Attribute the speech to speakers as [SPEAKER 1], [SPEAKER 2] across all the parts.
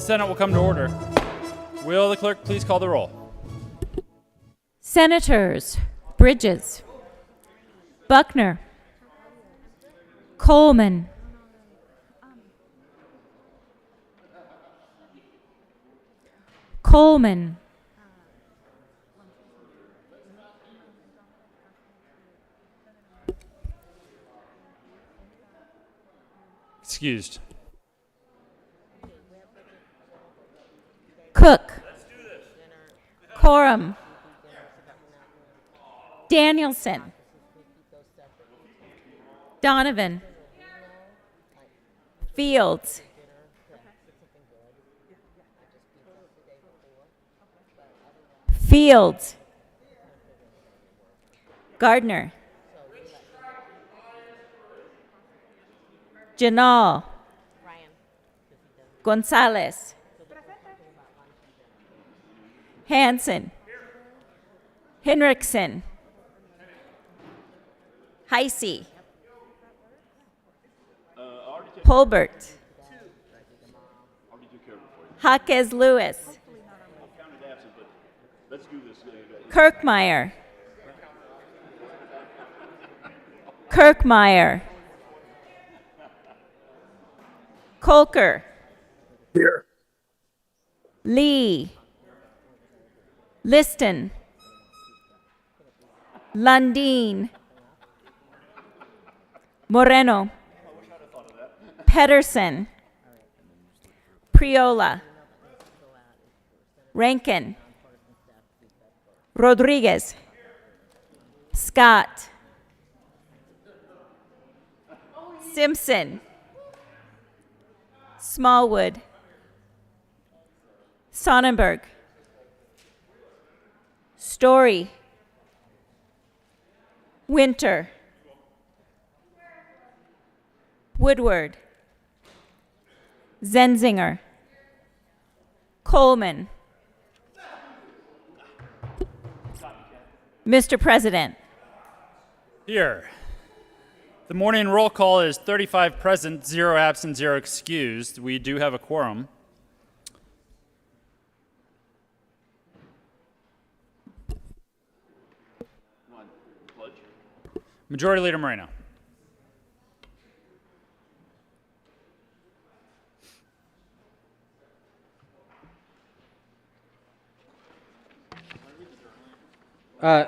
[SPEAKER 1] Senate will come to order. Will the clerk please call the roll?
[SPEAKER 2] Senators Bridges, Buckner, Coleman, Coleman,
[SPEAKER 1] Excused.
[SPEAKER 2] Cook, Coram, Danielson, Donovan, Fields, Fields, Gardner, Janal, Gonzalez, Hansen, Henriksen, Heisey, Holbert, Jaquez Lewis, Kirkmeyer, Kirkmeyer, Kolker,
[SPEAKER 3] Here.
[SPEAKER 2] Lee, Liston, Lundeen, Moreno, Pedersen, Priola, Rankin, Rodriguez, Scott, Simpson, Smallwood, Sonnenberg, Story, Winter, Woodward, Zenzinger, Coleman. Mr. President.
[SPEAKER 1] Here. The morning roll call is 35 present, 0 absent, 0 excused. We do have a quorum. Majority Leader Moreno.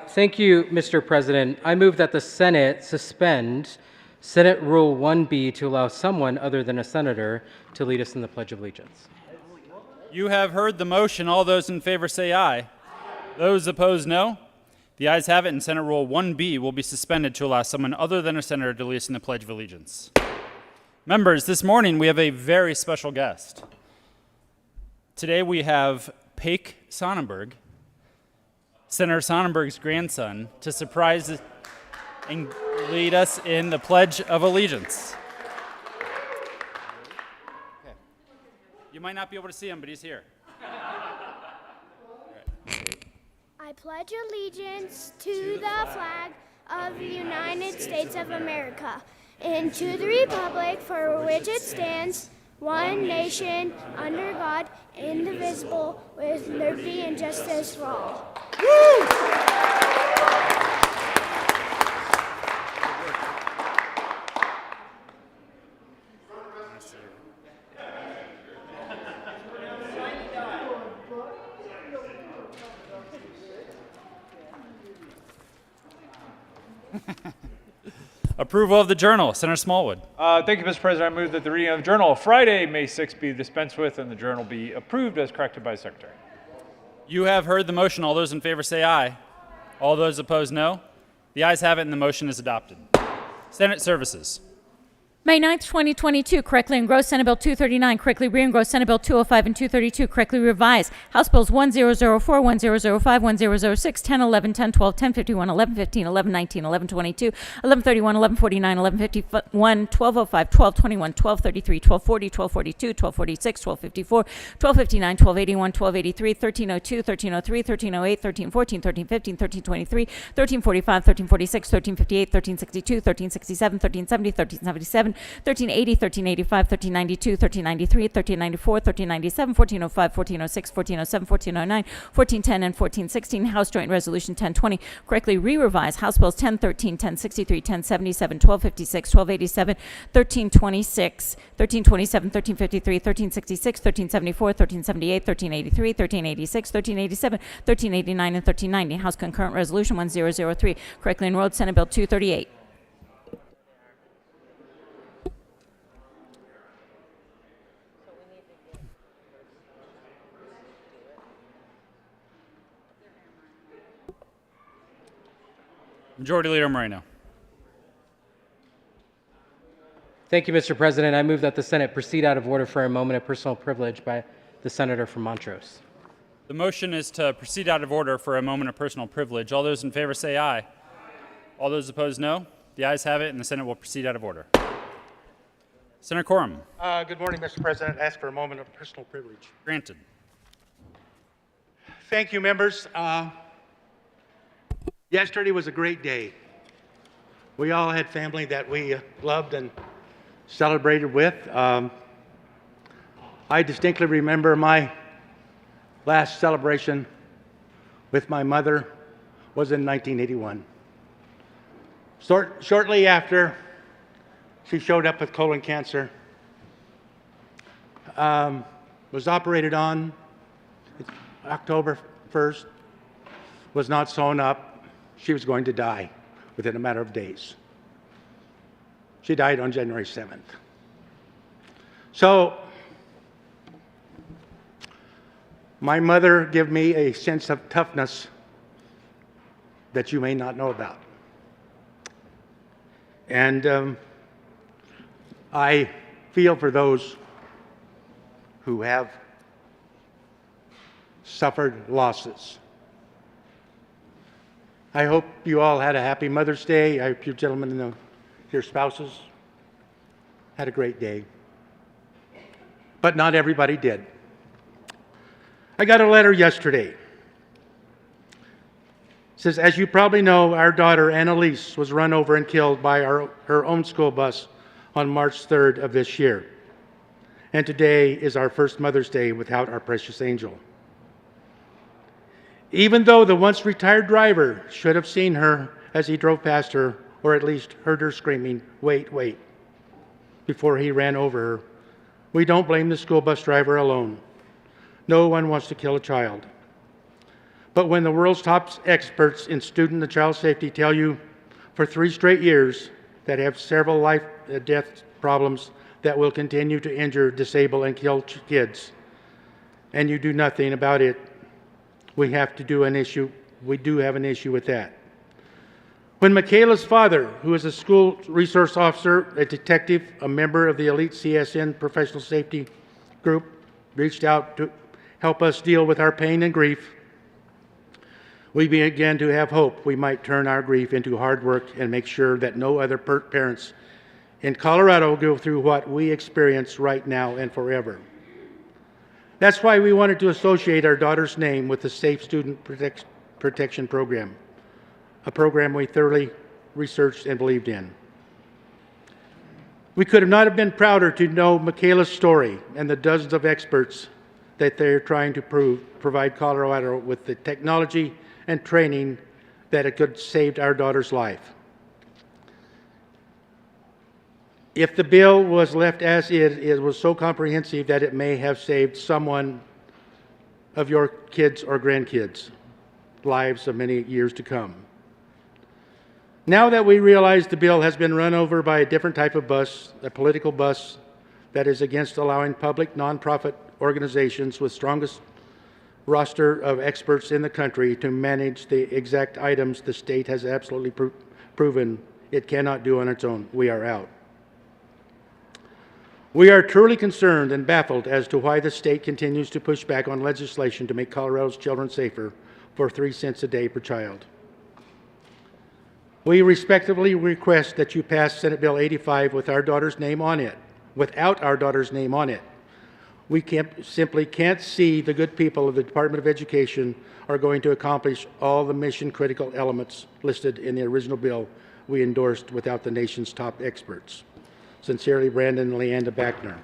[SPEAKER 4] Thank you, Mr. President. I move that the Senate suspend Senate Rule 1B to allow someone other than a senator to lead us in the Pledge of Allegiance.
[SPEAKER 1] You have heard the motion. All those in favor say aye. Those opposed, no. The ayes have it, and Senate Rule 1B will be suspended to allow someone other than a senator to lead us in the Pledge of Allegiance. Members, this morning we have a very special guest. Today we have Paik Sonnenberg, Senator Sonnenberg's grandson, to surprise and lead us in the Pledge of Allegiance. Okay. You might not be able to see him, but he's here.
[SPEAKER 5] I pledge allegiance to the flag of the United States of America and to the republic for which it stands, one nation, under God, indivisible, with liberty and justice for all. Woo!
[SPEAKER 1] Approval of the journal, Senator Smallwood.
[SPEAKER 3] Thank you, Mr. President. I move that the reading of the journal of Friday, May 6th be dispensed with and the journal be approved as corrected by the Secretary.
[SPEAKER 1] You have heard the motion. All those in favor say aye. All those opposed, no. The ayes have it, and the motion is adopted. Senate Services.
[SPEAKER 2] May 9th, 2022, correctly engrossed Senate Bill 239, correctly re-engrossed Senate Bill 205 and 232, correctly revised House Bills 1004, 1005, 1006, 1011, 1012, 1051, 1115, 1119, 1122, 1131, 1149, 1151, 1205, 1221, 1233, 1240, 1242, 1246, 1254, 1259, 1281, 1283, 1302, 1303, 1308, 1314, 1315, 1323, 1345, 1346, 1358, 1362, 1367, 1370, 1377, 1380, 1385, 1392, 1393, 1394, 1397, 1405, 1406, 1407, 1409, 1410, and 1416. House Joint Resolution 1020, correctly re-revised. House Bills 1013, 1063, 1077, 1256, 1287, 1326, 1327, 1353, 1366, 1374, 1378, 1383, 1386, 1387, 1389, and 1390. House Concurrent Resolution 1003, correctly enrolled. Senate Bill 238.
[SPEAKER 1] Majority Leader Moreno.
[SPEAKER 4] Thank you, Mr. President. I move that the Senate proceed out of order for a moment of personal privilege by the senator from Montrose.
[SPEAKER 1] The motion is to proceed out of order for a moment of personal privilege. All those in favor say aye. All those opposed, no. The ayes have it, and the Senate will proceed out of order. Senator Coram.
[SPEAKER 6] Good morning, Mr. President. Ask for a moment of personal privilege.
[SPEAKER 1] Granted.
[SPEAKER 6] Thank you, members. Yesterday was a great day. We all had family that we loved and celebrated with. I distinctly remember my last celebration with my mother was in 1981. Shortly after, she showed up with colon cancer, was operated on October 1st, was not sewn up. She was going to die within a matter of days. She died on January 7th. So, my mother gave me a sense of toughness that you may not know about. And I feel for those who have suffered losses. I hope you all had a happy Mother's Day. I hope you gentlemen and your spouses had a great day. But not everybody did. I got a letter yesterday. It says, as you probably know, our daughter Annalise was run over and killed by her own school bus on March 3rd of this year. And today is our first Mother's Day without our precious angel. Even though the once retired driver should have seen her as he drove past her, or at least heard her screaming, "Wait, wait," before he ran over her, we don't blame the school bus driver alone. No one wants to kill a child. But when the world's top experts in student and child safety tell you for 3 straight years that have several life-death problems that will continue to injure, disable, and kill kids, and you do nothing about it, we do have an issue with that. When Michaela's father, who is a school resource officer, a detective, a member of the elite CSN professional safety group, reached out to help us deal with our pain and grief, we began to have hope we might turn our grief into hard work and make sure that no other parents in Colorado go through what we experience right now and forever. That's why we wanted to associate our daughter's name with the Safe Student Protection Program, a program we thoroughly researched and believed in. We could not have been prouder to know Michaela's story and the dozens of experts that they're trying to provide Colorado with the technology and training that it could save our daughter's life. If the bill was left as is, it was so comprehensive that it may have saved someone of your kids or grandkids' lives of many years to come. Now that we realize the bill has been run over by a different type of bus, a political bus that is against allowing public nonprofit organizations with strongest roster of experts in the country to manage the exact items the state has absolutely proven it cannot do on its own, we are out. We are truly concerned and baffled as to why the state continues to push back on legislation to make Colorado's children safer for 3 cents a day per child. We respectfully request that you pass Senate Bill 85 with our daughter's name on it, without our daughter's name on it. We simply can't see the good people of the Department of Education are going to accomplish all the mission-critical elements listed in the original bill we endorsed without the nation's top experts. Sincerely, Brandon and Leanda Backner.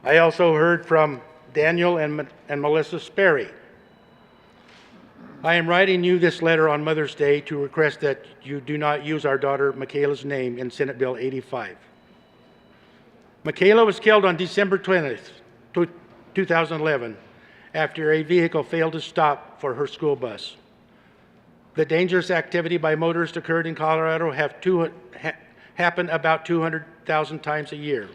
[SPEAKER 6] I also heard from Daniel and Melissa Sperry. I am writing you this letter on Mother's Day to request that you do not use our daughter Michaela's name in Senate Bill 85. Michaela was killed on December 20th, 2011, after a vehicle failed to stop for her school bus. The dangerous activity by motorists occurred in Colorado happen about 200,000 times a year.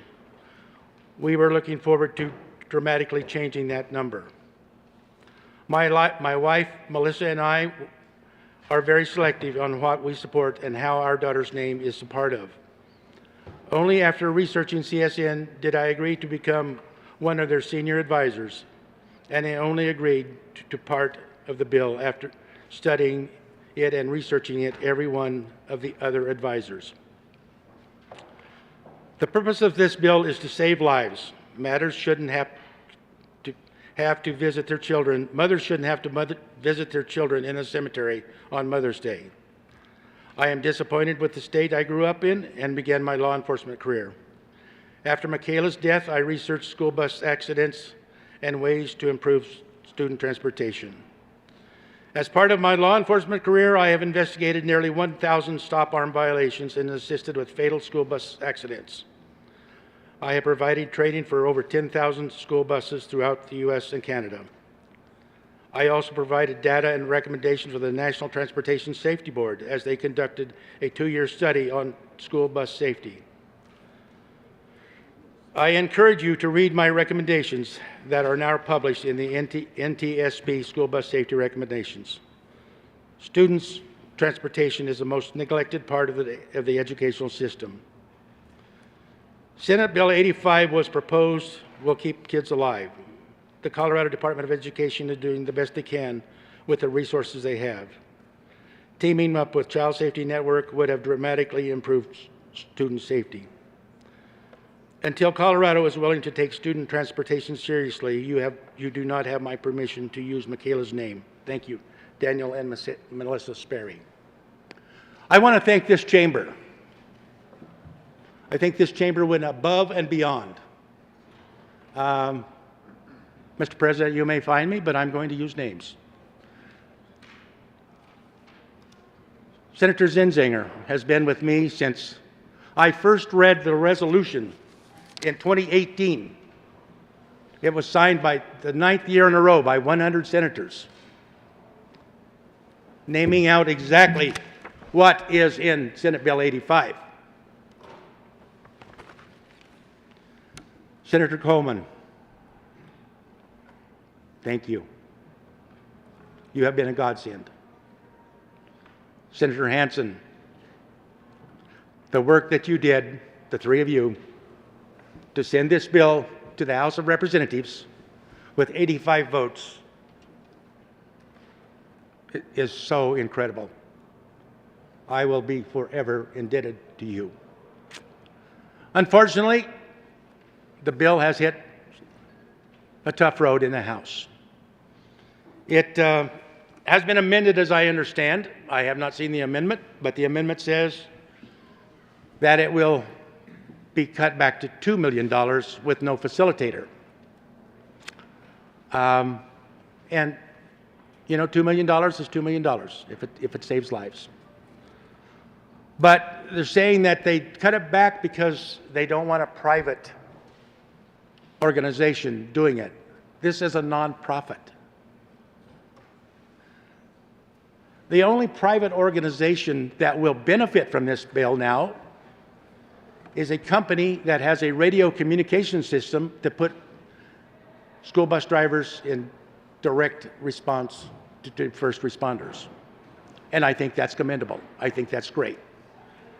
[SPEAKER 6] We were looking forward to dramatically changing that number. My wife, Melissa, and I are very selective on what we support and how our daughter's name is a part of. Only after researching CSN did I agree to become one of their senior advisors, and I only agreed to part of the bill after studying it and researching it every one of the other advisors. The purpose of this bill is to save lives. Mothers shouldn't have to visit their children visit their children in a cemetery on Mother's Day. I am disappointed with the state I grew up in and began my law enforcement career. After Michaela's death, I researched school bus accidents and ways to improve student transportation. As part of my law enforcement career, I have investigated nearly 1,000 stop arm violations and assisted with fatal school bus accidents. I have provided training for over 10,000 school buses throughout the U.S. and Canada. I also provided data and recommendations for the National Transportation Safety Board as they conducted a 2-year study on school bus safety. I encourage you to read my recommendations that are now published in the NTSB School Bus Safety Recommendations. Students' transportation is the most neglected part of the educational system. Senate Bill 85 was proposed, will keep kids alive. The Colorado Department of Education is doing the best they can with the resources they have. Teaming up with Child Safety Network would have dramatically improved student safety. Until Colorado is willing to take student transportation seriously, you do not have my permission to use Michaela's name. Thank you. Daniel and Melissa Sperry. I want to thank this chamber. I think this chamber went above and beyond. Mr. President, you may find me, but I'm going to use names. Senator Zinzinger has been with me since I first read the resolution in 2018. It was signed by the 9th year in a row by 100 senators, naming out exactly what is in Senate Bill 85. Senator Coleman, thank you. You have been a godsend. Senator Hansen, the work that you did, the three of you, to send this bill to the House of Representatives with 85 votes is so incredible. I will be forever indebted to you. Unfortunately, the bill has hit a tough road in the House. It has been amended, as I understand. I have not seen the amendment, but the amendment says that it will be cut back to $2 million with no facilitator. And, you know, $2 million is $2 million if it saves lives. But they're saying that they cut it back because they don't want a private organization doing it. This is a nonprofit. The only private organization that will benefit from this bill now is a company that has a radio communication system to put school bus drivers in direct response to first responders. And I think that's commendable. I think that's great.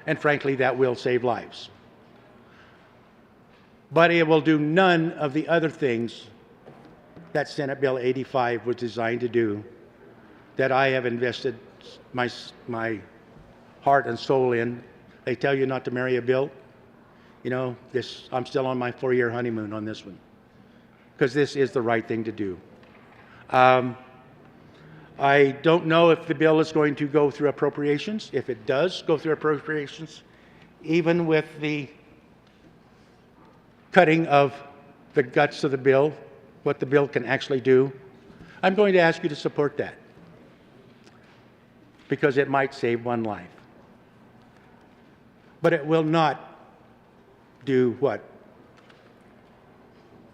[SPEAKER 6] And frankly, that will save lives. But it will do none of the other things that Senate Bill 85 was designed to do, that I have invested my heart and soul in. They tell you not to marry a bill. You know, I'm still on my 4-year honeymoon on this one, because this is the right thing to do. I don't know if the bill is going to go through appropriations. If it does go through appropriations, even with the cutting of the guts of the bill, what the bill can actually do, I'm going to ask you to support that because it might save one life. But it will not do what?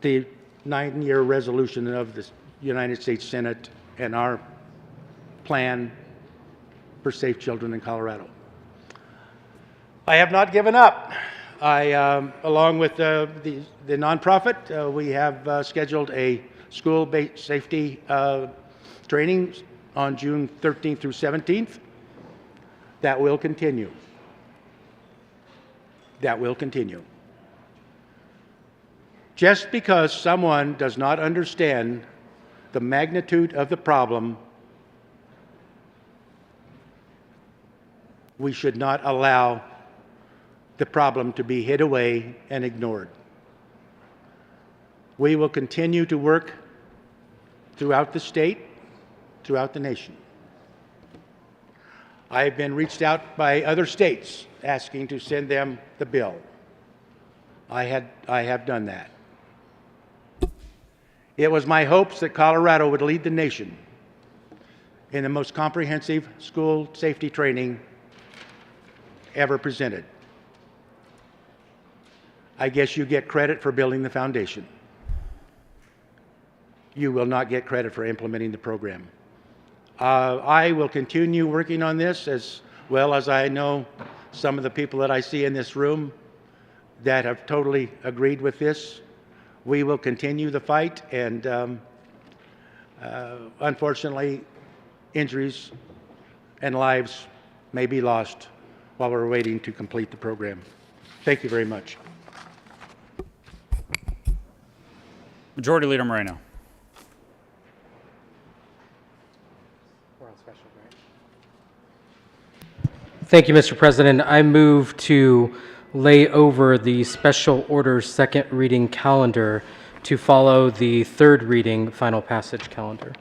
[SPEAKER 6] The 9-year resolution of the United States Senate and our plan for safe children in Colorado. I have not given up. Along with the nonprofit, we have scheduled a school-based safety training on June 13th through 17th. That will continue. That will continue. Just because someone does not understand the magnitude of the problem, we should not allow the problem to be hid away and ignored. We will continue to work throughout the state, throughout the nation. I've been reached out by other states asking to send them the bill. I have done that. It was my hopes that Colorado would lead the nation in the most comprehensive school safety training ever presented. I guess you get credit for building the foundation. You will not get credit for implementing the program. I will continue working on this as well as I know some of the people that I see in this room that have totally agreed with this. We will continue the fight, and unfortunately, injuries and lives may be lost while we're waiting to complete the program. Thank you very much.
[SPEAKER 1] Majority Leader Moreno.
[SPEAKER 4] Thank you, Mr. President. I move to lay over the special orders second reading calendar to follow the third reading final passage calendar.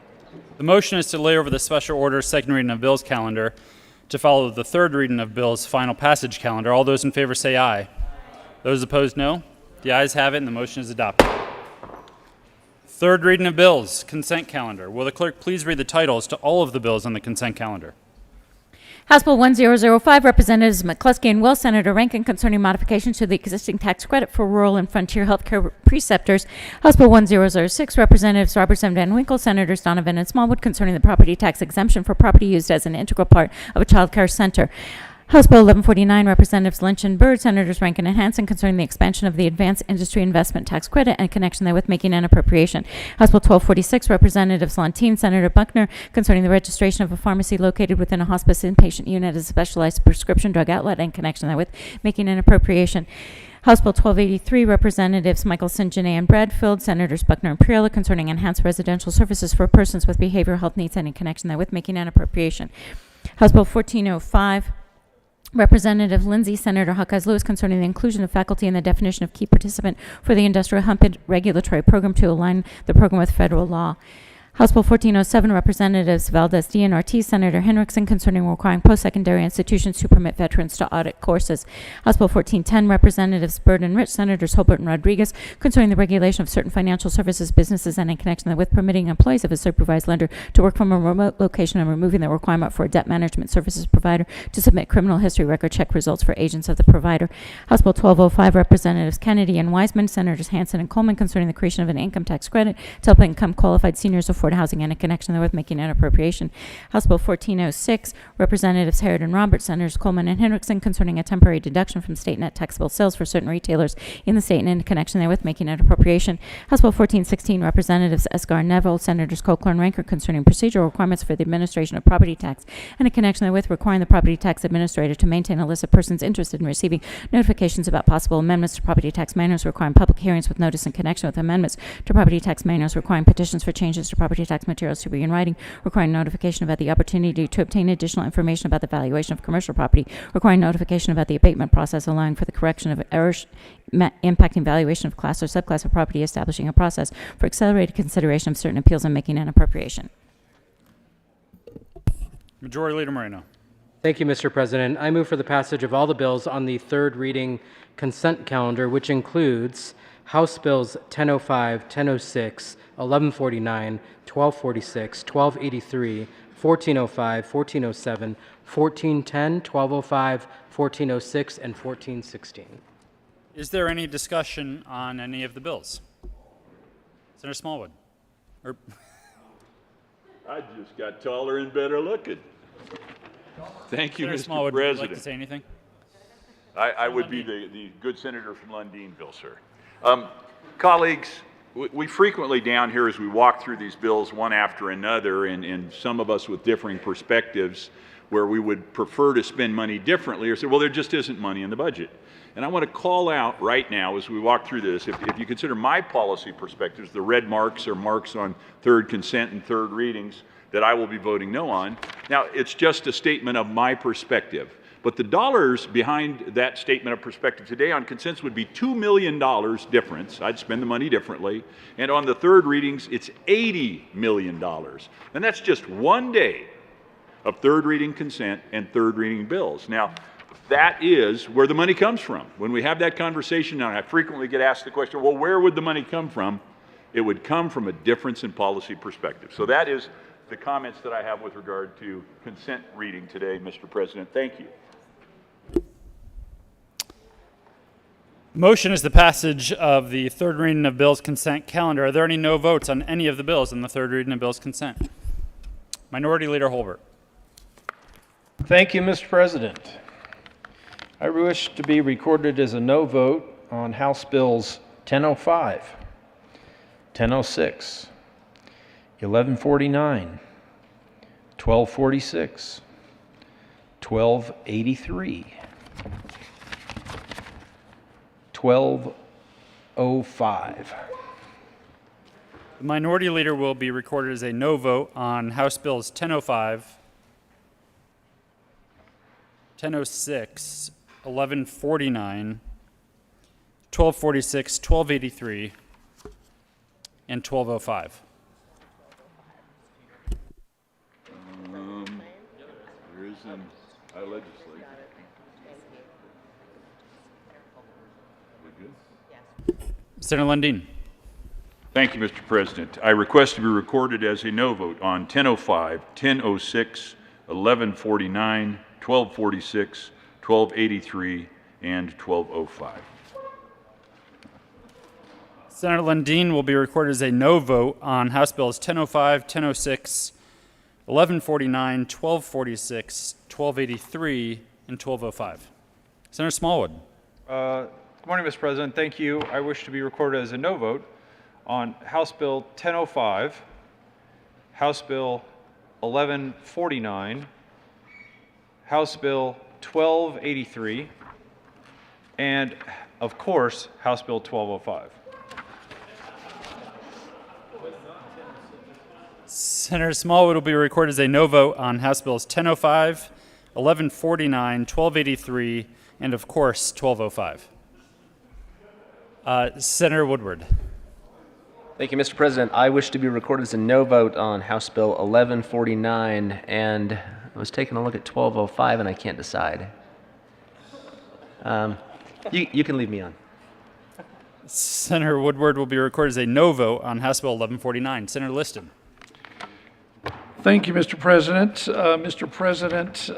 [SPEAKER 1] The motion is to lay over the special order second reading of bills calendar to follow the third reading of bills final passage calendar. All those in favor say aye. Those opposed, no. The ayes have it, and the motion is adopted. Third reading of bills, consent calendar. Will the clerk please read the titles to all of the bills on the consent calendar?
[SPEAKER 2] House Bill 1005, Representatives McCluskey and Wells, Senator Rankin, concerning modifications to the existing tax credit for rural and frontier healthcare preceptors. House Bill 1006, Representatives Robertson, Van Winkle, Senators Donovan and Smallwood, concerning the property tax exemption for property used as an integral part of a child care center. House Bill 1149, Representatives Lynch and Byrd, Senators Rankin and Hansen, concerning the expansion of the Advanced Industry Investment Tax Credit and connection therewith making an appropriation. House Bill 1246, Representatives Lundeen, Senator Buckner, concerning the registration of a pharmacy located within a hospice inpatient unit as a specialized prescription drug outlet and connection therewith making an appropriation. House Bill 1283, Representatives Michelson, Janae, and Bradfield, Senators Buckner and Priella, concerning enhanced residential services for persons with behavioral health needs and in connection therewith making an appropriation. House Bill 1405, Representative Lindsay, Senator Hawkeyes Lewis, concerning the inclusion of faculty in the definition of key participant for the industrial hemp regulatory program to align the program with federal law. House Bill 1407, Representatives Valdez-D and Ortiz, Senator Henriksen, concerning requiring post-secondary institutions to permit veterans to audit courses. House Bill 1410, Representatives Byrd and Rich, Senators Hobart and Rodriguez, concerning the regulation of certain financial services businesses and in connection with permitting employees of a supervised lender to work from a remote location and removing the requirement for a debt management services provider to submit criminal history record check results for agents of the provider. House Bill 1205, Representatives Kennedy and Wiseman, Senators Hansen and Coleman, concerning the creation of an income tax credit to help income-qualified seniors afford housing and in connection therewith making an appropriation. House Bill 1406, Representatives Harrod and Roberts, Senators Coleman and Henriksen, concerning a temporary deduction from state net taxable sales for certain retailers in the state and in connection therewith making an appropriation. House Bill 1416, Representatives Esgar and Neville, Senators Cochran and Ranker, concerning procedural requirements for the administration of property tax and in connection therewith requiring the property tax administrator to maintain a list of persons interested in receiving notifications about possible amendments to property tax manuals, requiring public hearings with notice in connection with amendments to property tax manuals, requiring petitions for changes to property tax materials to be in writing, requiring notification about the opportunity to obtain additional information about the valuation of commercial property, requiring notification about the abatement process, allowing for the correction of errors impacting valuation of class or subclass of property, establishing a process for accelerated consideration of certain appeals and making an appropriation.
[SPEAKER 1] Majority Leader Moreno.
[SPEAKER 4] Thank you, Mr. President. I move for the passage of all the bills on the third reading consent calendar, which includes House Bills 1005, 1006, 1149, 1246, 1283, 1405, 1407, 1410, 1205, 1406, and 1416.
[SPEAKER 1] Is there any discussion on any of the bills? Senator Smallwood.
[SPEAKER 7] I just got taller and better looking. Thank you,
[SPEAKER 1] Senator
[SPEAKER 7] Mr.
[SPEAKER 1] Smallwood, would you like
[SPEAKER 7] President.
[SPEAKER 1] to say anything?
[SPEAKER 7] I would be the good senator from Lundeenville, sir. Colleagues, we frequently down here as we walk through these bills one after another, and some of us with differing perspectives, where we would prefer to spend money differently or say, well, there just isn't money in the budget. And I want to call out right now as we walk through this, if you consider my policy perspectives, the red marks are marks on third consent and third readings that I will be voting no on. Now, it's just a statement of my perspective. But the dollars behind that statement of perspective today on consents would be $2 million difference. I'd spend the money differently. And on the third readings, it's $80 million. And that's just one day of third reading consent and third reading bills. Now, that is where the money comes from. When we have that conversation, and I frequently get asked the question, well, where would the money come from? It would come from a difference in policy perspective. So that is the comments that I have with regard to consent reading today, Mr. President. Thank you.
[SPEAKER 1] Motion is the passage of the third reading of bills consent calendar. Are there any no votes on any of the bills in the third reading of bills consent? Minority Leader Holbert.
[SPEAKER 8] Thank you, Mr. President. I wish to be recorded as a no vote on House Bills 1005, 1006, 1149, 1246, 1283, 1205.
[SPEAKER 1] The Minority Leader will be recorded as a no vote on House Bills 1005, 1006, 1149, 1246, 1283, and 1205.
[SPEAKER 7] There is I legislate. We good?
[SPEAKER 1] Senator Lundeen.
[SPEAKER 7] Thank you, Mr. President. I request to be recorded as a no vote on 1005, 1006, 1149, 1246, 1283, and 1205.
[SPEAKER 1] Senator Lundeen will be recorded as a no vote on House Bills 1005, 1006, 1149, 1246, 1283, and 1205. Senator Smallwood.
[SPEAKER 3] Good morning, Mr. President. Thank you. I wish to be recorded as a no vote on House Bill 1005, House Bill 1149, House Bill 1283, and, of course, House Bill 1205.
[SPEAKER 1] Senator Smallwood will be recorded as a no vote on House Bills 1005, 1149, 1283, and, of course, 1205. Senator Woodward.
[SPEAKER 9] Thank you, Mr. President. I wish to be recorded as a no vote on House Bill 1149, and I was taking a look at 1205, and I can't decide. You can leave me on.
[SPEAKER 1] Senator Woodward will be recorded as a no vote on House Bill 1149. Senator Liston.
[SPEAKER 10] Thank you, Mr. President. Mr. President,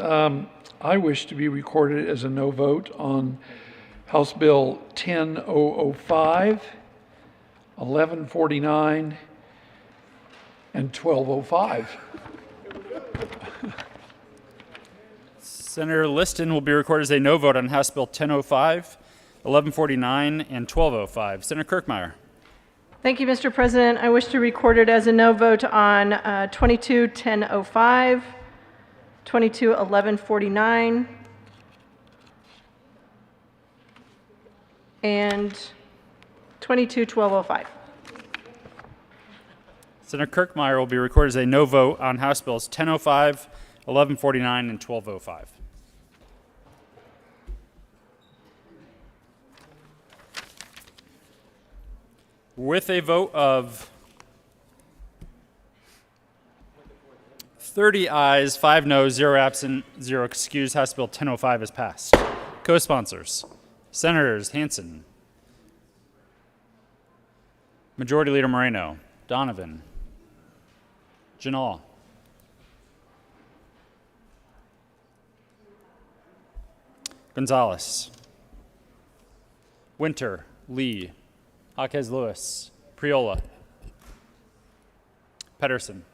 [SPEAKER 10] I wish to be recorded as a no vote on House Bill 10005, 1149, and 1205.
[SPEAKER 1] Senator Liston will be recorded as a no vote on House Bill 1005, 1149, and 1205. Senator Kirkmeyer.
[SPEAKER 11] Thank you, Mr. President. I wish to record it as a no vote on 22-1005, 22-1149, and 22-1205.
[SPEAKER 1] Senator Kirkmeyer will be recorded as a no vote on House Bills 1005, 1149, and 1205. With a vote of 30 ayes, 5 noes, 0 absent, 0 excused. House Bill 1005 is passed. Co-sponsors, Senators Hansen, Majority Leader Moreno, Donovan, Janal, Gonzalez, Winter, Lee, Jaquez Lewis, Priola, Pedersen,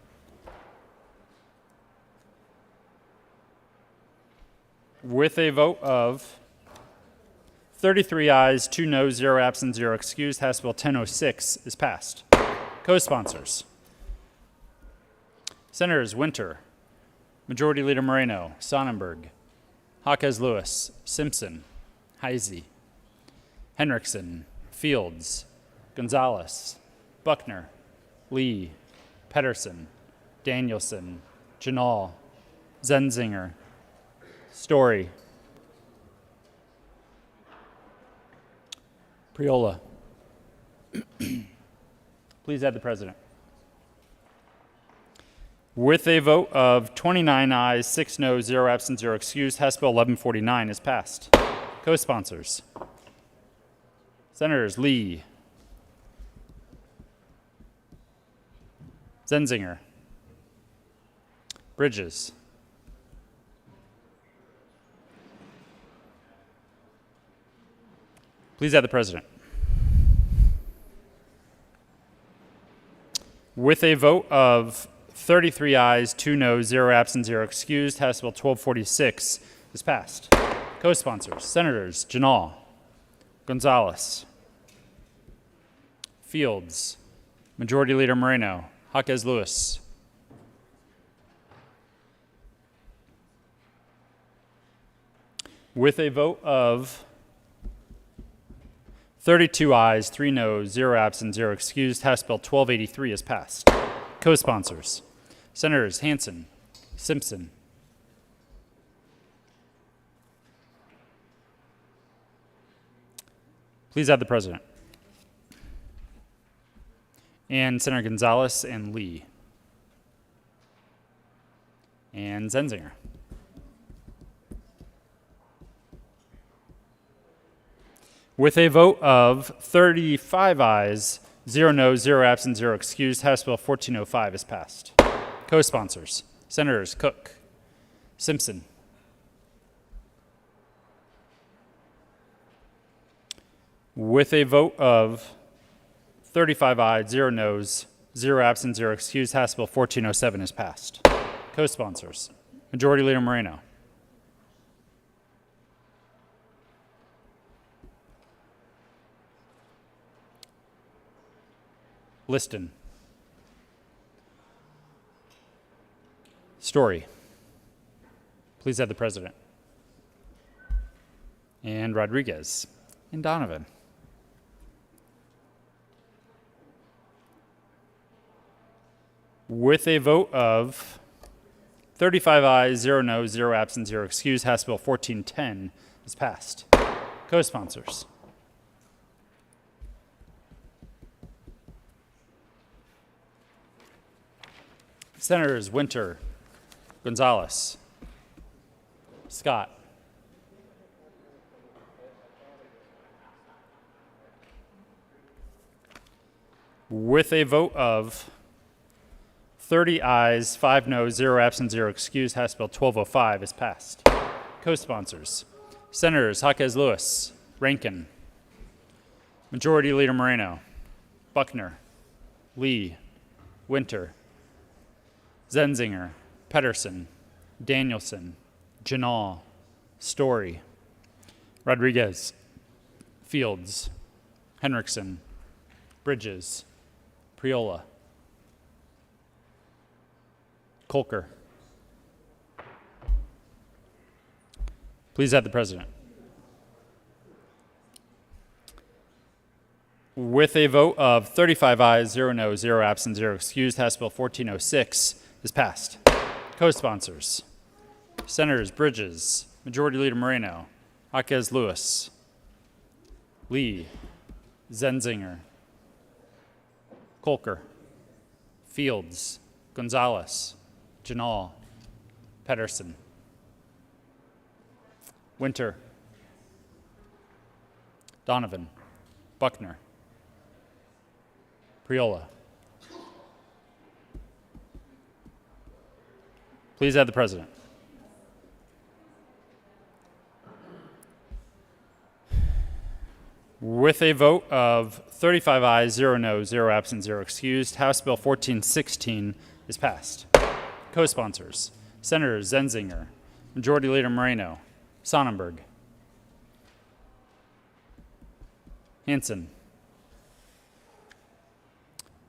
[SPEAKER 1] with a vote of 33 ayes, 2 noes, 0 absent, 0 excused, House Bill 1006 is passed. Co-sponsors, Senators Winter, Majority Leader Moreno, Sonnenberg, Jaquez Lewis, Simpson, Heisey, Henriksen, Fields, Gonzalez, Buckner, Lee, Pedersen, Danielson, Janal, Zenzinger, Story, Priola. Please add the president. With a vote of 29 ayes, 6 noes, 0 absent, 0 excused, House Bill 1149 is passed. Co-sponsors, Senators Lee, Zenzinger, Bridges, please add the president. With a vote of 33 ayes, 2 noes, 0 absent, 0 excused, House Bill 1246 is passed. Co-sponsors, Senators Janal, Gonzalez, Fields, Majority Leader Moreno, Jaquez Lewis, with a vote of 32 ayes, 3 noes, 0 absent, 0 excused, House Bill 1283 is passed. Co-sponsors, Senators Hansen, Simpson, please add the president. And Senator Gonzalez and Lee. And Zenzinger. With a vote of 35 ayes, 0 noes, 0 absent, 0 excused, House Bill 1405 is passed. Co-sponsors, Senators Cook, Simpson, with a vote of 35 ayes, 0 noes, 0 absent, 0 excused, House Bill 1407 is passed. Co-sponsors, Majority Leader Moreno, Liston, Story, please add the president. And Rodriguez and Donovan. With a vote of 35 ayes, 0 noes, 0 absent, 0 excused, House Bill 1410 is passed. Co-sponsors, Senators Winter, Gonzalez, Scott, with a vote of 30 ayes, 5 noes, 0 absent, 0 excused, House Bill 1205 is passed. Co-sponsors, Senators Jaquez Lewis, Rankin, Majority Leader Moreno, Buckner, Lee, Winter, Zenzinger, Pedersen, Danielson, Janal, Story, Rodriguez, Fields, Henriksen, Bridges, Priola, Kolker. Please add the president. With a vote of 35 ayes, 0 noes, 0 absent, 0 excused, House Bill 1406 is passed. Co-sponsors, Senators Bridges, Majority Leader Moreno, Jaquez Lewis, Lee, Zenzinger, Kolker, Fields, Gonzalez, Janal, Pedersen, Winter, Donovan, Buckner, Priola. Please add the president. With a vote of 35 ayes, 0 noes, 0 absent, 0 excused, House Bill 1416 is passed. Co-sponsors, Senators Zenzinger, Majority Leader Moreno, Sonnenberg, Hansen,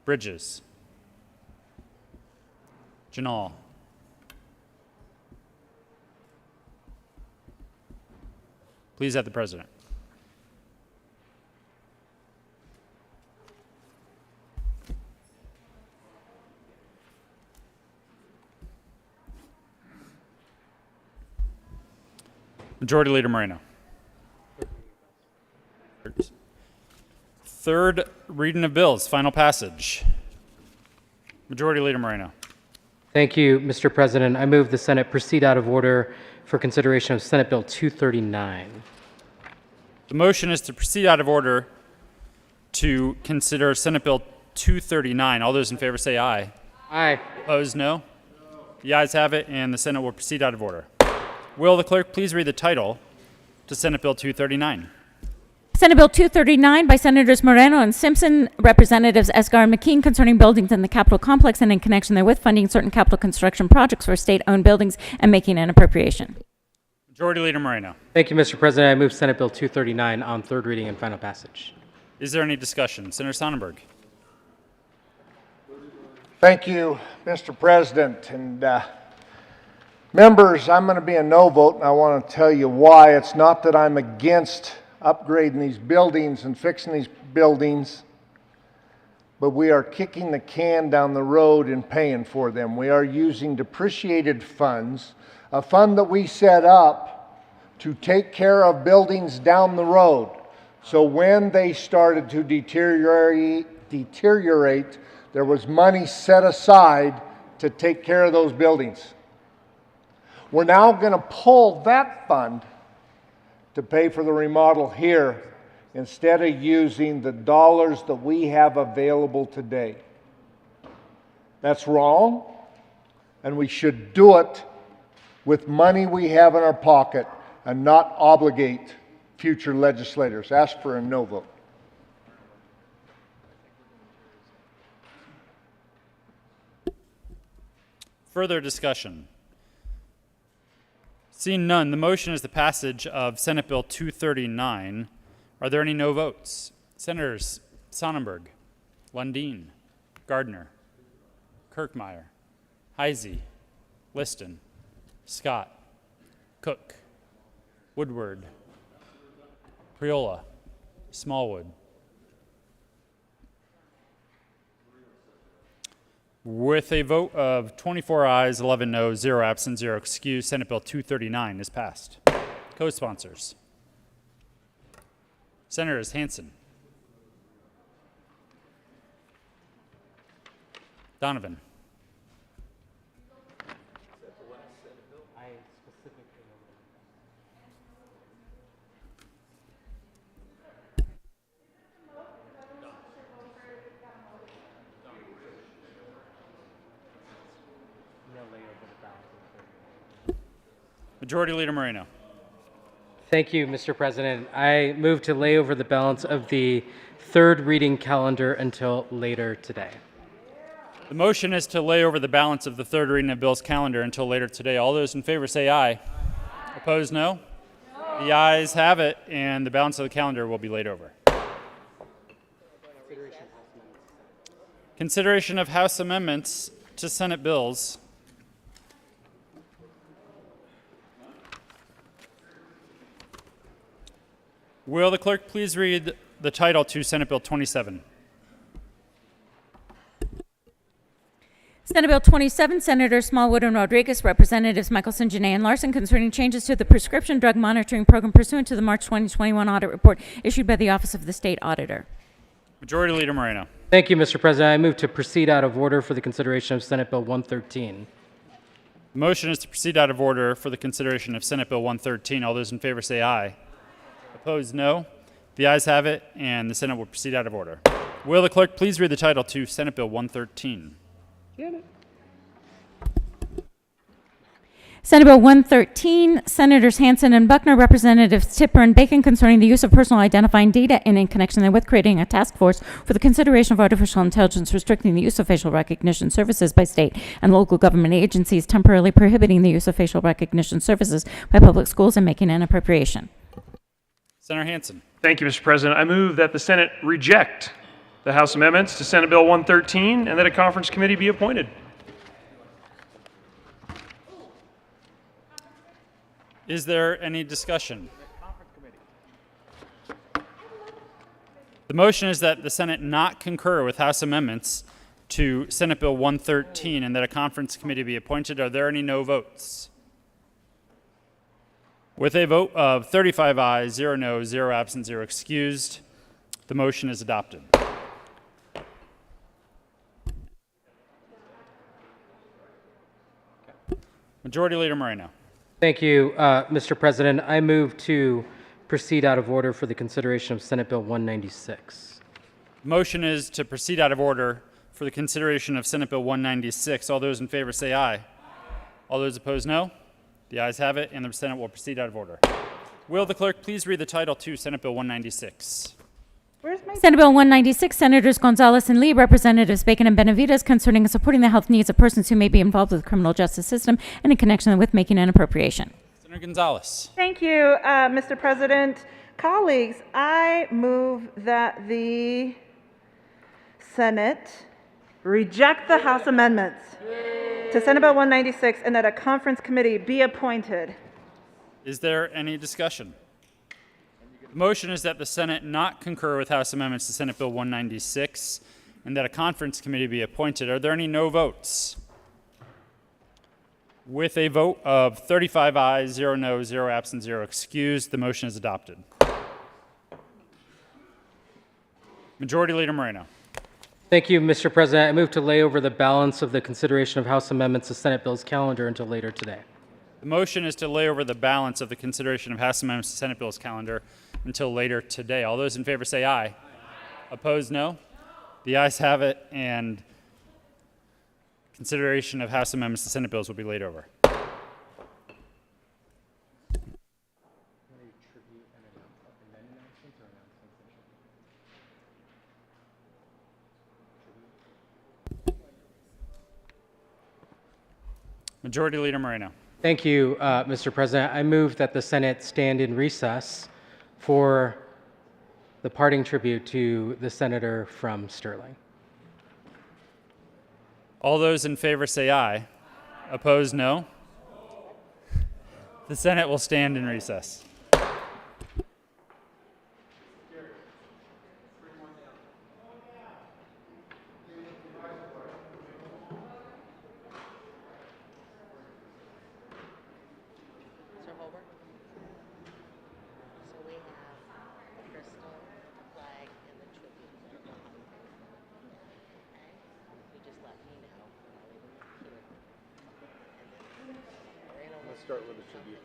[SPEAKER 1] Bridges, Janal, please add the president. Majority Leader Moreno. Third reading of bills, final passage. Majority Leader Moreno.
[SPEAKER 4] Thank you, Mr. President. I move the Senate proceed out of order for consideration of Senate Bill 239.
[SPEAKER 1] The motion is to proceed out of order to consider Senate Bill 239. All those in favor say aye.
[SPEAKER 4] Aye.
[SPEAKER 1] Opposed, no. The ayes have it, and the Senate will proceed out of order. Will the clerk please read the title to Senate Bill 239?
[SPEAKER 2] Senate Bill 239 by Senators Moreno and Simpson, Representatives Esgar and McKean, concerning buildings in the Capitol complex and in connection therewith funding certain capital construction projects for state-owned buildings and making an appropriation.
[SPEAKER 1] Majority Leader Moreno.
[SPEAKER 4] Thank you, Mr. President. I move Senate Bill 239 on third reading and final passage.
[SPEAKER 1] Is there any discussion? Senator Sonnenberg.
[SPEAKER 12] Thank you, Mr. President. And members, I'm going to be a no vote, and I want to tell you why. It's not that I'm against upgrading these buildings and fixing these buildings, but we are kicking the can down the road and paying for them. We are using depreciated funds, a fund that we set up to take care of buildings down the road. So when they started to deteriorate, there was money set aside to take care of those buildings. We're now going to pull that fund to pay for the remodel here instead of using the dollars that we have available today. That's wrong, and we should do it with money we have in our pocket and not obligate future legislators. Ask for a no vote.
[SPEAKER 1] Further discussion? Seeing none, the motion is the passage of Senate Bill 239. Are there any no votes? Senators Sonnenberg, Lundeen, Gardner, Kirkmeyer, Heisey, Liston, Scott, Cook, Woodward, Priola, Smallwood. With a vote of 24 ayes, 11 noes, 0 absent, 0 excused, Senate Bill 239 is passed. Co-sponsors. Senators Hansen, Donovan, Majority Leader Moreno.
[SPEAKER 4] Thank you, Mr. President. I move to lay over the balance of the third reading calendar until later today.
[SPEAKER 1] The motion is to lay over the balance of the third reading of Bill's calendar until later today. All those in favor say aye. Opposed, no? The ayes have it, and the balance of the calendar will be laid over. Consideration of House amendments to Senate bills. Will the clerk please read the title to Senate Bill 27?
[SPEAKER 2] Senate Bill 27, Senators Smallwood and Rodriguez, Representatives Michelson, Janay, and Larson, concerning changes to the prescription drug monitoring program pursuant to the March 2021 audit report issued by the Office of the State Auditor.
[SPEAKER 1] Majority Leader Moreno.
[SPEAKER 4] Thank you, Mr. President. I move to proceed out of order for the consideration of Senate Bill 113.
[SPEAKER 1] The motion is to proceed out of order for the consideration of Senate Bill 113. All those in favor say aye. Opposed, no. The ayes have it, and the Senate will proceed out of order. Will the clerk please read the title to Senate Bill 113?
[SPEAKER 2] Senate Bill 113, Senators Hansen and Buckner, Representatives Tipper and Bacon, concerning the use of personal identifying data and in connection therewith creating a task force for the consideration of artificial intelligence, restricting the use of facial recognition services by state and local government agencies, temporarily prohibiting the use of facial recognition services by public schools, and making an appropriation.
[SPEAKER 1] Senator Hansen.
[SPEAKER 8] Thank you, Mr. President. I move that the Senate reject the House amendments to Senate Bill 113 and that a conference committee be appointed.
[SPEAKER 1] Is there any discussion? The motion is that the Senate not concur with House amendments to Senate Bill 113 and that a conference committee be appointed. Are there any no votes? With a vote of 35 ayes, 0 noes, 0 absent, 0 excused, the motion is adopted. Majority Leader Moreno.
[SPEAKER 4] Thank you, Mr. President. I move to proceed out of order for the consideration of Senate Bill 196.
[SPEAKER 1] The motion is to proceed out of order for the consideration of Senate Bill 196. All those in favor say aye. All those opposed, no. The ayes have it, and the Senate will proceed out of order. Will the clerk please read the title to Senate Bill 196?
[SPEAKER 2] Senate Bill 196, Senators Gonzalez and Lee, Representatives Bacon and Benavides, concerning and supporting the health needs of persons who may be involved with the criminal justice system and in connection with making an appropriation.
[SPEAKER 1] Senator Gonzalez.
[SPEAKER 11] Thank you, Mr. President. Colleagues, I move that the Senate reject the House amendments to Senate Bill 196 and that a conference committee be appointed.
[SPEAKER 1] Is there any discussion? The motion is that the Senate not concur with House amendments to Senate Bill 196 and that a conference committee be appointed. Are there any no votes? With a vote of 35 ayes, 0 noes, 0 absent, 0 excused, the motion is adopted. Majority Leader Moreno.
[SPEAKER 4] Thank you, Mr. President. I move to lay over the balance of the consideration of House amendments to Senate Bill's calendar until later today.
[SPEAKER 1] The motion is to lay over the balance of the consideration of House amendments to Senate Bill's calendar until later today. All those in favor say aye. Opposed, no. The ayes have it, and consideration of House amendments to Senate bills will be laid over. Majority Leader Moreno.
[SPEAKER 4] Thank you, Mr. President. I move that the Senate stand in recess for the parting tribute to the senator from Sterling.
[SPEAKER 1] All those in favor say aye. Opposed, no. The Senate will stand in recess.
[SPEAKER 12] Start with a tribute.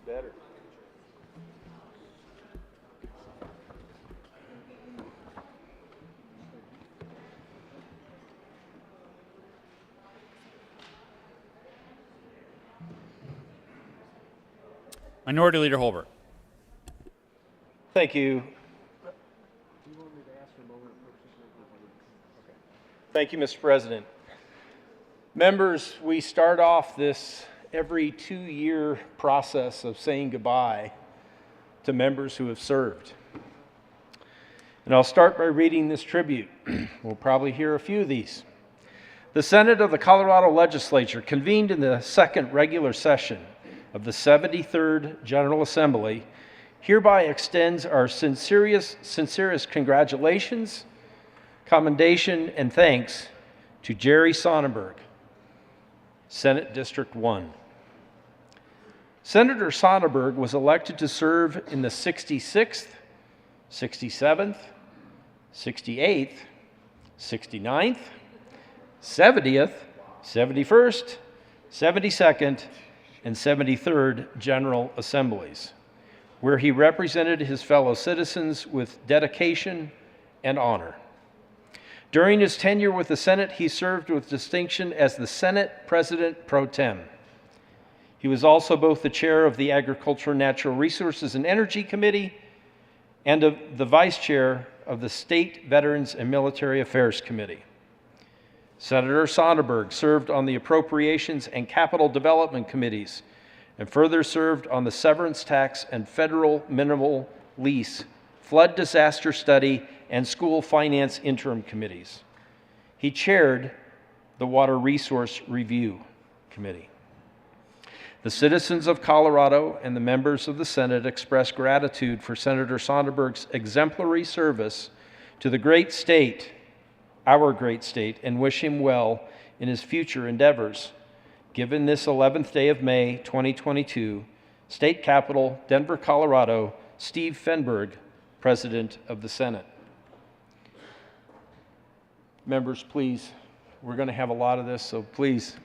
[SPEAKER 12] Better.
[SPEAKER 1] Minority Leader Holbert.
[SPEAKER 8] Thank you. Thank you, Mr. President. Members, we start off this every 2-year process of saying goodbye to members who have served. And I'll start by reading this tribute. We'll probably hear a few of these. The Senate of the Colorado Legislature convened in the second regular session of the 73rd General Assembly hereby extends our sincerest congratulations, commendation, and thanks to Jerry Sonnenberg, Senate District 1. Senator Sonnenberg was elected to serve in the 66th, 67th, 68th, 69th, 70th, 71st, 72nd, and 73rd General Assemblies, where he represented his fellow citizens with dedication and honor. During his tenure with the Senate, he served with distinction as the Senate President Pro Tem. He was also both the chair of the Agriculture, Natural Resources, and Energy Committee and the vice chair of the State Veterans and Military Affairs Committee. Senator Sonnenberg served on the Appropriations and Capital Development Committees and further served on the Severance Tax and Federal Minimal Lease, Flood Disaster Study, and School Finance Interim Committees. He chaired the Water Resource Review Committee. The citizens of Colorado and the members of the Senate express gratitude for Senator Sonnenberg's exemplary service to the great state, our great state, and wish him well in his future endeavors. Given this 11th day of May, 2022, State Capitol, Denver, Colorado, Steve Fenberg, President of the Senate. Members, please, we're going to have a lot of this, so please.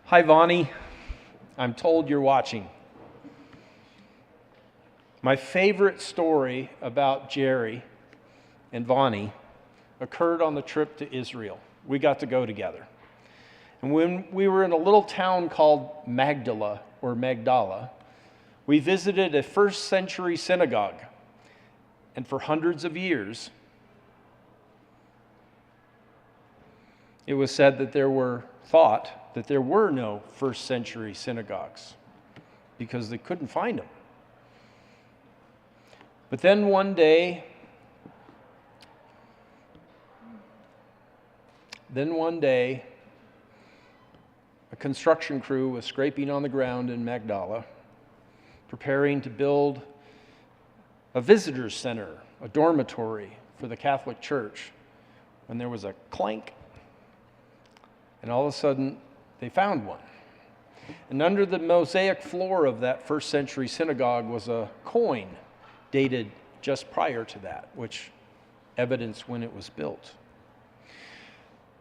[SPEAKER 8] Hi, Vonnie. I'm told you're watching. My favorite story about Jerry and Vonnie occurred on the trip to Israel. We got to go together. And when we were in a little town called Magdala, we visited a first century synagogue. And for hundreds of years, it was said that there were no first century synagogues because they couldn't find them. But then one day, a construction crew was scraping on the ground in Magdala, preparing to build a visitor's center, a dormitory for the Catholic Church, when there was a clank, and all of a sudden they found one. And under the mosaic floor of that first century synagogue was a coin dated just prior to that, which evidenced when it was built.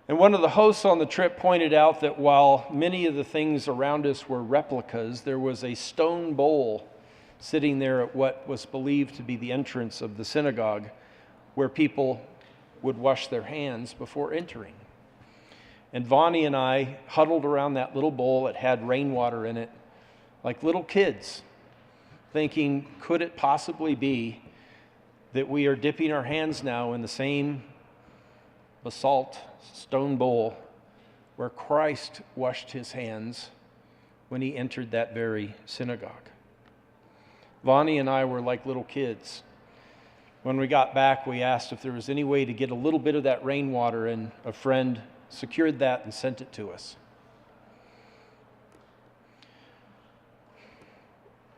[SPEAKER 8] And one of the hosts on the trip pointed out that while many of the things around us were replicas, there was a stone bowl sitting there at what was believed to be the entrance of the synagogue, where people would wash their hands before entering. And Vonnie and I huddled around that little bowl. It had rainwater in it, like little kids, thinking, could it possibly be that we are dipping our hands now in the same basalt stone bowl where Christ washed his hands when he entered that very synagogue? Vonnie and I were like little kids. When we got back, we asked if there was any way to get a little bit of that rainwater, and a friend secured that and sent it to us.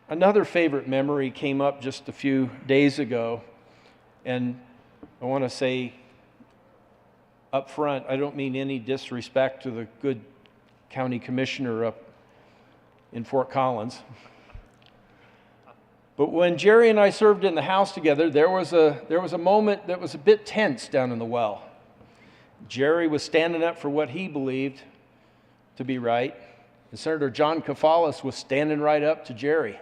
[SPEAKER 8] Another favorite memory came up just a few days ago, and I want to say up front, I don't mean any disrespect to the good county commissioner up in Fort Collins. But when Jerry and I served in the House together, there was a moment that was a bit tense down in the well. Jerry was standing up for what he believed to be right, and Senator John Kafalis was standing right up to Jerry.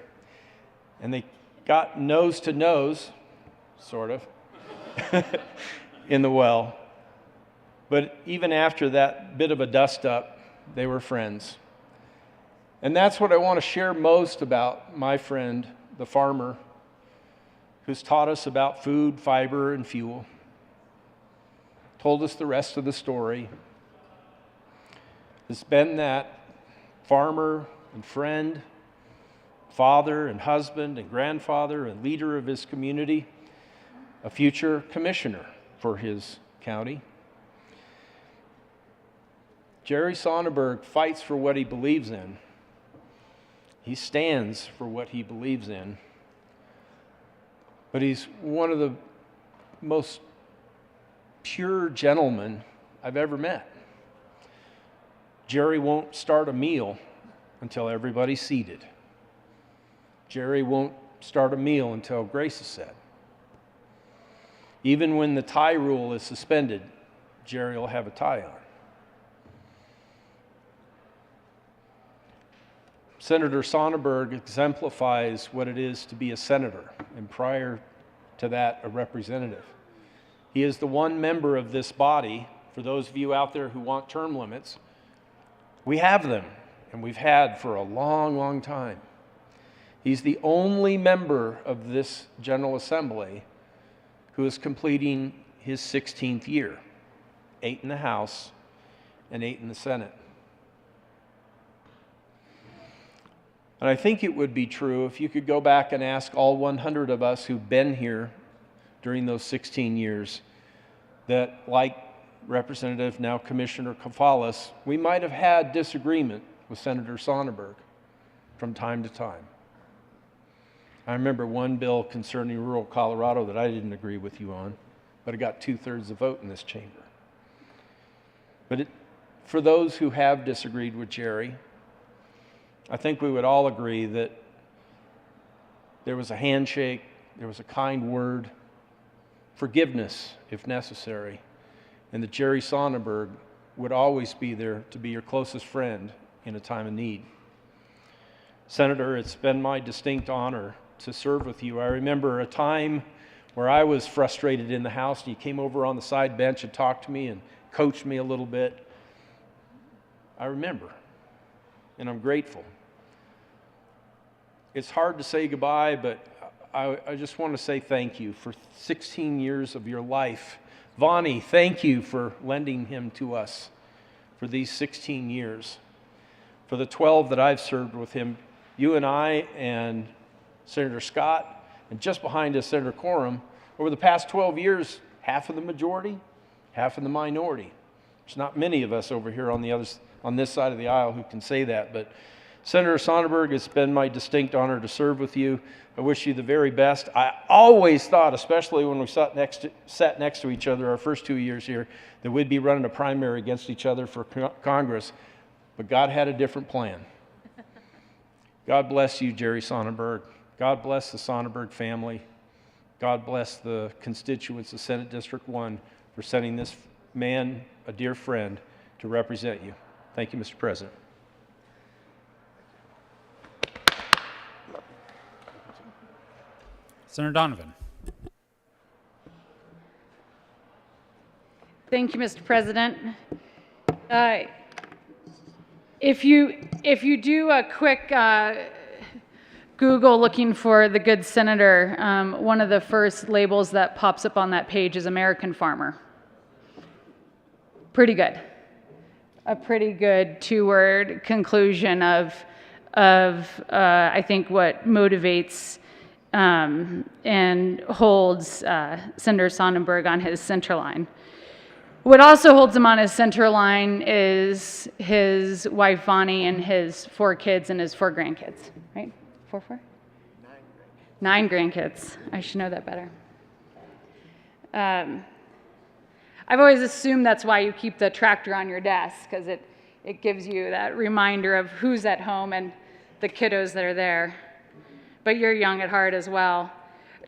[SPEAKER 8] And they got nose to nose, sort of, in the well. But even after that bit of a dust-up, they were friends. And that's what I want to share most about my friend, the farmer, who's taught us about food, fiber, and fuel, told us the rest of the story, has been that farmer and friend, father and husband and grandfather and leader of his community, a future commissioner for his county. Jerry Sonnenberg fights for what he believes in. He stands for what he believes in. But he's one of the most pure gentlemen I've ever met. Jerry won't start a meal until everybody's seated. Jerry won't start a meal until grace is said. Even when the tie rule is suspended, Jerry will have a tie on. Senator Sonnenberg exemplifies what it is to be a senator, and prior to that, a representative. He is the one member of this body, for those of you out there who want term limits, we have them, and we've had for a long, long time. He's the only member of this General Assembly who is completing his 16th year, 8 in the House and 8 in the Senate. And I think it would be true if you could go back and ask all 100 of us who've been here during those 16 years that, like Representative, now Commissioner Kafalis, we might have had disagreement with Senator Sonnenberg from time to time. I remember one bill concerning rural Colorado that I didn't agree with you on, but it got 2/3 the vote in this chamber. But for those who have disagreed with Jerry, I think we would all agree that there was a handshake, there was a kind word, forgiveness if necessary, and that Jerry Sonnenberg would always be there to be your closest friend in a time of need. Senator, it's been my distinct honor to serve with you. I remember a time where I was frustrated in the House, and you came over on the side bench and talked to me and coached me a little bit. I remember, and I'm grateful. It's hard to say goodbye, but I just want to say thank you for 16 years of your life. Vonnie, thank you for lending him to us for these 16 years. For the 12 that I've served with him, you and I and Senator Scott, and just behind us, Senator Coram, over the past 12 years, half of the majority, half of the minority. There's not many of us over here on this side of the aisle who can say that, but Senator Sonnenberg, it's been my distinct honor to serve with you. I wish you the very best. I always thought, especially when we sat next to each other our first 2 years here, that we'd be running a primary against each other for Congress, but God had a different plan. God bless you, Jerry Sonnenberg. God bless the Sonnenberg family. God bless the constituents of Senate District 1 for sending this man, a dear friend, to represent you. Thank you, Mr. President.
[SPEAKER 1] Senator Donovan.
[SPEAKER 13] Thank you, Mr. President. If you do a quick Google looking for the good senator, one of the first labels that pops up on that page is American Farmer. Pretty good. A pretty good two-word conclusion of I think what motivates and holds Senator Sonnenberg on his center line. What also holds him on his center line is his wife Vonnie and his 4 kids and his 4 grandkids, right? 4? 9 grandkids. I should know that better. I've always assumed that's why you keep the tractor on your desk, because it gives you that reminder of who's at home and the kiddos that are there. But you're young at heart as well.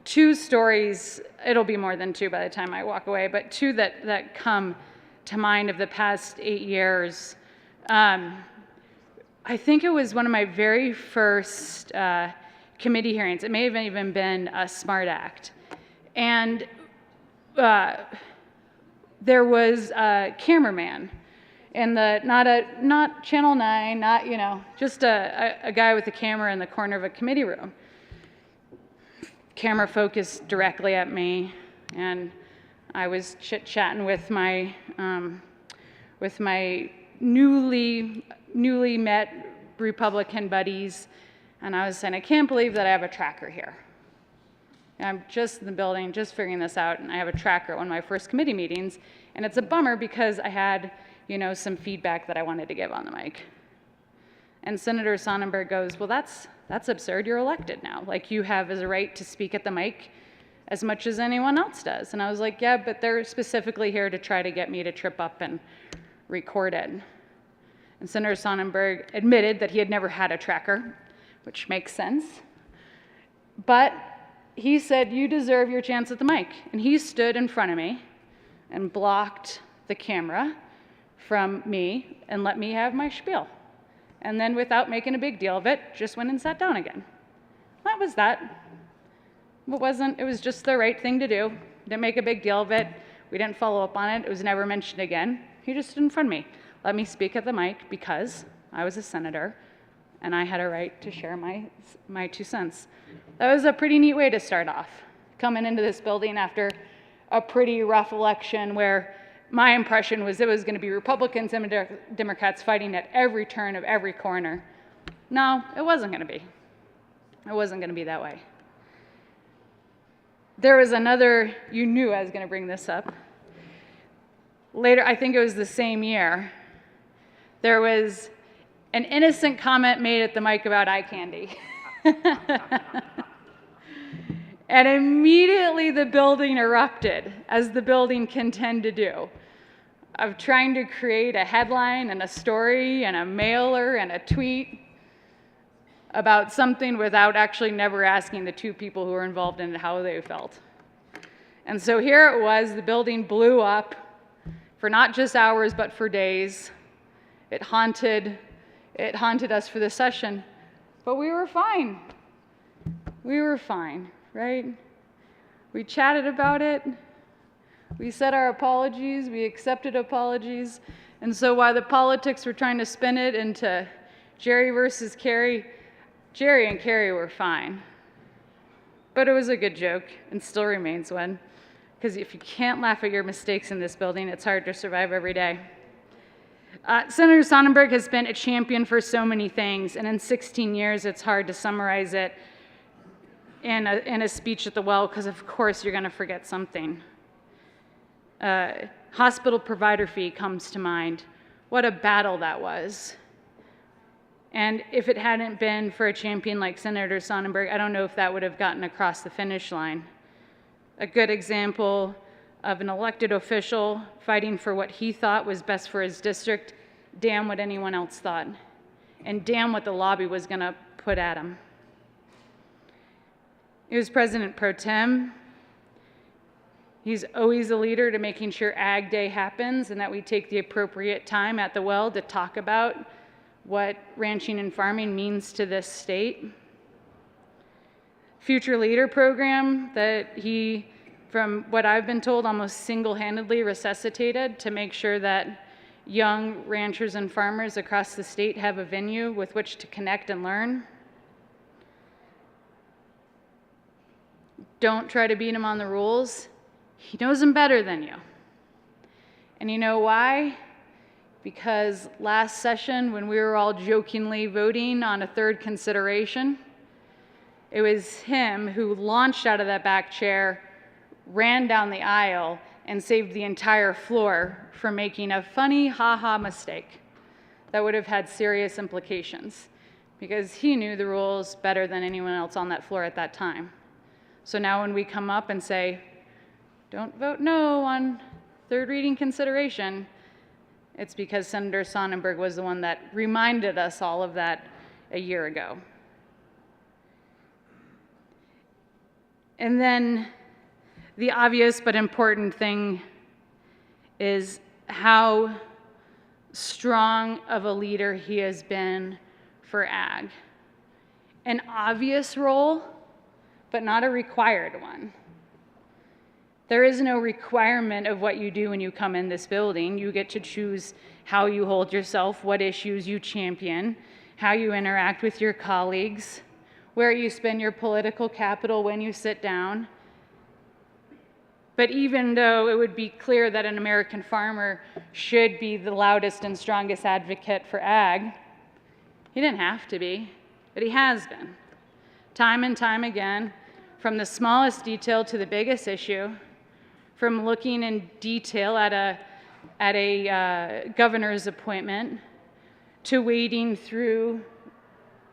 [SPEAKER 13] 2 stories, it'll be more than 2 by the time I walk away, but 2 that come to mind of the past 8 years. I think it was one of my very first committee hearings. It may have even been a SMART Act. And there was a cameraman, and not Channel 9, not, just a guy with a camera in the corner of a committee room. Camera focused directly at me, and I was chit-chatting with my newly met Republican buddies, and I was saying, I can't believe that I have a tracker here. And I'm just in the building, just figuring this out, and I have a tracker at one of my first committee meetings, and it's a bummer because I had, some feedback that I wanted to give on the mic. And Senator Sonnenberg goes, well, that's absurd. You're elected now. Like, you have a right to speak at the mic as much as anyone else does. And I was like, yeah, but they're specifically here to try to get me to trip up and record it. And Senator Sonnenberg admitted that he had never had a tracker, which makes sense. But he said, you deserve your chance at the mic. And he stood in front of me and blocked the camera from me and let me have my spiel. And then, without making a big deal of it, just went and sat down again. That was that. It was just the right thing to do. Didn't make a big deal of it. We didn't follow up on it. It was never mentioned again. He just stood in front of me, let me speak at the mic because I was a senator and I had a right to share my 2 cents. That was a pretty neat way to start off, coming into this building after a pretty rough election where my impression was it was going to be Republicans and Democrats fighting at every turn of every corner. No, it wasn't going to be. It wasn't going to be that way. There was another, you knew I was going to bring this up. Later, I think it was the same year, there was an innocent comment made at the mic about eye candy. And immediately the building erupted, as the building can tend to do, of trying to create a headline and a story and a mailer and a tweet about something without actually never asking the 2 people who were involved in it how they felt. And so here it was, the building blew up for not just hours, but for days. It haunted us for the session, but we were fine. We were fine, right? We chatted about it. We said our apologies. We accepted apologies. And so while the politics were trying to spin it into Jerry versus Carrie, Jerry and Carrie were fine. But it was a good joke and still remains one. Because if you can't laugh at your mistakes in this building, it's hard to survive every day. Senator Sonnenberg has been a champion for so many things, and in 16 years, it's hard to summarize it in a speech at the well, because of course you're going to forget something. Hospital provider fee comes to mind. What a battle that was. And if it hadn't been for a champion like Senator Sonnenberg, I don't know if that would have gotten across the finish line. A good example of an elected official fighting for what he thought was best for his district, damn what anyone else thought, and damn what the lobby was going to put at him. He was President Pro Tem. He's always a leader to making sure Ag Day happens and that we take the appropriate time at the well to talk about what ranching and farming means to this state. Future Leader program that he, from what I've been told, almost single-handedly resuscitated to make sure that young ranchers and farmers across the state have a venue with which to connect and learn. Don't try to beat him on the rules. He knows them better than you. And you know why? Because last session, when we were all jokingly voting on a 3rd consideration, it was him who launched out of that back chair, ran down the aisle, and saved the entire floor from making a funny ha-ha mistake that would have had serious implications, because he knew the rules better than anyone else on that floor at that time. So now when we come up and say, don't vote no on 3rd reading consideration, it's because Senator Sonnenberg was the one that reminded us all of that a year ago. And then the obvious but important thing is how strong of a leader he has been for ag. An obvious role, but not a required one. There is no requirement of what you do when you come in this building. You get to choose how you hold yourself, what issues you champion, how you interact with your colleagues, where you spend your political capital when you sit down. But even though it would be clear that an American farmer should be the loudest and strongest advocate for ag, he didn't have to be, but he has been. Time and time again, from the smallest detail to the biggest issue, from looking in detail at a governor's appointment, to wading through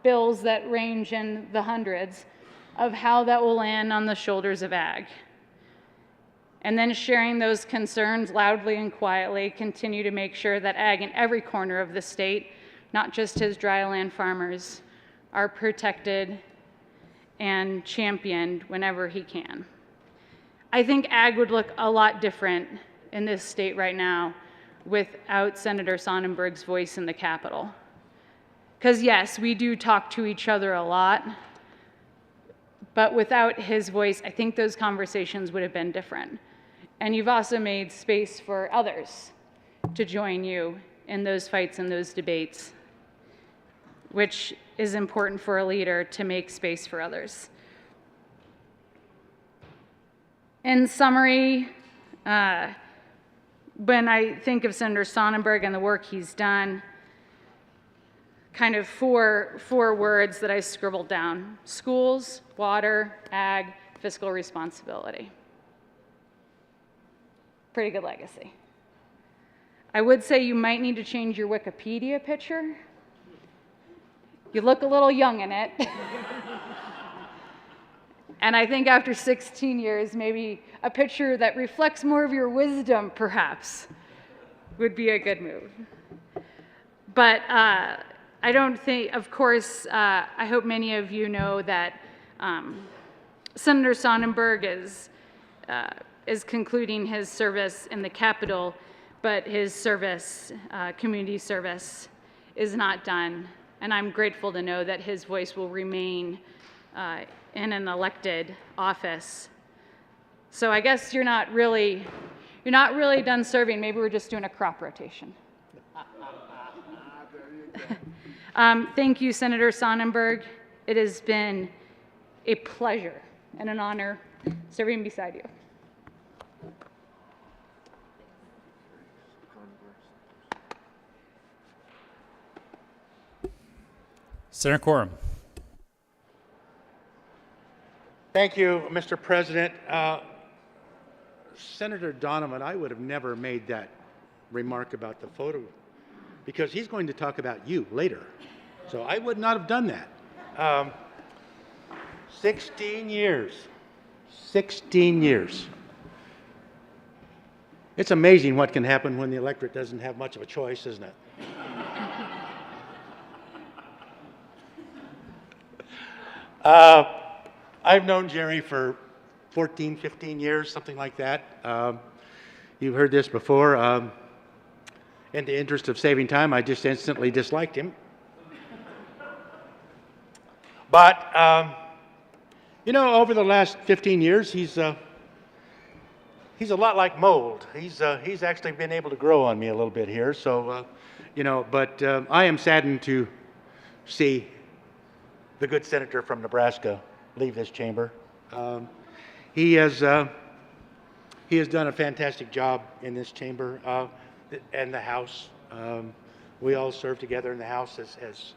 [SPEAKER 13] bills that range in the hundreds of how that will land on the shoulders of ag. And then sharing those concerns loudly and quietly, continue to make sure that ag in every corner of the state, not just his dryland farmers, are protected and championed whenever he can. I think ag would look a lot different in this state right now without Senator Sonnenberg's voice in the Capitol. Because yes, we do talk to each other a lot, but without his voice, I think those conversations would have been different. And you've also made space for others to join you in those fights and those debates, which is important for a leader, to make space for others. In summary, when I think of Senator Sonnenberg and the work he's done, kind of four words that I scribbled down: schools, water, ag, fiscal responsibility. Pretty good legacy. I would say you might need to change your Wikipedia picture. You look a little young in it. And I think after 16 years, maybe a picture that reflects more of your wisdom, perhaps, would be a good move. But I don't think, of course, I hope many of you know that Senator Sonnenberg is concluding his service in the Capitol, but his service, community service, is not done. And I'm grateful to know that his voice will remain in an elected office. So I guess you're not really done serving. Maybe we're just doing a crop rotation. Thank you, Senator Sonnenberg. It has been a pleasure and an honor serving beside you.
[SPEAKER 1] Senator Coram.
[SPEAKER 6] Thank you, Mr. President. Senator Donovan, I would have never made that remark about the photo because he's going to talk about you later. So I would not have done that. 16 years. 16 years. It's amazing what can happen when the electorate doesn't have much of a choice, isn't it? I've known Jerry for 14, 15 years, something like that. You've heard this before. In the interest of saving time, I just instantly disliked him. But, you know, over the last 15 years, he's a lot like mold. He's actually been able to grow on me a little bit here. So, you know, but I am saddened to see the good senator from Nebraska leave this chamber. He has done a fantastic job in this chamber and the House. We all served together in the House, as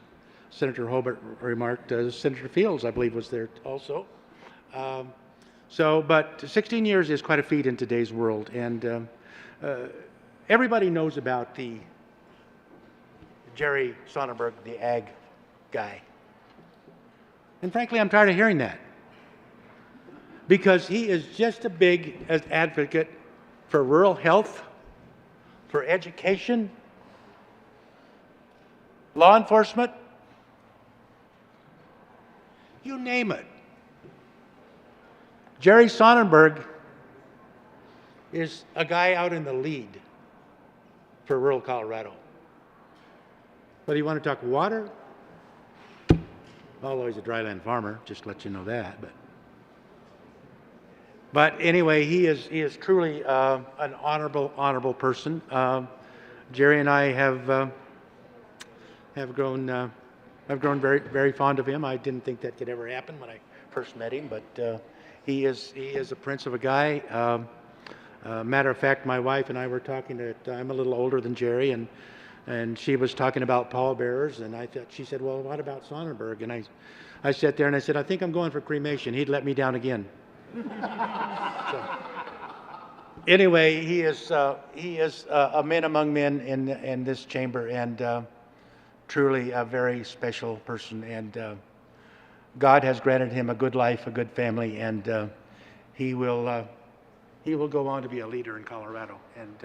[SPEAKER 6] Senator Hobart remarked. Senator Fields, I believe, was there also. But 16 years is quite a feat in today's world, and everybody knows about the Jerry Sonnenberg, the ag guy. And frankly, I'm tired of hearing that, because he is just a big advocate for rural health, for education, law enforcement, you name it. Jerry Sonnenberg is a guy out in the lead for rural Colorado. Whether you want to talk water, although he's a dryland farmer, just to let you know that. But anyway, he is truly an honorable person. Jerry and I have grown very, very fond of him. I didn't think that could ever happen when I first met him, but he is a prince of a guy. Matter of fact, my wife and I were talking. I'm a little older than Jerry, and she was talking about pallbearers, and she said, well, what about Sonnenberg? And I sat there and I said, I think I'm going for cremation. He'd let me down again. So, anyway, he is a man among men in this chamber, and truly a very special person, and God has granted him a good life, a good family, and he will go on to be a leader in Colorado. And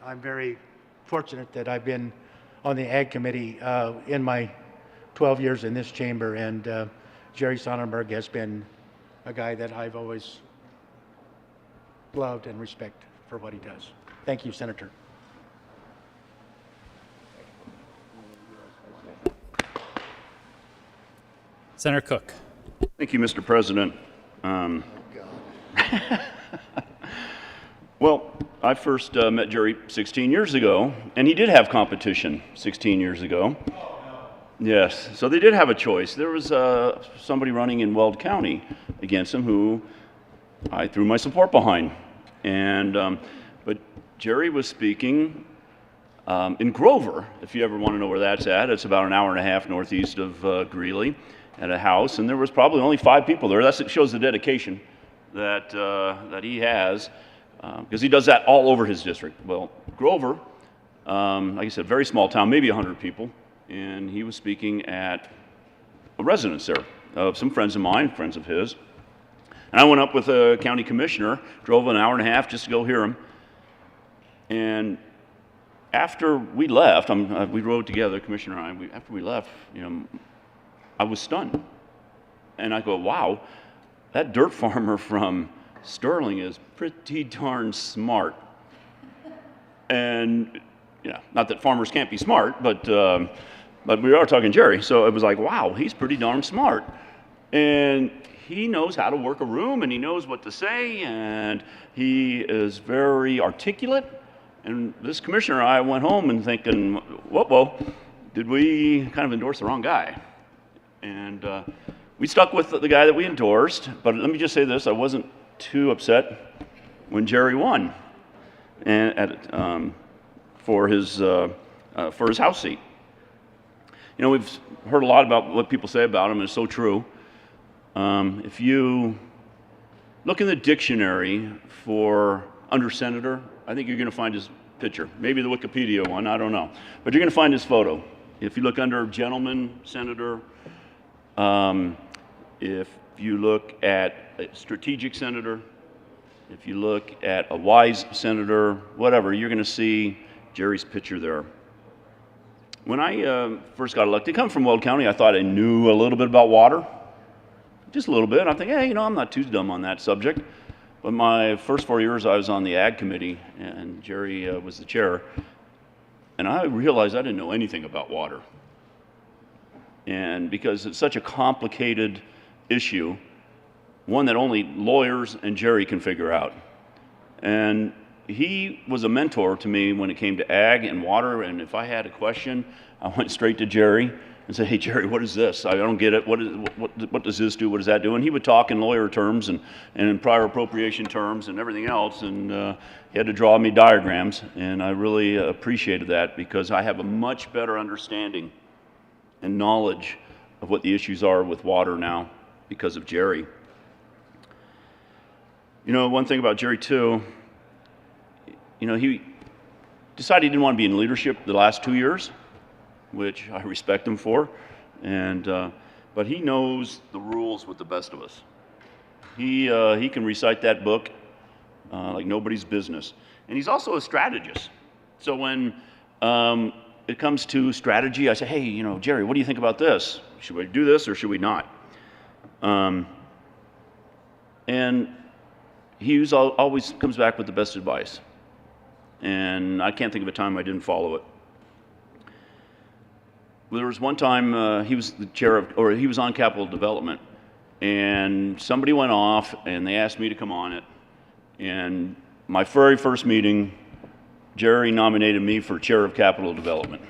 [SPEAKER 6] I'm very fortunate that I've been on the Ag Committee in my 12 years in this chamber, and Jerry Sonnenberg has been a guy that I've always loved and respect for what he does. Thank you, Senator.
[SPEAKER 1] Senator Cook.
[SPEAKER 14] Thank you, Mr. President. Well, I first met Jerry 16 years ago, and he did have competition 16 years ago. Yes, so they did have a choice. There was somebody running in Weld County against him who I threw my support behind. And but Jerry was speaking in Grover, if you ever want to know where that's at. It's about an hour and a half northeast of Greeley, at a house, and there was probably only 5 people there. That shows the dedication that that he has, because he does that all over his district. Well, Grover, like I said, very small town, maybe 100 people, and he was speaking at a residence there of some friends of mine, friends of his. And I went up with a county commissioner, drove an hour and a half just to go hear him. And after we left, we rode together, Commissioner and I. After we left, I was stunned. And I go, wow, that dirt farmer from Sterling is pretty darn smart. And, not that farmers can't be smart, but we are talking Jerry. So it was like, wow, he's pretty darn smart. And he knows how to work a room, and he knows what to say, and he is very articulate. And this commissioner and I went home and thinking, whoa, did we kind of endorse the wrong guy? And we stuck with the guy that we endorsed, but let me just say this, I wasn't too upset when Jerry won for his House seat. We've heard a lot about what people say about him, and it's so true. If you look in the dictionary for under senator, I think you're going to find his picture. Maybe the Wikipedia one, I don't know. But you're going to find his photo. If you look under gentleman senator, if you look at a strategic senator, if you look at a wise senator, whatever, you're going to see Jerry's picture there. When I first got elected, come from Weld County, I thought I knew a little bit about water. Just a little bit. I think, hey, I'm not too dumb on that subject. But my first 4 years, I was on the Ag Committee, and Jerry was the chair. And I realized I didn't know anything about water. And because it's such a complicated issue, one that only lawyers and Jerry can figure out. And he was a mentor to me when it came to ag and water, and if I had a question, I went straight to Jerry and said, hey, Jerry, what is this? I don't get it. What does this do? What does that do? And he would talk in lawyer terms and in prior appropriation terms and everything else, and he had to draw me diagrams, and I really appreciated that because I have a much better understanding and knowledge of what the issues are with water now because of Jerry. One thing about Jerry, too, he decided he didn't want to be in leadership the last 2 years, which I respect him for, but he knows the rules with the best of us. He can recite that book like nobody's business. And he's also a strategist. So when it comes to strategy, I say, hey, Jerry, what do you think about this? Should we do this or should we not? And he always comes back with the best advice. And I can't think of a time I didn't follow it. There was one time he was the chair of, or he was on capital development, and somebody went off and they asked me to come on it. And my very first meeting, Jerry nominated me for chair of capital development.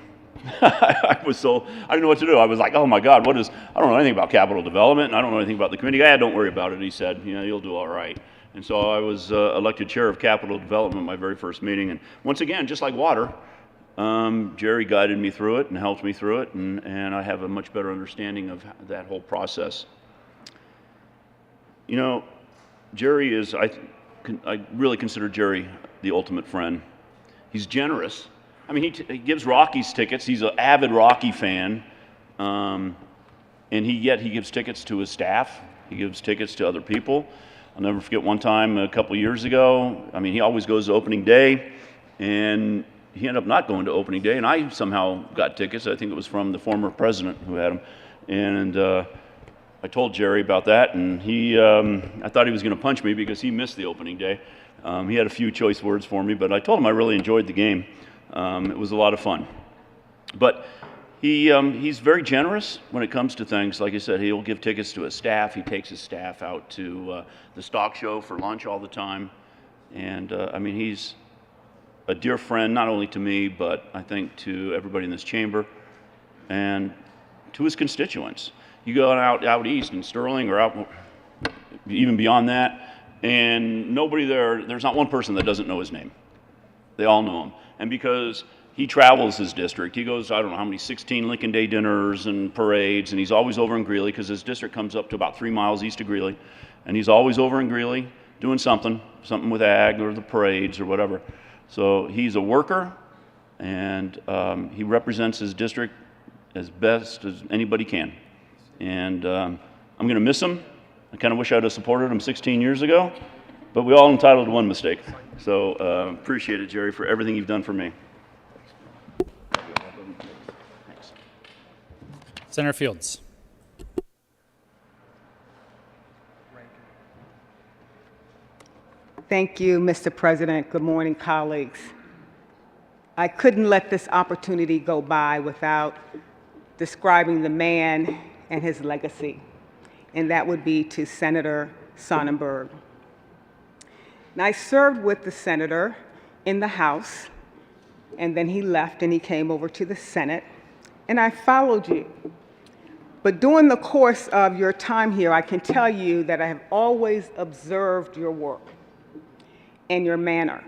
[SPEAKER 14] I didn't know what to do. I was like, oh my God, I don't know anything about capital development, and I don't know anything about the committee. Don't worry about it, he said, you'll do all right. And so I was elected chair of capital development my very first meeting. And once again, just like water, Jerry guided me through it and helped me through it, and I have a much better understanding of that whole process. Jerry is, I really consider Jerry the ultimate friend. He's generous, I mean, he gives Rockies tickets. He's an avid Rocky fan. And yet he gives tickets to his staff. He gives tickets to other people. I'll never forget one time a couple years ago. I mean, he always goes to opening day, and he ended up not going to opening day, and I somehow got tickets. I think it was from the former president who had them. And I told Jerry about that, and I thought he was going to punch me because he missed the opening day. He had a few choice words for me, but I told him I really enjoyed the game. It was a lot of fun. But he's very generous when it comes to things. Like I said, he'll give tickets to his staff. He takes his staff out to the stock show for lunch all the time. And I mean, he's a dear friend, not only to me, but I think to everybody in this chamber and to his constituents. You go out east in Sterling or out even beyond that, and nobody there's not one person that doesn't know his name. They all know him. And because he travels his district, he goes, I don't know how many, 16 Lincoln Day dinners and parades, and he's always over in Greeley because his district comes up to about 3 miles east of Greeley. And he's always over in Greeley doing something with ag or the parades or whatever. So he's a worker, and he represents his district as best as anybody can. And I'm going to miss him. I kind of wish I'd have supported him 16 years ago, but we all entitled to one mistake. So appreciate it, Jerry, for everything you've done for me. Thanks.
[SPEAKER 1] Senator Fields.
[SPEAKER 15] Thank you, Mr. President. Good morning, colleagues. I couldn't let this opportunity go by without describing the man and his legacy, and that would be to Senator Sonnenberg. And I served with the senator in the House, and then he left and he came over to the Senate, and I followed you. But during the course of your time here, I can tell you that I have always observed your work and your manner.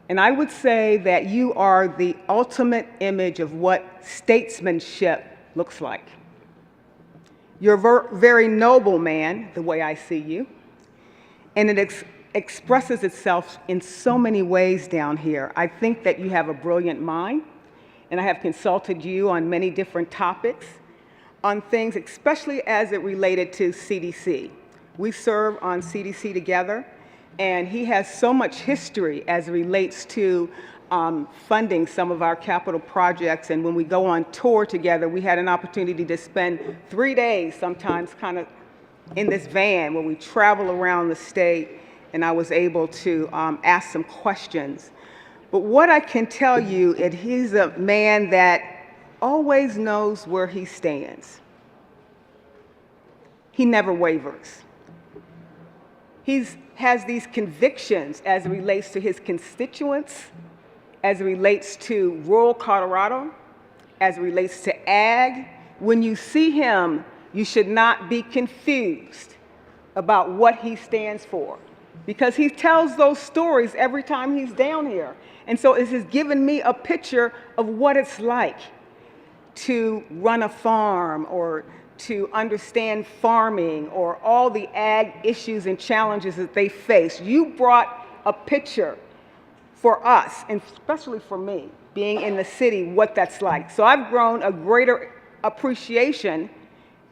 [SPEAKER 15] And I would say that you are the ultimate image of what statesmanship looks like. You're a very noble man, the way I see you, and it expresses itself in so many ways down here. I think that you have a brilliant mind, and I have consulted you on many different topics, on things especially as it related to CDC. We serve on CDC together, and he has so much history as it relates to funding some of our capital projects. And when we go on tour together, we had an opportunity to spend 3 days, sometimes kind of in this van where we travel around the state, and I was able to ask some questions. But what I can tell you is he's a man that always knows where he stands. He never wavers. He has these convictions as it relates to his constituents, as it relates to rural Colorado, as it relates to ag. When you see him, you should not be confused about what he stands for, because he tells those stories every time he's down here. And so it has given me a picture of what it's like to run a farm or to understand farming or all the ag issues and challenges that they face. You brought a picture for us, and especially for me, being in the city, what that's like. So I've grown a greater appreciation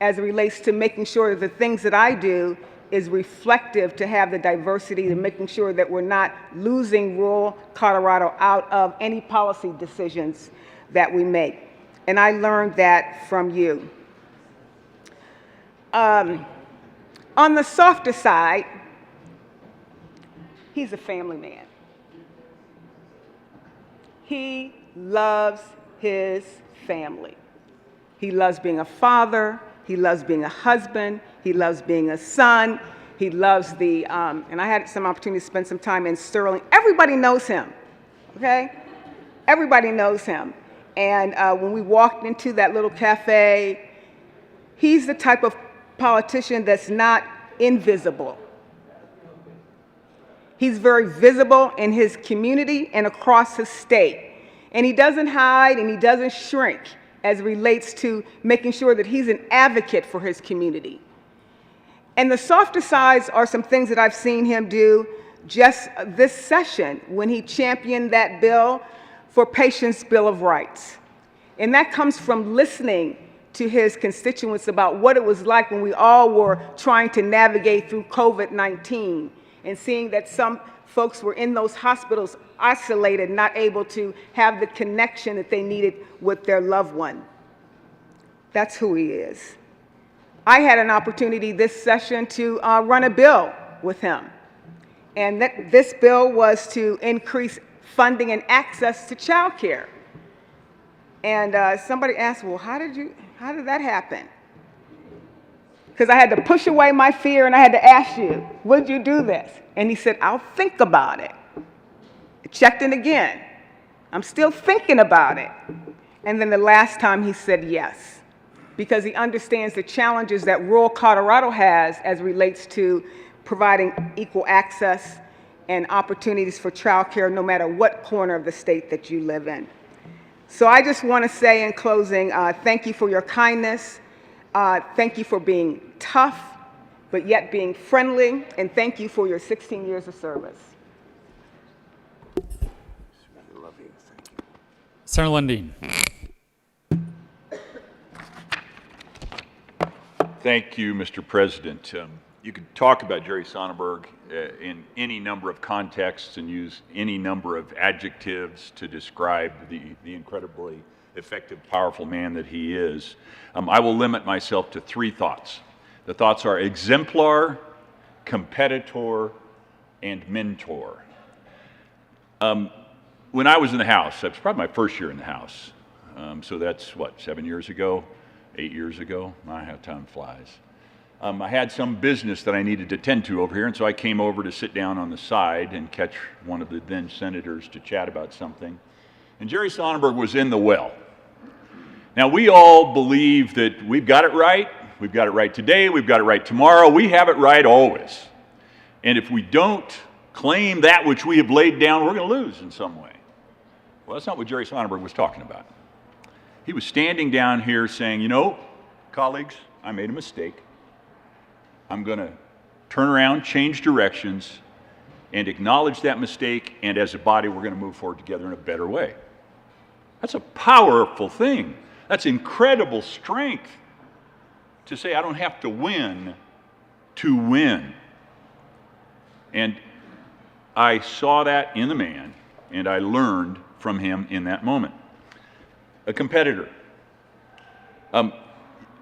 [SPEAKER 15] as it relates to making sure that the things that I do is reflective to have the diversity and making sure that we're not losing rural Colorado out of any policy decisions that we make. And I learned that from you. On the softer side, he's a family man. He loves his family. He loves being a father. He loves being a husband. He loves being a son. He loves the, and I had some opportunity to spend some time in Sterling. Everybody knows him, okay? Everybody knows him. And when we walked into that little cafe, he's the type of politician that's not invisible. He's very visible in his community and across his state. And he doesn't hide and he doesn't shrink as it relates to making sure that he's an advocate for his community. And the softer sides are some things that I've seen him do just this session when he championed that bill for Patients' Bill of Rights. And that comes from listening to his constituents about what it was like when we all were trying to navigate through COVID-19 and seeing that some folks were in those hospitals isolated, not able to have the connection that they needed with their loved one. That's who he is. I had an opportunity this session to run a bill with him. And this bill was to increase funding and access to child care. And somebody asked, well, how did that happen? Because I had to push away my fear and I had to ask you, would you do this? And he said, I'll think about it. I checked in again. I'm still thinking about it. And then the last time he said yes, because he understands the challenges that rural Colorado has as relates to providing equal access and opportunities for child care no matter what corner of the state that you live in. So I just want to say in closing, thank you for your kindness. Thank you for being tough, but yet being friendly. And thank you for your 16 years of service.
[SPEAKER 1] Senator Lundeen.
[SPEAKER 7] Thank you, Mr. President. You could talk about Jerry Sonnenberg in any number of contexts and use any number of adjectives to describe the incredibly effective, powerful man that he is. I will limit myself to three thoughts. The thoughts are exemplar, competitor, and mentor. When I was in the House, that was probably my first year in the House. So that's, what, 7 years ago, 8 years ago? My, how time flies. I had some business that I needed to tend to over here, and so I came over to sit down on the side and catch one of the then senators to chat about something. And Jerry Sonnenberg was in the well. Now, we all believe that we've got it right today, we've got it right tomorrow, we have it right always. And if we don't claim that which we have laid down, we're going to lose in some way. Well, that's not what Jerry Sonnenberg was talking about. He was standing down here saying, you know, colleagues, I made a mistake. I'm going to turn around, change directions, and acknowledge that mistake, and as a body, we're going to move forward together in a better way. That's a powerful thing. That's incredible strength to say, I don't have to win to win. And I saw that in the man, and I learned from him in that moment. A competitor.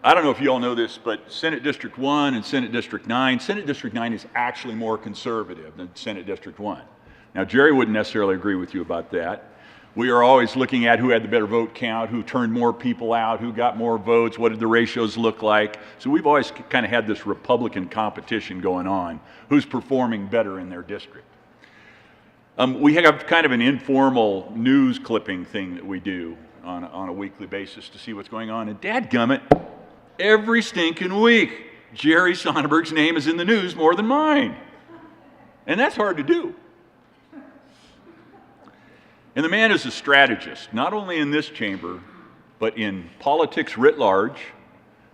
[SPEAKER 7] I don't know if you all know this, but Senate District 1 and Senate District 9, Senate District 9 is actually more conservative than Senate District 1. Now, Jerry wouldn't necessarily agree with you about that. We are always looking at who had the better vote count, who turned more people out, who got more votes, what did the ratios look like. So we've always kind of had this Republican competition going on, who's performing better in their district. We have kind of an informal news clipping thing that we do on a weekly basis to see what's going on. And dadgummit, every stinking week, Jerry Sonnenberg's name is in the news more than mine. And that's hard to do. And the man is a strategist, not only in this chamber, but in politics writ large,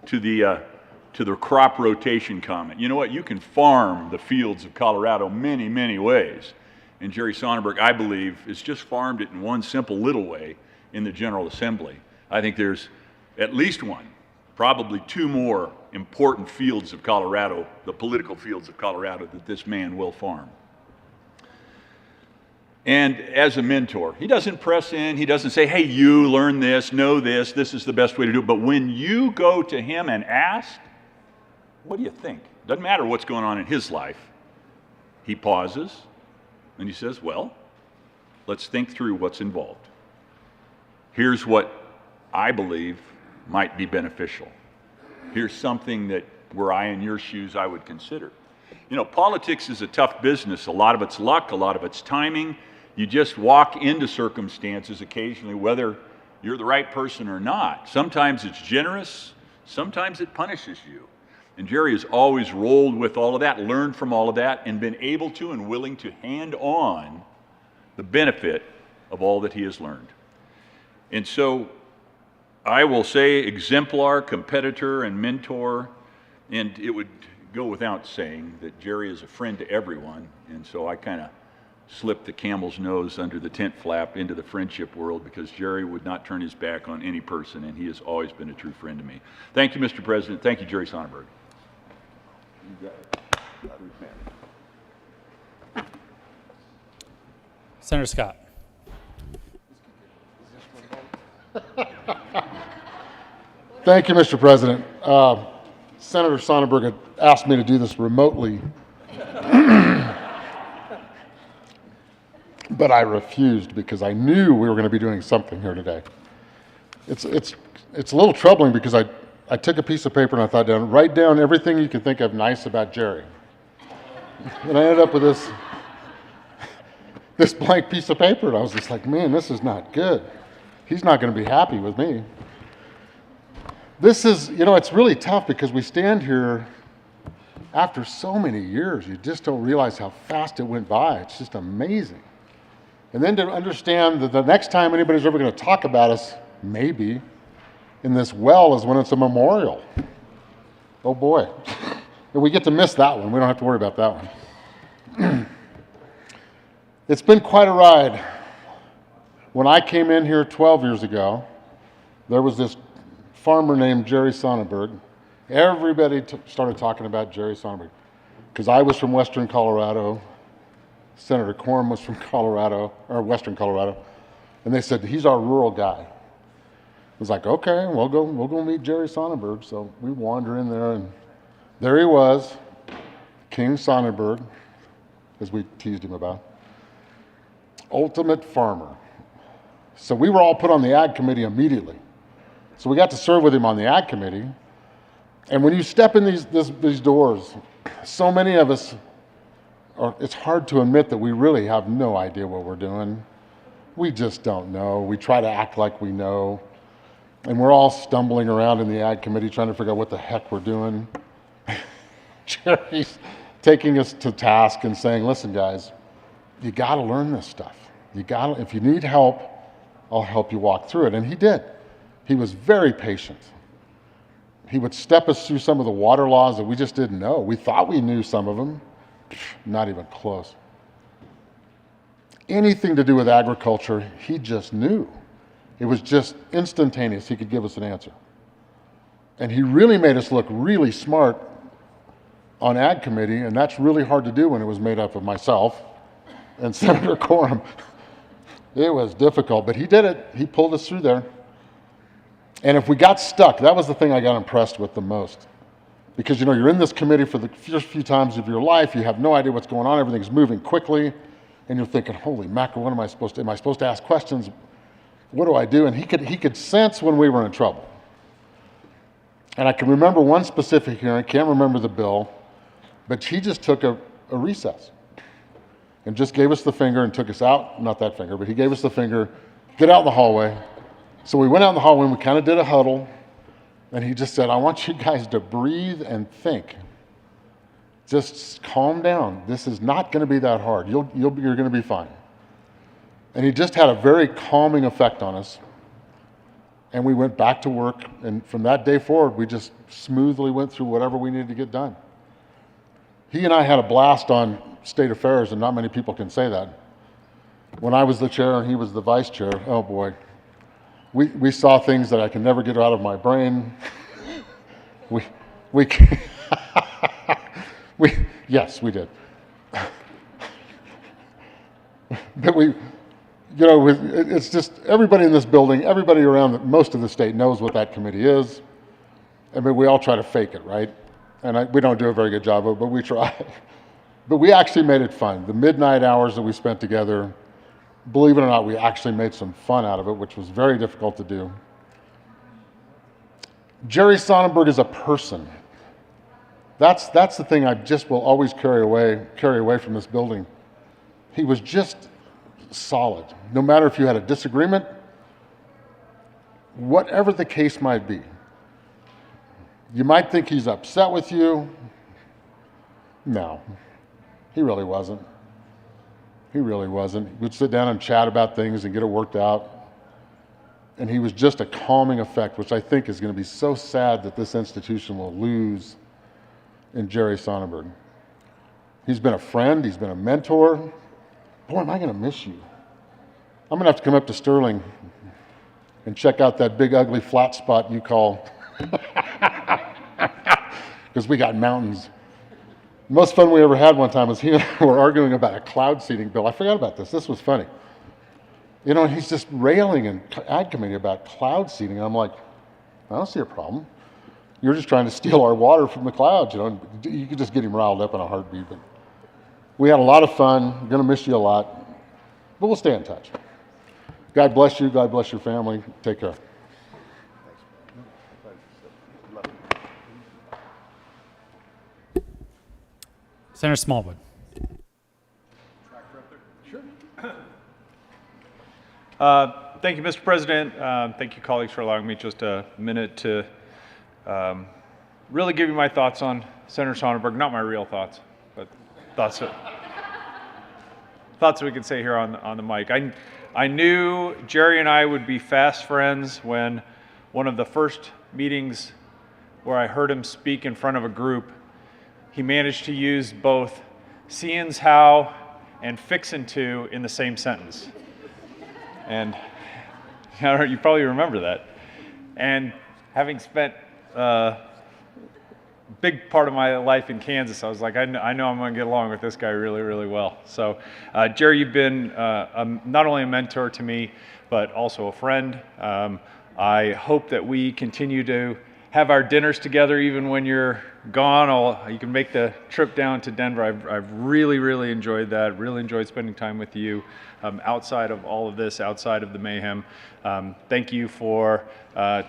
[SPEAKER 7] to the crop rotation comment. You know what? You can farm the fields of Colorado many, many ways. And Jerry Sonnenberg, I believe, has just farmed it in one simple little way in the General Assembly. I think there's at least one, probably two more important fields of Colorado, the political fields of Colorado, that this man will farm. And as a mentor, he doesn't press in, he doesn't say, hey, you learn this, know this is the best way to do it. But when you go to him and ask, what do you think? Doesn't matter what's going on in his life. He pauses and he says, well, let's think through what's involved. Here's what I believe might be beneficial. Here's something that, were I in your shoes, I would consider. You know, politics is a tough business. A lot of it's luck, a lot of it's timing. You just walk into circumstances occasionally, whether you're the right person or not. Sometimes it's generous, sometimes it punishes you. And Jerry has always rolled with all of that, learned from all of that, and been able to and willing to hand on the benefit of all that he has learned. And so I will say exemplar, competitor, and mentor, and it would go without saying that Jerry is a friend to everyone, and so I kind of slipped the camel's nose under the tent flap into the friendship world, because Jerry would not turn his back on any person, and he has always been a true friend to me. Thank you, Mr. President. Thank you, Jerry Sonnenberg.
[SPEAKER 1] Senator Scott.
[SPEAKER 16] Thank you, Mr. President. Senator Sonnenberg had asked me to do this remotely, but I refused because I knew we were going to be doing something here today. It's a little troubling because I took a piece of paper and I thought, write down everything you can think of nice about Jerry. And I ended up with this blank piece of paper, and I was just like, man, this is not good. He's not going to be happy with me. This is, it's really tough because we stand here after so many years. You just don't realize how fast it went by. It's just amazing. And then to understand that the next time anybody's ever going to talk about us, maybe, in this well is when it's a memorial. Oh boy. And we get to miss that one. We don't have to worry about that one. It's been quite a ride. When I came in here 12 years ago, there was this farmer named Jerry Sonnenberg. Everybody started talking about Jerry Sonnenberg because I was from Western Colorado. Senator Coram was from Colorado, or Western Colorado, and they said, he's our rural guy. I was like, okay, we'll go meet Jerry Sonnenberg. So we wander in there, and there he was, King Sonnenberg, as we teased him about. Ultimate farmer. So we were all put on the ag committee immediately. So we got to serve with him on the ag committee. And when you step in these doors, so many of us, it's hard to admit that we really have no idea what we're doing. We just don't know. We try to act like we know. And we're all stumbling around in the ag committee trying to figure out what the heck we're doing. Jerry's taking us to task and saying, listen, guys, you got to learn this stuff. If you need help, I'll help you walk through it. And he did. He was very patient. He would step us through some of the water laws that we just didn't know. We thought we knew some of them. Not even close. Anything to do with agriculture, he just knew. It was just instantaneous. He could give us an answer. And he really made us look really smart on ag committee, and that's really hard to do when it was made up of myself and Senator Coram. It was difficult, but he did it. He pulled us through there. And if we got stuck, that was the thing I got impressed with the most. Because, you're in this committee for the first few times of your life, you have no idea what's going on, everything's moving quickly, and you're thinking, holy mackerel, what am I supposed to ask questions? What do I do? And he could sense when we were in trouble. And I can remember one specific hearing, can't remember the bill, but he just took a recess and just gave us the finger and took us out, not that finger, but he gave us the finger, get out in the hallway. So we went out in the hallway and we kind of did a huddle, and he just said, I want you guys to breathe and think. Just calm down. This is not going to be that hard. You're going to be fine. And he just had a very calming effect on us. And we went back to work, and from that day forward, we just smoothly went through whatever we needed to get done. He and I had a blast on state affairs, and not many people can say that. When I was the chair and he was the vice chair, oh boy. We saw things that I can never get out of my brain. Yes, we did. But it's just everybody in this building, everybody around most of the state knows what that committee is. I mean, we all try to fake it, right? And we don't do a very good job of it, but we try. But we actually made it fun. The midnight hours that we spent together, believe it or not, we actually made some fun out of it, which was very difficult to do. Jerry Sonnenberg is a person. That's the thing I just will always carry away from this building. He was just solid. No matter if you had a disagreement, whatever the case might be. You might think he's upset with you. No, he really wasn't. He really wasn't. We'd sit down and chat about things and get it worked out. And he was just a calming effect, which I think is going to be so sad that this institution will lose in Jerry Sonnenberg. He's been a friend. He's been a mentor. boy, am I going to miss you. I'm going to have to come up to Sterling and check out that big, ugly flat spot you call, because we got mountains. The most fun we ever had one time was he and I were arguing about a cloud seeding bill. I forgot about this. This was funny. You know, he's just railing in Ag Committee about cloud seeding. I'm like, I don't see a problem. You're just trying to steal our water from the clouds, you know. You could just get him riled up in a heartbeat. But we had a lot of fun. I'm going to miss you a lot. But we'll stay in touch. God bless you. God bless your family. Take care.
[SPEAKER 1] Senator Smallwood.
[SPEAKER 3] Thank you, Mr. President. Thank you, colleagues, for allowing me just a minute to really give you my thoughts on Senator Sonnenberg. Not my real thoughts, but thoughts that we could say here on the mic. I knew Jerry and I would be fast friends when one of the first meetings where I heard him speak in front of a group, he managed to use both seein's how and fixin' to in the same sentence. And you probably remember that. And having spent a big part of my life in Kansas, I was like, I know I'm going to get along with this guy really, really well. So, Jerry, you've been not only a mentor to me, but also a friend. I hope that we continue to have our dinners together even when you're gone. You can make the trip down to Denver. I've really, really enjoyed that. Really enjoyed spending time with you outside of all of this, outside of the mayhem. Thank you for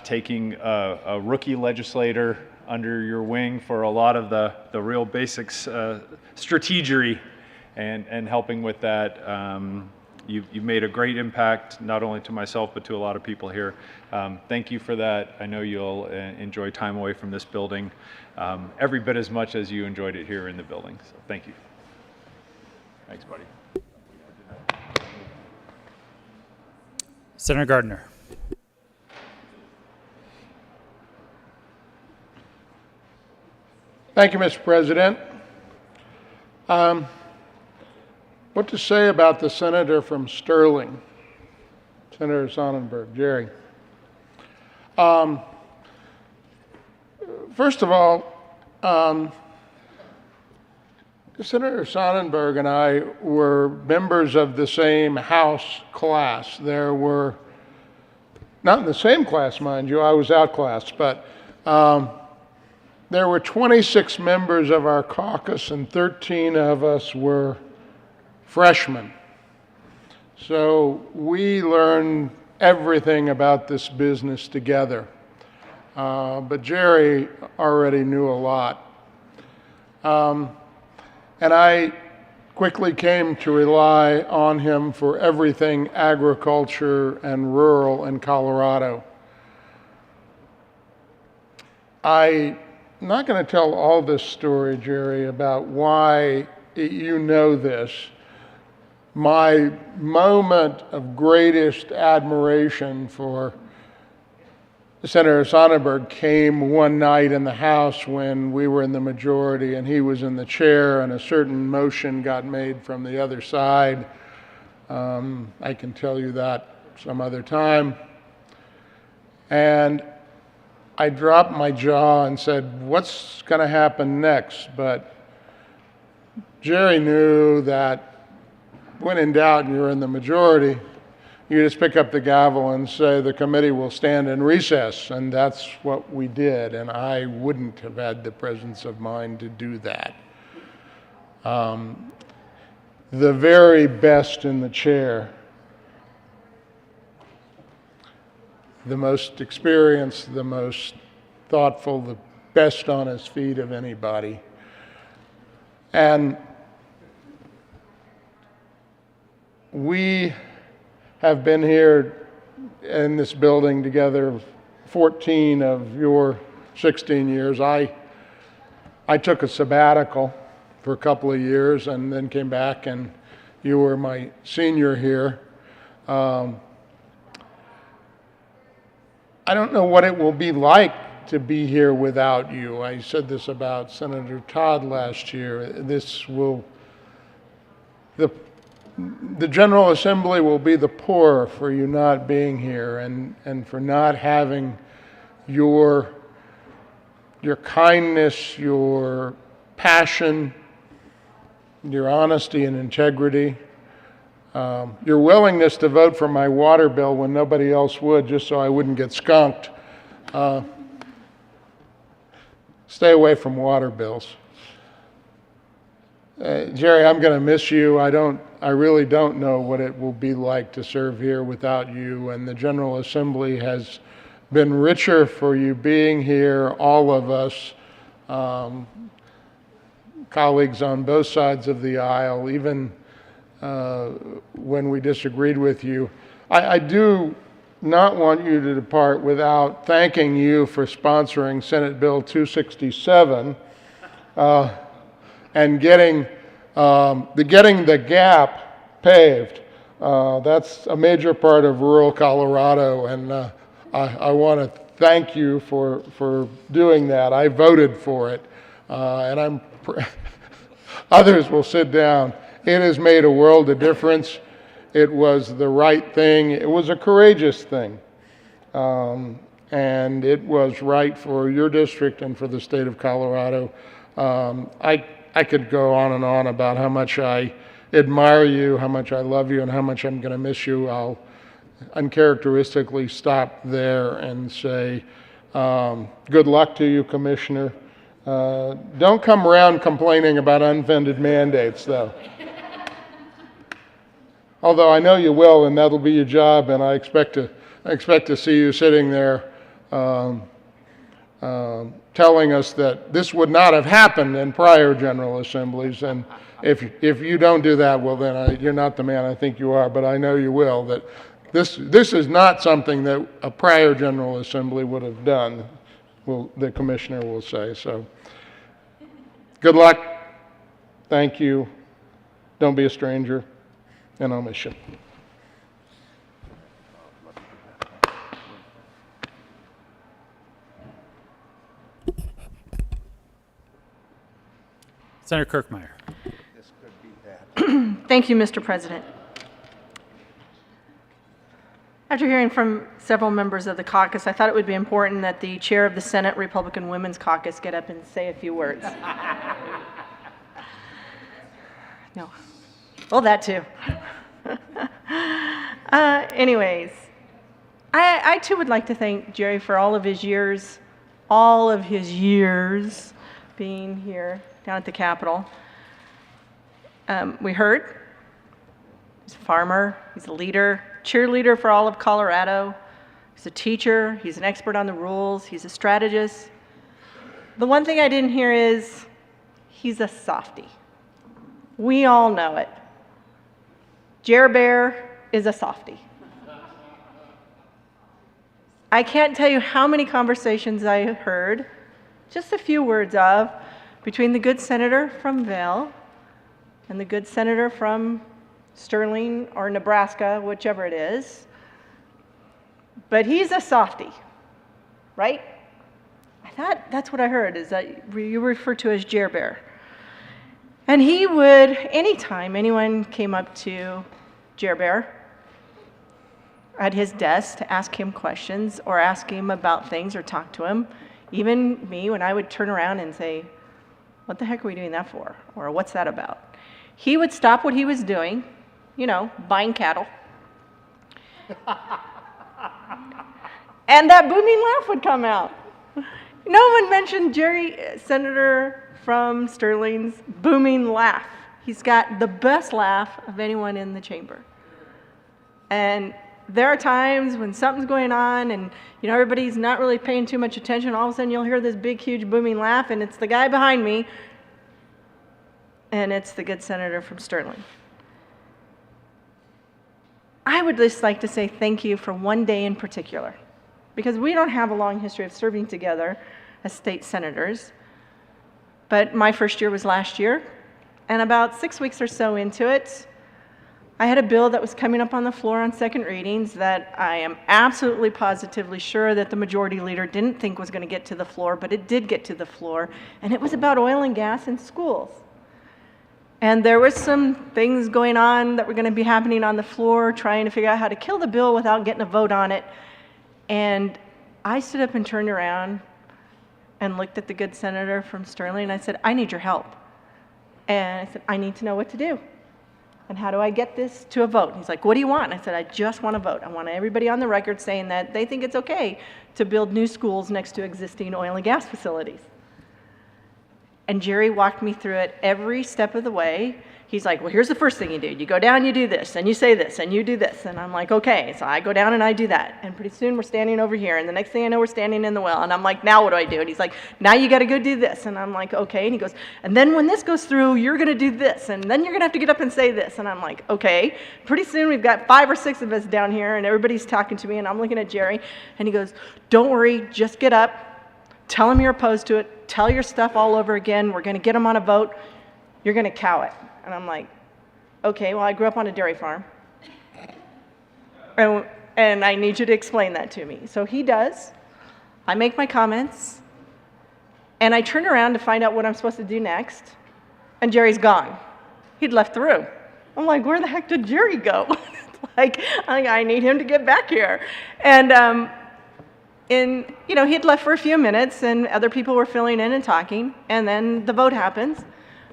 [SPEAKER 3] taking a rookie legislator under your wing for a lot of the real basics, strategery, and helping with that. You've made a great impact, not only to myself, but to a lot of people here. Thank you for that. I know you'll enjoy time away from this building every bit as much as you enjoyed it here in the building. So thank you. Thanks, buddy.
[SPEAKER 1] Senator Gardner.
[SPEAKER 6] Thank you, Mr. President. What to say about the senator from Sterling, Senator Sonnenberg, Jerry? First of all, Senator Sonnenberg and I were members of the same House class. There were, not in the same class, mind you, I was outclassed, but there were 26 members of our caucus and 13 of us were freshmen. So we learned everything about this business together. But Jerry already knew a lot. And I quickly came to rely on him for everything agriculture and rural in Colorado. I'm not going to tell all this story, Jerry, about why you know this. My moment of greatest admiration for Senator Sonnenberg came one night in the House when we were in the majority and he was in the chair and a certain motion got made from the other side. I can tell you that some other time. And I dropped my jaw and said, what's going to happen next? But Jerry knew that when in doubt and you're in the majority, you just pick up the gavel and say the committee will stand in recess, and that's what we did, and I wouldn't have had the presence of mind to do that. The very best in the chair, the most experienced, the most thoughtful, the best on his feet of anybody. And we have been here in this building together 14 of your 16 years. I took a sabbatical for a couple of years and then came back, and you were my senior here. I don't know what it will be like to be here without you. I said this about Senator Todd last year.
[SPEAKER 17] the General Assembly will be the poorer for you not being here and for not having your kindness, your passion, your honesty and integrity, your willingness to vote for my water bill when nobody else would, just so I wouldn't get skunked. Stay away from water bills. Jerry, I'm going to miss you. I really don't know what it will be like to serve here without you, and the General Assembly has been richer for you being here, all of us, colleagues on both sides of the aisle, even when we disagreed with you. I do not want you to depart without thanking you for sponsoring Senate Bill 267 and getting the gap paved. That's a major part of rural Colorado, and I want to thank you for doing that. I voted for it, and others will sit down. It has made a world of difference. It was the right thing. It was a courageous thing. And it was right for your district and for the state of Colorado. I could go on and on about how much I admire you, how much I love you, and how much I'm going to miss you. I'll uncharacteristically stop there and say, good luck to you, Commissioner. Don't come around complaining about unfunded mandates, though. Although I know you will, and that'll be your job, and I expect to see you sitting there telling us that this would not have happened in prior General Assemblies. And if you don't do that, well, then you're not the man I think you are. But I know you will. That this is not something that a prior General Assembly would have done. The Commissioner will say so. Good luck. Thank you. Don't be a stranger. And I'll miss you.
[SPEAKER 1] Senator Kirkmeyer.
[SPEAKER 18] Thank you, Mr. President. After hearing from several members of the caucus, I thought it would be important that the chair of the Senate Republican Women's Caucus get up and say a few words. No. Well, that too. Anyways, I too would like to thank Jerry for all of his years being here down at the Capitol. We heard he's a farmer, he's a leader, cheerleader for all of Colorado. He's a teacher, he's an expert on the rules, he's a strategist. The one thing I didn't hear is he's a softie. We all know it. Jer Bear is a softie. I can't tell you how many conversations I heard, just a few words of, between the good senator from Vail and the good senator from Sterling or Nebraska, whichever it is. But he's a softie, right? I thought that's what I heard, is that you refer to as Jer Bear. And he would, anytime anyone came up to Jer Bear at his desk to ask him questions or ask him about things or talk to him, even me, when I would turn around and say, what the heck are we doing that for? Or what's that about? He would stop what he was doing, buying cattle. And that booming laugh would come out. No one mentioned Senator from Sterling's booming laugh. He's got the best laugh of anyone in the chamber. And there are times when something's going on and everybody's not really paying too much attention. All of a sudden you'll hear this big, huge booming laugh, and it's the guy behind me, and it's the good senator from Sterling. I would just like to say thank you for one day in particular, because we don't have a long history of serving together as state senators. But my first year was last year, and about 6 weeks or so into it, I had a bill that was coming up on the floor on second readings that I am absolutely positively sure that the majority leader didn't think was going to get to the floor, but it did get to the floor, and it was about oil and gas in schools. And there was some things going on that were going to be happening on the floor, trying to figure out how to kill the bill without getting a vote on it. And I stood up and turned around and looked at the good senator from Sterling, and I said, I need your help. And I said, I need to know what to do. And how do I get this to a vote? He's like, what do you want? And I said, I just want a vote. I want everybody on the record saying that they think it's okay to build new schools next to existing oil and gas facilities. And Jerry walked me through it every step of the way. He's like, well, here's the first thing you do. You go down, you do this, and you say this, and you do this. And I'm like, okay. So I go down and I do that. And pretty soon we're standing over here. And the next thing I know, we're standing in the well. And I'm like, now what do I do? And he's like, now you got to go do this. And I'm like, okay. And he goes, and then when this goes through, you're going to do this. And then you're going to have to get up and say this. And I'm like, okay. Pretty soon we've got 5 or 6 of us down here, and everybody's talking to me. And I'm looking at Jerry. And he goes, don't worry. Just get up. Tell him you're opposed to it. Tell your stuff all over again. We're going to get him on a vote. You're going to cow it. And I'm like, okay, well, I grew up on a dairy farm. And I need you to explain that to me. So he does. I make my comments. And I turn around to find out what I'm supposed to do next. And Jerry's gone. He'd left the room. I'm like, where the heck did Jerry go? I need him to get back here. And he'd left for a few minutes, and other people were filling in and talking. And then the vote happens.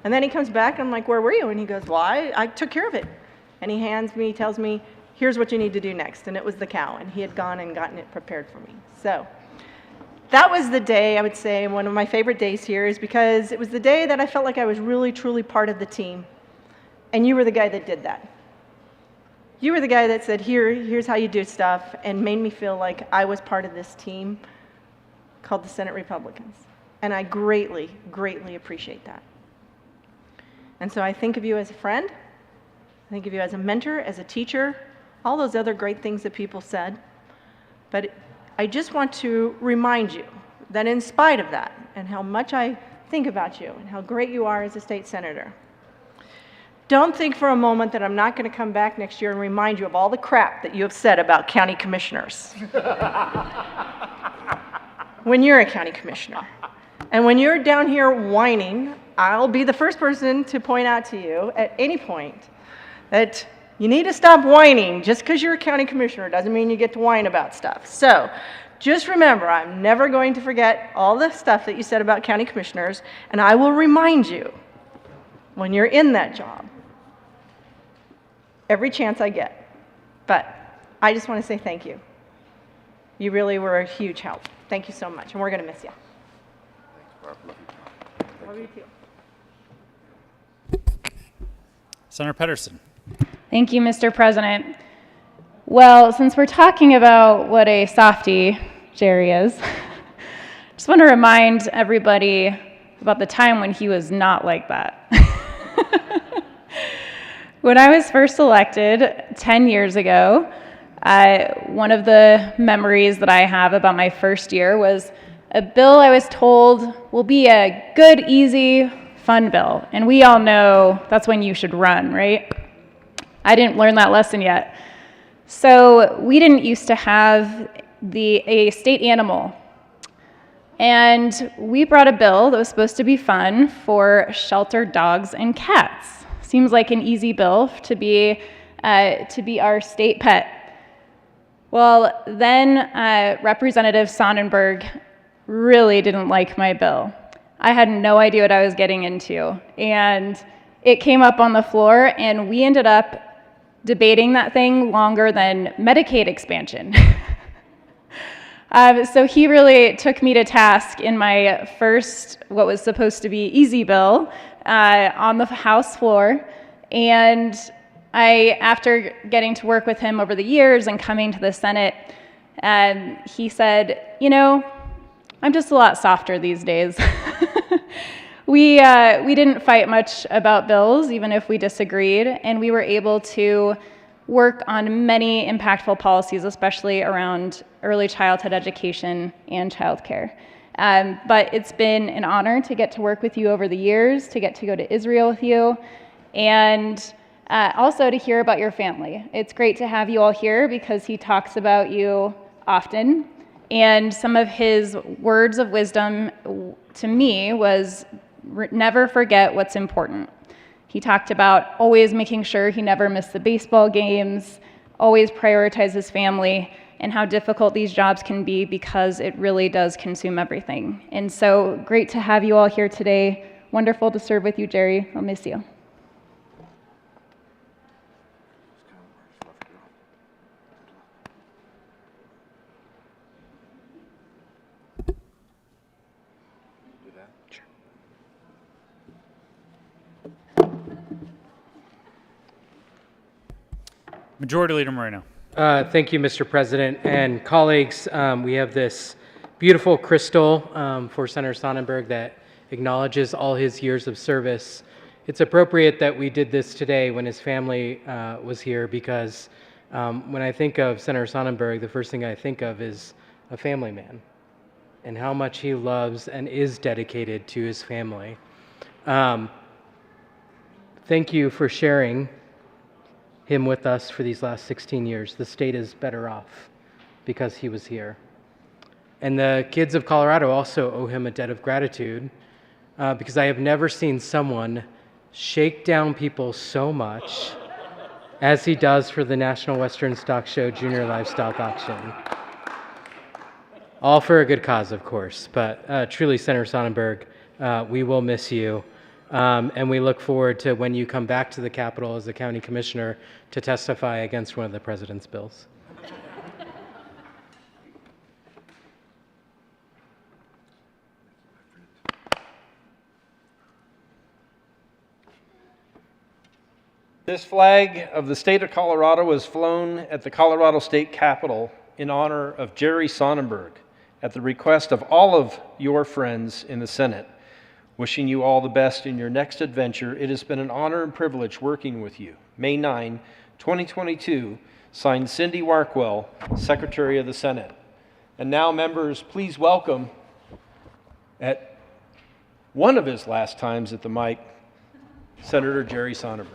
[SPEAKER 18] And then he comes back, and I'm like, where were you? And he goes, well, I took care of it. And he tells me, here's what you need to do next. And it was the cow, and he had gone and gotten it prepared for me. So that was the day, I would say, one of my favorite days here, is because it was the day that I felt like I was really, truly part of the team. And you were the guy that did that. You were the guy that said, here's how you do stuff, and made me feel like I was part of this team called the Senate Republicans. And I greatly, greatly appreciate that. And so I think of you as a friend, I think of you as a mentor, as a teacher, all those other great things that people said. But I just want to remind you that in spite of that, and how much I think about you, and how great you are as a state senator, don't think for a moment that I'm not going to come back next year and remind you of all the crap that you have said about county commissioners. When you're a county commissioner. And when you're down here whining, I'll be the first person to point out to you at any point that you need to stop whining. Just because you're a county commissioner doesn't mean you get to whine about stuff. So just remember, I'm never going to forget all the stuff that you said about county commissioners, and I will remind you when you're in that job every chance I get. But I just want to say thank you. You really were a huge help. Thank you so much, and we're going to miss you. Love you too.
[SPEAKER 1] Senator Pedersen.
[SPEAKER 13] Thank you, Mr. President. Well, since we're talking about what a softie Jerry is, just want to remind everybody about the time when he was not like that. When I was first elected 10 years ago, one of the memories that I have about my first year was a bill I was told will be a good, easy, fun bill. And we all know that's when you should run, right? I didn't learn that lesson yet. So we didn't used to have a state animal. And we brought a bill that was supposed to be fun for sheltered dogs and cats. Seems like an easy bill to be our state pet. Well, then Representative Sonnenberg really didn't like my bill. I had no idea what I was getting into. And it came up on the floor, and we ended up debating that thing longer than Medicaid expansion. So he really took me to task in my first, what was supposed to be easy bill, on the House floor. And after getting to work with him over the years and coming to the Senate, he said, you know, I'm just a lot softer these days. We didn't fight much about bills, even if we disagreed, and we were able to work on many impactful policies, especially around early childhood education and childcare. But it's been an honor to get to work with you over the years, to get to go to Israel with you, and also to hear about your family. It's great to have you all here because he talks about you often, and some of his words of wisdom to me was never forget what's important.
[SPEAKER 19] He talked about always making sure he never missed the baseball games, always prioritize his family, and how difficult these jobs can be because it really does consume everything. And so great to have you all here today. Wonderful to serve with you, Jerry. I'll miss you.
[SPEAKER 1] Majority Leader Moreno.
[SPEAKER 4] Thank you, Mr. President. And colleagues, we have this beautiful crystal for Senator Sonnenberg that acknowledges all his years of service. It's appropriate that we did this today when his family was here, because when I think of Senator Sonnenberg, the first thing I think of is a family man and how much he loves and is dedicated to his family. Thank you for sharing him with us for these last 16 years. The state is better off because he was here. And the kids of Colorado also owe him a debt of gratitude because I have never seen someone shake down people so much as he does for the National Western Stock Show Junior Livestock Auction. All for a good cause, of course, but truly, Senator Sonnenberg, we will miss you. And we look forward to when you come back to the Capitol as a county commissioner to testify against one of the president's bills.
[SPEAKER 8] This flag of the state of Colorado was flown at the Colorado State Capitol in honor of Jerry Sonnenberg at the request of all of your friends in the Senate. Wishing you all the best in your next adventure. It has been an honor and privilege working with you. May 9, 2022, signed Cindy Warkwell, Secretary of the Senate. And now, members, please welcome, at one of his last times at the mic, Senator Jerry Sonnenberg.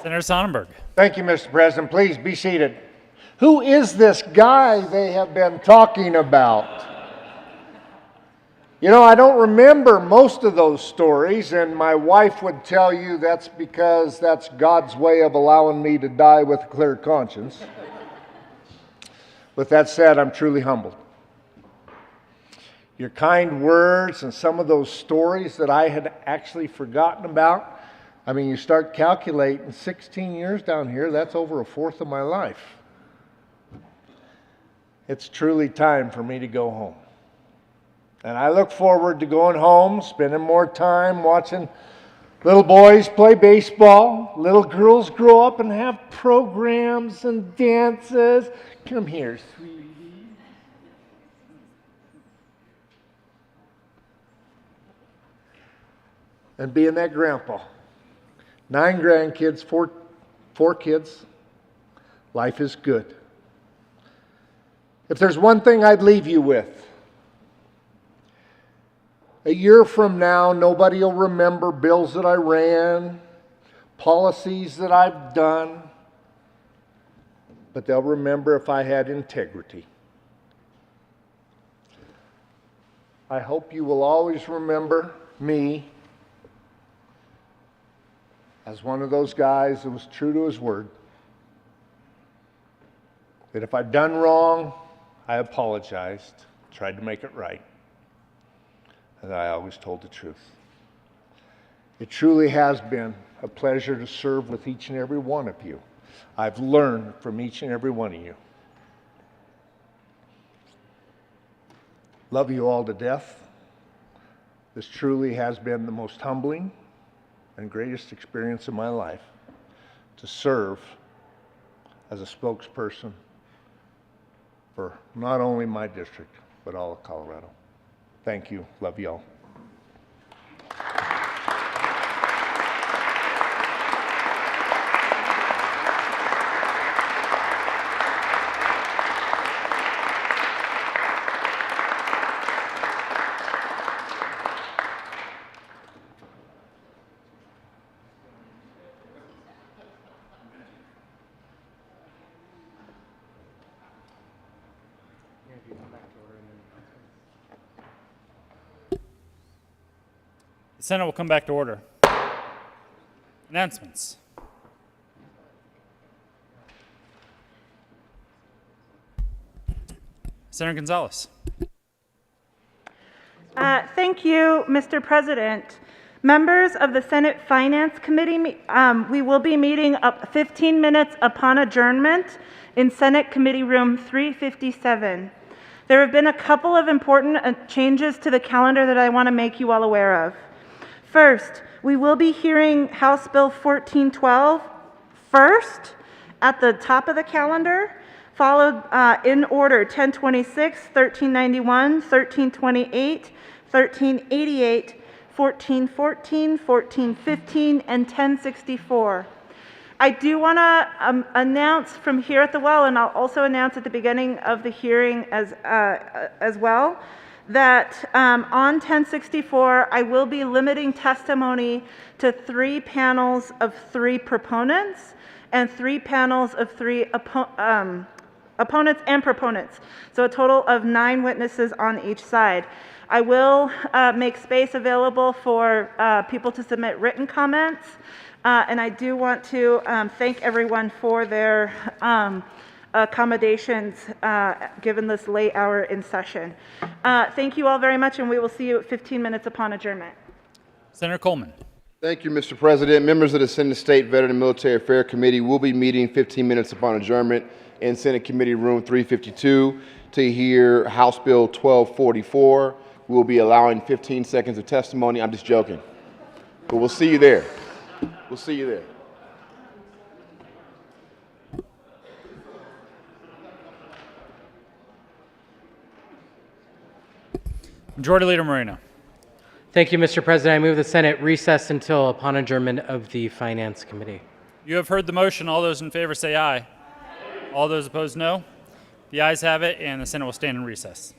[SPEAKER 1] Senator Sonnenberg.
[SPEAKER 12] Thank you, Mr. President. Please be seated. Who is this guy they have been talking about? You know, I don't remember most of those stories, and my wife would tell you that's because that's God's way of allowing me to die with a clear conscience. With that said, I'm truly humbled. Your kind words and some of those stories that I had actually forgotten about, I mean, you start calculating 16 years down here, that's over a fourth of my life. It's truly time for me to go home. And I look forward to going home, spending more time watching little boys play baseball, little girls grow up and have programs and dances. Come here, sweetie. And being that grandpa. 9 grandkids, four kids. Life is good. If there's one thing I'd leave you with, a year from now, nobody will remember bills that I ran, policies that I've done, but they'll remember if I had integrity. I hope you will always remember me as one of those guys that was true to his word. That if I'd done wrong, I apologized, tried to make it right. And I always told the truth. It truly has been a pleasure to serve with each and every one of you. I've learned from each and every one of you. Love you all to death. This truly has been the most humbling and greatest experience of my life, to serve as a spokesperson for not only my district, but all of Colorado. Thank you. Love you all.
[SPEAKER 1] The Senate will come back to order. Announcements. Senator Gonzalez.
[SPEAKER 11] Thank you, Mr. President. Members of the Senate Finance Committee, we will be meeting up 15 minutes upon adjournment in Senate Committee Room 357. There have been a couple of important changes to the calendar that I want to make you all aware of. First, we will be hearing House Bill 1412 first at the top of the calendar, followed in order 1026, 1391, 1328, 1388, 1414, 1415, and 1064. I do want to announce from here at the well, and I'll also announce at the beginning of the hearing as well, that on 1064, I will be limiting testimony to 3 panels of 3 proponents and 3 panels of 3 opponents and proponents. So a total of 9 witnesses on each side. I will make space available for people to submit written comments. And I do want to thank everyone for their accommodations given this late hour in session. Thank you all very much, and we will see you at 15 minutes upon adjournment.
[SPEAKER 1] Senator Coleman.
[SPEAKER 20] Thank you, Mr. President. Members of the Senate State Veteran and Military Affairs Committee will be meeting 15 minutes upon adjournment in Senate Committee Room 352 to hear House Bill 1244. We will be allowing 15 seconds of testimony. I'm just joking. But we'll see you there. We'll see you there.
[SPEAKER 1] Majority Leader Moreno.
[SPEAKER 4] Thank you, Mr. President. I move the Senate recess until upon adjournment of the Finance Committee.
[SPEAKER 1] You have heard the motion. All those in favor say aye. All those opposed, no. The ayes have it, and the Senate will stand in recess.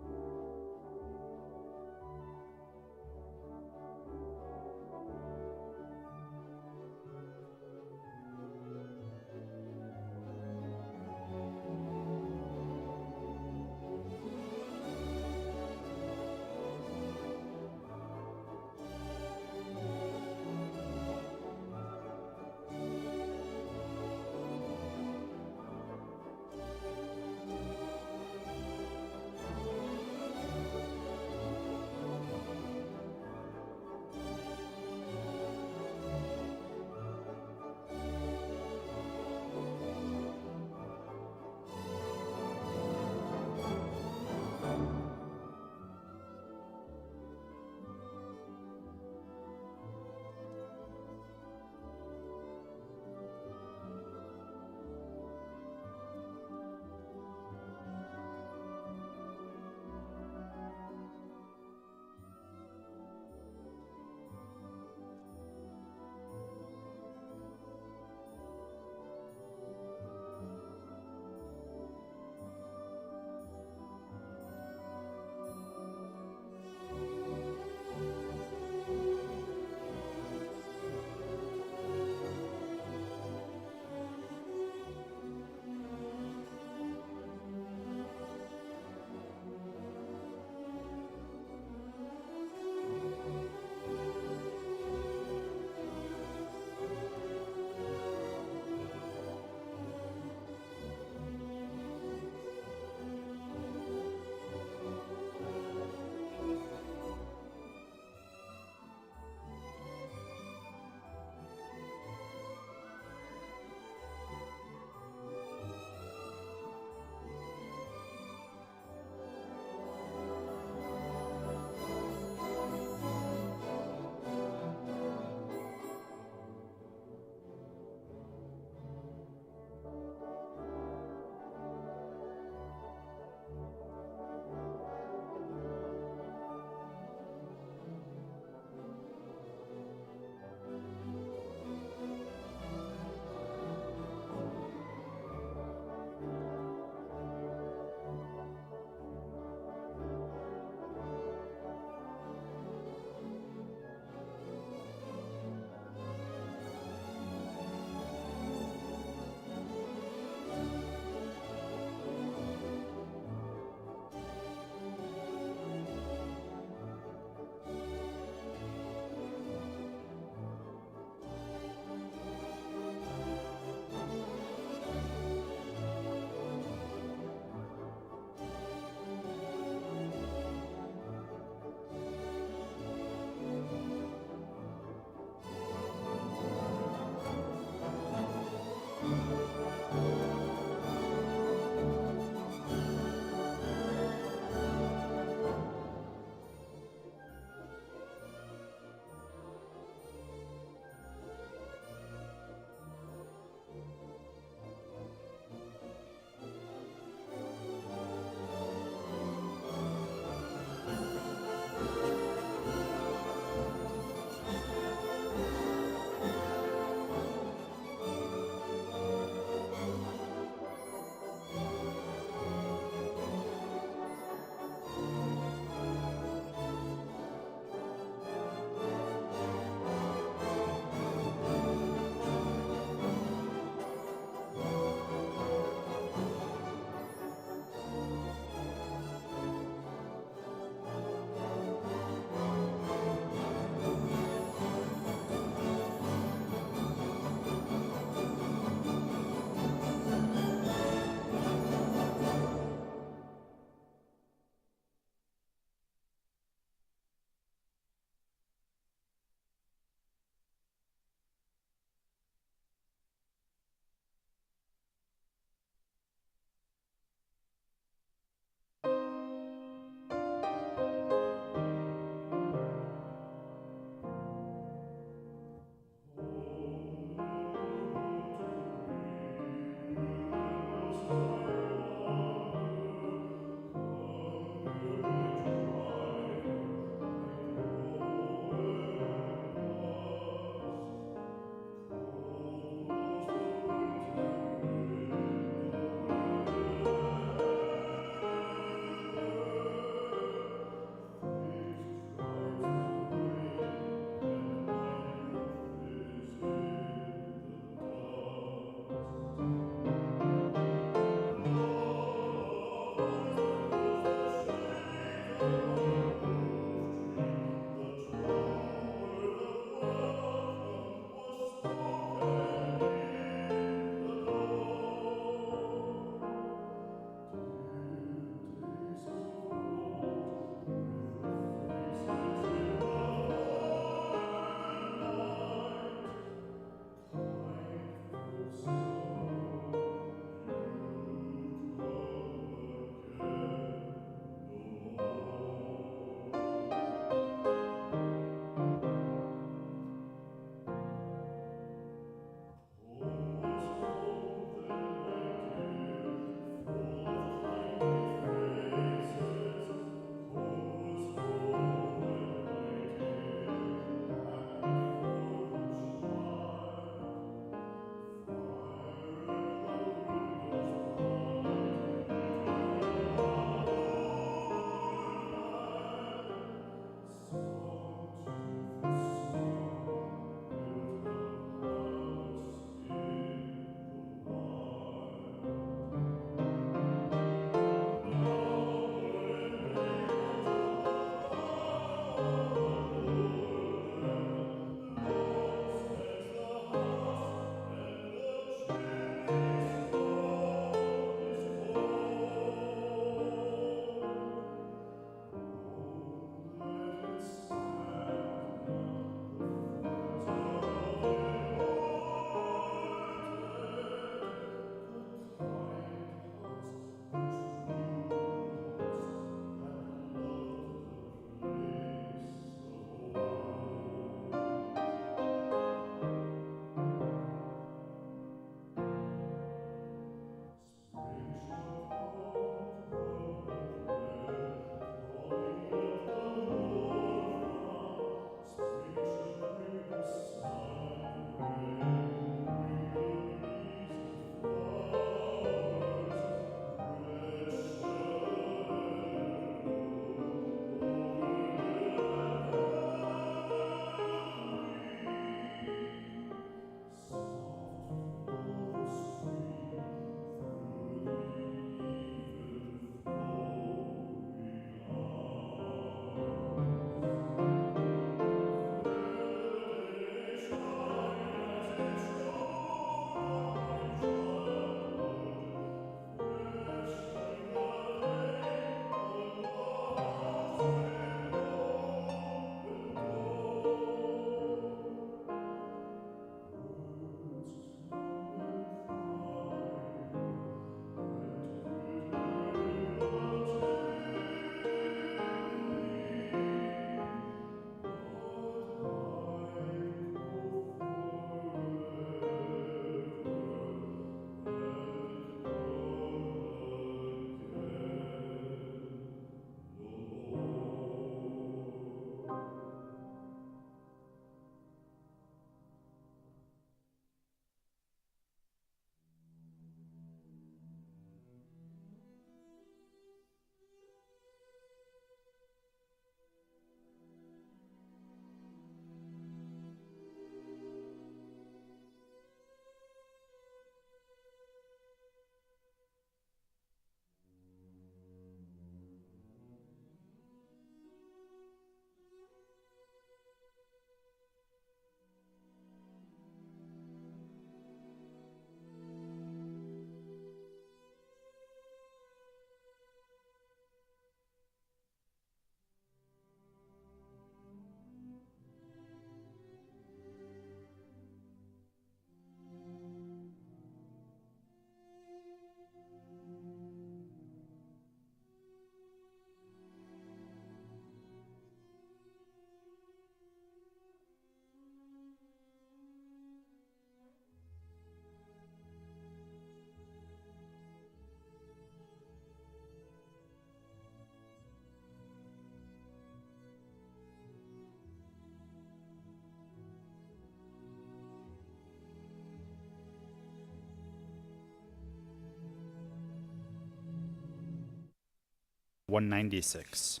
[SPEAKER 1] 196.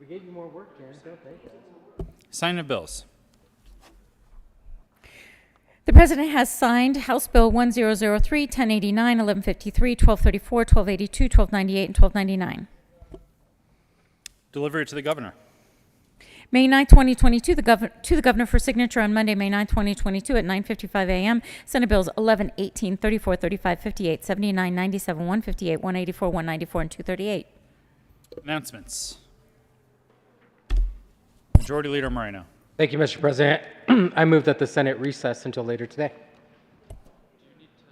[SPEAKER 4] We gave you more work, Jan. Don't take that.
[SPEAKER 1] Signing of bills.
[SPEAKER 2] The President has signed House Bill 1003, 1089, 1153, 1234, 1282, 1298, and 1299.
[SPEAKER 1] Delivery to the Governor.
[SPEAKER 2] May 9, 2022, to the Governor for signature on Monday, May 9, 2022 at 9:55 a.m. Senate Bills 11, 18, 34, 35, 58, 79, 97, 158, 184, 194, and 238.
[SPEAKER 1] Announcements. Majority Leader Moreno.
[SPEAKER 4] Thank you, Mr. President. I move that the Senate recess until later today.
[SPEAKER 1] Do you need to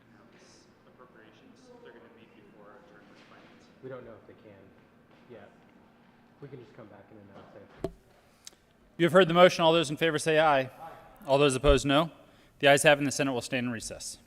[SPEAKER 1] announce appropriations? They're going to meet before adjournment finance.
[SPEAKER 4] We don't know if they can yet. We can just come back and announce it.
[SPEAKER 1] You have heard the motion. All those in favor say aye. All those opposed, no. The ayes have it, and the Senate will stand in recess.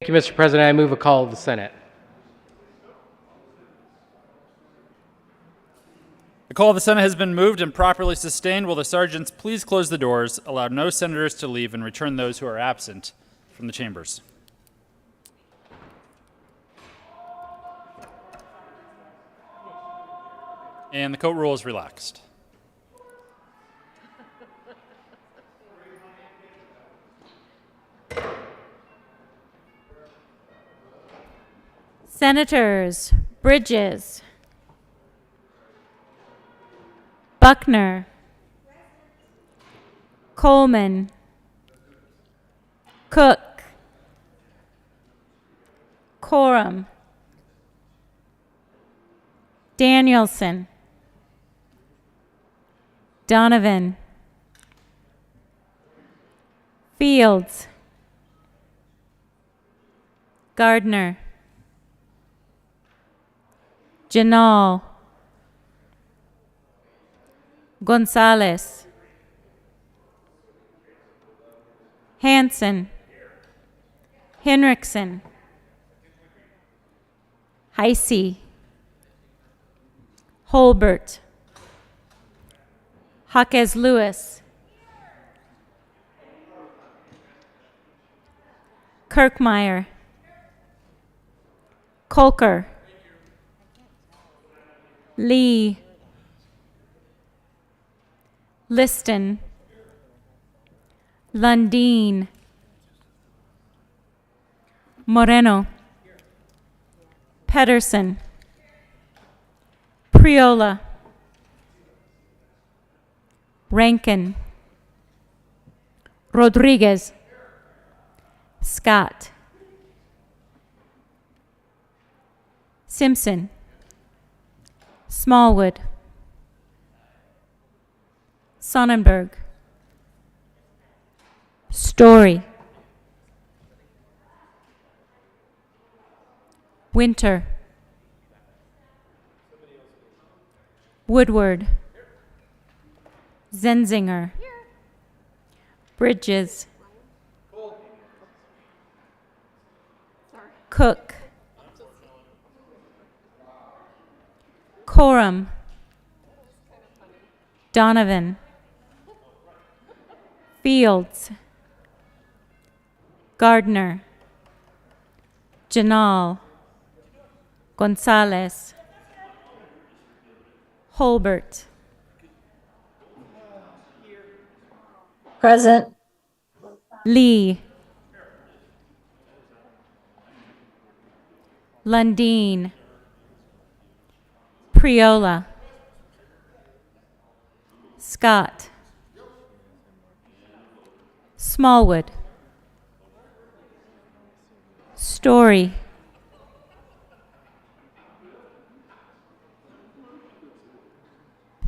[SPEAKER 4] Thank you, Mr. President. I move a call of the Senate.
[SPEAKER 1] The call of the Senate has been moved and properly sustained. Will the sergeants please close the doors, allow no senators to leave, and return those who are absent from the chambers? And the court rule is relaxed.
[SPEAKER 2] Senators Bridges, Buckner, Coleman, Cook, Coram, Danielson, Donovan, Fields, Gardner, Janal, Gonzalez, Hanson, Henriksen, Heisey, Holbert, Jaquez Lewis, Kirkmeyer, Kolker, Lee, Liston, Lundeen, Moreno, Pedersen, Priola, Rankin, Rodriguez, Scott, Simpson, Smallwood, Sonnenberg, Story, Winter, Woodward, Zenzinger, Bridges, Cook, Coram, Donovan, Fields, Gardner, Janal, Gonzalez, Holbert.
[SPEAKER 21] Present.
[SPEAKER 2] Lee, Lundeen, Priola, Scott, Smallwood, Story,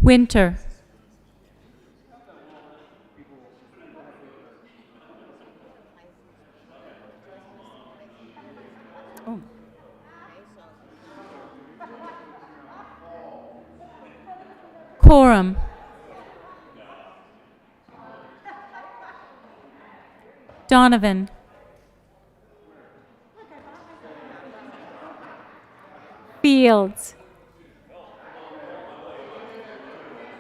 [SPEAKER 2] Winter, Coram, Donovan, Fields,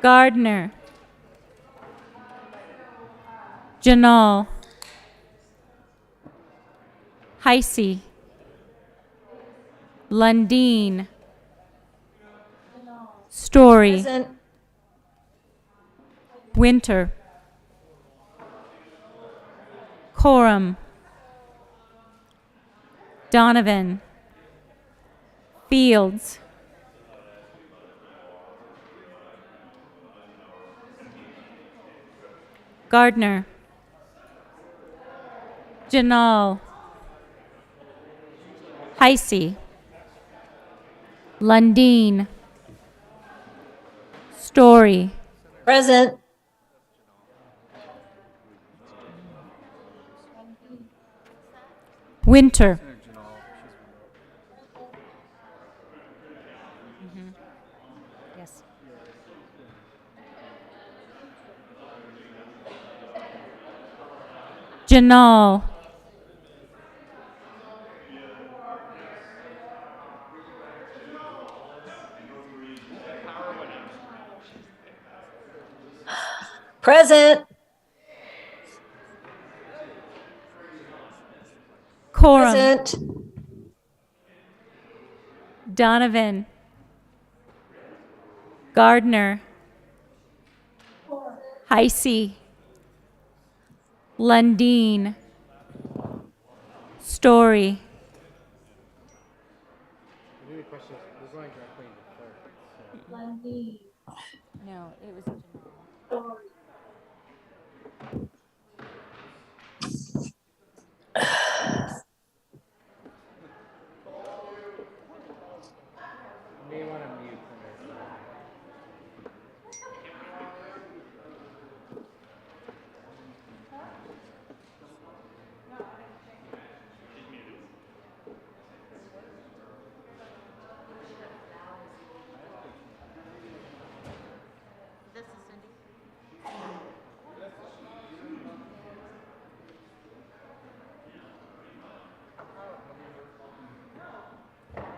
[SPEAKER 2] Gardner, Janal, Heisey, Lundeen, Story,
[SPEAKER 21] Present.
[SPEAKER 2] Winter, Coram, Donovan, Fields, Gardner, Janal, Heisey, Lundeen, Story,
[SPEAKER 21] Present.
[SPEAKER 2] Winter, yes, Janal,
[SPEAKER 21] Present.
[SPEAKER 2] Coram.
[SPEAKER 21] Present.
[SPEAKER 2] Donovan. Gardner. Heisey. Lundeen. Story. No, it was.
[SPEAKER 4] You may want to mute.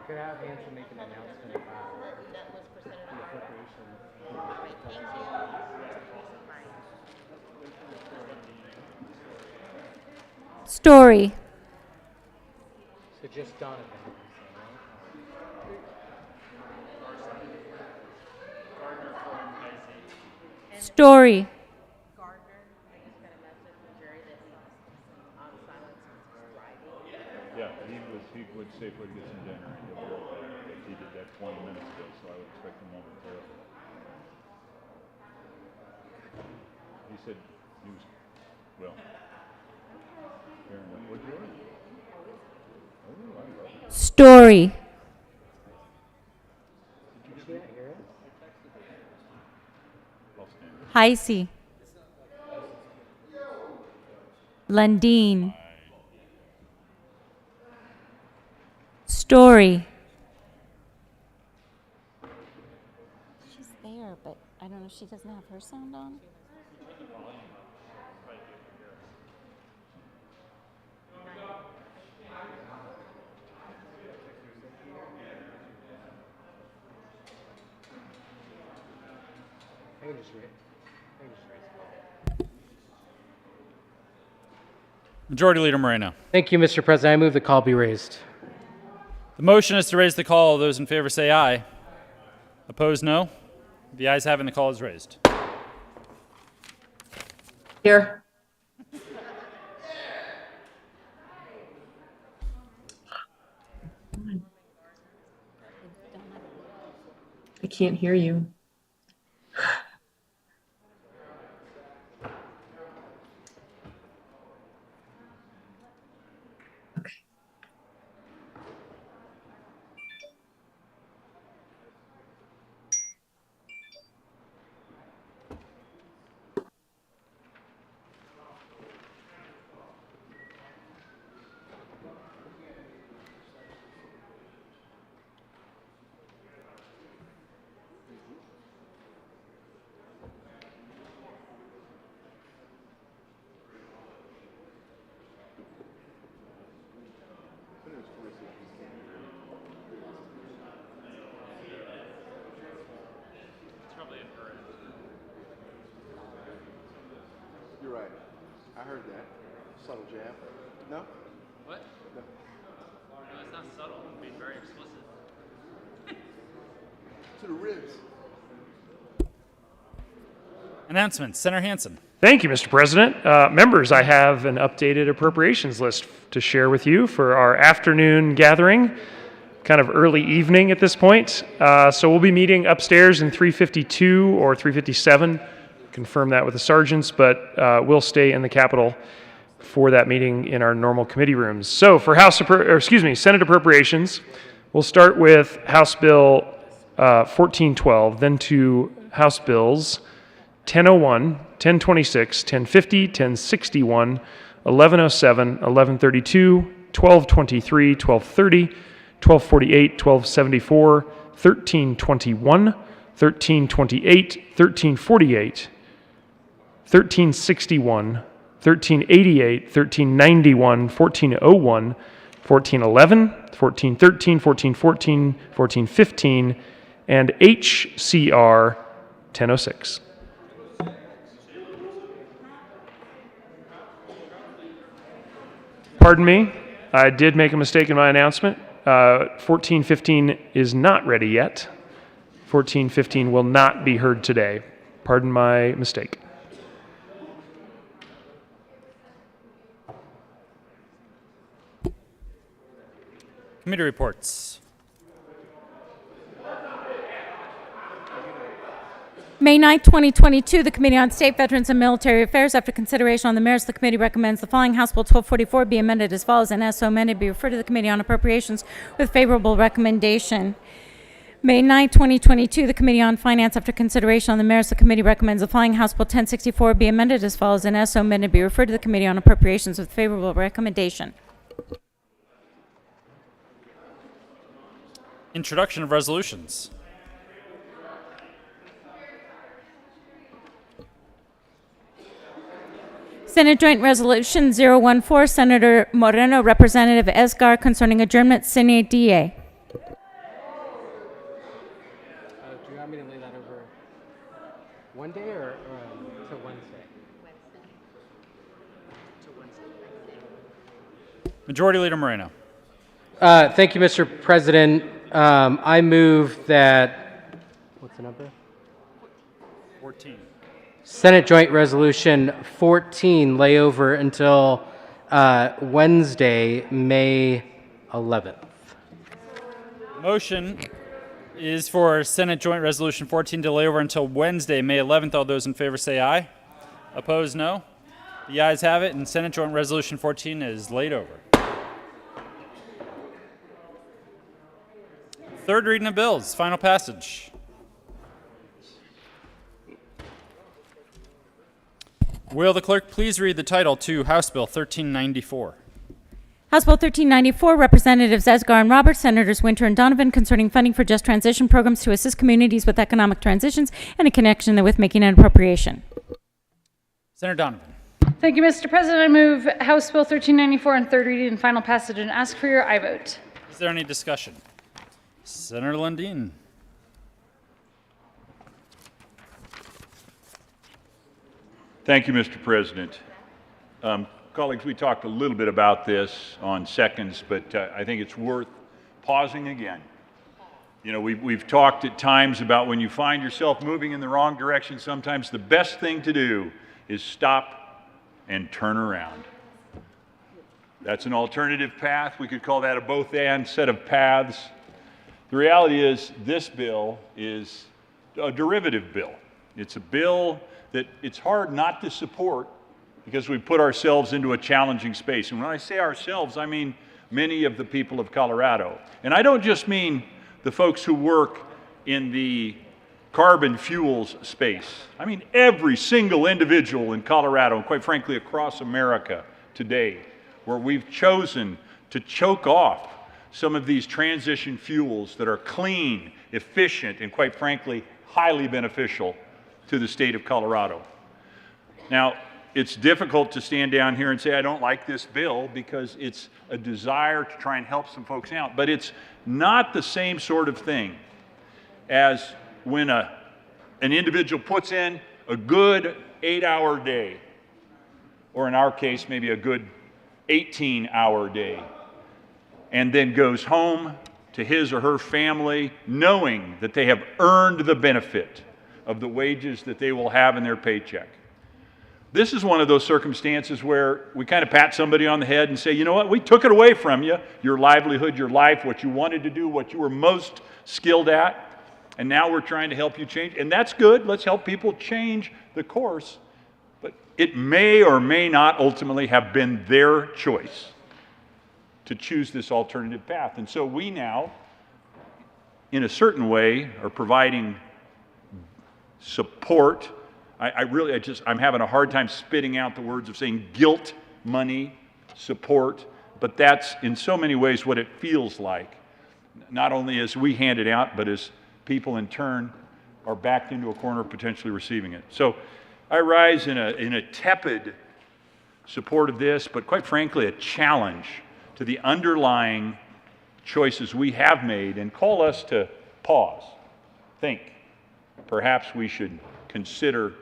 [SPEAKER 4] Could I have Hanson make an announcement about the appropriation?
[SPEAKER 2] Story.
[SPEAKER 4] So just Donovan.
[SPEAKER 2] Story.
[SPEAKER 7] Yeah, he would safely get some dinner and he'll be right back. He did that 20 minutes ago, so I would expect him momentarily. He said he was, well, fair enough. What'd you order? Oh, I love it.
[SPEAKER 2] Story.
[SPEAKER 4] Did you hear it?
[SPEAKER 2] Heisey. Lundeen. Story. She's there, but I don't know if she doesn't have her sound on.
[SPEAKER 4] I can just read.
[SPEAKER 1] Majority Leader Moreno.
[SPEAKER 4] Thank you, Mr. President. I move the call be raised.
[SPEAKER 1] The motion is to raise the call. All those in favor say aye. Opposed, no. The ayes have it and the call is raised.
[SPEAKER 21] Here. I can't hear you.
[SPEAKER 22] You're right. I heard that. Subtle jab. No?
[SPEAKER 23] What?
[SPEAKER 22] No.
[SPEAKER 23] No, it's not subtle. It's being very explicit.
[SPEAKER 22] To the ribs.
[SPEAKER 1] Announcements. Senator Hansen.
[SPEAKER 24] Thank you, Mr. President. Members, I have an updated appropriations list to share with you for our afternoon gathering, kind of early evening at this point. So we'll be meeting upstairs in 352 or 357. Confirm that with the sergeants, but we'll stay in the Capitol for that meeting in our normal committee rooms. So for Senate appropriations, we'll start with House Bill 1412, then to House Bills 1001, 1026, 1050, 1061, 1107, 1132, 1223, 1230, 1248, 1274, 1321, 1328, 1348, 1361, 1388, 1391, 1401, 1411, 1413, 1414, 1415, and HCR 1006. Pardon me, I did make a mistake in my announcement. 1415 is not ready yet. 1415 will not be heard today. Pardon my mistake.
[SPEAKER 1] Committee reports.
[SPEAKER 2] May 9th, 2022, the Committee on State, Veterans, and Military Affairs, after consideration on the merits, the committee recommends the following House Bill 1244 be amended as follows, and as so amended, be referred to the Committee on Appropriations with favorable recommendation. May 9th, 2022, the Committee on Finance, after consideration on the merits, the committee recommends the following House Bill 1064 be amended as follows, and as so amended, be referred to the Committee on Appropriations with favorable recommendation.
[SPEAKER 1] Introduction of resolutions.
[SPEAKER 2] Senate Joint Resolution 014, Senator Moreno, Representative Esgar, concerning adjournment sine die.
[SPEAKER 4] Do you want me to lay that over one day or until Wednesday?
[SPEAKER 1] Majority Leader Moreno.
[SPEAKER 4] Thank you, Mr. President. I move that, what's the number?
[SPEAKER 1] 14.
[SPEAKER 4] Senate Joint Resolution 14 lay over until Wednesday, May 11th.
[SPEAKER 1] Motion is for Senate Joint Resolution 14 to lay over until Wednesday, May 11th. All those in favor say aye. Opposed, no. The ayes have it, and Senate Joint Resolution 14 is laid over. Third reading of bills, final passage. Will the clerk please read the title to House Bill 1394?
[SPEAKER 2] House Bill 1394, Representatives Esgar and Roberts, Senators Winter and Donovan, concerning funding for just transition programs to assist communities with economic transitions and in connection therewith making an appropriation.
[SPEAKER 1] Senator Donovan.
[SPEAKER 13] Thank you, Mr. President. I move House Bill 1394 on third reading and final passage and ask for your aye vote.
[SPEAKER 1] Is there any discussion? Senator Lundeen.
[SPEAKER 7] Thank you, Mr. President. Colleagues, we talked a little bit about this on seconds, but I think it's worth pausing again. You know, we've talked at times about when you find yourself moving in the wrong direction, sometimes the best thing to do is stop and turn around. That's an alternative path. We could call that a both-and set of paths. The reality is this bill is a derivative bill. It's a bill that it's hard not to support because we put ourselves into a challenging space. And when I say ourselves, I mean many of the people of Colorado. And I don't just mean the folks who work in the carbon fuels space. I mean every single individual in Colorado, and quite frankly across America today, where we've chosen to choke off some of these transition fuels that are clean, efficient, and quite frankly, highly beneficial to the state of Colorado. Now, it's difficult to stand down here and say, I don't like this bill, because it's a desire to try and help some folks out. But it's not the same sort of thing as when an individual puts in a good 8-hour day, or in our case, maybe a good 18-hour day, and then goes home to his or her family knowing that they have earned the benefit of the wages that they will have in their paycheck. This is one of those circumstances where we kind of pat somebody on the head and say, you know what, we took it away from you, your livelihood, your life, what you wanted to do, what you were most skilled at, and now we're trying to help you change. And that's good. Let's help people change the course. But it may or may not ultimately have been their choice to choose this alternative path. And so we now, in a certain way, are providing support. I'm having a hard time spitting out the words of saying guilt, money, support, but that's in so many ways what it feels like, not only as we hand it out, but as people in turn are backed into a corner potentially receiving it. So I rise in a tepid support of this, but quite frankly, a challenge to the underlying choices we have made, and call us to pause, think. Perhaps we should consider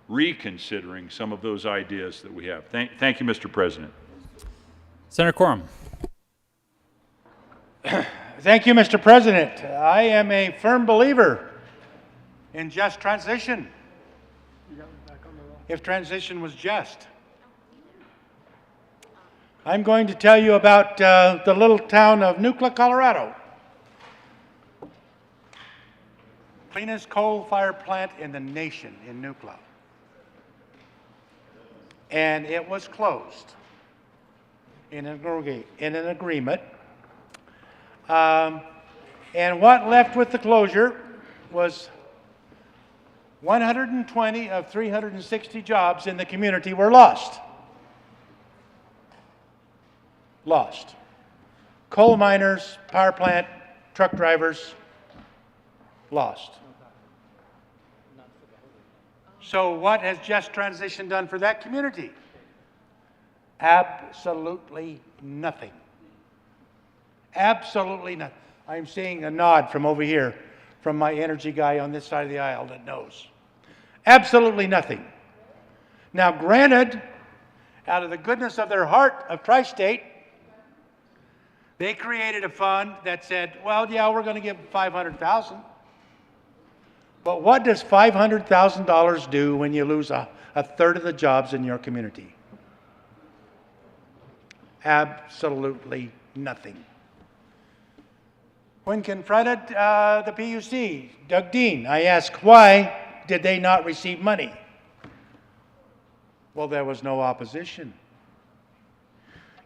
[SPEAKER 7] reconsidering some of those ideas that we have. Thank you, Mr. President.
[SPEAKER 1] Senator Coram.
[SPEAKER 6] Thank you, Mr. President. I am a firm believer in just transition. If transition was just. I'm going to tell you about the little town of Nucla, Colorado. Cleanest coal-fired plant in the nation in Nucla. And it was closed in an agreement. And what left with the closure was 120 of 360 jobs in the community were lost. Lost. Coal miners, power plant, truck drivers, lost. So what has just transition done for that community? Absolutely nothing. Absolutely nothing. I'm seeing a nod from over here from my energy guy on this side of the aisle that knows. Absolutely nothing. Now, granted, out of the goodness of their heart of Tri-State, they created a fund that said, well, yeah, we're going to give $500,000. But what does $500,000 do when you lose a third of the jobs in your community? Absolutely nothing. When confronted the PUC, Doug Dean, I asked, why did they not receive money? Well, there was no opposition.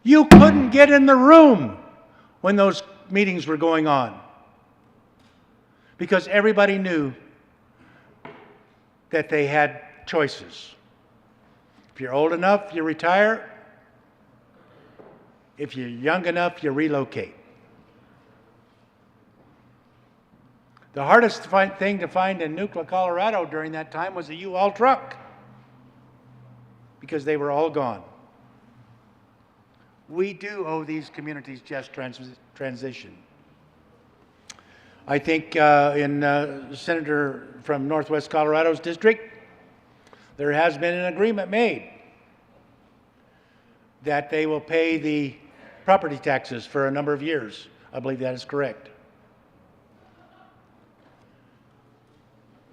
[SPEAKER 6] You couldn't get in the room when those meetings were going on because everybody knew that they had choices. If you're old enough, you retire. If you're young enough, you relocate. The hardest thing to find in Nucla, Colorado during that time was a U-Haul truck because they were all gone. We do owe these communities just transition. I think in Senator from Northwest Colorado's district, there has been an agreement made that they will pay the property taxes for a number of years. I believe that is correct.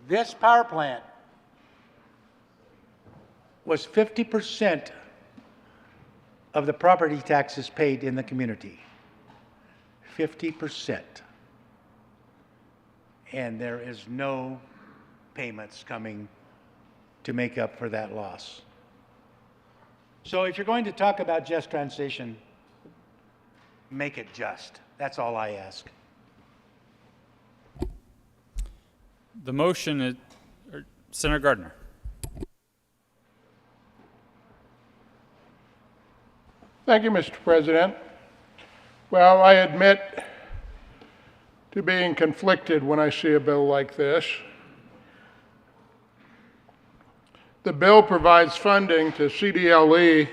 [SPEAKER 6] This power plant was 50% of the property taxes paid in the community. 50%. And there is no payments coming to make up for that loss. So if you're going to talk about just transition, make it just. That's all I ask.
[SPEAKER 1] The motion is Senator Gardner.
[SPEAKER 17] Thank you, Mr. President. Well, I admit to being conflicted when I see a bill like this. The bill provides funding to CDLE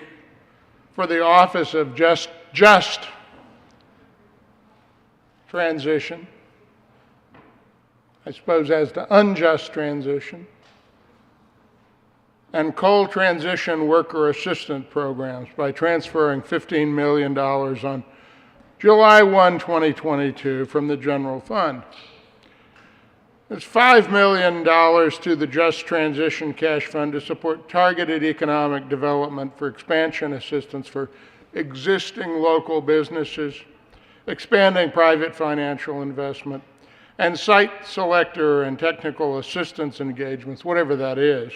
[SPEAKER 17] for the Office of Just Transition, I suppose as to unjust transition, and coal transition worker assistance programs by transferring $15 million on July 1, 2022 from the general fund. There's $5 million to the Just Transition Cash Fund to support targeted economic development for expansion assistance for existing local businesses, expanding private financial investment, and site selector and technical assistance engagements, whatever that is,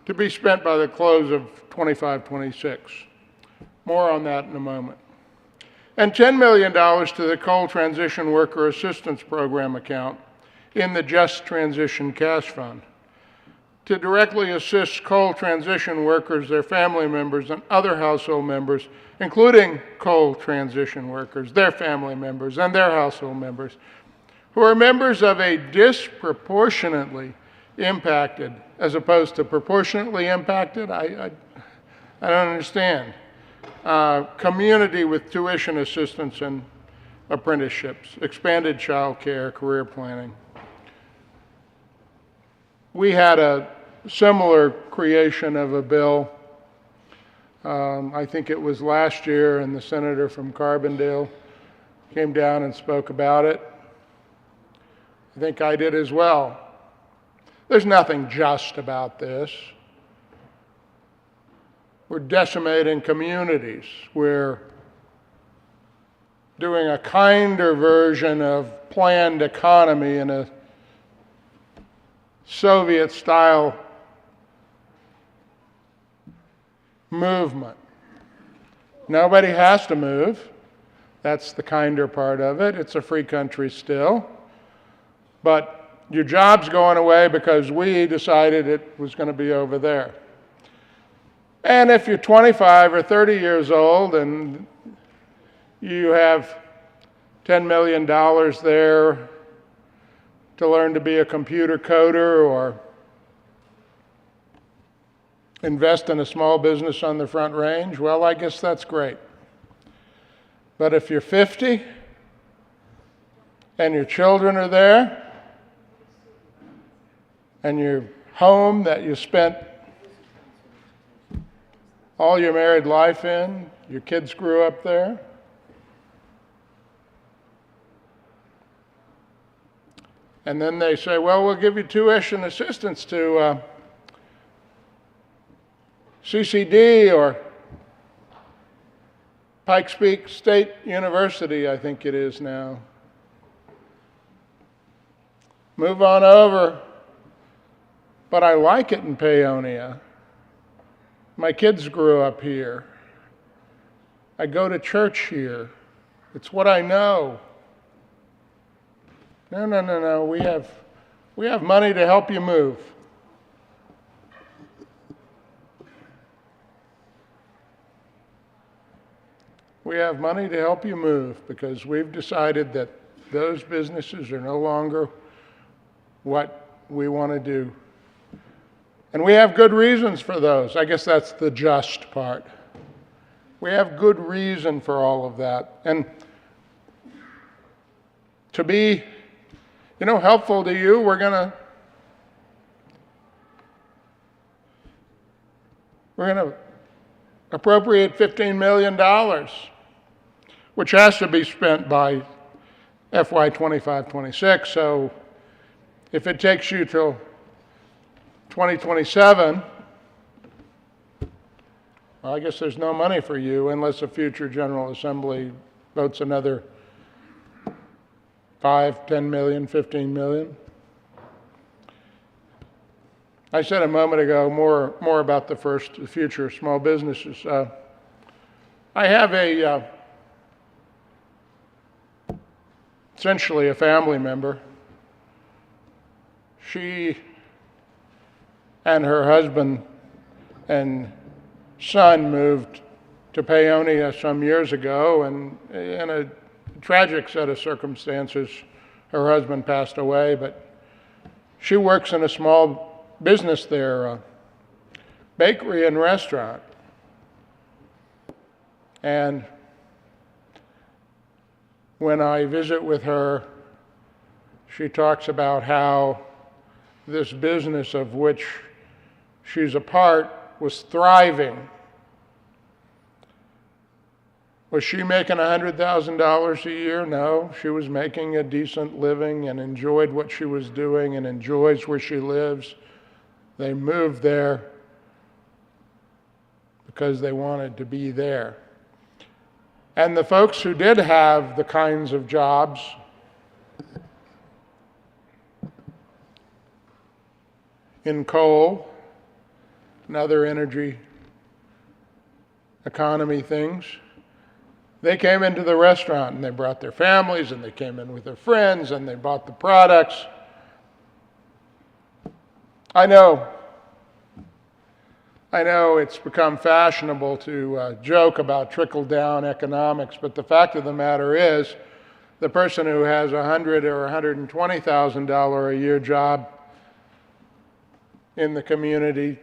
[SPEAKER 17] to be spent by the close of 25-26. More on that in a moment. And $10 million to the Coal Transition Worker Assistance Program account in the Just Transition Cash Fund to directly assist coal transition workers, their family members, and other household members, including coal transition workers, their family members, and their household members, who are members of a disproportionately impacted, as opposed to proportionately impacted, I don't understand. Community with tuition assistance and apprenticeships, expanded child care, career planning. We had a similar creation of a bill I think it was last year, and the senator from Carbondale came down and spoke about it. I think I did as well. There's nothing just about this. We're decimating communities. We're doing a kinder version of planned economy in a Soviet-style movement. Nobody has to move. That's the kinder part of it. It's a free country still. But your job's going away because we decided it was going to be over there. And if you're 25 or 30 years old and you have $10 million there to learn to be a computer coder or invest in a small business on the Front Range, well, I guess that's great. But if you're 50 and your children are there and your home that you spent all your married life in, your kids grew up there, and then they say, well, we'll give you tuition assistance to CCD or Pikes Peak State University, I think it is now. Move on over. But I like it in Paonia. My kids grew up here. I go to church here. It's what I know. No. We have money to help you move. We have money to help you move because we've decided that those businesses are no longer what we want to do. And we have good reasons for those. I guess that's the just part. We have good reason for all of that. And to be, helpful to you, we're going to appropriate $15 million, which has to be spent by FY 25-26. So if it takes you till 2027, well, I guess there's no money for you unless a future General Assembly votes another 5, 10 million, 15 million. I said a moment ago more about the future small businesses. I have essentially a family member. She and her husband and son moved to Paonia some years ago, and in a tragic set of circumstances, her husband passed away, but she works in a small business there, a bakery and restaurant. And when I visit with her, she talks about how this business of which she's a part was thriving. Was she making $100,000 a year? No, she was making a decent living and enjoyed what she was doing and enjoys where she lives. They moved there because they wanted to be there. And the folks who did have the kinds of jobs in coal and other energy economy things, they came into the restaurant and they brought their families and they came in with their friends and they bought the products. I know it's become fashionable to joke about trickle-down economics, but the fact of the matter is the person who has $100,000 or $120,000 a year job in the community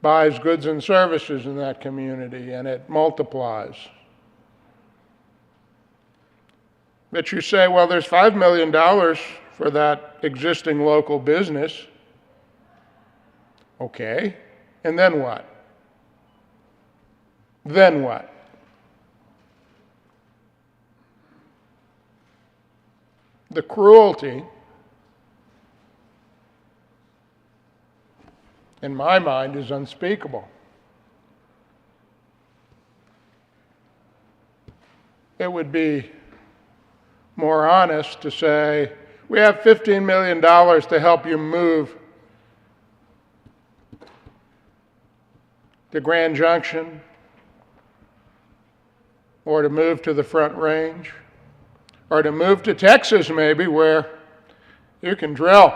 [SPEAKER 17] buys goods and services in that community, and it multiplies. But you say, well, there's $5 million for that existing local business. Okay, and then what? then what? The cruelty, in my mind, is unspeakable. It would be more honest to say, we have $15 million to help you move to Grand Junction or to move to the Front Range or to move to Texas maybe where you can drill.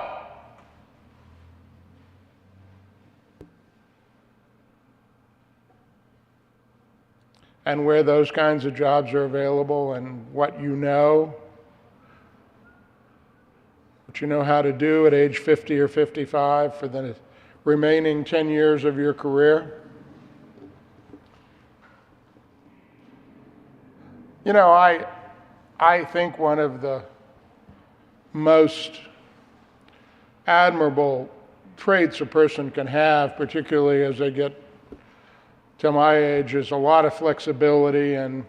[SPEAKER 17] And where those kinds of jobs are available and what you know how to do at age 50 or 55 for the remaining 10 years of your career. You know, I think one of the most admirable traits a person can have, particularly as they get to my age, is a lot of flexibility and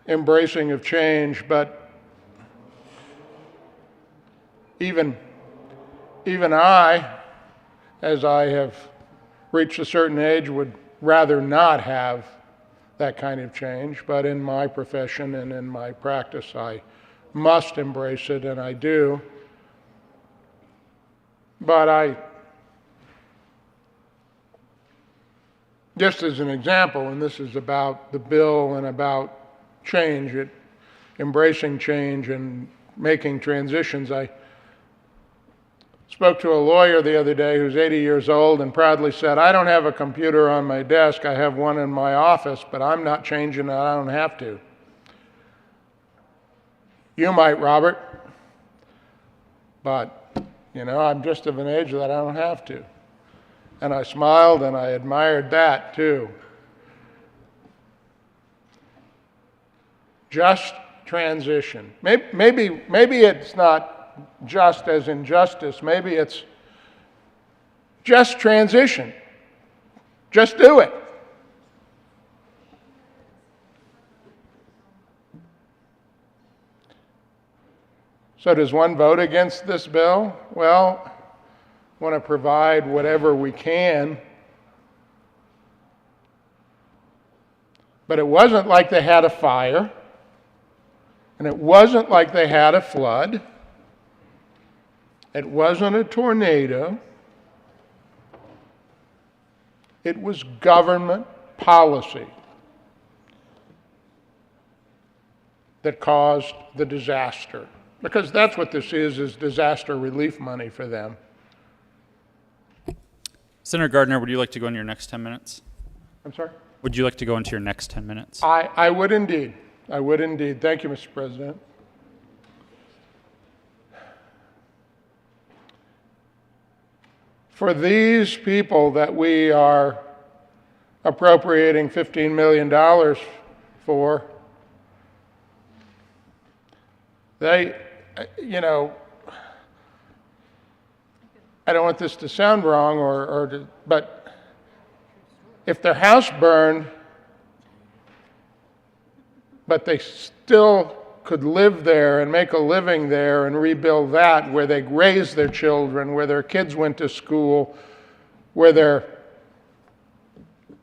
[SPEAKER 17] embracing of change, but even I, as I have reached a certain age, would rather not have that kind of change, but in my profession and in my practice, I must embrace it, and I do. But just as an example, and this is about the bill and about change, embracing change and making transitions, I spoke to a lawyer the other day who's 80 years old and proudly said, I don't have a computer on my desk, I have one in my office, but I'm not changing it, I don't have to. You might, Robert, but, you know, I'm just of an age that I don't have to. And I smiled and I admired that too. Just transition. Maybe it's not just as in justice. Maybe it's just transition. Just do it. So does one vote against this bill? Well, want to provide whatever we can. But it wasn't like they had a fire, and it wasn't like they had a flood. It wasn't a tornado. It was government policy that caused the disaster. Because that's what this is disaster relief money for them.
[SPEAKER 1] Senator Gardner, would you like to go into your next 10 minutes?
[SPEAKER 17] I'm sorry?
[SPEAKER 1] Would you like to go into your next 10 minutes?
[SPEAKER 17] I would indeed. I would indeed. Thank you, Mr. President. For these people that we are appropriating $15 million for, they, you know, I don't want this to sound wrong, but if their house burned, but they still could live there and make a living there and rebuild that, where they raised their children, where their kids went to school, where they're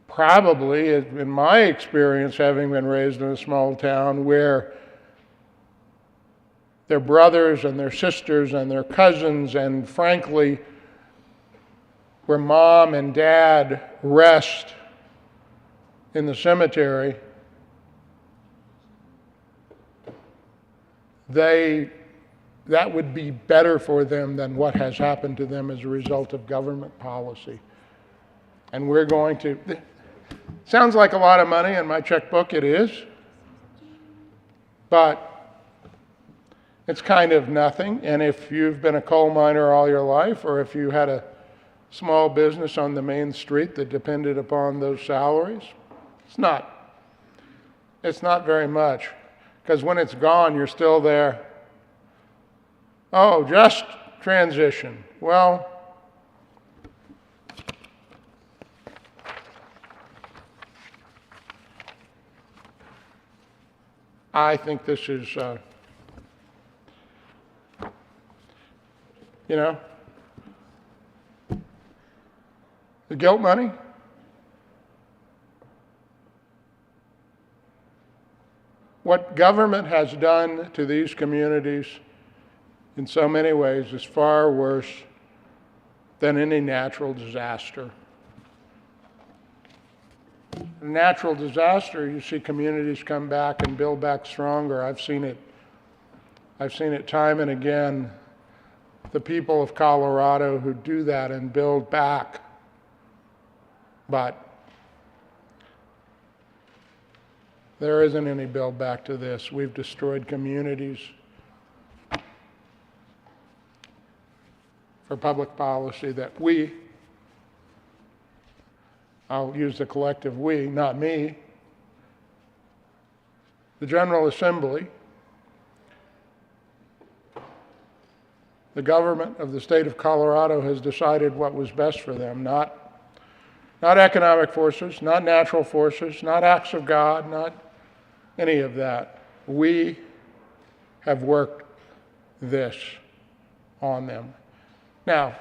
[SPEAKER 17] probably, in my experience, having been raised in a small town, where their brothers and their sisters and their cousins, and frankly, where mom and dad rest in the cemetery, that would be better for them than what has happened to them as a result of government policy. And we're going to, sounds like a lot of money in my checkbook, it is, but it's kind of nothing. And if you've been a coal miner all your life, or if you had a small business on the main street that depended upon those salaries, it's not very much. Because when it's gone, you're still there. Oh, just transition. Well, I think this is, you know, the guilt money. What government has done to these communities in so many ways is far worse than any natural disaster. A natural disaster, you see communities come back and build back stronger. I've seen it time and again. The people of Colorado who do that and build back. But there isn't any build back to this. We've destroyed communities for public policy that I'll use the collective we, not me, the General Assembly, the government of the state of Colorado has decided what was best for them, not economic forces, not natural forces, not acts of God, not any of that. We have worked this on them. Now,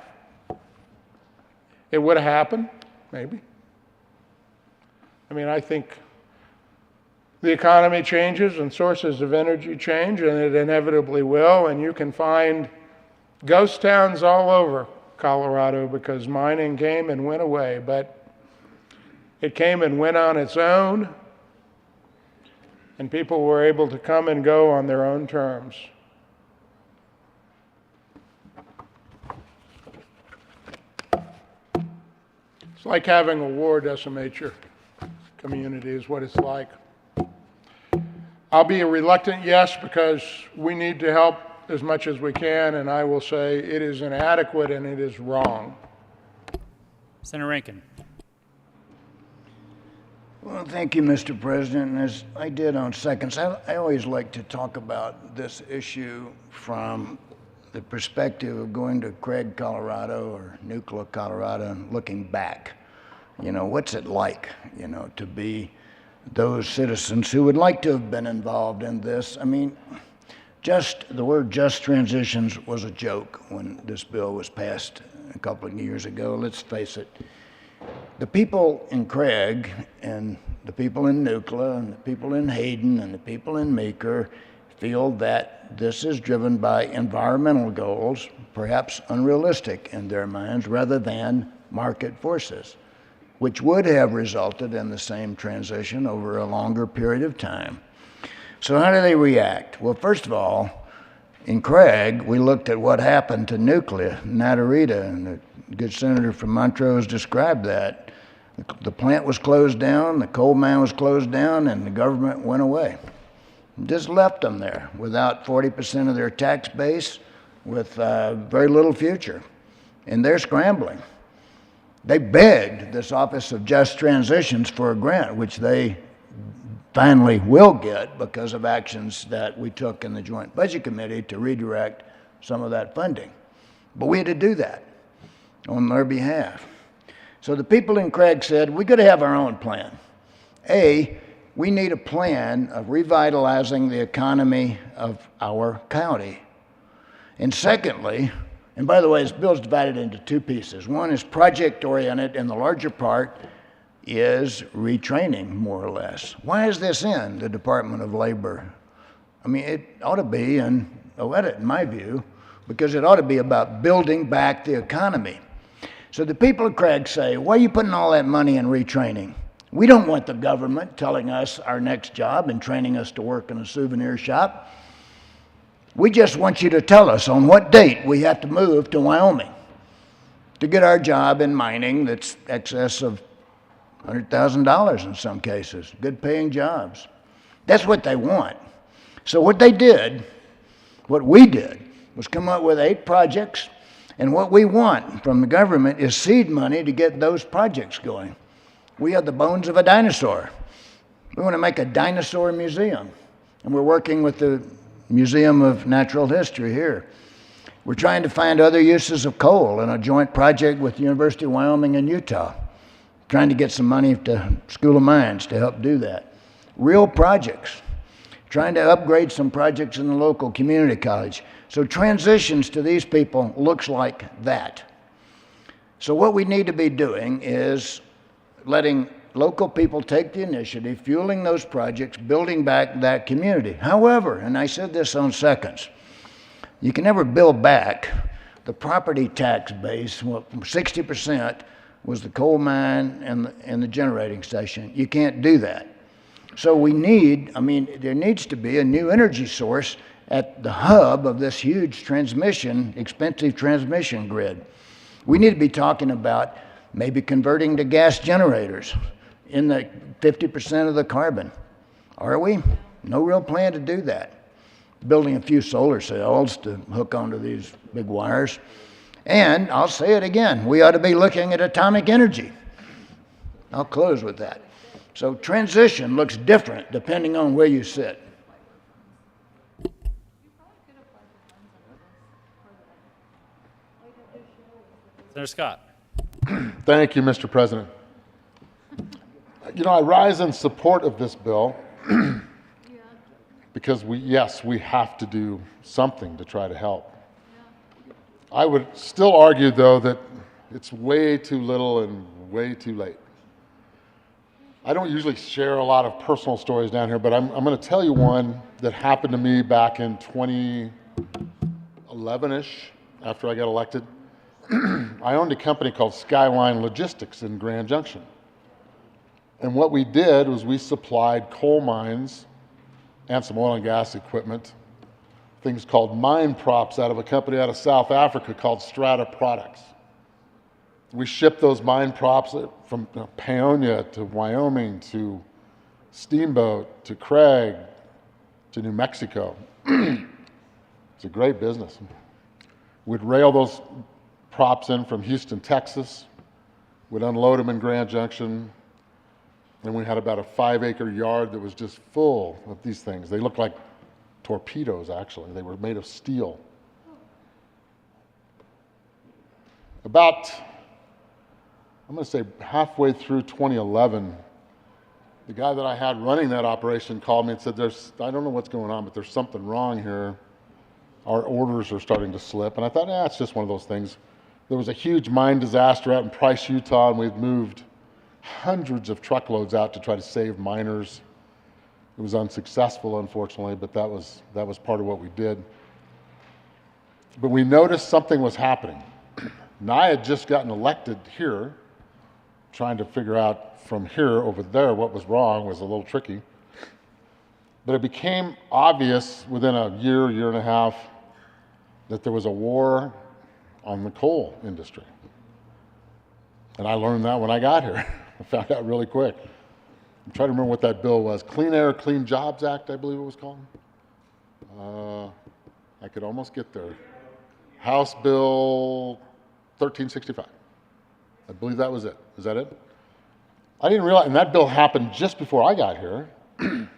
[SPEAKER 17] it would have happened, maybe. I mean, I think the economy changes and sources of energy change, and it inevitably will, and you can find ghost towns all over Colorado because mining came and went away, but it came and went on its own, and people were able to come and go on their own terms. It's like having a war decimate your community is what it's like. I'll be a reluctant yes because we need to help as much as we can, and I will say it is inadequate and it is wrong.
[SPEAKER 1] Senator Rankin.
[SPEAKER 5] Well, thank you, Mr. President. And as I did on seconds, I always like to talk about this issue from the perspective of going to Craig, Colorado, or Nucla, Colorado, and looking back. You know, what's it like, you know, to be those citizens who would like to have been involved in this? I mean, the word just transitions was a joke when this bill was passed a couple of years ago. Let's face it. The people in Craig and the people in Nucla and the people in Hayden and the people in Meeker feel that this is driven by environmental goals, perhaps unrealistic in their minds, rather than market forces, which would have resulted in the same transition over a longer period of time. So how do they react? Well, first of all, in Craig, we looked at what happened to Nuclear, Natarita, and the good senator from Montrose described that. The plant was closed down, the coal mine was closed down, and the government went away. Just left them there without 40% of their tax base, with very little future. And they're scrambling. They begged this Office of Just Transitions for a grant, which they finally will get because of actions that we took in the Joint Budget Committee to redirect some of that funding. But we had to do that on their behalf. So the people in Craig said, we got to have our own plan. We need a plan of revitalizing the economy of our county. And secondly, and by the way, this bill's divided into two pieces. One is project-oriented, and the larger part is retraining, more or less. Why is this in the Department of Labor? I mean, it ought to be in OEDIT, in my view, because it ought to be about building back the economy. So the people of Craig say, why are you putting all that money in retraining? We don't want the government telling us our next job and training us to work in a souvenir shop. We just want you to tell us on what date we have to move to Wyoming to get our job in mining that's excess of $100,000 in some cases, good paying jobs. That's what they want. So what we did, was come up with 8 projects, and what we want from the government is seed money to get those projects going. We have the bones of a dinosaur. We want to make a dinosaur museum, and we're working with the Museum of Natural History here. We're trying to find other uses of coal in a joint project with the University of Wyoming and Utah, trying to get some money to School of Mines to help do that. Real projects. trying to upgrade some projects in the local community college. So transitions to these people looks like that. So what we need to be doing is letting local people take the initiative, fueling those projects, building back that community. However, and I said this on seconds, you can never build back the property tax base. Well, 60% was the coal mine and the generating station. You can't do that. So we need, there needs to be a new energy source at the hub of this huge expensive transmission grid. We need to be talking about maybe converting to gas generators in the 50% of the carbon. Are we? No real plan to do that. Building a few solar cells to hook onto these big wires. And I'll say it again, we ought to be looking at atomic energy. I'll close with that. So transition looks different depending on where you sit.
[SPEAKER 1] Senator Scott.
[SPEAKER 16] Thank you, Mr. President. I rise in support of this bill because we have to do something to try to help. I would still argue, though, that it's way too little and way too late. I don't usually share a lot of personal stories down here, but I'm going to tell you one that happened to me back in 2011-ish, after I got elected. I owned a company called Skyline Logistics in Grand Junction. And what we did was we supplied coal mines and some oil and gas equipment, things called mine props out of a company out of South Africa called Strata Products. We shipped those mine props from Paonia to Wyoming to Steamboat to Craig to New Mexico. It's a great business. We'd rail those props in from Houston, Texas. We'd unload them in Grand Junction. And we had about a 5-acre yard that was just full of these things. They looked like torpedoes, actually. They were made of steel. About, I'm going to say halfway through 2011, the guy that I had running that operation called me and said, I don't know what's going on, but there's something wrong here. Our orders are starting to slip. And I thought, it's just one of those things. There was a huge mine disaster out in Price, Utah, and we'd moved hundreds of truckloads out to try to save miners. It was unsuccessful, unfortunately, but that was part of what we did. But we noticed something was happening. Now, I had just gotten elected here, trying to figure out from here over there what was wrong was a little tricky. But it became obvious within a year and a half, that there was a war on the coal industry. And I learned that when I got here. I found out really quick. I'm trying to remember what that bill was. Clean Air, Clean Jobs Act, I believe it was called. I could almost get there. House Bill 1365. I believe that was it. Is that it? I didn't realize, and that bill happened just before I got here, and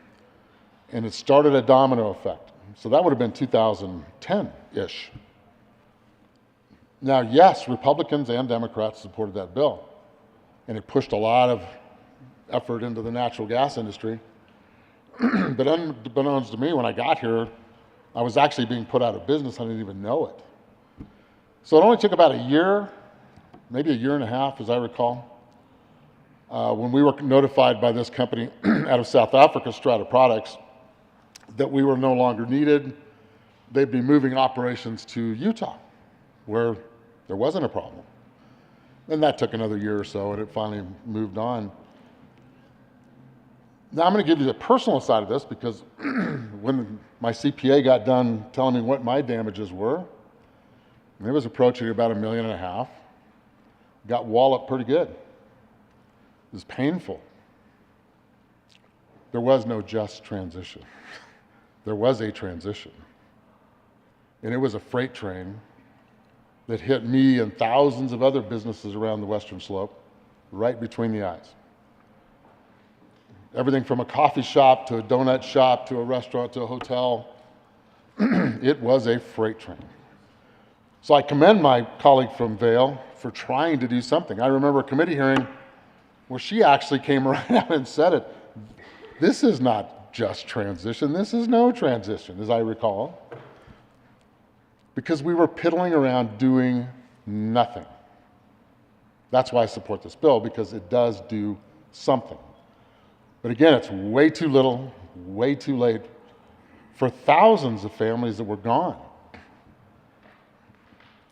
[SPEAKER 16] it started a domino effect. So that would have been 2010-ish. Now, yes, Republicans and Democrats supported that bill, and it pushed a lot of effort into the natural gas industry. But unbeknownst to me, when I got here, I was actually being put out of business. I didn't even know it. So it only took about a year, maybe a year and a half, as I recall, when we were notified by this company out of South Africa, Strata Products, that we were no longer needed. They'd be moving operations to Utah, where there wasn't a problem. And that took another year or so, and it finally moved on. Now I'm going to give you the personal side of this, because when my CPA got done telling me what my damages were, it was approaching about $1.5 million. Got walloped pretty good. It was painful. There was no just transition. There was a transition. And it was a freight train that hit me and thousands of other businesses around the Western Slope right between the eyes. Everything from a coffee shop to a donut shop to a restaurant to a hotel. It was a freight train. So I commend my colleague from Vail for trying to do something. I remember a committee hearing where she actually came right out and said it. This is not just transition. This is no transition, as I recall, because we were piddling around doing nothing. That's why I support this bill, because it does do something. But again, it's way too little, way too late for thousands of families that were gone.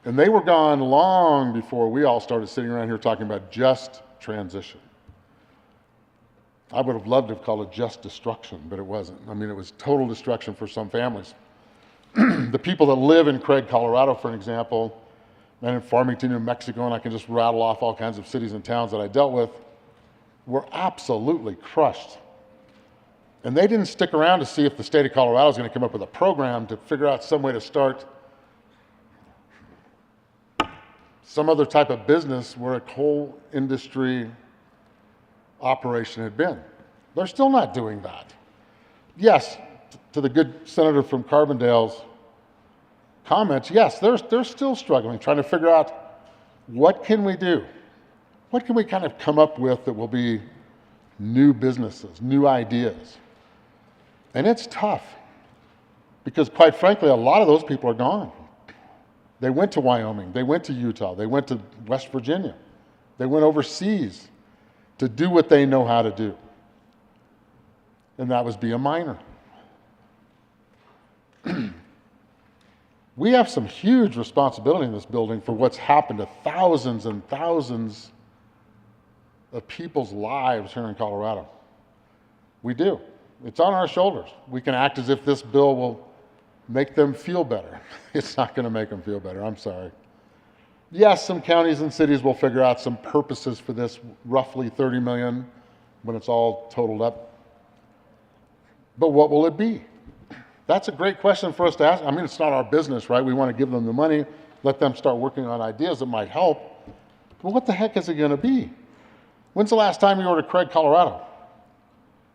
[SPEAKER 16] And they were gone long before we all started sitting around here talking about just transition. I would have loved to have called it just destruction, but it wasn't. I mean, it was total destruction for some families. The people that live in Craig, Colorado, for an example, and in Farmington, New Mexico, and I can just rattle off all kinds of cities and towns that I dealt with, were absolutely crushed. And they didn't stick around to see if the state of Colorado was going to come up with a program to figure out some way to start some other type of business where a coal industry operation had been. They're still not doing that. Yes, to the good senator from Carbondale's comments, yes, they're still struggling, trying to figure out what can we do? What can we kind of come up with that will be new businesses, new ideas? And it's tough because, quite frankly, a lot of those people are gone. They went to Wyoming, they went to Utah, they went to West Virginia, they went overseas to do what they know how to do. And that was be a miner. We have some huge responsibility in this building for what's happened to thousands and thousands of people's lives here in Colorado. We do. It's on our shoulders. We can act as if this bill will make them feel better. It's not going to make them feel better. I'm sorry. Yes, some counties and cities will figure out some purposes for this roughly 30 million when it's all totaled up. But what will it be? That's a great question for us to ask. I mean, it's not our business, right? We want to give them the money, let them start working on ideas that might help. But what the heck is it going to be? When's the last time you were to Craig, Colorado?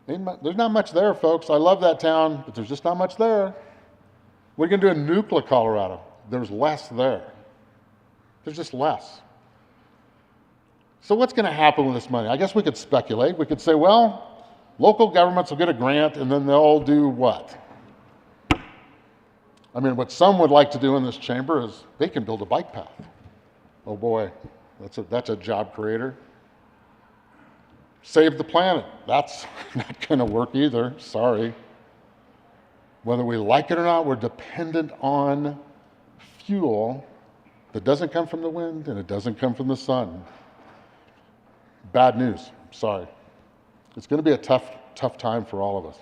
[SPEAKER 16] There's not much there, folks. I love that town, but there's just not much there. What are you going to do in Nucla, Colorado? There's less there. There's just less. So what's going to happen with this money? I guess we could speculate. We could say, well, local governments will get a grant and then they'll do what? I mean, what some would like to do in this chamber is they can build a bike path. Oh boy, that's a job creator. Save the planet. That's not going to work either. Sorry. Whether we like it or not, we're dependent on fuel that doesn't come from the wind and it doesn't come from the sun. Bad news. Sorry. It's going to be a tough time for all of us.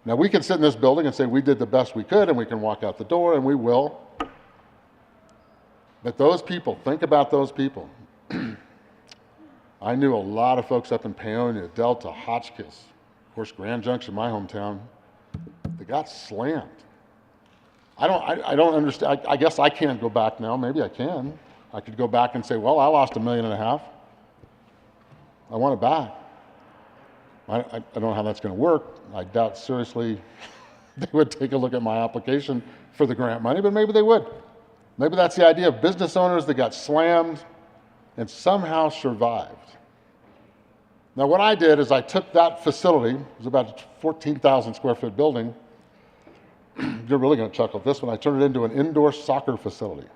[SPEAKER 16] Now, we can sit in this building and say we did the best we could and we can walk out the door, and we will. But those people, think about those people. I knew a lot of folks up in Paonia, Delta, Hotchkiss, of course, Grand Junction, my hometown. They got slammed. I don't understand. I guess I can't go back now. Maybe I can. I could go back and say, well, I lost $1.5 million. I want it back. I don't know how that's going to work. I doubt seriously they would take a look at my application for the grant money, but maybe they would. Maybe that's the idea of business owners that got slammed and somehow survived. Now, what I did is I took that facility, it was about a 14,000 square foot building. You're really going to chuckle at this one. I turned it into an indoor soccer facility.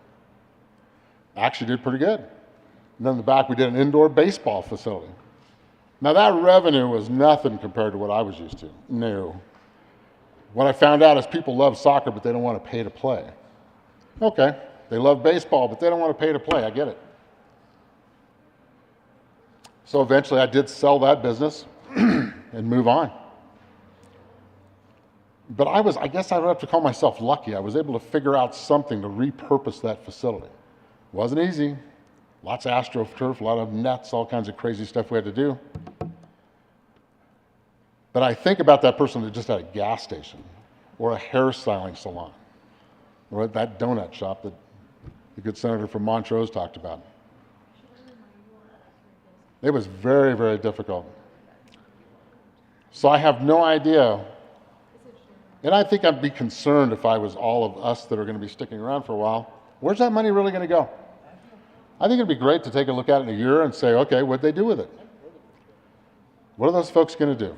[SPEAKER 16] Actually did pretty good. And then in the back, we did an indoor baseball facility. Now, that revenue was nothing compared to what I was used to. No. What I found out is people love soccer, but they don't want to pay to play. Okay, they love baseball, but they don't want to pay to play. I get it. So eventually I did sell that business and move on. But I guess I would have to call myself lucky. I was able to figure out something to repurpose that facility. It wasn't easy. Lots of AstroTurf, a lot of nets, all kinds of crazy stuff we had to do. But I think about that person that just had a gas station or a hairstyling salon or that donut shop that the good senator from Montrose talked about. It was very, very difficult. So I have no idea. And I think I'd be concerned if I was all of us that are going to be sticking around for a while. Where's that money really going to go? I think it'd be great to take a look at it in a year and say, okay, what'd they do with it? What are those folks going to do?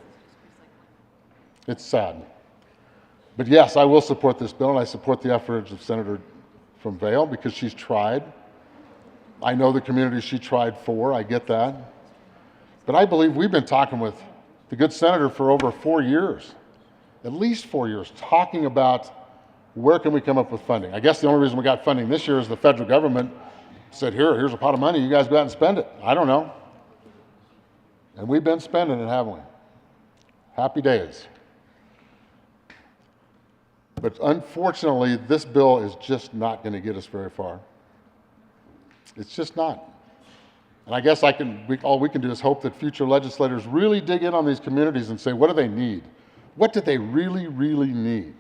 [SPEAKER 16] It's sad. But yes, I will support this bill, and I support the efforts of Senator from Vail because she's tried. I know the community she tried for, I get that. But I believe we've been talking with the good senator for over 4 years, at least 4 years, talking about where can we come up with funding. I guess the only reason we got funding this year is the federal government said, here's a pot of money, you guys go out and spend it. I don't know. And we've been spending it, haven't we? Happy days. But unfortunately, this bill is just not going to get us very far. It's just not. And I guess all we can do is hope that future legislators really dig in on these communities and say, what do they need? What do they really, really need?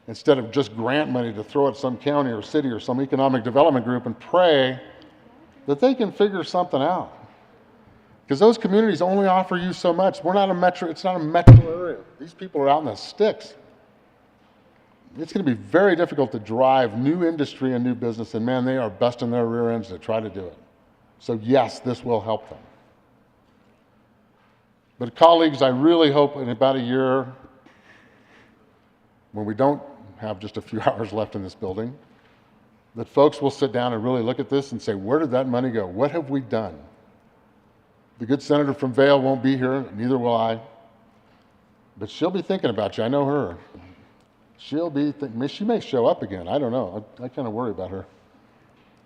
[SPEAKER 16] Instead of just grant money to throw at some county or city or some economic development group and pray that they can figure something out. Because those communities only offer you so much. We're not a metro, it's not a metro area. These people are out in the sticks. It's going to be very difficult to drive new industry and new business, and man, they are busting their rear ends to try to do it. So yes, this will help them. But colleagues, I really hope in about a year, when we don't have just a few hours left in this building, that folks will sit down and really look at this and say, where did that money go? What have we done? The good senator from Vail won't be here, neither will I. But she'll be thinking about you. I know her. She may show up again. I don't know. I kind of worry about her.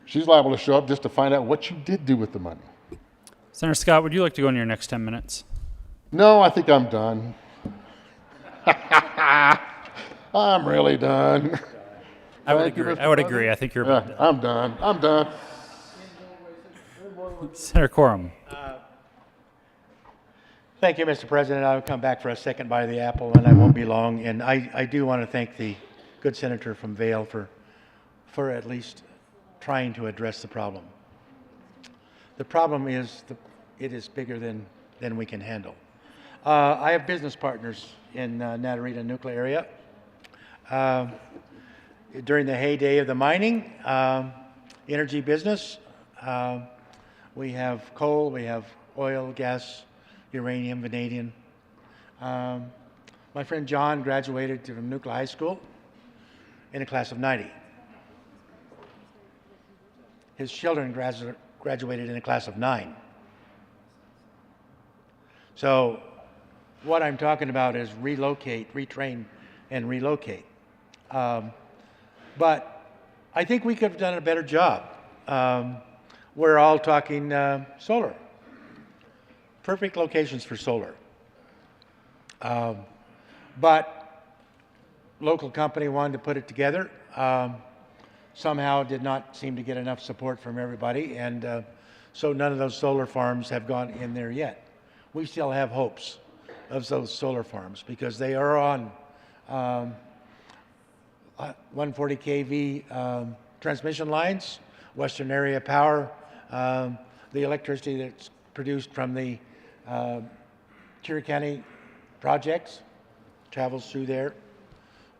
[SPEAKER 16] She's liable to show up just to find out what you did do with the money.
[SPEAKER 1] Senator Scott, would you like to go in your next 10 minutes?
[SPEAKER 16] No, I think I'm done. I'm really done.
[SPEAKER 1] I would agree. I would agree. I think you're
[SPEAKER 16] done. I'm done. I'm done.
[SPEAKER 1] Senator Coram.
[SPEAKER 9] Thank you, Mr. President. I'll come back for a second bite of the apple, and I won't be long. And I do want to thank the good senator from Vail for at least trying to address the problem. The problem is it is bigger than we can handle. I have business partners in Natarita nuclear area. During the heyday of the mining, energy business, we have coal, we have oil, gas, uranium, vanadium. My friend John graduated from Nuclear High School in a class of 90. His children graduated in a class of 9. So what I'm talking about is relocate, retrain, and relocate. But I think we could have done a better job. We're all talking solar. Perfect locations for solar. But local company wanted to put it together. Somehow did not seem to get enough support from everybody, and so none of those solar farms have gone in there yet. We still have hopes of those solar farms because they are on 140 kV transmission lines, Western Area Power, the electricity that's produced from the Curry County projects travels through there.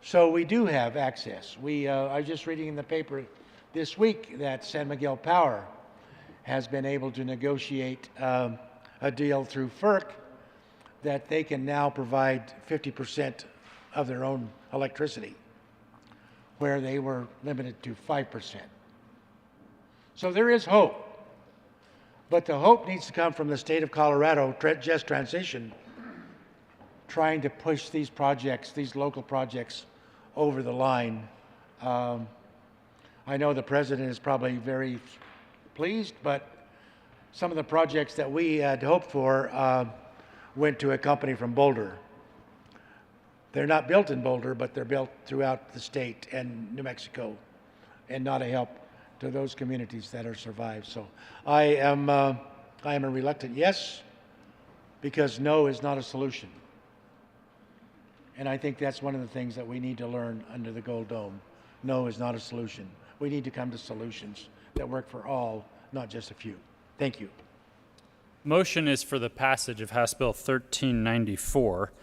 [SPEAKER 9] So we do have access. I was just reading in the paper this week that San Miguel Power has been able to negotiate a deal through FERC that they can now provide 50% of their own electricity, where they were limited to 5%. So there is hope. But the hope needs to come from the state of Colorado, just transition, trying to push these projects, these local projects, over the line. I know the president is probably very pleased, but some of the projects that we had hoped for went to a company from Boulder. They're not built in Boulder, but they're built throughout the state and New Mexico, and not a help to those communities that are survived. So I am a reluctant yes, because no is not a solution. And I think that's one of the things that we need to learn under the Gold Dome. No is not a solution. We need to come to solutions that work for all, not just a few. Thank you.
[SPEAKER 1] Motion is for the passage of House Bill 1394.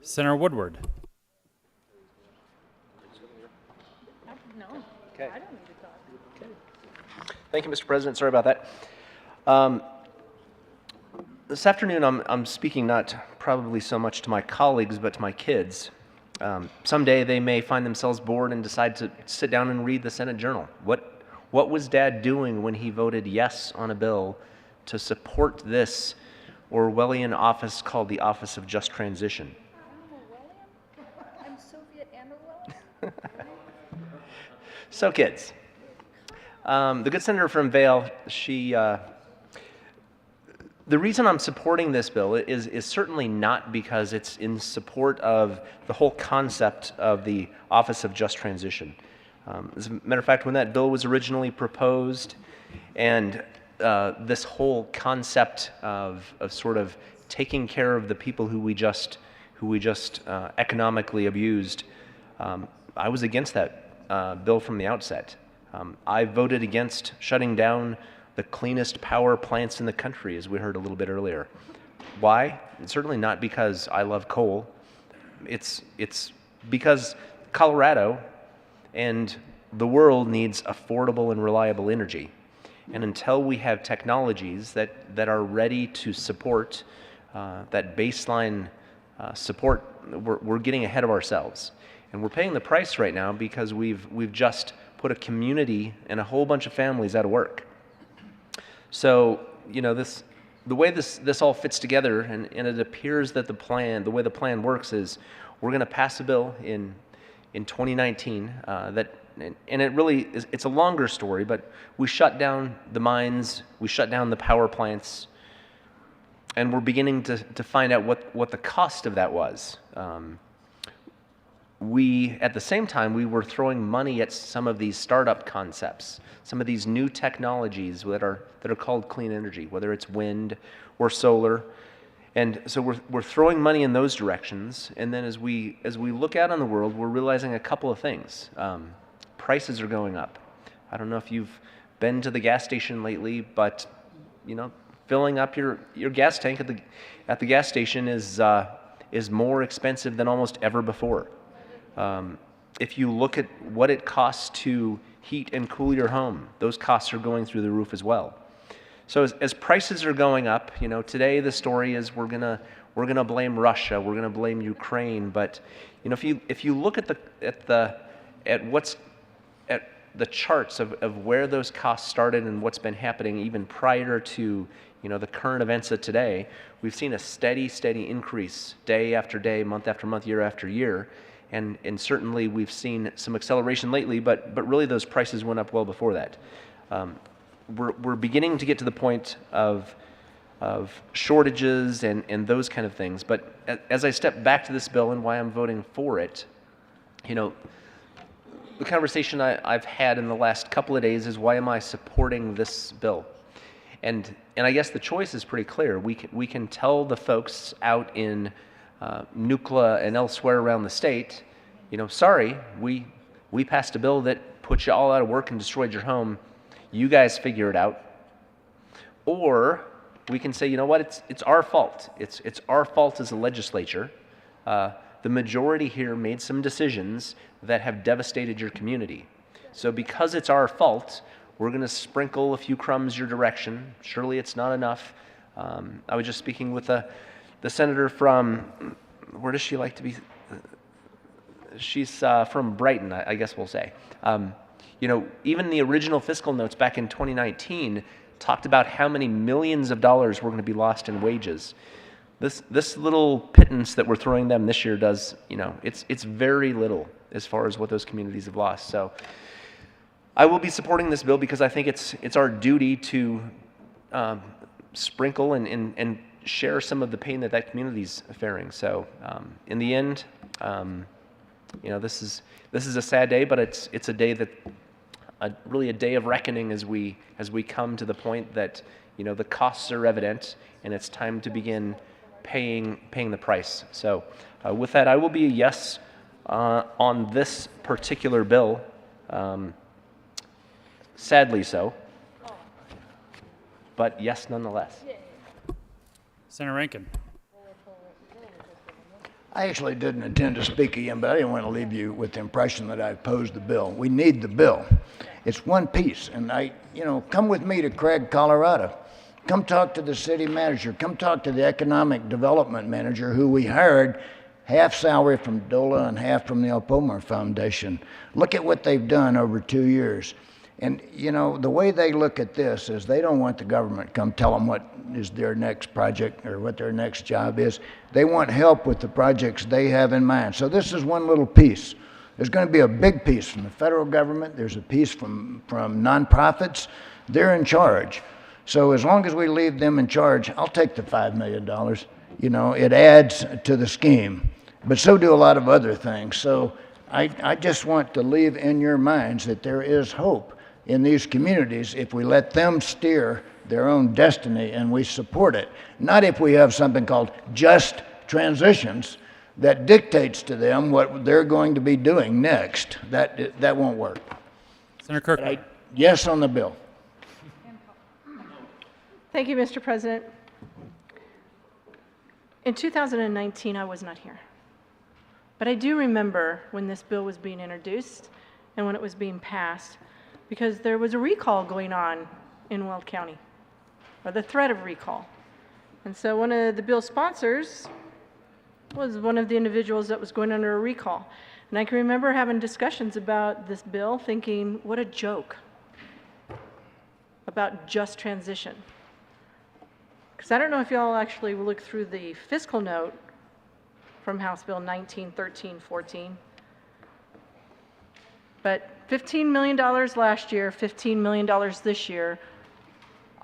[SPEAKER 1] Senator Woodward.
[SPEAKER 10] No, okay. I don't need to talk. Okay. Thank you, Mr. President. Sorry about that. This afternoon, I'm speaking not probably so much to my colleagues, but to my kids. Someday they may find themselves bored and decide to sit down and read the Senate Journal. What was Dad doing when he voted yes on a bill to support this Orwellian office called the Office of Just Transition?
[SPEAKER 2] I'm Soviet and Orwellian.
[SPEAKER 10] So kids, the good senator from Vail, the reason I'm supporting this bill is certainly not because it's in support of the whole concept of the Office of Just Transition. As a matter of fact, when that bill was originally proposed, and this whole concept of sort of taking care of the people who we just economically abused, I was against that bill from the outset. I voted against shutting down the cleanest power plants in the country, as we heard a little bit earlier. Why? It's certainly not because I love coal. It's because Colorado and the world needs affordable and reliable energy. And until we have technologies that are ready to support that baseline support, we're getting ahead of ourselves. And we're paying the price right now because we've just put a community and a whole bunch of families out of work. So, you know, the way this all fits together, and it appears that the way the plan works is we're going to pass a bill in 2019 and it really is, it's a longer story, but we shut down the mines, we shut down the power plants, and we're beginning to find out what the cost of that was. At the same time, we were throwing money at some of these startup concepts, some of these new technologies that are called clean energy, whether it's wind or solar. And so we're throwing money in those directions. And then as we look out on the world, we're realizing a couple of things. Prices are going up. I don't know if you've been to the gas station lately, but you know, filling up your gas tank at the gas station is more expensive than almost ever before. If you look at what it costs to heat and cool your home, those costs are going through the roof as well. So as prices are going up, you know, today the story is we're gonna blame Russia, we're gonna blame Ukraine, but you know, if you look at the charts of where those costs started and what's been happening even prior to, you know, the current events of today, we've seen a steady increase day after day, month after month, year after year. And certainly we've seen some acceleration lately, but really those prices went up well before that. We're beginning to get to the point of shortages and those kind of things. But as I step back to this bill and why I'm voting for it, you know, the conversation I've had in the last couple of days is why am I supporting this bill? And I guess the choice is pretty clear. We can tell the folks out in Nucla and elsewhere around the state, you know, sorry, we passed a bill that put you all out of work and destroyed your home. You guys figure it out. Or we can say, you know what, it's our fault. It's our fault as a legislature. The majority here made some decisions that have devastated your community. So because it's our fault, we're going to sprinkle a few crumbs your direction. Surely it's not enough. I was just speaking with the senator from, where does she like to be? She's from Brighton, I guess we'll say. You know, even the original fiscal notes back in 2019 talked about how many millions of dollars were going to be lost in wages. This little pittance that we're throwing them this year does, you know, it's very little as far as what those communities have lost. So I will be supporting this bill because I think it's our duty to sprinkle and share some of the pain that community's faring. So in the end, you know, this is a sad day, but it's a day that really a day of reckoning as we come to the point that, you know, the costs are evident and it's time to begin paying the price. So with that, I will be a yes on this particular bill. Sadly so, but yes nonetheless.
[SPEAKER 1] Senator Rankin.
[SPEAKER 5] I actually didn't intend to speak again, but I didn't want to leave you with the impression that I opposed the bill. We need the bill. It's one piece, and come with me to Craig, Colorado. Come talk to the city manager. Come talk to the economic development manager who we hired half salary from DOLA and half from the Alpomer Foundation. Look at what they've done over 2 years. And, you know, the way they look at this is they don't want the government to come tell them what is their next project or what their next job is. They want help with the projects they have in mind. So this is one little piece. There's going to be a big piece from the federal government. There's a piece from nonprofits. They're in charge. So as long as we leave them in charge, I'll take the $5 million. You know, it adds to the scheme. But so do a lot of other things. So I just want to leave in your minds that there is hope in these communities if we let them steer their own destiny and we support it. Not if we have something called just transitions that dictates to them what they're going to be doing next. That won't work.
[SPEAKER 1] Senator Kirk.
[SPEAKER 5] Yes on the bill.
[SPEAKER 3] Thank you, Mr. President. In 2019, I was not here. But I do remember when this bill was being introduced and when it was being passed, because there was a recall going on in Weld County, or the threat of recall. And so one of the bill sponsors was one of the individuals that was going under a recall. And I can remember having discussions about this bill thinking, what a joke about just transition. Because I don't know if y'all actually look through the fiscal note from House Bill 191314, but $15 million last year, $15 million this year,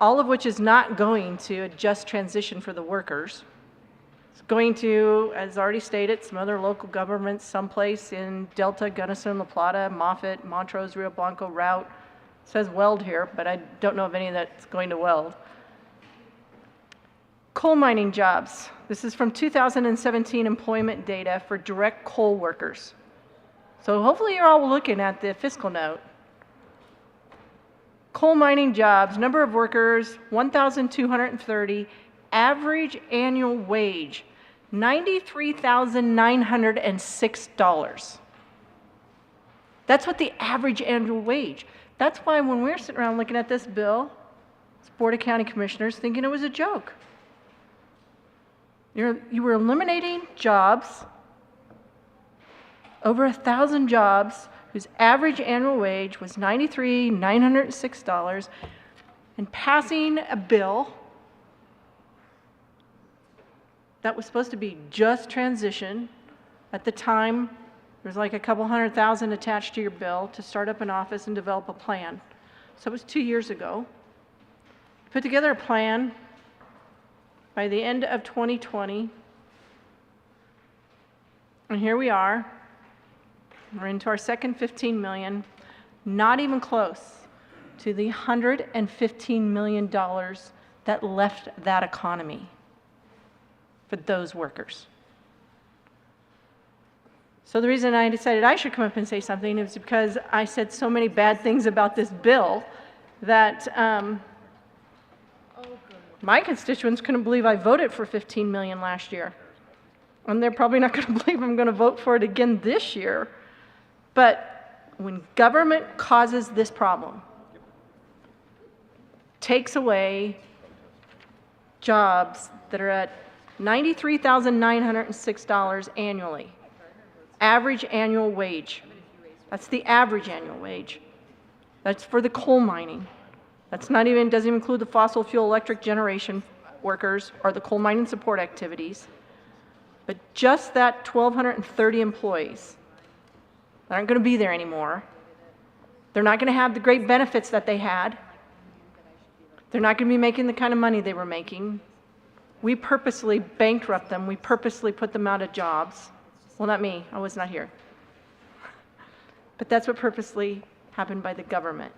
[SPEAKER 3] all of which is not going to a just transition for the workers. It's going to, as already stated, some other local governments, someplace in Delta, Gunnison, La Plata, Moffett, Montrose, Rio Blanco, Route. It says Weld here, but I don't know of any that's going to Weld. Coal mining jobs. This is from 2017 employment data for direct coal workers. So hopefully you're all looking at the fiscal note. Coal mining jobs, number of workers, 1,230, average annual wage, $93,906. That's what the average annual wage. That's why when we're sitting around looking at this bill, it's Board of County Commissioners thinking it was a joke. You were eliminating jobs, over 1,000 jobs, whose average annual wage was $93,906, and passing a bill that was supposed to be just transition. At the time, there was like a couple $100,000 attached to your bill to start up an office and develop a plan. So it was 2 years ago. Put together a plan by the end of 2020. And here we are. We're into our second 15 million, not even close to the $115 million that left that economy for those workers. So the reason I decided I should come up and say something is because I said so many bad things about this bill that my constituents couldn't believe I voted for 15 million last year. And they're probably not going to believe I'm going to vote for it again this year. But when government causes this problem, takes away jobs that are at $93,906 annually, average annual wage. That's the average annual wage. That's for the coal mining. That's not even, doesn't even include the fossil fuel electric generation workers or the coal mining support activities. But just that 1,230 employees that aren't going to be there anymore. They're not going to have the great benefits that they had. They're not going to be making the kind of money they were making. We purposely bankrupt them. We purposely put them out of jobs. Well, not me. I was not here. But that's what purposely happened by the government.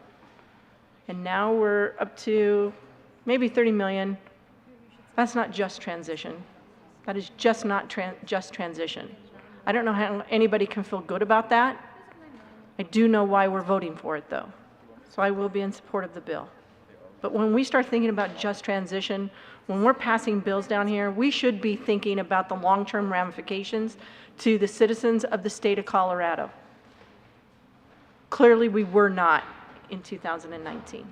[SPEAKER 3] And now we're up to maybe 30 million. That's not just transition. That is just not just transition. I don't know how anybody can feel good about that. I do know why we're voting for it, though. So I will be in support of the bill. But when we start thinking about just transition, when we're passing bills down here, we should be thinking about the long-term ramifications to the citizens of the state of Colorado. Clearly, we were not in 2019.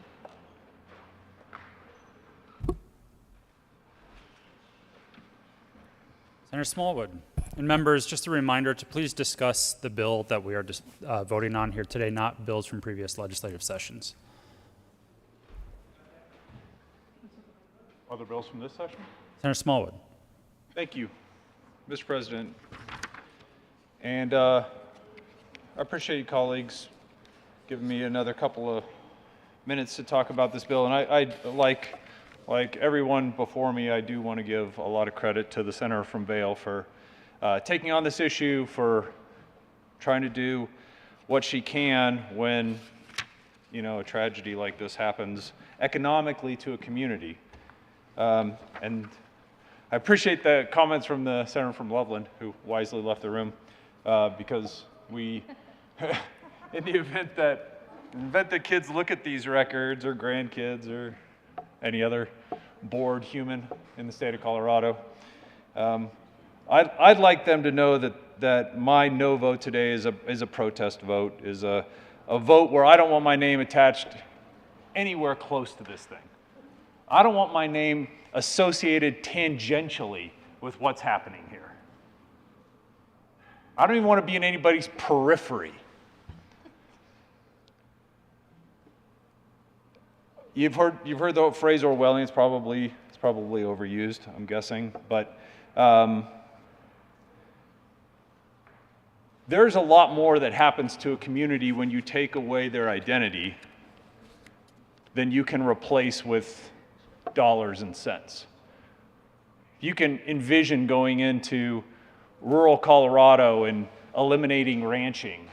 [SPEAKER 1] Senator Smallwood. And members, just a reminder to please discuss the bill that we are voting on here today, not bills from previous legislative sessions.
[SPEAKER 14] Other bills from this session?
[SPEAKER 1] Senator Smallwood.
[SPEAKER 14] Thank you, Mr. President. And I appreciate you colleagues giving me another couple of minutes to talk about this bill. And I like everyone before me, I do want to give a lot of credit to the senator from Vail for taking on this issue, for trying to do what she can when, you know, a tragedy like this happens economically to a community. And I appreciate the comments from the senator from Loveland, who wisely left the room, because we, in the event that kids look at these records, or grandkids, or any other bored human in the state of Colorado, I'd like them to know that my no vote today is a protest vote, is a vote where I don't want my name attached anywhere close to this thing. I don't want my name associated tangentially with what's happening here. I don't even want to be in anybody's periphery. You've heard the phrase Orwellian. It's probably overused, I'm guessing, but there's a lot more that happens to a community when you take away their identity than you can replace with dollars and cents. You can envision going into rural Colorado and eliminating ranching,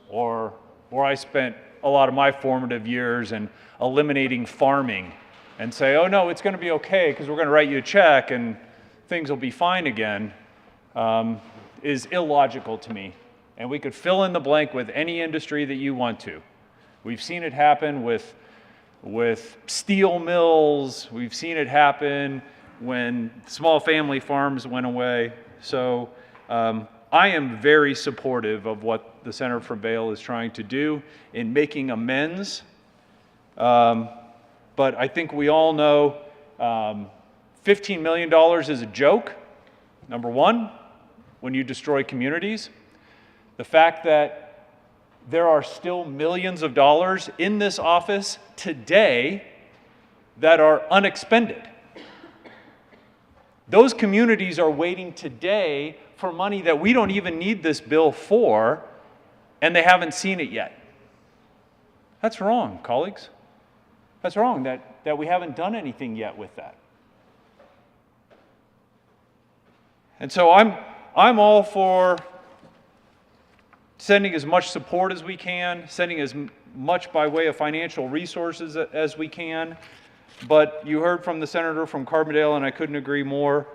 [SPEAKER 14] or where I spent a lot of my formative years, and eliminating farming, and say, oh no, it's going to be okay because we're going to write you a check and things will be fine again, is illogical to me. And we could fill in the blank with any industry that you want to. We've seen it happen with steel mills. We've seen it happen when small family farms went away. So I am very supportive of what the Senator from Vail is trying to do in making amends. But I think we all know $15 million is a joke, number one, when you destroy communities. The fact that there are still millions of dollars in this office today that are unexpended. Those communities are waiting today for money that we don't even need this bill for, and they haven't seen it yet. That's wrong, colleagues. That's wrong that we haven't done anything yet with that. And so I'm all for sending as much support as we can, sending as much by way of financial resources as we can. But you heard from the senator from Carbondale, and I couldn't agree more,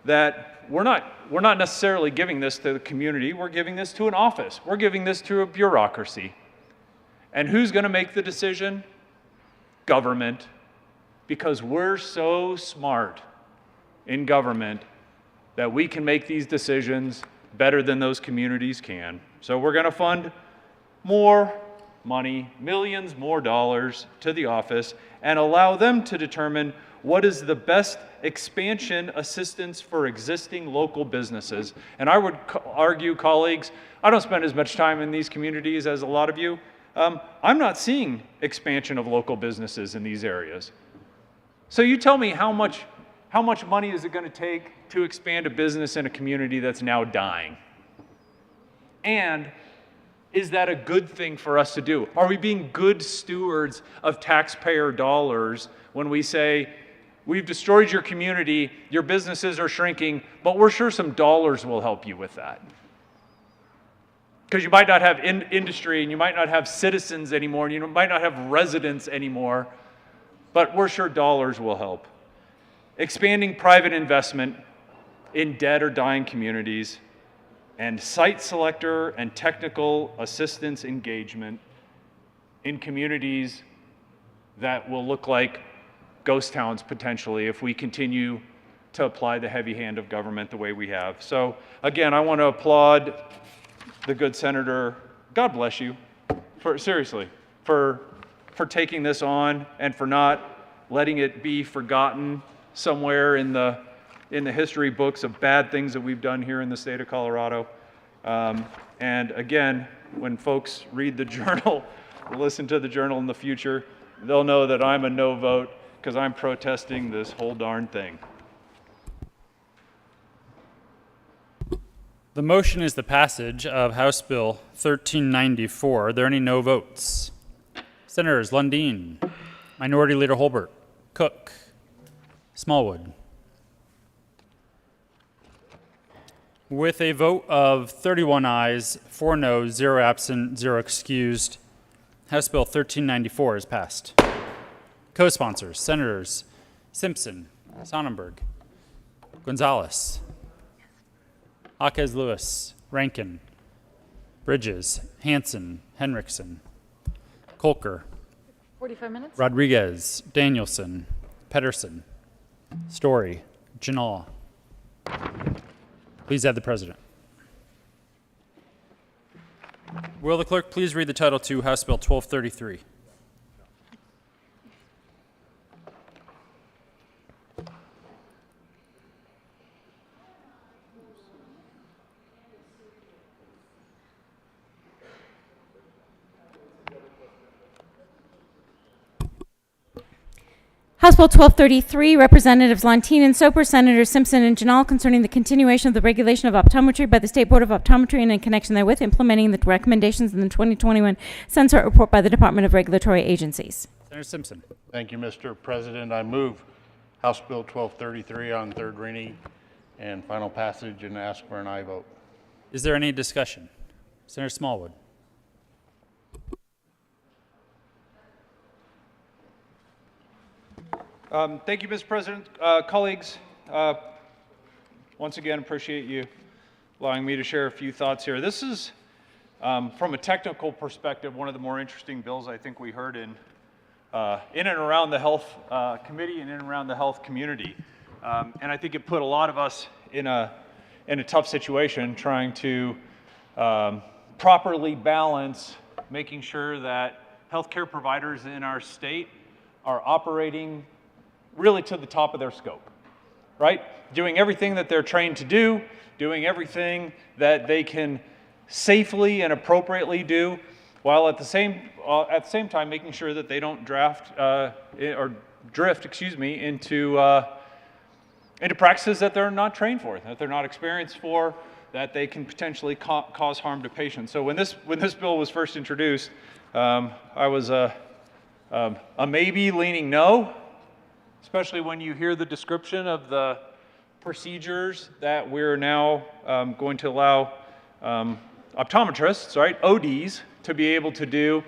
[SPEAKER 14] that we're not necessarily giving this to the community. We're giving this to an office. We're giving this to a bureaucracy. And who's going to make the decision? Government. Because we're so smart in government that we can make these decisions better than those communities can. So we're going to fund more money, millions more dollars to the office, and allow them to determine what is the best expansion assistance for existing local businesses. And I would argue, colleagues, I don't spend as much time in these communities as a lot of you. I'm not seeing expansion of local businesses in these areas. So you tell me how much money is it going to take to expand a business in a community that's now dying? And is that a good thing for us to do? Are we being good stewards of taxpayer dollars when we say, we've destroyed your community, your businesses are shrinking, but we're sure some dollars will help you with that? Because you might not have industry, and you might not have citizens anymore, and you might not have residents anymore, but we're sure dollars will help. Expanding private investment in dead or dying communities, and site selector and technical assistance engagement in communities that will look like ghost towns potentially if we continue to apply the heavy hand of government the way we have. So again, I want to applaud the good senator. God bless you, seriously, for taking this on and for not letting it be forgotten somewhere in the in the history books of bad things that we've done here in the state of Colorado. And again, when folks read the journal, or listen to the journal in the future, they'll know that I'm a no vote because I'm protesting this whole darn thing.
[SPEAKER 1] The motion is the passage of House Bill 1394. Are there any no votes? Senators Lundeen, Minority Leader Holbert, Cook, Smallwood. With a vote of 31 ayes, 4 noes, 0 absent, 0 excused, House Bill 1394 is passed. Co-sponsors, Senators Simpson, Sonnenberg, Gonzalez, Jaquez Lewis, Rankin, Bridges, Hansen, Henriksen, Kolker,
[SPEAKER 2] 45 minutes?
[SPEAKER 1] Rodriguez, Danielson, Pedersen, Story, Janal. Please add the president. Will the clerk please read the title to House Bill 1233?
[SPEAKER 2] House Bill 1233, Representatives Lundeen and Soper, Senators Simpson and Janal, concerning the continuation of the regulation of optometry by the State Board of Optometry and in connection therewith implementing the recommendations in the 2021 Census Report by the Department of Regulatory Agencies.
[SPEAKER 1] Senator Simpson.
[SPEAKER 8] Thank you, Mr. President. I move House Bill 1233 on third reading and final passage and ask for an aye vote.
[SPEAKER 1] Is there any discussion? Senator Smallwood.
[SPEAKER 14] Thank you, Mr. President. Colleagues, once again, appreciate you allowing me to share a few thoughts here. This is, from a technical perspective, one of the more interesting bills I think we heard in and around the Health Committee and in and around the health community. And I think it put a lot of us in a tough situation trying to properly balance making sure that healthcare providers in our state are operating really to the top of their scope, right? Doing everything that they're trained to do, doing everything that they can safely and appropriately do, while at the same time making sure that they don't drift into practices that they're not trained for, that they're not experienced for, that they can potentially cause harm to patients. So when this bill was first introduced, I was a maybe leaning no, especially when you hear the description of the procedures that we're now going to allow optometrists, right, ODs, to be able to do,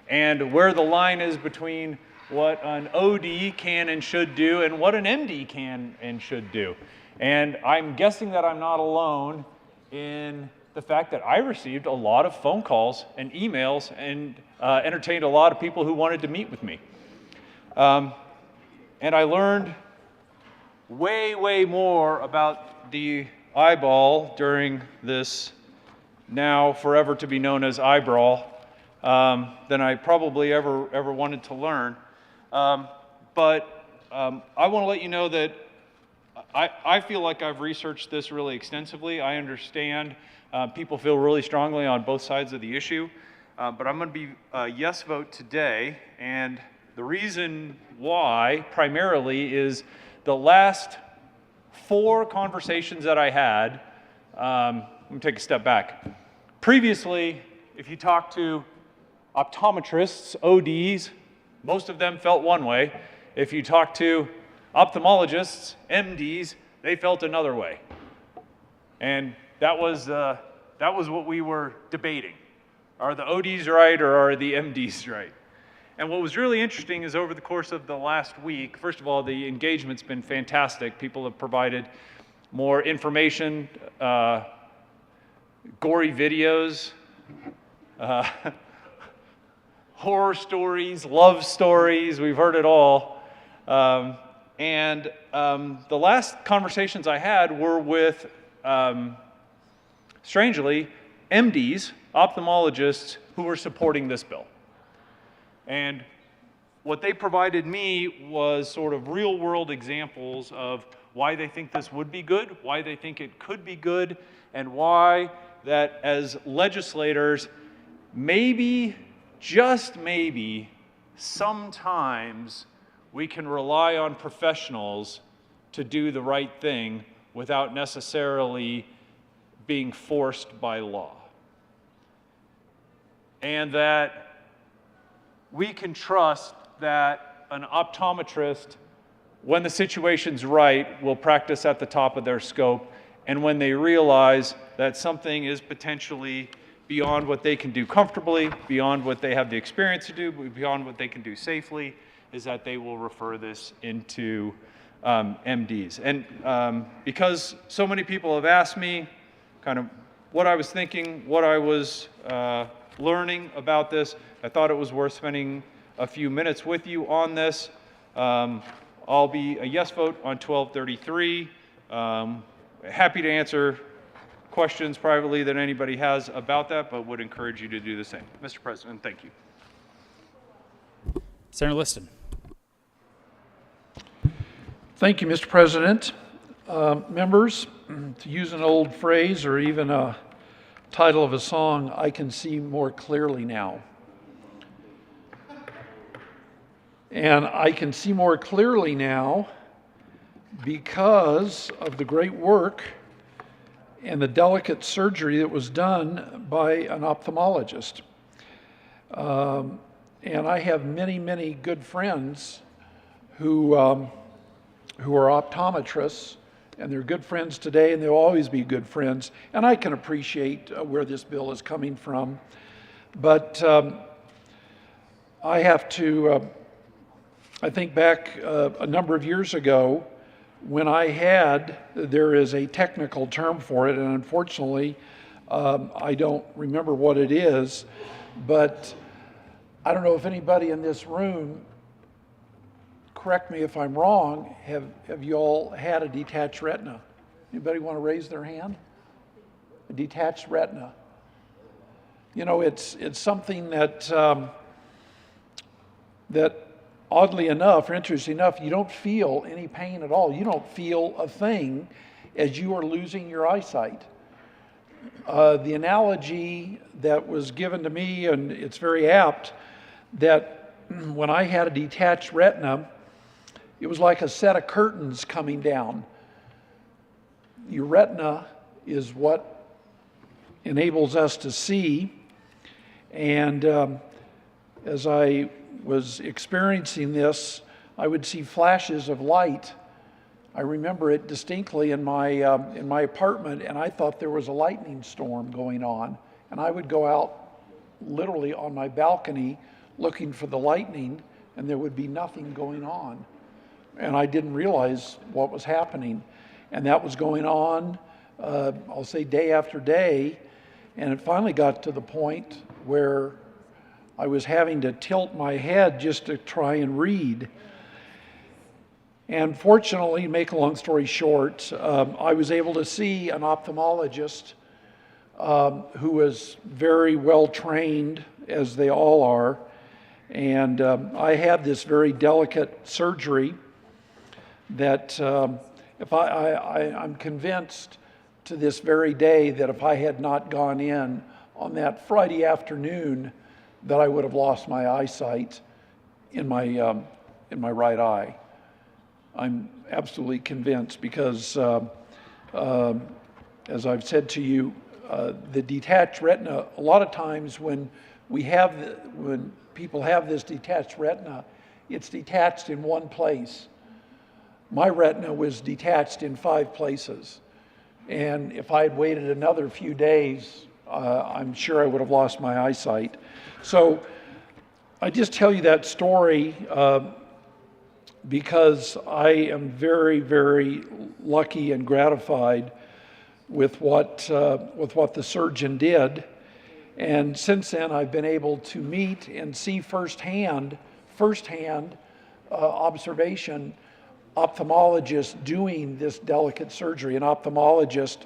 [SPEAKER 14] and where the line is between what an OD can and should do and what an MD can and should do. And I'm guessing that I'm not alone in the fact that I received a lot of phone calls and emails and entertained a lot of people who wanted to meet with me. And I learned way, way more about the eyeball during this now forever to be known as eyebrow than I probably ever wanted to learn. But I want to let you know that I feel like I've researched this really extensively. I understand people feel really strongly on both sides of the issue, but I'm going to be a yes vote today, and the reason why primarily is the last 4 conversations that I had. Let me take a step back. Previously, if you talk to optometrists, ODs, most of them felt one way. If you talk to ophthalmologists, MDs, they felt another way. And that was what we were debating. Are the ODs right or are the MDs right? And what was really interesting is over the course of the last week, first of all, the engagement's been fantastic. People have provided more information, gory videos, horror stories, love stories, we've heard it all. And the last conversations I had were with, strangely, MDs, ophthalmologists, who were supporting this bill. And what they provided me was sort of real-world examples of why they think this would be good, why they think it could be good, and why that as legislators, maybe, just maybe, sometimes we can rely on professionals to do the right thing without necessarily being forced by law. And that we can trust that an optometrist, when the situation's right, will practice at the top of their scope, and when they realize that something is potentially beyond what they can do comfortably, beyond what they have the experience to do, beyond what they can do safely, is that they will refer this into MDs. And because so many people have asked me kind of what I was thinking, what I was learning about this, I thought it was worth spending a few minutes with you on this. I'll be a yes vote on 1233. Happy to answer questions privately that anybody has about that, but would encourage you to do the same. Mr. President, thank you.
[SPEAKER 1] Senator Liston.
[SPEAKER 12] Thank you, Mr. President. Members, to use an old phrase or even a title of a song, I can see more clearly now. And I can see more clearly now because of the great work and the delicate surgery that was done by an ophthalmologist. And I have many, many good friends who are optometrists, and they're good friends today, and they'll always be good friends. And I can appreciate where this bill is coming from. But I have to, I think back a number of years ago when I had, there is a technical term for it, and unfortunately, I don't remember what it is, but I don't know if anybody in this room, correct me if I'm wrong, have you all had a detached retina? Anybody want to raise their hand? A detached retina. You know, it's something that, that oddly enough, or interesting enough, you don't feel any pain at all. You don't feel a thing as you are losing your eyesight. The analogy that was given to me, and it's very apt, that when I had a detached retina, it was like a set of curtains coming down. Your retina is what enables us to see, and as I was experiencing this, I would see flashes of light. I remember it distinctly in my apartment, and I thought there was a lightning storm going on. And I would go out literally on my balcony looking for the lightning, and there would be nothing going on. And I didn't realize what was happening. And that was going on, I'll say day after day, and it finally got to the point where I was having to tilt my head just to try and read. And fortunately, to make a long story short, I was able to see an ophthalmologist who was very well trained, as they all are. And I had this very delicate surgery that if I'm convinced to this very day that if I had not gone in on that Friday afternoon, that I would have lost my eyesight in my right eye. I'm absolutely convinced because, as I've said to you, the detached retina, a lot of times when people have this detached retina, it's detached in one place. My retina was detached in 5 places. And if I had waited another few days, I'm sure I would have lost my eyesight. So I just tell you that story because I am very, very lucky and gratified with what the surgeon did. And since then, I've been able to meet and see firsthand observation ophthalmologists doing this delicate surgery. An ophthalmologist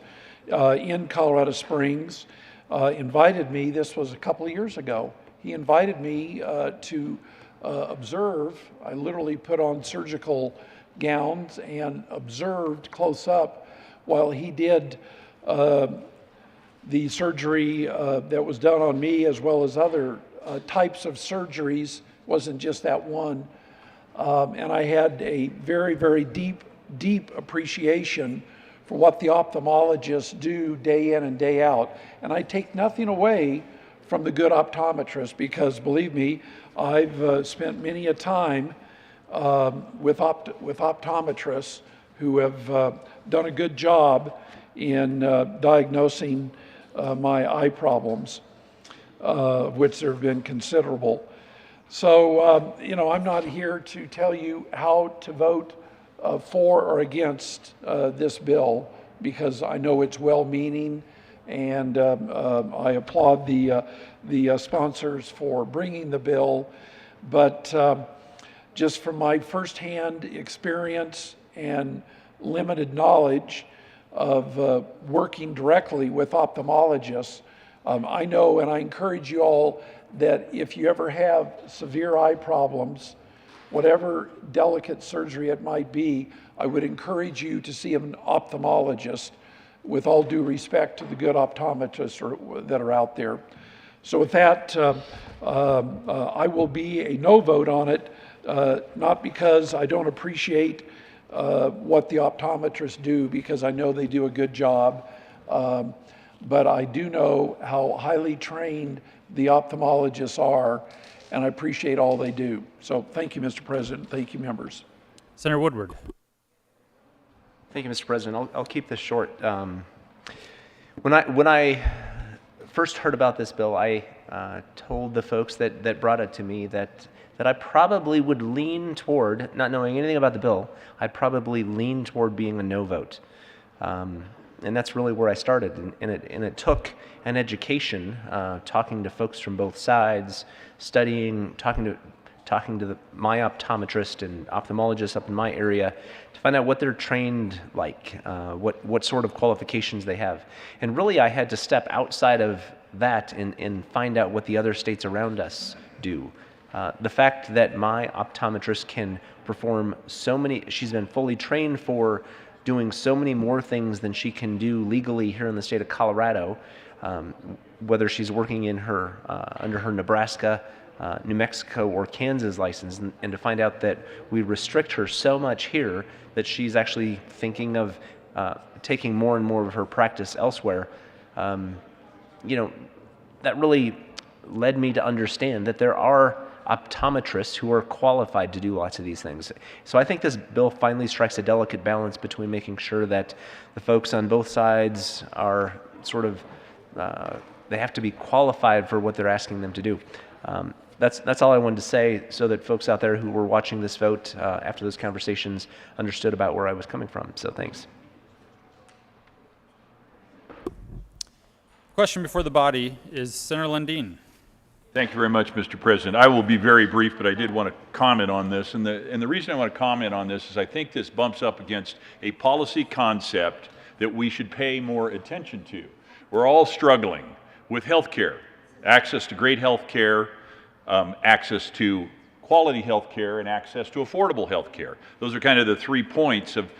[SPEAKER 12] in Colorado Springs invited me, this was a couple of years ago, he invited me to observe. I literally put on surgical gowns and observed close up while he did the surgery that was done on me, as well as other types of surgeries. Wasn't just that one. And I had a very, very deep appreciation for what the ophthalmologists do day in and day out. And I take nothing away from the good optometrist, because believe me, I've spent many a time with optometrists who have done a good job in diagnosing my eye problems, which there have been considerable. So, you know, I'm not here to tell you how to vote for or against this bill, because I know it's well-meaning, and I applaud the sponsors for bringing the bill. But just from my firsthand experience and limited knowledge of working directly with ophthalmologists, I know, and I encourage you all, that if you ever have severe eye problems, whatever delicate surgery it might be, I would encourage you to see an ophthalmologist, with all due respect to the good optometrists that are out there. So with that, I will be a no vote on it, not because I don't appreciate what the optometrists do, because I know they do a good job, but I do know how highly trained the ophthalmologists are, and I appreciate all they do. So thank you, Mr. President. Thank you, members.
[SPEAKER 1] Senator Woodward.
[SPEAKER 10] Thank you, Mr. President. I'll keep this short. When I first heard about this bill, I told the folks that brought it to me that I probably would lean toward, not knowing anything about the bill, I'd probably lean toward being a no vote. And that's really where I started. And it took an education, talking to folks from both sides, studying, talking to my optometrist and ophthalmologist up in my area to find out what they're trained like, what sort of qualifications they have. And really I had to step outside of that and find out what the other states around us do. The fact that my optometrist can perform so many, she's been fully trained for doing so many more things than she can do legally here in the state of Colorado, whether she's working in her under her Nebraska, New Mexico, or Kansas license, and to find out that we restrict her so much here that she's actually thinking of taking more and more of her practice elsewhere, you know, that really led me to understand that there are optometrists who are qualified to do lots of these things. So I think this bill finally strikes a delicate balance between making sure that the folks on both sides are sort of, they have to be qualified for what they're asking them to do. That's all I wanted to say, so that folks out there who were watching this vote after those conversations understood about where I was coming from. So thanks.
[SPEAKER 1] Question before the body is Senator Lundeen.
[SPEAKER 7] Thank you very much, Mr. President. I will be very brief, but I did want to comment on this. And the reason I want to comment on this is I think this bumps up against a policy concept that we should pay more attention to. We're all struggling with health care, access to great health care, access to quality health care, and access to affordable health care. Those are kind of the 3 points of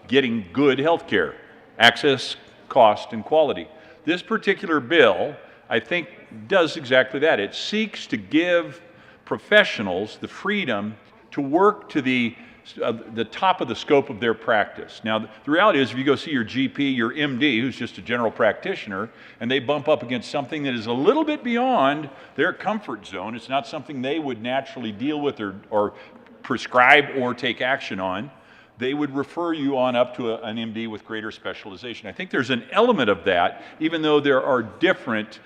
[SPEAKER 7] getting good health care: access, cost, and quality. This particular bill, I think, does exactly that. It seeks to give professionals the freedom to work to the top of the scope of their practice. Now, the reality is, if you go see your GP, your MD, who's just a general practitioner, and they bump up against something that is a little bit beyond their comfort zone, it's not something they would naturally deal with or prescribe or take action on, they would refer you on up to an MD with greater specialization. I think there's an element of that, even though there are different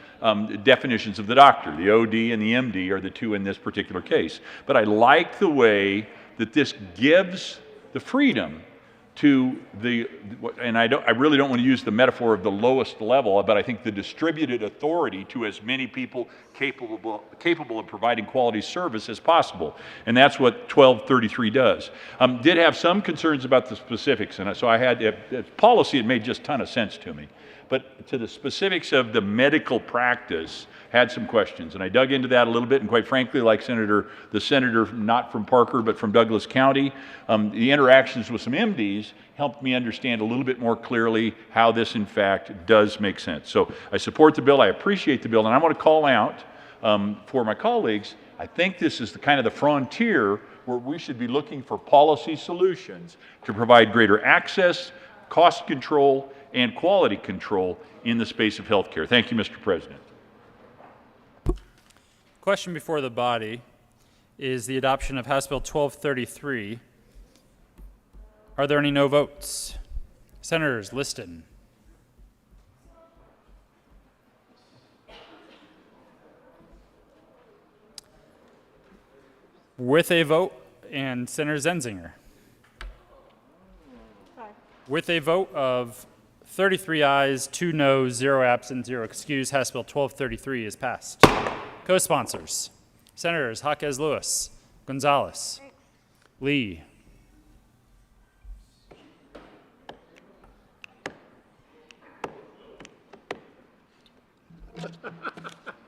[SPEAKER 7] definitions of the doctor. The OD and the MD are the two in this particular case. But I like the way that this gives the freedom to the, and I really don't want to use the metaphor of the lowest level, but I think the distributed authority to as many people capable of providing quality service as possible. And that's what 1233 does. Did have some concerns about the specifics, and so I had, policy, it made just a ton of sense to me. But to the specifics of the medical practice, had some questions. And I dug into that a little bit, and quite frankly, like the senator not from Parker, but from Douglas County, the interactions with some MDs helped me understand a little bit more clearly how this, in fact, does make sense. So I support the bill. I appreciate the bill. And I want to call out for my colleagues, I think this is the kind of the frontier where we should be looking for policy solutions to provide greater access, cost control, and quality control in the space of healthcare. Thank you, Mr. President.
[SPEAKER 1] Question before the body is the adoption of House Bill 1233. Are there any no votes? Senators Liston, with a vote, and Senator Zenzinger. With a vote of 33 ayes, 2 noes, 0 absent, 0 excused, House Bill 1233 is passed. Co-sponsors, Senators Jaquez Lewis, Gonzalez, Lee,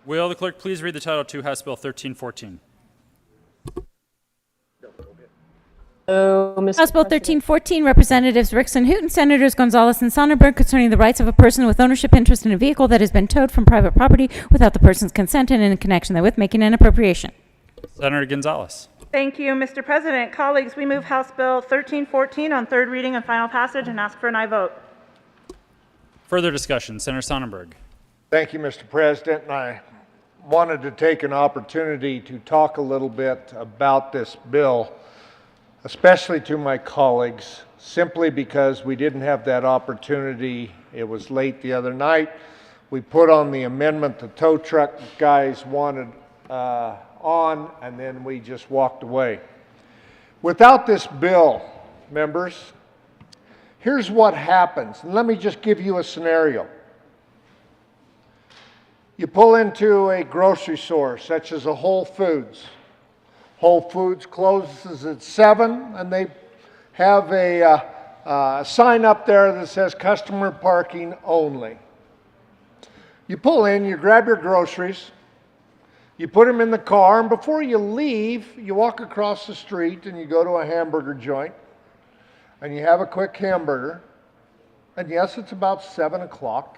[SPEAKER 1] will the clerk please read the title to House Bill 1314?
[SPEAKER 21] House
[SPEAKER 2] Bill 1314, Representatives Rickson Hooten, Senators Gonzalez and Sonnenberg, concerning the rights of a person with ownership interest in a vehicle that has been towed from private property without the person's consent and in connection therewith making an appropriation.
[SPEAKER 1] Senator Gonzalez.
[SPEAKER 11] Thank you, Mr. President. Colleagues, we move House Bill 1314 on third reading and final passage and ask for an aye vote.
[SPEAKER 1] Further discussion, Senator Sonnenberg.
[SPEAKER 17] Thank you, Mr. President. And I wanted to take an opportunity to talk a little bit about this bill, especially to my colleagues, simply because we didn't have that opportunity. It was late the other night. We put on the amendment the tow truck guys wanted on, and then we just walked away. Without this bill, members, here's what happens. And let me just give you a scenario. You pull into a grocery store, such as a Whole Foods. Whole Foods closes at 7, and they have a sign up there that says customer parking only. You pull in, you grab your groceries, you put them in the car, and before you leave, you walk across the street and you go to a hamburger joint, and you have a quick hamburger, and yes, it's about 7 o'clock.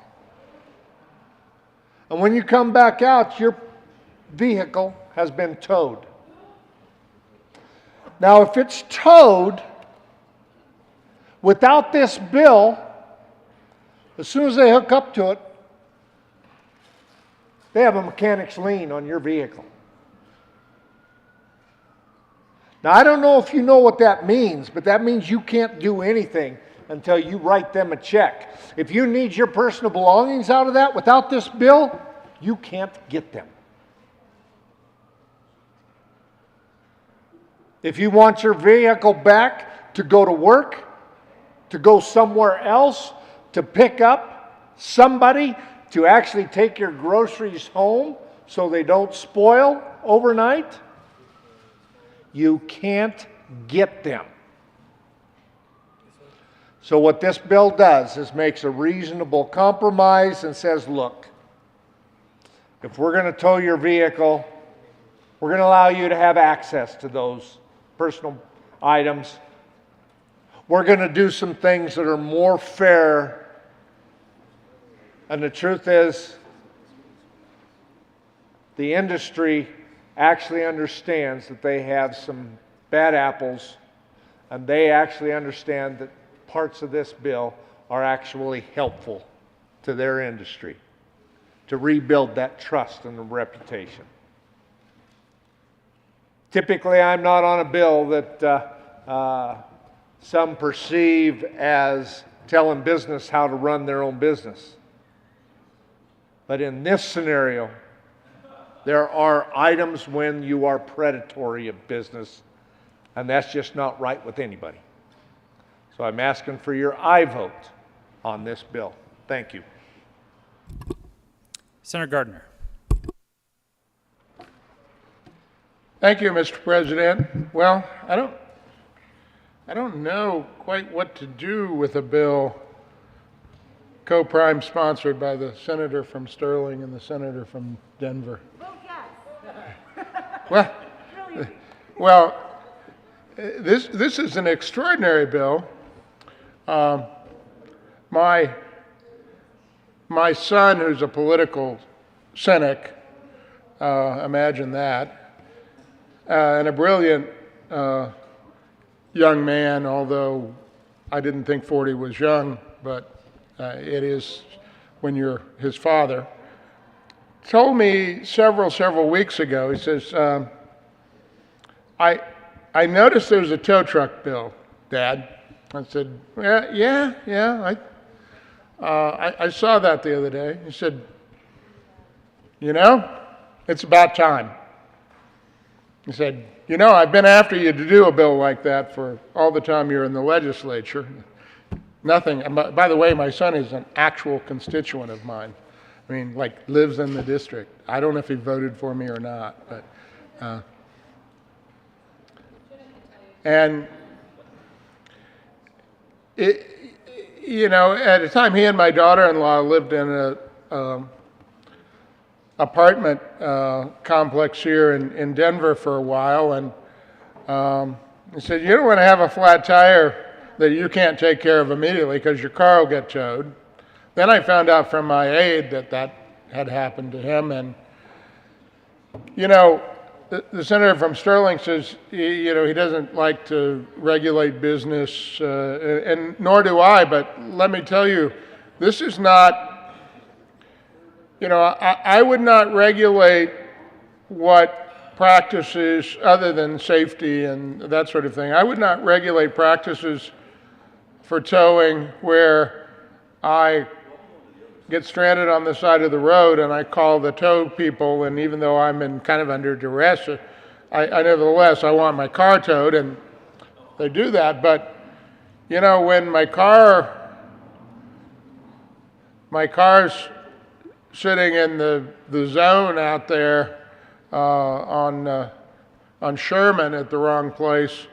[SPEAKER 17] And when you come back out, your vehicle has been towed. Now, if it's towed without this bill, as soon as they hook up to it, they have a mechanic's lien on your vehicle. Now, I don't know if you know what that means, but that means you can't do anything until you write them a check. If you need your personal belongings out of that without this bill, you can't get them. If you want your vehicle back to go to work, to go somewhere else, to pick up somebody, to actually take your groceries home so they don't spoil overnight, you can't get them. So what this bill does is makes a reasonable compromise and says, look, if we're going to tow your vehicle, we're going to allow you to have access to those personal items. We're going to do some things that are more fair. And the truth is, the industry actually understands that they have some bad apples, and they actually understand that parts of this bill are actually helpful to their industry to rebuild that trust and reputation. Typically, I'm not on a bill that some perceive as telling business how to run their own business. But in this scenario, there are items when you are predatory of business, and that's just not right with anybody. So I'm asking for your aye vote on this bill. Thank you.
[SPEAKER 1] Senator Gardner.
[SPEAKER 17] Thank you, Mr. President. Well, I don't know quite what to do with a bill co-prime sponsored by the senator from Sterling and the senator from Denver. Well, this is an extraordinary bill. My son, who's a political cynic, imagine that, and a brilliant young man, although I didn't think 40 was young, but it is when you're his father, told me several weeks ago, he says, I noticed there was a tow truck bill, Dad. I said, yeah, I saw that the other day. He said, you know, it's about time. He said, you know, I've been after you to do a bill like that for all the time you're in the legislature. Nothing. By the way, my son is an actual constituent of mine. I mean, like, lives in the district. I don't know if he voted for me or not, but, and it, you know, at a time he and my daughter-in-law lived in a apartment complex here in Denver for a while, and he said, you don't want to have a flat tire that you can't take care of immediately because your car will get towed. Then I found out from my aide that had happened to him, and you know, the senator from Sterling says, you know, he doesn't like to regulate business, and nor do I, but let me tell you, this is not, you know, I would not regulate what practices other than safety and that sort of thing. I would not regulate practices for towing where I get stranded on the side of the road and I call the tow people, and even though I'm in kind of under duress, I nevertheless, I want my car towed, and they do that. But, you know, when my car's sitting in the zone out there on Sherman at the wrong place,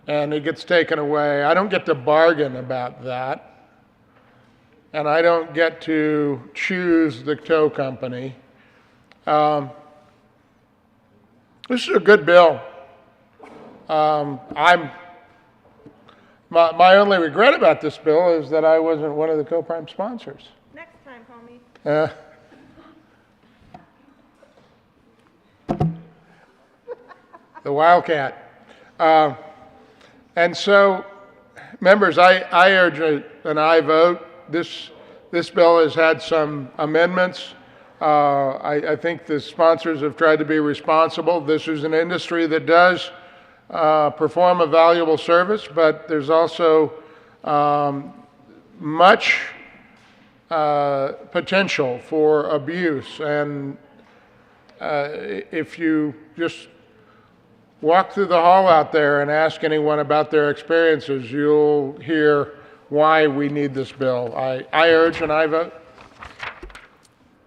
[SPEAKER 17] and it gets taken away, I don't get to bargain about that. And I don't get to choose the tow company. This is a good bill. My only regret about this bill is that I wasn't one of the co-prime sponsors.
[SPEAKER 11] Next time, call me.
[SPEAKER 17] The Wildcat. And so, members, I urge an aye vote. This bill has had some amendments. I think the sponsors have tried to be responsible. This is an industry that does perform a valuable service, but there's also much potential for abuse. And if you just walk through the hall out there and ask anyone about their experiences, you'll hear why we need this bill. I urge an aye vote.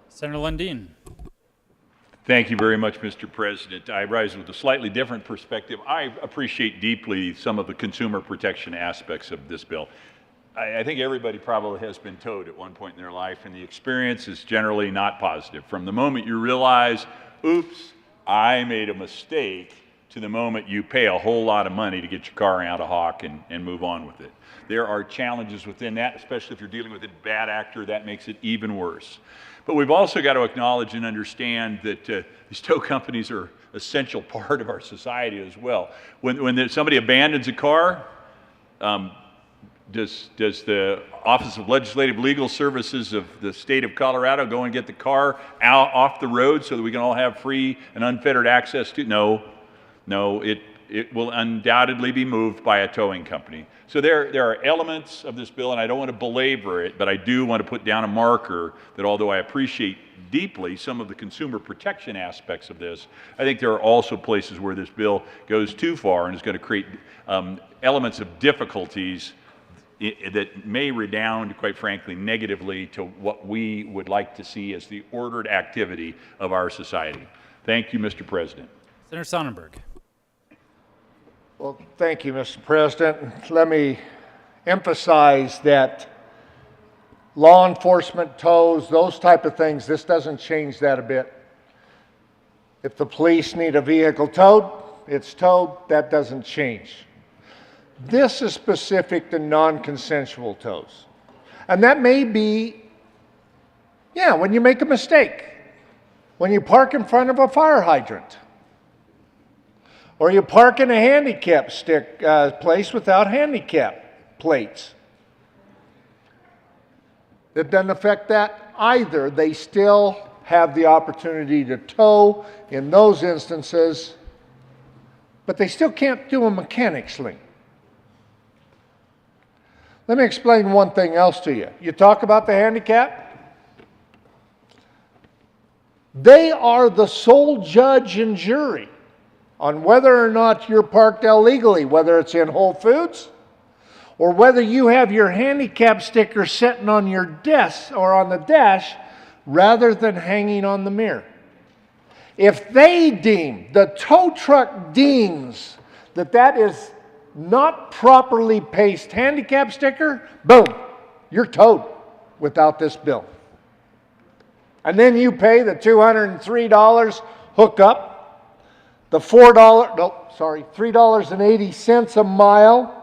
[SPEAKER 1] Senator Lundeen.
[SPEAKER 7] Thank you very much, Mr. President. I rise with a slightly different perspective. I appreciate deeply some of the consumer protection aspects of this bill. I think everybody probably has been towed at one point in their life, and the experience is generally not positive. From the moment you realize, oops, I made a mistake, to the moment you pay a whole lot of money to get your car out of hock and move on with it. There are challenges within that, especially if you're dealing with a bad actor. That makes it even worse. But we've also got to acknowledge and understand that these tow companies are an essential part of our society as well. When somebody abandons a car, does the Office of Legislative Legal Services of the state of Colorado go and get the car out off the road so that we can all have free and unfettered access to? No, it will undoubtedly be moved by a towing company. So there are elements of this bill, and I don't want to belabor it, but I do want to put down a marker that although I appreciate deeply some of the consumer protection aspects of this, I think there are also places where this bill goes too far and is going to create elements of difficulties that may redound, quite frankly, negatively to what we would like to see as the ordered activity of our society. Thank you, Mr. President.
[SPEAKER 1] Senator Sonnenberg.
[SPEAKER 15] Well, thank you, Mr. President. Let me emphasize that
[SPEAKER 17] law enforcement tows, those type of things. This doesn't change that a bit. If the police need a vehicle towed, it's towed. That doesn't change. This is specific to non-consensual tows. And that may be, yeah, when you make a mistake, when you park in front of a fire hydrant, or you park in a handicap place without handicap plates. It doesn't affect that either. They still have the opportunity to tow in those instances, but they still can't do a mechanic's lien. Let me explain one thing else to you. You talk about the handicap. They are the sole judge and jury on whether or not you're parked illegally, whether it's in Whole Foods or whether you have your handicap sticker sitting on your desk or on the dash rather than hanging on the mirror. If they deem, the tow truck deems that that is not properly pasted handicap sticker, boom, you're towed without this bill. And then you pay the $203 hookup, the $3.80 a mile.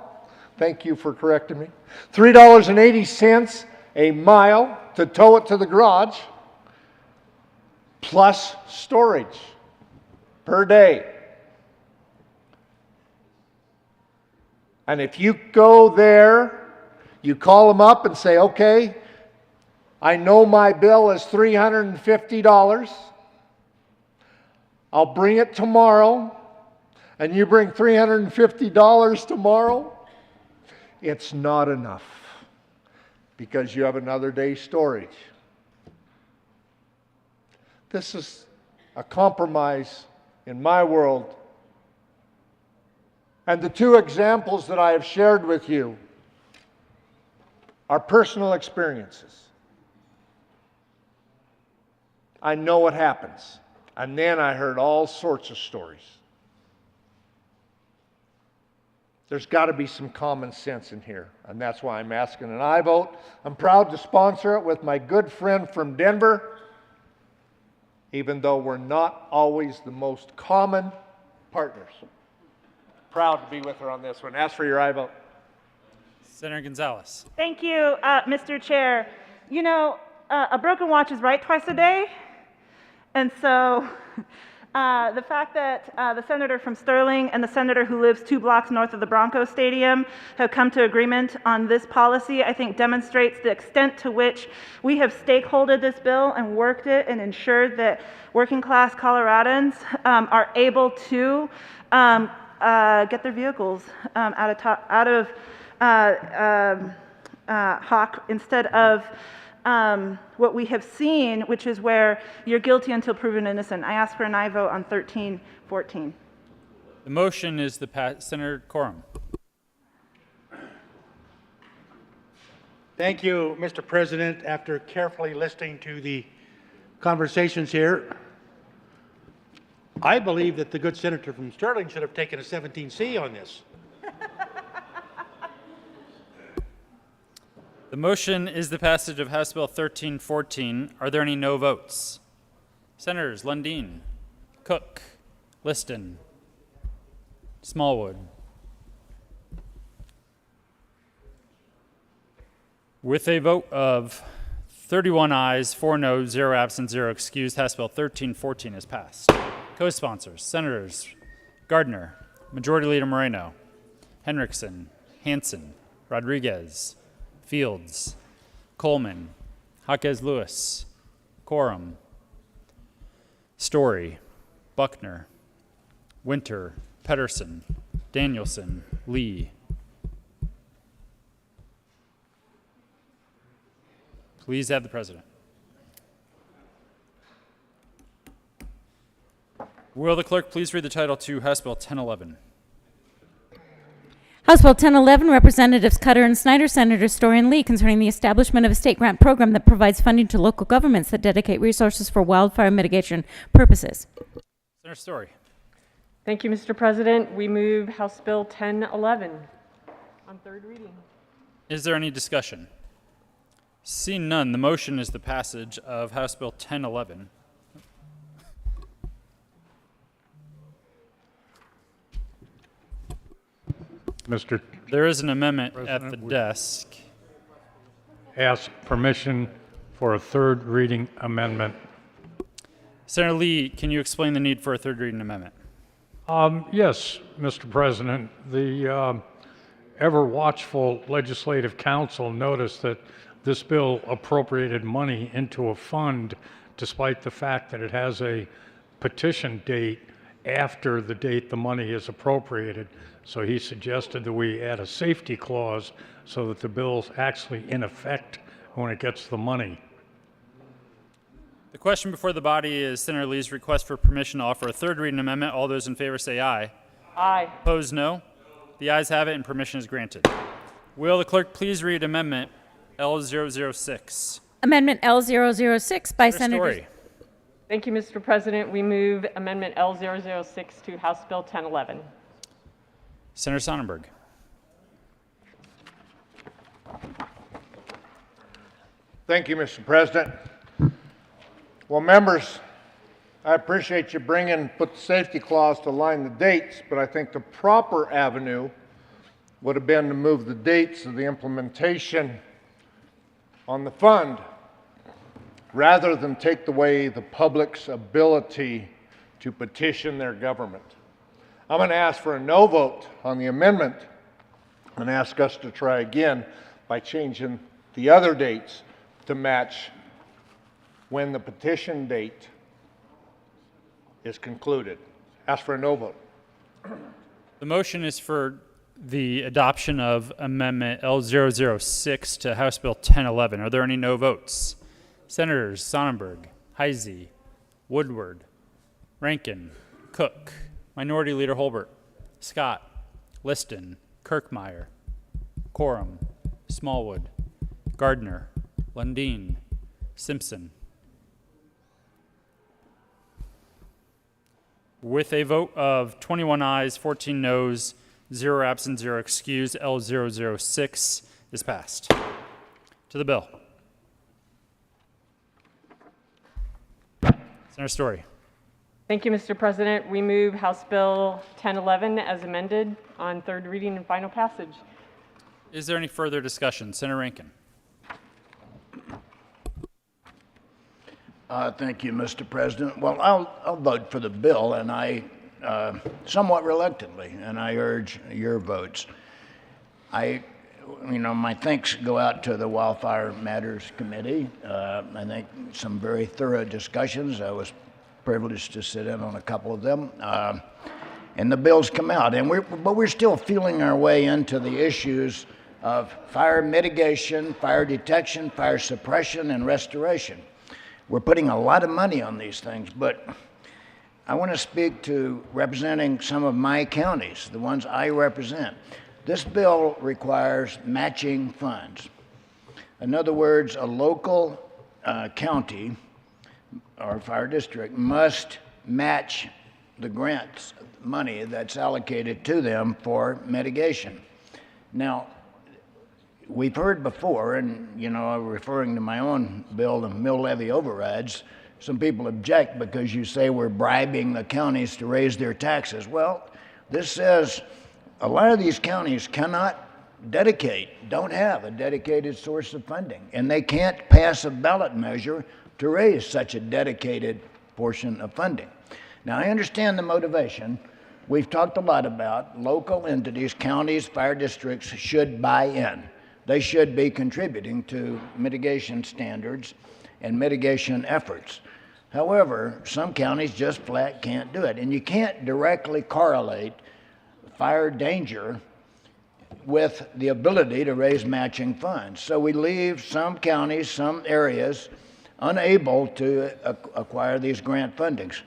[SPEAKER 17] Thank you for correcting me. $3.80 a mile to tow it to the garage, plus storage per day. And if you go there, you call them up and say, okay, I know my bill is $350. I'll bring it tomorrow, and you bring $350 tomorrow, it's not enough because you have another day's storage. This is a compromise in my world. And the two examples that I have shared with you are personal experiences. I know what happens. And then I heard all sorts of stories. There's got to be some common sense in here, and that's why I'm asking an aye vote. I'm proud to sponsor it with my good friend from Denver, even though we're not always the most common partners. Proud to be with her on this one. Ask for your aye vote.
[SPEAKER 1] Senator Gonzalez.
[SPEAKER 11] Thank you, Mr. Chair. You know, a broken watch is right twice a day. And so the fact that the senator from Sterling and the senator who lives 2 blocks north of the Broncos Stadium have come to agreement on this policy, I think demonstrates the extent to which we have stakeholdered this bill and worked it and ensured that working class Coloradans are able to get their vehicles out of Hawk instead of what we have seen, which is where you're guilty until proven innocent. I ask for an aye vote on 1314.
[SPEAKER 1] The motion is Senator Coram.
[SPEAKER 6] Thank you, Mr. President. After carefully listening to the conversations here, I believe that the good senator from Sterling should have taken a 17C on this.
[SPEAKER 1] The motion is the passage of House Bill 1314. Are there any no votes? Senators Lundeen, Cook, Liston, Smallwood. With a vote of 31 ayes, 4 noes, 0 absent, 0 excused, House Bill 1314 is passed. Co-sponsors, Senators Gardner, Majority Leader Moreno, Henriksen, Hansen, Rodriguez, Fields, Coleman, Jaquez Lewis, Coram, Story, Buckner, Winter, Pedersen, Danielson, Lee. Please have the president. Will the clerk please read the title to House Bill 1011?
[SPEAKER 2] House Bill 1011, Representatives Cutter and Snyder, Senators Story and Lee, concerning the establishment of a state grant program that provides funding to local governments that dedicate resources for wildfire mitigation purposes.
[SPEAKER 1] Senator Story.
[SPEAKER 21] Thank you, Mr. President. We move House Bill 1011 on third reading.
[SPEAKER 1] Is there any discussion? Seeing none, the motion is the passage of House Bill 1011.
[SPEAKER 18] Mr.
[SPEAKER 1] There is an amendment at
[SPEAKER 18] President,
[SPEAKER 1] the
[SPEAKER 18] we-
[SPEAKER 1] desk.
[SPEAKER 18] Ask permission for a third reading amendment.
[SPEAKER 1] Senator Lee, can you explain the need for a third reading amendment?
[SPEAKER 18] Yes, Mr. President. The ever watchful Legislative Council noticed that this bill appropriated money into a fund despite the fact that it has a petition date after the date the money is appropriated. So he suggested that we add a safety clause so that the bill's actually in effect when it gets the money.
[SPEAKER 1] The question before the body is Senator Lee's request for permission to offer a third reading amendment. All those in favor say aye.
[SPEAKER 21] Aye.
[SPEAKER 1] Opposed, no. The ayes have it and permission is granted. Will the clerk please read Amendment L006?
[SPEAKER 2] Amendment L006 by
[SPEAKER 1] Senator
[SPEAKER 2] Senator.
[SPEAKER 1] Story.
[SPEAKER 21] Thank you, Mr. President. We move Amendment L006 to House Bill 1011.
[SPEAKER 1] Senator Sonnenberg.
[SPEAKER 17] Thank you, Mr. President. Well, members, I appreciate you put the safety clause to line the dates, but I think the proper avenue would have been to move the dates of the implementation on the fund rather than take away the public's ability to petition their government. I'm going to ask for a no vote on the amendment and ask us to try again by changing the other dates to match when the petition date is concluded. Ask for a no vote.
[SPEAKER 1] The motion is for the adoption of Amendment L006 to House Bill 1011. Are there any no votes? Senators Sonnenberg, Heisey, Woodward, Rankin, Cook, Minority Leader Holbert, Scott, Liston, Kirkmeyer, Coram, Smallwood, Gardner, Lundeen, Simpson. With a vote of 21 ayes, 14 noes, 0 absent, 0 excused, L006 is passed. To the bill. Senator Story.
[SPEAKER 21] Thank you, Mr. President. We move House Bill 1011 as amended on third reading and final passage.
[SPEAKER 1] Is there any further discussion? Senator Rankin.
[SPEAKER 5] Thank you, Mr. President. Well, I'll vote for the bill, and I somewhat reluctantly, and I urge your votes. My thanks go out to the Wildfire Matters Committee. I think some very thorough discussions. I was privileged to sit in on a couple of them. And the bills come out, but we're still feeling our way into the issues of fire mitigation, fire detection, fire suppression, and restoration. We're putting a lot of money on these things, but I want to speak to representing some of my counties, the ones I represent. This bill requires matching funds. In other words, a local county or fire district must match the grants money that's allocated to them for mitigation. Now, we've heard before, and referring to my own bill, the mill levy overrides, some people object because you say we're bribing the counties to raise their taxes. Well, this says a lot of these counties don't have a dedicated source of funding, and they can't pass a ballot measure to raise such a dedicated portion of funding. Now, I understand the motivation. We've talked a lot about local entities, counties, fire districts should buy in. They should be contributing to mitigation standards and mitigation efforts. However, some counties just flat can't do it. And you can't directly correlate fire danger with the ability to raise matching funds. So we leave some counties, some areas, unable to acquire these grant fundings.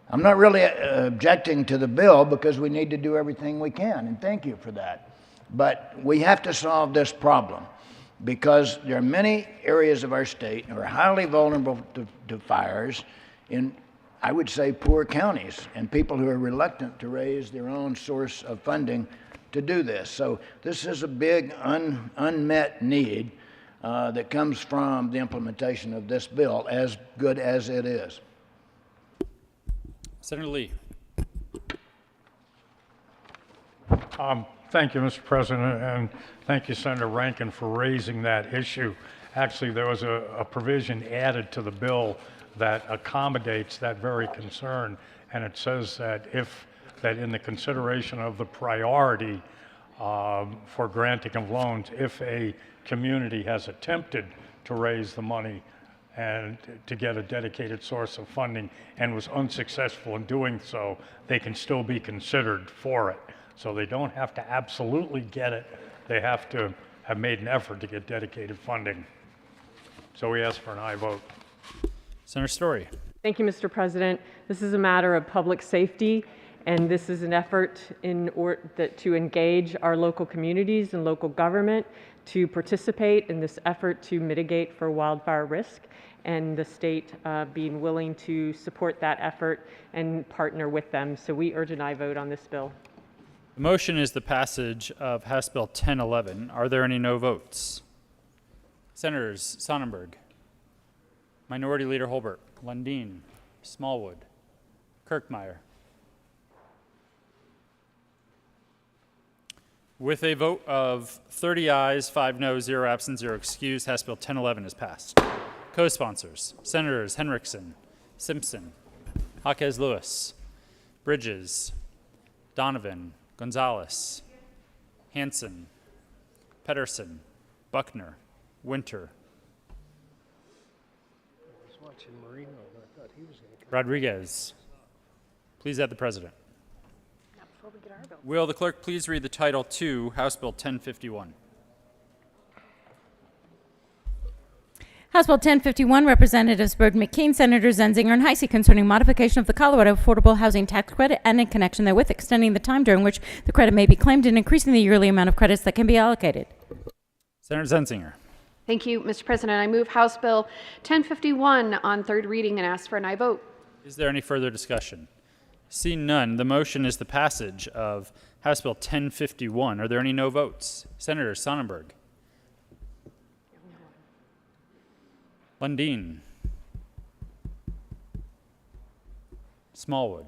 [SPEAKER 5] I'm not really objecting to the bill because we need to do everything we can, and thank you for that. But we have to solve this problem because there are many areas of our state that are highly vulnerable to fires in, I would say, poor counties and people who are reluctant to raise their own source of funding to do this. So this is a big unmet need. that comes from the implementation of this bill, as good as it is.
[SPEAKER 1] Senator Lee.
[SPEAKER 18] Thank you, Mr. President, and thank you, Senator Rankin, for raising that issue. Actually, there was a provision added to the bill that accommodates that very concern, and it says that that in the consideration of the priority for granting of loans, if a community has attempted to raise the money and to get a dedicated source of funding and was unsuccessful in doing so, they can still be considered for it. So they don't have to absolutely get it. They have to have made an effort to get dedicated funding. So we ask for an aye vote.
[SPEAKER 1] Senator Story.
[SPEAKER 21] Thank you, Mr. President. This is a matter of public safety, and this is an effort to engage our local communities and local government to participate in this effort to mitigate for wildfire risk, and the state being willing to support that effort and partner with them. So we urge an aye vote on this bill.
[SPEAKER 1] The motion is the passage of House Bill 1011. Are there any no votes? Senators Sonnenberg, Minority Leader Holbert, Lundeen, Smallwood, Kirkmeyer. With a vote of 30 ayes, 5 noes, 0 absent, 0 excused, House Bill 1011 is passed. Co-sponsors, Senators Henriksen, Simpson, Jaquez Lewis, Bridges, Donovan, Gonzalez, Hanson, Pedersen, Buckner, Winter, Rodriguez. Please add the president. Will the clerk please read the title to House Bill 1051?
[SPEAKER 2] House Bill 1051, Representatives Byrd, McCain, Senators Zenzinger, and Heisey, concerning modification of the Colorado Affordable Housing Tax Credit and in connection therewith extending the time during which the credit may be claimed and increasing the yearly amount of credits that can be allocated.
[SPEAKER 1] Senator Zenzinger.
[SPEAKER 19] Thank you, Mr. President. I move House Bill 1051 on third reading and ask for an aye vote.
[SPEAKER 1] Is there any further discussion? Seeing none, the motion is the passage of House Bill 1051. Are there any no votes? Senator Sonnenberg. Lundeen. Smallwood.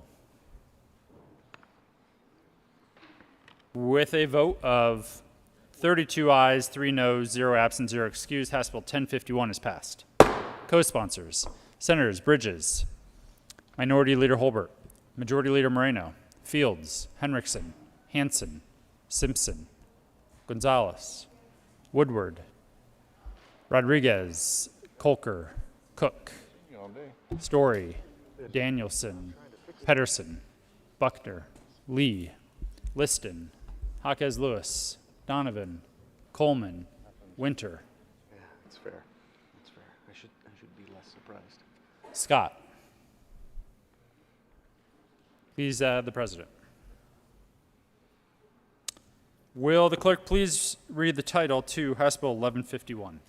[SPEAKER 1] With a vote of 32 ayes, 3 noes, 0 absent, 0 excused, House Bill 1051 is passed. Co-sponsors, Senators Bridges, Minority Leader Holbert, Majority Leader Moreno, Fields, Henriksen, Hanson, Simpson, Gonzalez, Woodward, Rodriguez, Kolker, Cook, Story, Danielson, Pedersen, Buckner, Lee, Liston, Jaquez Lewis, Donovan, Coleman, Winter.
[SPEAKER 10] Yeah, that's fair. That's fair. I should be less surprised.
[SPEAKER 1] Scott. Please the president. Will the clerk please read the title to House Bill 1151?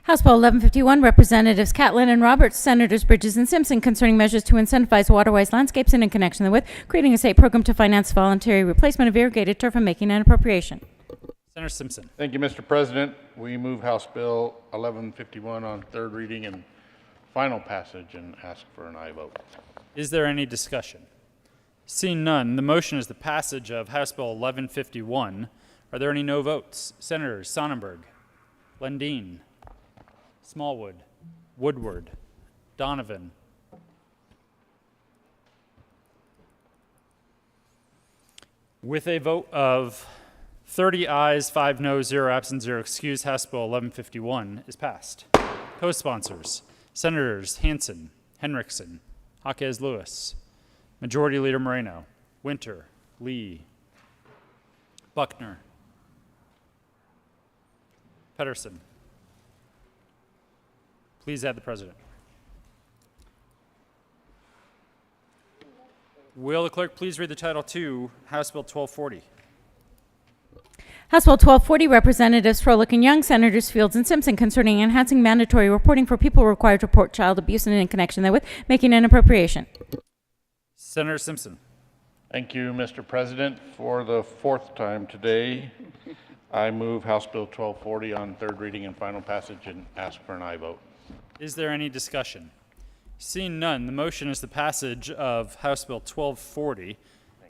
[SPEAKER 2] House Bill 1151, Representatives Catlin and Roberts, Senators Bridges and Simpson, concerning measures to incentivize waterways, landscapes, and in connection therewith, creating a state program to finance voluntary replacement of irrigated turf and making an appropriation.
[SPEAKER 1] Senator Simpson.
[SPEAKER 8] Thank you, Mr. President. We move House Bill 1151 on third reading and final passage and ask for an aye vote.
[SPEAKER 1] Is there any discussion? Seeing none, the motion is the passage of House Bill 1151. Are there any no votes? Senators Sonnenberg, Lundeen, Smallwood, Woodward, Donovan, with a vote of 30 ayes, 5 noes, 0 absent, 0 excused, House Bill 1151 is passed. Co-sponsors, Senators Hanson, Henriksen, Jaquez Lewis, Majority Leader Moreno, Winter, Lee, Buckner, Pedersen. Please add the president. Will the clerk please read the title to House Bill 1240?
[SPEAKER 2] House Bill 1240, Representatives Froelich and Young, Senators Fields and Simpson, concerning enhancing mandatory reporting for people required to report child abuse and in connection therewith, making an appropriation.
[SPEAKER 1] Senator Simpson.
[SPEAKER 8] Thank you, Mr. President. For the fourth time today, I move House Bill 1240 on third reading and final passage and ask for an aye vote.
[SPEAKER 1] Is there any discussion? Seeing none, the motion is the passage of House Bill 1240.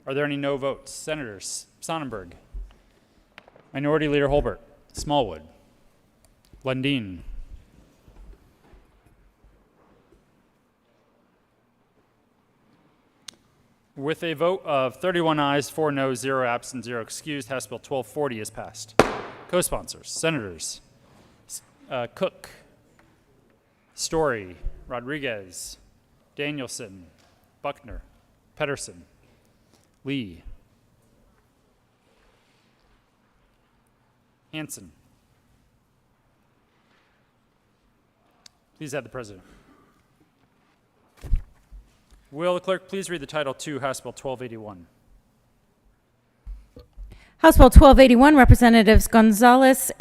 [SPEAKER 1] Are there any no votes? Senators Sonnenberg, Minority Leader Holbert, Smallwood, Lundeen, with a vote of 31 ayes, 4 noes, 0 absent, 0 excused, House Bill 1240 is passed. Co-sponsors, Senators Cook, Story, Rodriguez, Danielson, Buckner, Pedersen, Lee, Hanson. Please add the President. Will the clerk please read the title to House Bill 1281?
[SPEAKER 2] House Bill 1281, Representatives Gonzalez,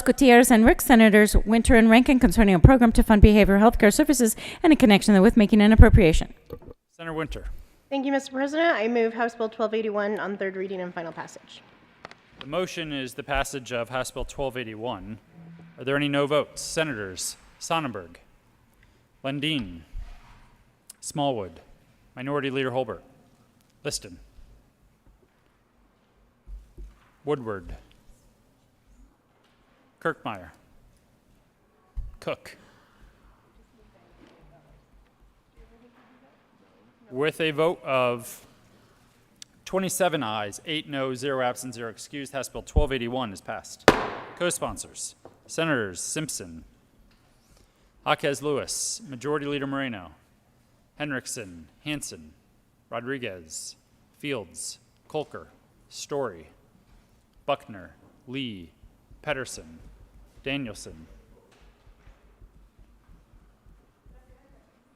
[SPEAKER 2] Gutierrez, and Ricks, Senators Winter and Rankin, concerning a program to fund behavioral health care services and in connection therewith making an appropriation.
[SPEAKER 1] Senator Winter.
[SPEAKER 20] Thank you, Mr. President. I move House Bill 1281 on third reading and final passage.
[SPEAKER 1] The motion is the passage of House Bill 1281. Are there any no votes? Senators Sonnenberg, Lundeen, Smallwood, Minority Leader Holbert, Liston, Woodward, Kirkmeyer, Cook. With a vote of 27 ayes, 8 noes, 0 absent, 0 excused, House Bill 1281 is passed. Co-sponsors, Senators Simpson, Jaquez Lewis, Majority Leader Moreno, Henriksen, Hanson, Rodriguez, Fields, Kolker, Story, Buckner, Lee, Pedersen, Danielson,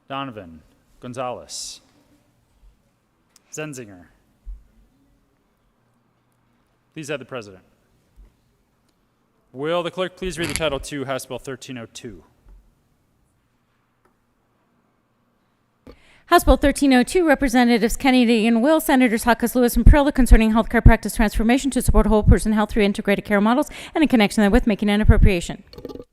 [SPEAKER 1] Donovan, Gonzalez, Zenzinger. Please add the President. Will the clerk please read the title to House Bill 1302?
[SPEAKER 2] House Bill 1302, Representatives Kennedy and Will, Senators Jaquez Lewis and Perla, concerning healthcare practice transformation to support whole person health through integrated care models and in connection therewith making an appropriation.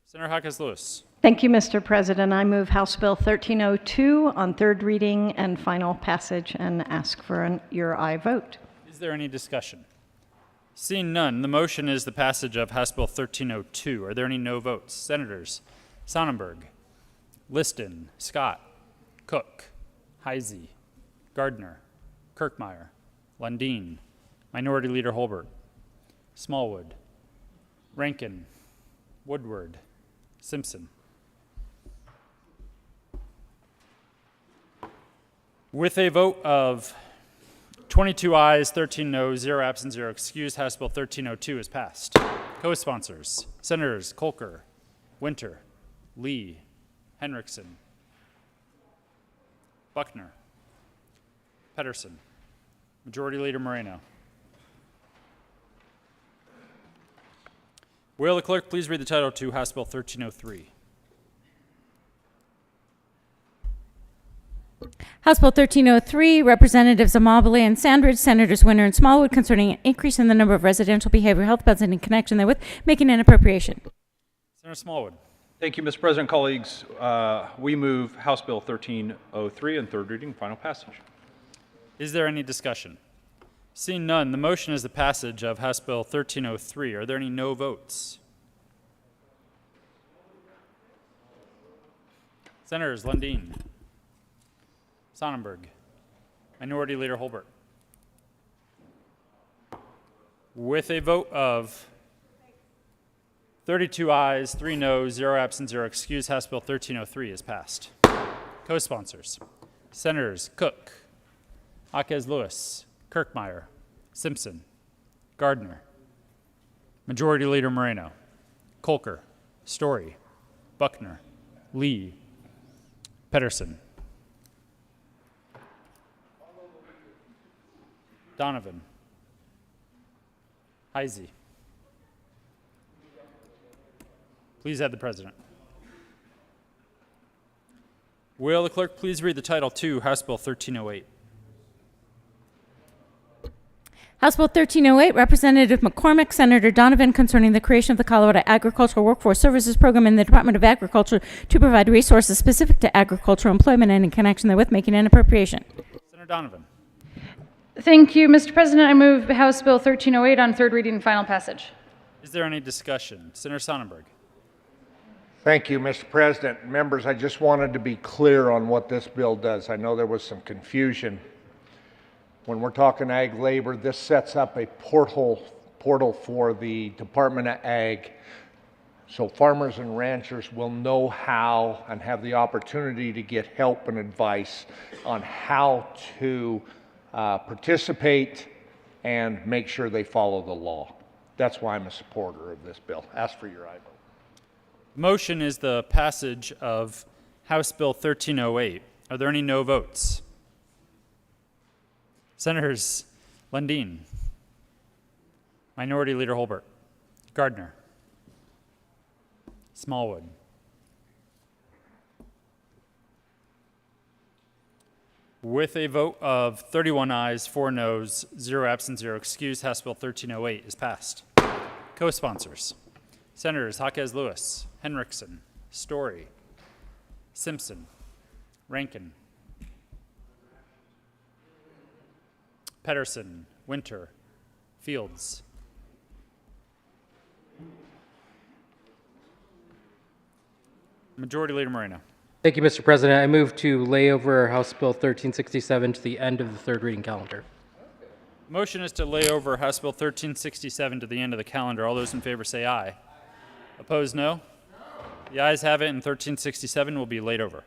[SPEAKER 1] Senator Jaquez Lewis.
[SPEAKER 3] Thank you, Mr. President. I move House Bill 1302 on third reading and final passage and ask for your aye vote.
[SPEAKER 1] Is there any discussion? Seeing none, the motion is the passage of House Bill 1302. Are there any no votes? Senators Sonnenberg, Liston, Scott, Cook, Heisey, Gardner, Kirkmeyer, Lundeen, Minority Leader Holbert, Smallwood, Rankin, Woodward, Simpson. With a vote of 22 ayes, 13 noes, 0 absent, 0 excused, House Bill 1302 is passed. Co-sponsors, Senators Kolker, Winter, Lee, Henriksen, Buckner, Pedersen, Majority Leader Moreno. Will the clerk please read the title to House Bill 1303?
[SPEAKER 2] House Bill 1303, Representatives Amabile and Sandridge, Senators Winter and Smallwood, concerning an increase in the number of residential behavioral health beds and in connection therewith making an appropriation.
[SPEAKER 1] Senator Smallwood.
[SPEAKER 14] Thank you, Mr. President. Colleagues, we move House Bill 1303 on third reading, final passage.
[SPEAKER 1] Is there any discussion? Seeing none, the motion is the passage of House Bill 1303. Are there any no votes? Senators Lundeen, Sonnenberg, Minority Leader Holbert. With a vote of 32 ayes, 3 noes, 0 absent, 0 excused, House Bill 1303 is passed. Co-sponsors, Senators Cook, Jaquez Lewis, Kirkmeyer, Simpson, Gardner, Majority Leader Moreno, Kolker, Story, Buckner, Lee, Pedersen, Donovan, Heisey. Please add the President. Will the clerk please read the title to House Bill 1308?
[SPEAKER 2] House Bill 1308, Representative McCormick, Senator Donovan, concerning the creation of the Colorado Agricultural Workforce Services Program in the Department of Agriculture to provide resources specific to agricultural employment and in connection therewith making an appropriation.
[SPEAKER 1] Senator Donovan.
[SPEAKER 13] Thank you, Mr. President. I move House Bill 1308 on third reading and final passage.
[SPEAKER 1] Is there any discussion? Senator Sonnenberg.
[SPEAKER 17] Thank you, Mr. President. Members, I just wanted to be clear on what this bill does. I know there was some confusion. When we're talking ag labor, this sets up a portal for the Department of Ag, so farmers and ranchers will know how and have the opportunity to get help and advice on how to participate and make sure they follow the law. That's why I'm a supporter of this bill. Ask for your aye vote.
[SPEAKER 1] Motion is the passage of House Bill 1308. Are there any no votes? Senators Lundeen, Minority Leader Holbert, Gardner, Smallwood, with a vote of 31 ayes, 4 noes, 0 absent, 0 excused, House Bill 1308 is passed. Co-sponsors, Senators Jaquez Lewis, Henriksen, Story, Simpson, Rankin, Pedersen, Winter, Fields. Majority Leader Moreno.
[SPEAKER 4] Thank you, Mr. President. I move to lay over House Bill 1367 to the end of the third reading calendar.
[SPEAKER 1] Motion is to lay over House Bill 1367 to the end of the calendar. All those in favor say aye. Opposed, no? The ayes have it, and 1367 will be laid over.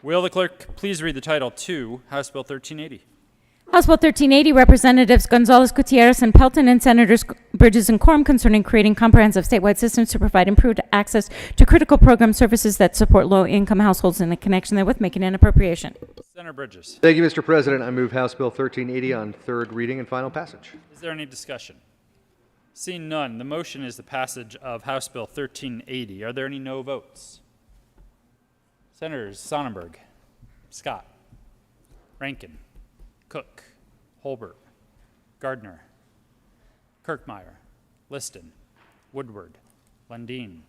[SPEAKER 1] Will the clerk please read the title to House Bill 1380?
[SPEAKER 2] House Bill 1380, Representatives Gonzalez, Gutierrez, and Pelton, and Senators Bridges and Coram, concerning creating comprehensive statewide systems to provide improved access to critical program services that support low-income households in the connection therewith making an appropriation.
[SPEAKER 1] Senator Bridges.
[SPEAKER 22] Thank you, Mr. President. I move House Bill 1380 on third reading and final passage.
[SPEAKER 1] Is there any discussion? Seeing none, the motion is the passage of House Bill 1380. Are there any no votes? Senators Sonnenberg, Scott, Rankin, Cook, Holbert, Gardner, Kirkmeyer, Liston, Woodward, Lundeen.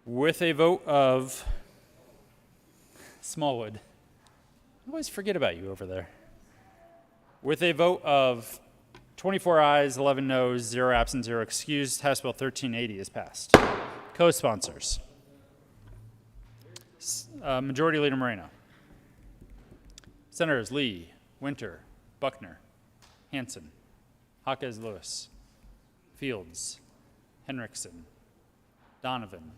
[SPEAKER 1] With a vote of Smallwood. I always forget about you over there. With a vote of 24 ayes, 11 noes, 0 absent, 0 excused, House Bill 1380 is passed. Co-sponsors. Majority Leader Moreno. Senators Lee, Winter, Buckner, Hansen, Jaquez Lewis, Fields, Henriksen, Donovan,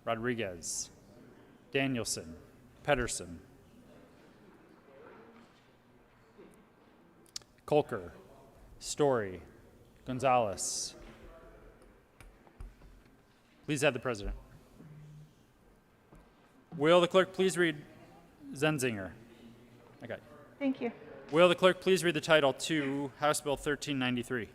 [SPEAKER 1] Rodriguez, Danielson, Pedersen, Kolker, Story, Gonzalez. Please have the president. Will the clerk please read Zenzinger? I got you.
[SPEAKER 11] Thank you.
[SPEAKER 1] Will the clerk please read the title to House Bill 1393?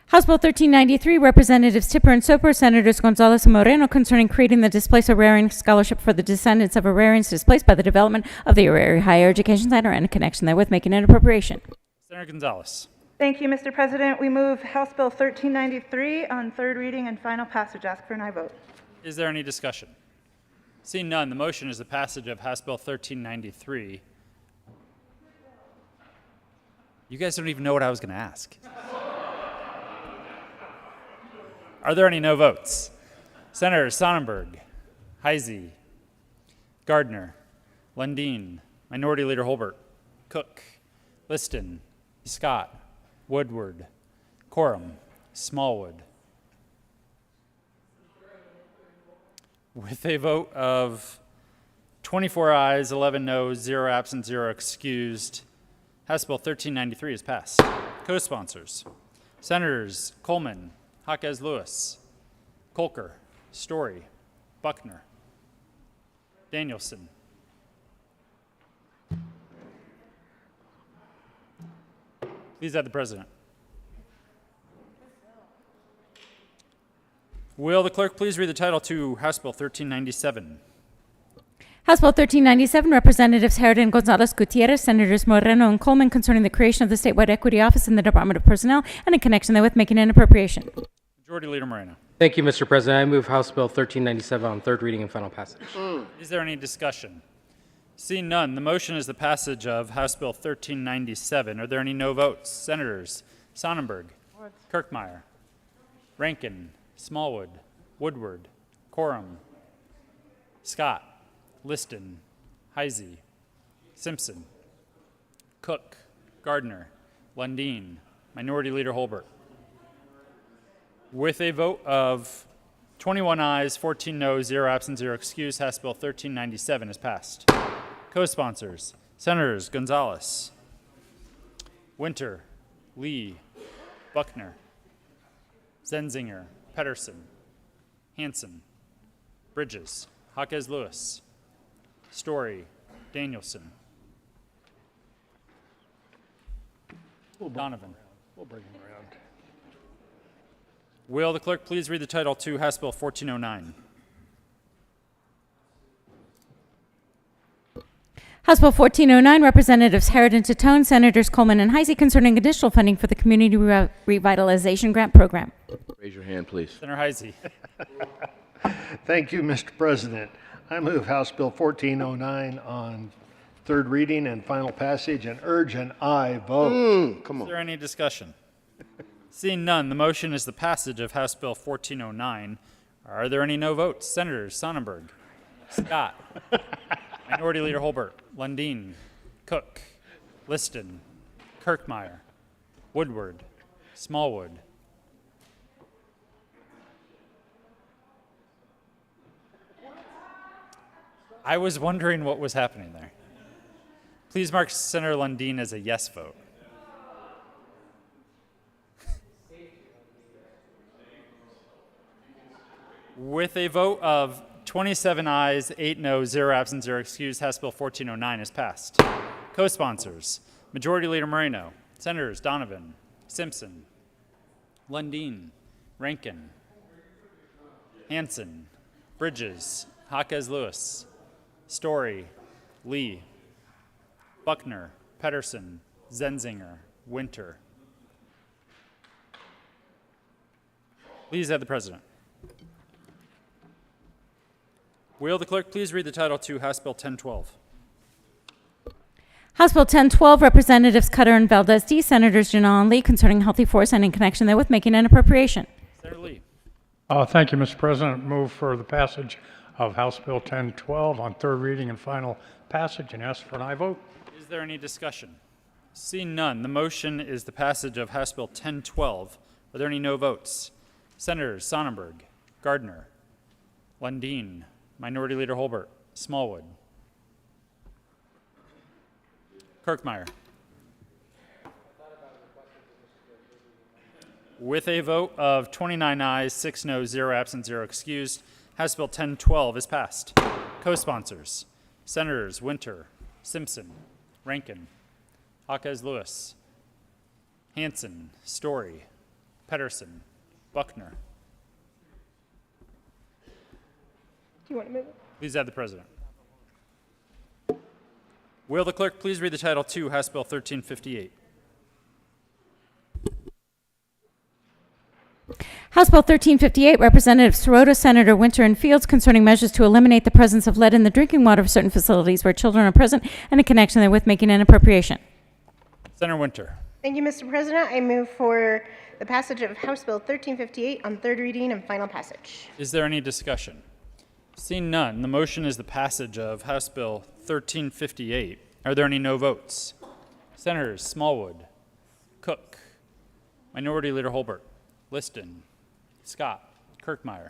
[SPEAKER 2] House Bill 1393, Representatives Tipper and Soper, Senators Gonzalez and Moreno, concerning creating the Displaced Agrarian Scholarship for the descendants of agrarians displaced by the development of the Agrarian Higher Education Center and in connection therewith making an appropriation.
[SPEAKER 1] Senator Gonzalez.
[SPEAKER 11] Thank you, Mr. President. We move House Bill 1393 on third reading and final passage. Ask for an aye vote.
[SPEAKER 1] Is there any discussion? Seeing none, the motion is the passage of House Bill 1393. You guys don't even know what I was going to ask. Are there any no votes? Senators Sonnenberg, Heisey, Gardner, Lundeen, Minority Leader Holbert, Cook, Liston, Scott, Woodward, Coram, Smallwood. With a vote of 24 ayes, 11 noes, 0 absent, 0 excused, House Bill 1393 is passed. Co-sponsors, Senators Coleman, Jaquez Lewis, Kolker, Story, Buckner, Danielson, please have the president. Will the clerk please read the title to House Bill 1397?
[SPEAKER 2] House Bill 1397, Representatives Harridan, Gonzalez, Gutierrez, Senators Moreno and Coleman, concerning the creation of the statewide equity office in the Department of Personnel and in connection therewith making an appropriation.
[SPEAKER 1] Majority Leader Moreno.
[SPEAKER 4] Thank you, Mr. President. I move House Bill 1397 on third reading and final passage.
[SPEAKER 1] Is there any discussion? Seeing none, the motion is the passage of House Bill 1397. Are there any no votes? Senators Sonnenberg, Kirkmeyer, Rankin, Smallwood, Woodward, Coram, Scott, Liston, Heisey, Simpson, Cook, Gardner, Lundeen, Minority Leader Holbert. With a vote of 21 ayes, 14 noes, 0 absent, 0 excused, House Bill 1397 is passed. Co-sponsors, Senators Gonzalez, Winter, Lee, Buckner, Zenzinger, Pedersen, Hanson, Bridges, Jaquez Lewis, Story, Danielson, Donovan.
[SPEAKER 6] We'll bring him around.
[SPEAKER 1] Will the clerk please read the title to House Bill 1409?
[SPEAKER 2] House Bill 1409, Representatives Harridan, Titone, Senators Coleman and Heisey, concerning additional funding for the Community Revitalization Grant Program.
[SPEAKER 9] Raise your hand, please.
[SPEAKER 1] Senator Heisey.
[SPEAKER 16] Thank you, Mr. President. I move House Bill 1409 on third reading and final passage and urge an aye vote.
[SPEAKER 9] Come
[SPEAKER 1] Is
[SPEAKER 9] on.
[SPEAKER 1] there any discussion? Seeing none, the motion is the passage of House Bill 1409. Are there any no votes? Senators Sonnenberg, Scott, Minority Leader Holbert, Lundeen, Cook, Liston, Kirkmeyer, Woodward, Smallwood. I was wondering what was happening there. Please mark Senator Lundeen as a yes vote. With a vote of 27 ayes, 8 noes, 0 absent, 0 excused, House Bill 1409 is passed. Co-sponsors, Majority Leader Moreno, Senators Donovan, Simpson, Lundeen, Rankin, Hanson, Bridges, Jaquez Lewis, Story, Lee, Buckner, Pedersen, Zenzinger, Winter. Please have the President. Will the clerk please read the title to House Bill 1012?
[SPEAKER 2] House Bill 1012, Representatives Cutter and Valdez D., Senators Janelle and Lee, concerning healthy force and in connection therewith making an appropriation.
[SPEAKER 1] Senator Lee.
[SPEAKER 18] Thank you, Mr. President. Move for the passage of House Bill 1012 on third reading and final passage and ask for an aye vote.
[SPEAKER 1] Is there any discussion? Seeing none, the motion is the passage of House Bill 1012. Are there any no votes? Senators Sonnenberg, Gardner, Lundeen, Minority Leader Holbert, Smallwood, Kirkmeyer. With a vote of 29 ayes, 6 noes, 0 absent, 0 excused, House Bill 1012 is passed. Co-sponsors, Senators Winter, Simpson, Rankin, Jaquez Lewis, Hanson, Story, Pedersen, Buckner.
[SPEAKER 20] Do you want to move it?
[SPEAKER 1] Please have the President. Will the clerk please read the title to House Bill 1358?
[SPEAKER 2] House Bill 1358, Representatives Sirota, Senator Winter, and Fields, concerning measures to eliminate the presence of lead in the drinking water of certain facilities where children are present and in connection therewith making an appropriation.
[SPEAKER 1] Senator Winter.
[SPEAKER 20] Thank you, Mr. President. I move for the passage of House Bill 1358 on third reading and final passage.
[SPEAKER 1] Is there any discussion? Seeing none, the motion is the passage of House Bill 1358. Are there any no votes? Senators Smallwood, Cook, Minority Leader Holbert, Liston, Scott, Kirkmeyer,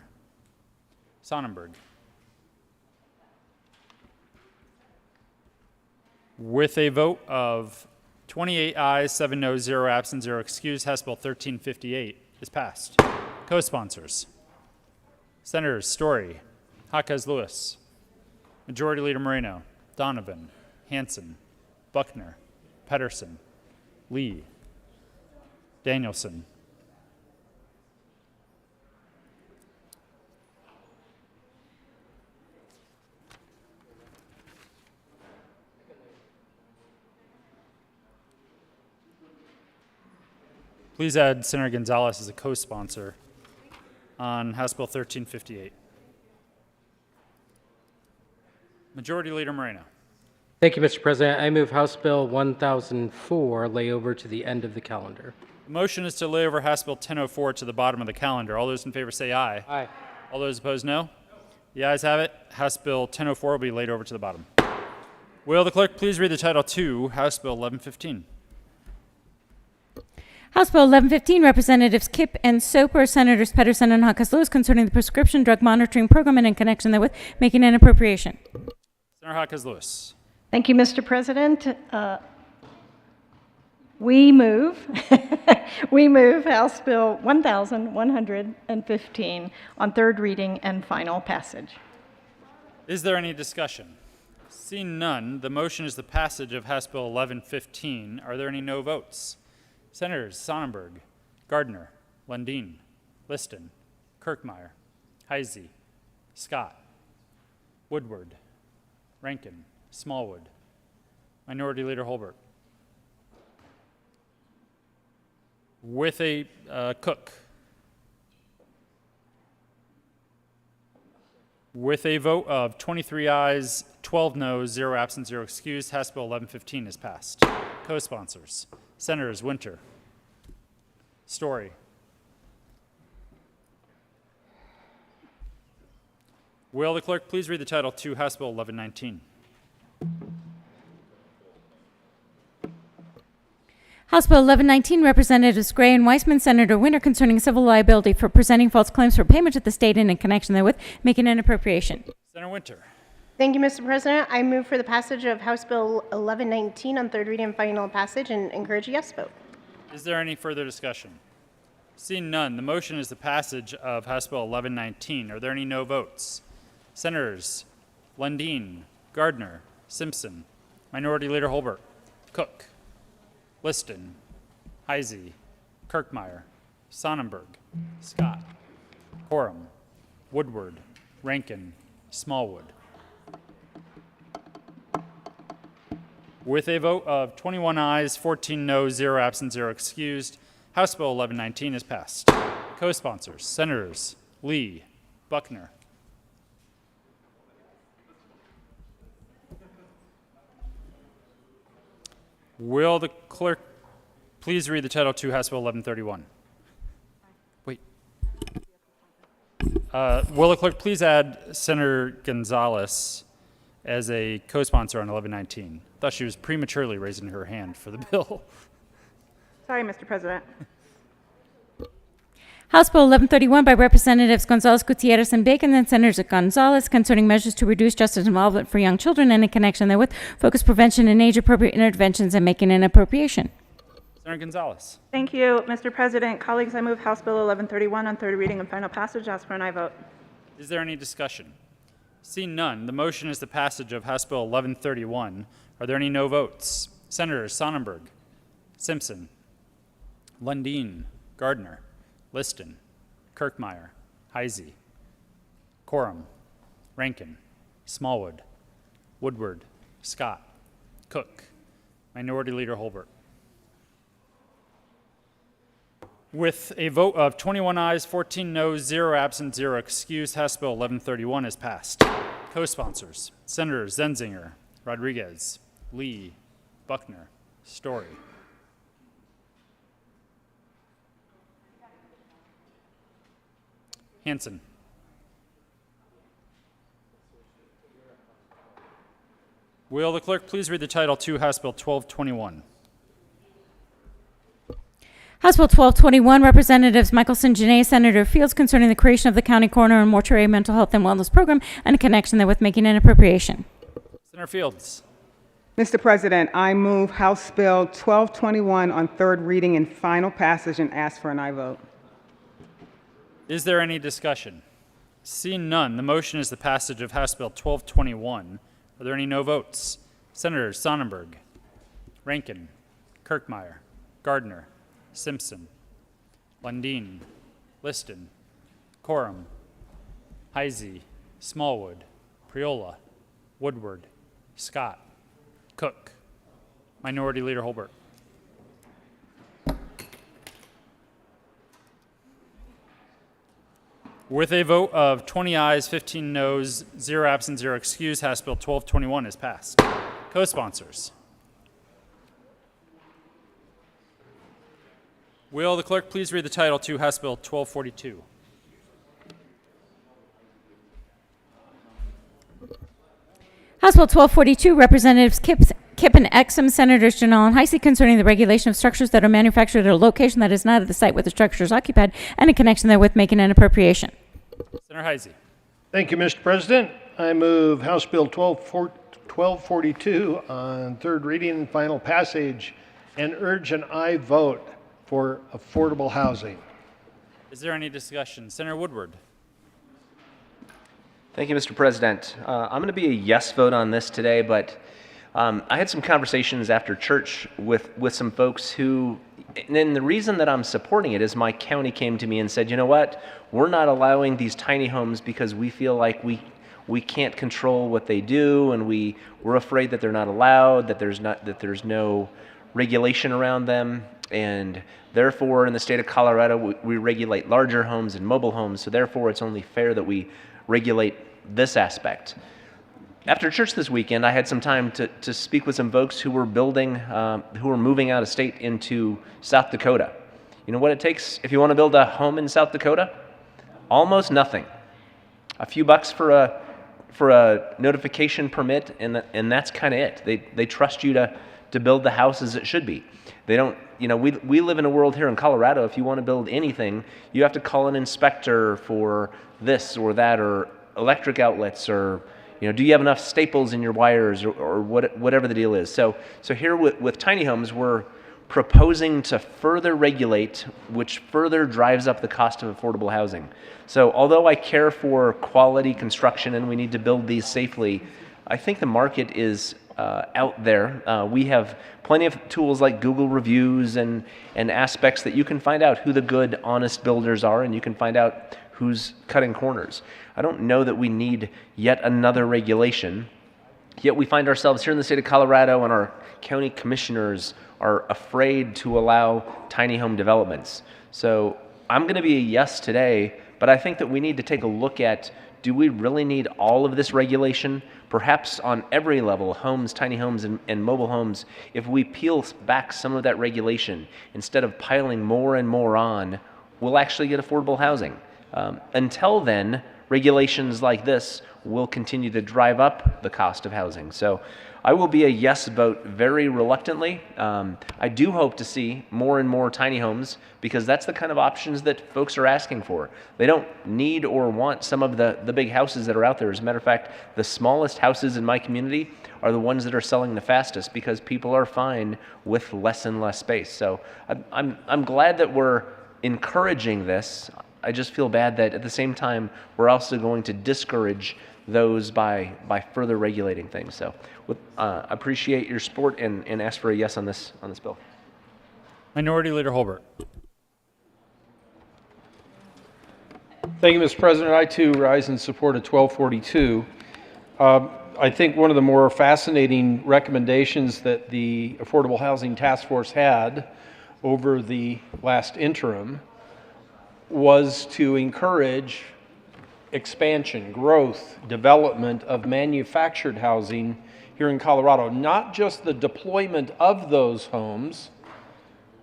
[SPEAKER 1] Sonnenberg. With a vote of 28 ayes, 7 noes, 0 absent, 0 excused, House Bill 1358 is passed. Co-sponsors, Senators Story, Jaquez Lewis, Majority Leader Moreno, Donovan, Hanson, Buckner, Pedersen, Lee, Danielson. please add Senator Gonzalez as a co-sponsor on House Bill 1358. Majority Leader Moreno.
[SPEAKER 4] Thank you, Mr. President. I move House Bill 1004 lay over to the end of the calendar.
[SPEAKER 1] The motion is to lay over House Bill 1004 to the bottom of the calendar. All those in favor say aye.
[SPEAKER 4] Aye.
[SPEAKER 1] All those opposed, no. The ayes have it. House Bill 1004 will be laid over to the bottom. Will the clerk please read the title to House Bill 1115?
[SPEAKER 2] House Bill 1115, Representatives Kipp and Soper, Senators Pedersen and Hawkes-Lewis, concerning the prescription drug monitoring program and in connection therewith, making an appropriation.
[SPEAKER 1] Senator Hawkes-Lewis.
[SPEAKER 3] Thank you, Mr. President. We move House Bill 1115 on third reading and final passage.
[SPEAKER 1] Is there any discussion? Seeing none, the motion is the passage of House Bill 1115. Are there any no votes? Senators Sonnenberg, Gardner, Lundeen, Liston, Kirkmeyer, Heisey, Scott, Woodward, Rankin, Smallwood, Minority Leader Holbert. With a Cook. With a vote of 23 ayes, 12 noes, 0 absent, 0 excused, House Bill 1115 is passed. Co-sponsors, Senators Winter, Story, will the clerk please read the title to House Bill 1119?
[SPEAKER 2] House Bill 1119, Representatives Gray and Weissman, Senator Winter, concerning civil liability for presenting false claims for payment to the state and in connection therewith, making an appropriation.
[SPEAKER 1] Senator Winter.
[SPEAKER 20] Thank you, Mr. President. I move for the passage of House Bill 1119 on third reading and final passage and encourage a yes vote.
[SPEAKER 1] Is there any further discussion? Seeing none, the motion is the passage of House Bill 1119. Are there any no votes? Senators Lundeen, Gardner, Simpson, Minority Leader Holbert, Cook, Liston, Heisey, Kirkmeyer, Sonnenberg, Scott, Coram, Woodward, Rankin, Smallwood. With a vote of 21 ayes, 14 noes, 0 absent, 0 excused, House Bill 1119 is passed. Co-sponsors, Senators Lee, Buckner. Will the clerk please read the title to House Bill 1131? Wait. Will the clerk please add Senator Gonzalez as a co-sponsor on 1119? Thought she was prematurely raising her hand for the bill.
[SPEAKER 11] Sorry, Mr. President.
[SPEAKER 2] House Bill 1131 by Representatives Gonzalez, Gutierrez, and Bacon, and Senators Gonzalez, concerning measures to reduce justice involvement for young children and in connection therewith, focus prevention and age-appropriate interventions, and making an appropriation.
[SPEAKER 1] Senator Gonzalez.
[SPEAKER 11] Thank you, Mr. President. Colleagues, I move House Bill 1131 on third reading and final passage. Ask for an aye vote.
[SPEAKER 1] Is there any discussion? Seeing none, the motion is the passage of House Bill 1131. Are there any no votes? Senators Sonnenberg, Simpson, Lundeen, Gardner, Liston, Kirkmeyer, Heisey, Coram, Rankin, Smallwood, Woodward, Scott, Cook, Minority Leader Holbert. With a vote of 21 ayes, 14 noes, 0 absent, 0 excused, House Bill 1131 is passed. Co-sponsors, Senators Zenzinger, Rodriguez, Lee, Buckner, Story. Hanson. Will the clerk please read the title to House Bill 1221?
[SPEAKER 2] House Bill 1221, Representatives Michelson, Janae, Senator Fields, concerning the creation of the County Coroner and Mortuary Mental Health and Wellness Program and in connection therewith, making an appropriation.
[SPEAKER 1] Senator Fields.
[SPEAKER 9] Mr. President, I move House Bill 1221 on third reading and final passage and ask for an aye vote.
[SPEAKER 1] Is there any discussion? Seeing none, the motion is the passage of House Bill 1221. Are there any no votes? Senators Sonnenberg, Rankin, Kirkmeyer, Gardner, Simpson, Lundeen, Liston, Coram, Heisey, Smallwood, Priola, Woodward, Scott, Cook, Minority Leader Holbert. With a vote of 20 ayes, 15 noes, 0 absent, 0 excused, House Bill 1221 is passed. Co-sponsors. Will the clerk please read the title to House Bill 1242?
[SPEAKER 2] House Bill 1242, Representatives Kipp and Exum, Senators Janal and Heisey, concerning the regulation of structures that are manufactured at a location that is not at the site where the structure is occupied, and in connection therewith making an appropriation.
[SPEAKER 1] Senator Heisey.
[SPEAKER 16] Thank you, Mr. President. I move House Bill 1242 on third reading and final passage and urge an aye vote for affordable housing.
[SPEAKER 1] Is there any discussion? Senator Woodward.
[SPEAKER 10] Thank you, Mr. President. I'm going to be a yes vote on this today, but I had some conversations after church with some folks who, and the reason that I'm supporting it is my county came to me and said, you know what, we're not allowing these tiny homes because we feel like we can't control what they do, and we're afraid that they're not allowed, that there's no regulation around them, and therefore in the state of Colorado we regulate larger homes and mobile homes, so therefore it's only fair that we regulate this aspect. After church this weekend, I had some time to speak with some folks who were moving out of state into South Dakota. You know what it takes if you want to build a home in South Dakota? Almost nothing. A few bucks for a notification permit, and that's kind of it. They trust you to build the house as it should be. They don't, we live in a world here in Colorado, if you want to build anything, you have to call an inspector for this or that, or electric outlets, or, do you have enough staples in your wires, or whatever the deal is. So here with tiny homes, we're proposing to further regulate, which further drives up the cost of affordable housing. So although I care for quality construction and we need to build these safely, I think the market is out there. We have plenty of tools like Google reviews and aspects that you can find out who the good, honest builders are, and you can find out who's cutting corners. I don't know that we need yet another regulation, yet we find ourselves here in the state of Colorado, and our county commissioners are afraid to allow tiny home developments. So I'm going to be a yes today, but I think that we need to take a look at, do we really need all of this regulation? Perhaps on every level, homes, tiny homes, and mobile homes, if we peel back some of that regulation, instead of piling more and more on, we'll actually get affordable housing. Until then, regulations like this will continue to drive up the cost of housing. So I will be a yes vote very reluctantly. I do hope to see more and more tiny homes, because that's the kind of options that folks are asking for. They don't need or want some of the big houses that are out there. As a matter of fact, the smallest houses in my community are the ones that are selling the fastest, because people are fine with less and less space. So I'm glad that we're encouraging this. I just feel bad that at the same time we're also going to discourage those by further regulating things. So I appreciate your support and ask for a yes on this bill.
[SPEAKER 1] Minority Leader Holbert.
[SPEAKER 14] Thank you, Mr. President. I too rise in support of 1242. I think one of the more fascinating recommendations that the Affordable Housing Task Force had over the last interim was to encourage expansion, growth, development of manufactured housing here in Colorado. Not just the deployment of those homes,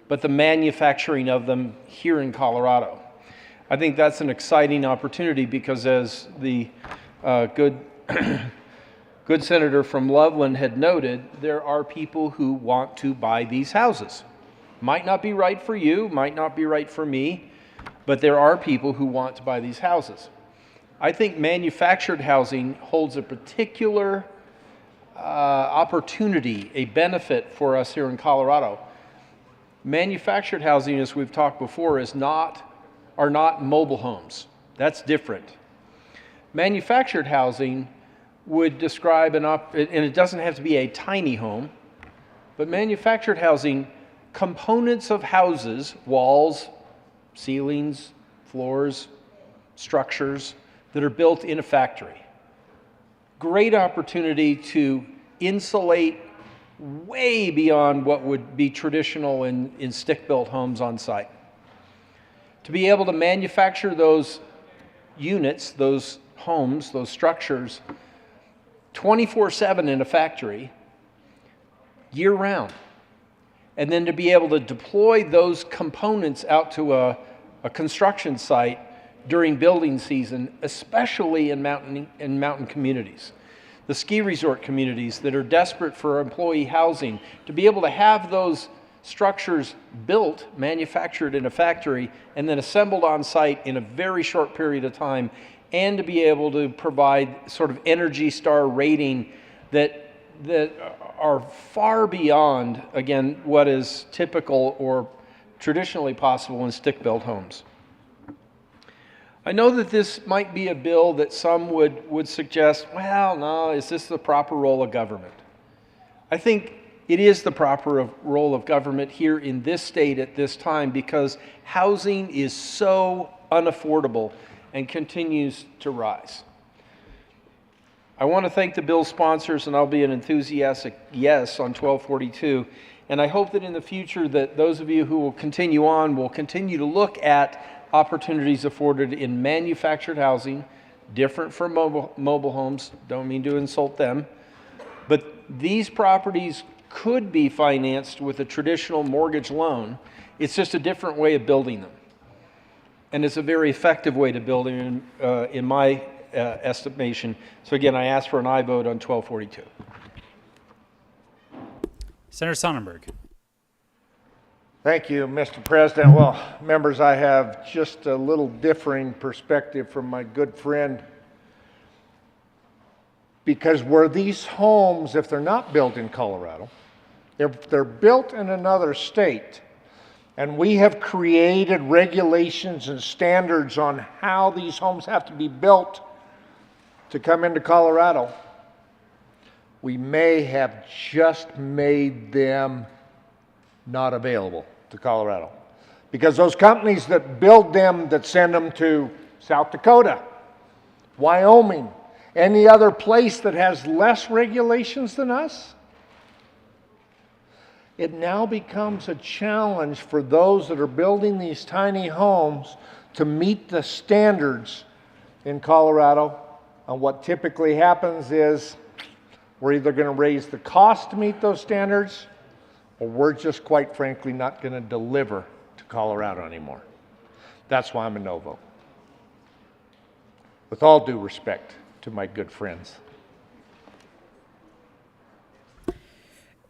[SPEAKER 14] but the manufacturing of them here in Colorado. I think that's an exciting opportunity, because as the good senator from Loveland had noted, there are people who want to buy these houses. Might not be right for you, might not be right for me, but there are people who want to buy these houses. I think manufactured housing holds a particular opportunity, a benefit for us here in Colorado. Manufactured housing, as we've talked before, are not mobile homes. That's different. Manufactured housing would describe and it doesn't have to be a tiny home, but manufactured housing, components of houses, walls, ceilings, floors, structures that are built in a factory. Great opportunity to insulate way beyond what would be traditional in stick-built homes on site. To be able to manufacture those
[SPEAKER 7] units, those homes, those structures, 24/7 in a factory, year-round. And then to be able to deploy those components out to a construction site during building season, especially in mountain communities. The ski resort communities that are desperate for employee housing, to be able to have those structures built, manufactured in a factory, and then assembled on site in a very short period of time, and to be able to provide sort of Energy Star rating that are far beyond, again, what is typical or traditionally possible in stick-built homes. I know that this might be a bill that some would suggest, well, no, is this the proper role of government? I think it is the proper role of government here in this state at this time, because housing is so unaffordable and continues to rise. I want to thank the bill sponsors, and I'll be an enthusiastic yes on 1242. And I hope that in the future that those of you who will continue on will continue to look at opportunities afforded in manufactured housing, different from mobile homes, don't mean to insult them, but these properties could be financed with a traditional mortgage loan. It's just a different way of building them. And it's a very effective way to build them in my estimation. So again, I ask for an aye vote on 1242.
[SPEAKER 1] Senator Sonnenberg.
[SPEAKER 12] Thank you, Mr. President. Well, members, I have just a little differing perspective from my good friend, because where these homes, if they're not built in Colorado, if they're built in another state, and we have created regulations and standards on how these homes have to be built to come into Colorado, we may have just made them not available to Colorado. Because those companies that build them, that send them to South Dakota, Wyoming, any other place that has less regulations than us, it now becomes a challenge for those that are building these tiny homes to meet the standards in Colorado. And what typically happens is we're either going to raise the cost to meet those standards, or we're just quite frankly not going to deliver to Colorado anymore. That's why I'm a no vote. With all due respect to my good friends.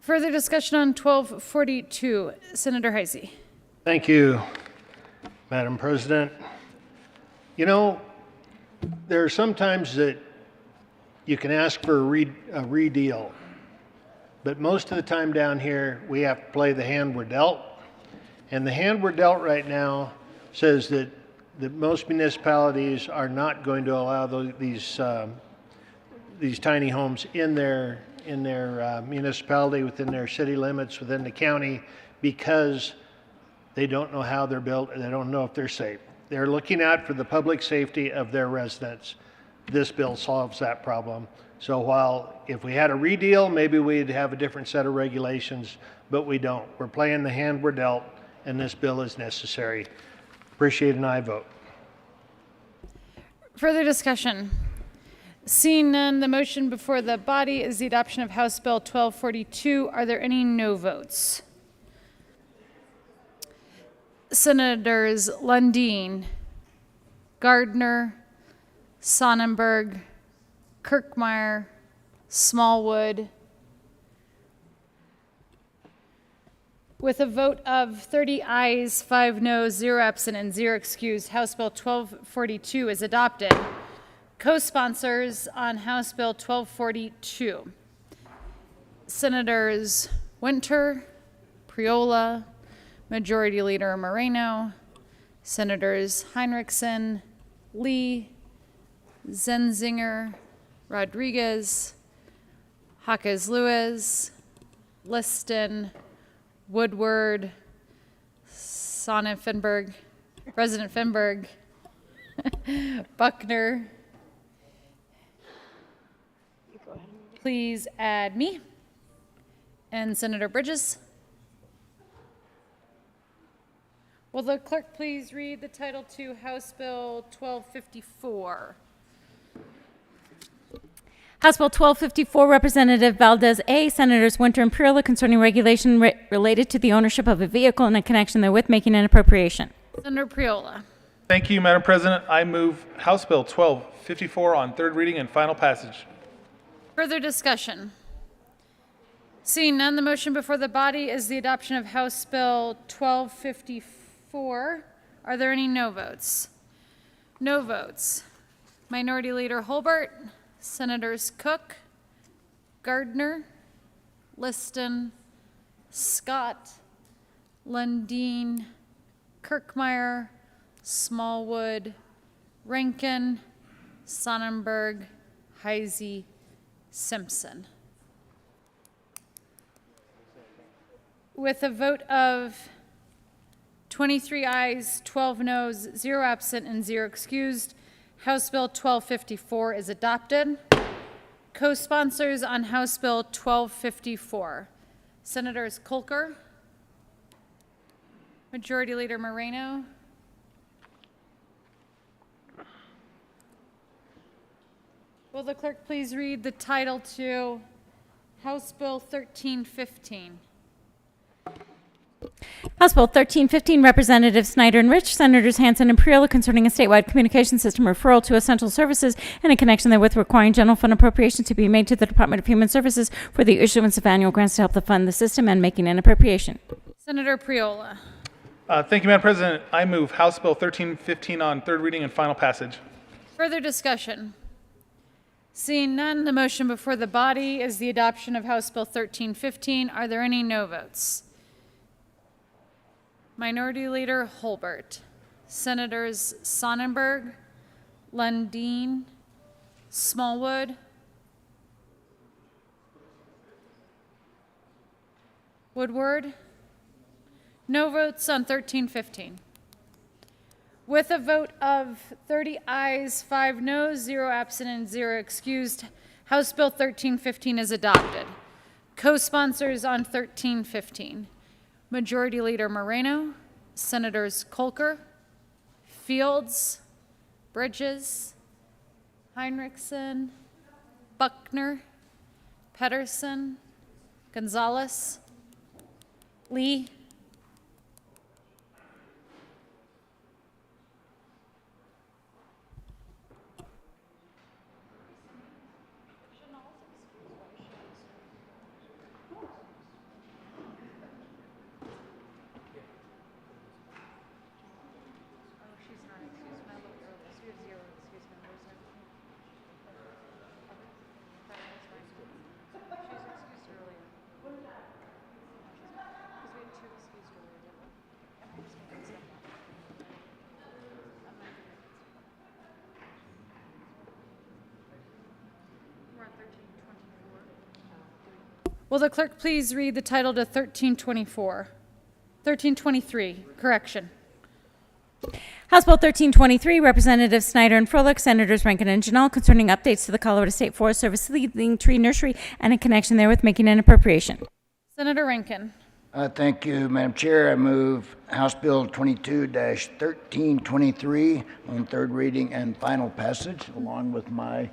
[SPEAKER 13] Further discussion on 1242. Senator Heisey.
[SPEAKER 16] Thank you, Madam President. You know, there are some times that you can ask for a redeal, but most of the time down here we have to play the hand we're dealt. And the hand we're dealt right now says that most municipalities are not going to allow these tiny homes in their municipality, within their city limits, within the county, because they don't know how they're built and they don't know if they're safe. They're looking out for the public safety of their residents. This bill solves that problem. So while if we had a redeal, maybe we'd have a different set of regulations, but we don't. We're playing the hand we're dealt, and this bill is necessary. Appreciate an aye vote.
[SPEAKER 13] Further discussion. Seeing none, the motion before the body is the adoption of House Bill 1242. Are there any no votes? Senators Lundeen, Gardner, Sonnenberg, Kirkmeyer, Smallwood. With a vote of 30 ayes, 5 noes, 0 absent, and 0 excused, House Bill 1242 is adopted. Co-sponsors on House Bill 1242. Senators Winter, Priola, Majority Leader Moreno, Senators Heinrichsen, Lee, Zenzinger, Rodriguez, Jaquez Lewis, Liston, Woodward, Sonnenberg, President Finberg, Buckner. Please add me. And Senator Bridges. Will the clerk please read the title to House Bill 1254?
[SPEAKER 2] House Bill 1254, Representative Valdez A., Senators Winter and Pirla, concerning regulation related to the ownership of a vehicle and a connection therewith, making an appropriation.
[SPEAKER 13] Senator Priola.
[SPEAKER 5] Thank you, Madam President. I move House Bill 1254 on third reading and final passage.
[SPEAKER 13] Further discussion? Seeing none, the motion before the body is the adoption of House Bill 1254. Are there any no votes? No votes. Minority Leader Holbert, Senators Cook, Gardner, Liston, Scott, Lundeen, Kirkmeyer, Smallwood, Rankin, Sonnenberg, Heisey, Simpson. With a vote of 23 ayes, 12 noes, 0 absent, and 0 excused, House Bill 1254 is adopted. Co-sponsors on House Bill 1254, Senators Kolker, Majority Leader Moreno, will the clerk please read the title to House Bill 1315?
[SPEAKER 2] House Bill 1315, Representatives Snyder and Rich, Senators Hansen and Priola, concerning a statewide communication system referral to essential services and in connection therewith requiring general fund appropriation to be made to the Department of Human Services for the issuance of annual grants to help to fund the system and making an appropriation.
[SPEAKER 13] Senator Priola.
[SPEAKER 5] Thank you, Madam President. I move House Bill 1315 on third reading and final passage.
[SPEAKER 13] Further discussion? Seeing none, the motion before the body is the adoption of House Bill 1315. Are there any no votes? Minority Leader Holbert, Senators Sonnenberg, Lundeen, Smallwood, Woodward. No votes on 1315. With a vote of 30 ayes, 5 noes, 0 absent, and 0 excused, House Bill 1315 is adopted. Co-sponsors on 1315. Majority Leader Moreno, Senators Kolker, Fields, Bridges, Heinrichsen, Buckner, Pedersen, Gonzalez, Lee, will the clerk please read the title to 1324? 1323, correction.
[SPEAKER 2] House Bill 1323, Representatives Snyder and Froelich, Senators Rankin and Janal, concerning updates to the Colorado State Forest Service Leading Tree Nursery and in connection therewith making an appropriation.
[SPEAKER 13] Senator Rankin.
[SPEAKER 15] Thank you, Madam Chair. I move House Bill 22-1323 on third reading and final passage, along with my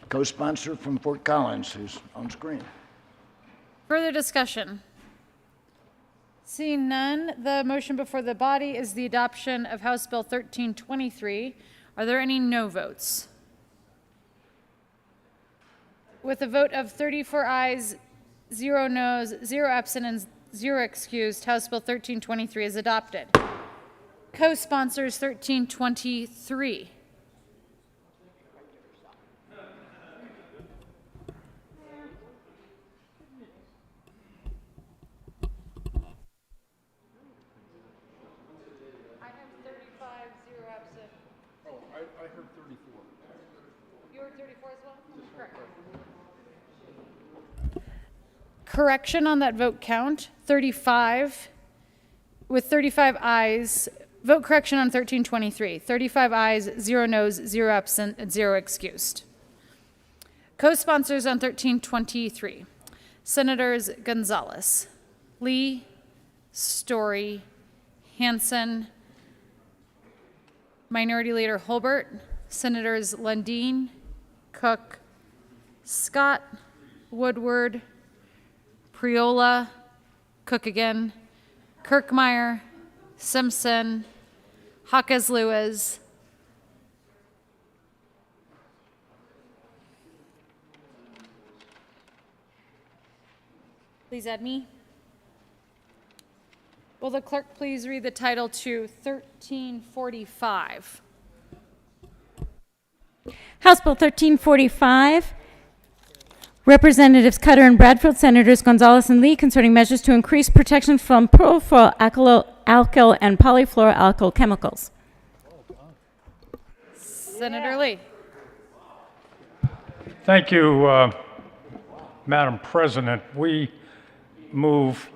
[SPEAKER 15] co-sponsor from Fort Collins, who's on screen.
[SPEAKER 13] Further discussion? Seeing none, the motion before the body is the adoption of House Bill 1323. Are there any no votes? With a vote of 34 ayes, 0 noes, 0 absent, and 0 excused, House Bill 1323 is adopted. Co-sponsors 1323.
[SPEAKER 17] I heard 34.
[SPEAKER 13] You heard 34 as well? Correct. Correction on that vote count, 35, with 35 ayes, vote correction on 1323, 35 ayes, 0 noes, 0 absent, and 0 excused. Co-sponsors on 1323, Senators Gonzalez, Lee, Story, Hansen, Minority Leader Holbert, Senators Lundeen, Cook, Scott, Woodward, Priola, Cook again, Kirkmeyer, Simpson, Hawkes Lewis, please add me. Will the clerk please read the title to 1345?
[SPEAKER 2] House Bill 1345, Representatives Cutter and Bradfield, Senators Gonzalez and Lee, concerning measures to increase protection from alkyl and polyfluoroalkyl chemicals.
[SPEAKER 13] Senator Lee.
[SPEAKER 18] Thank you, Madam President. We move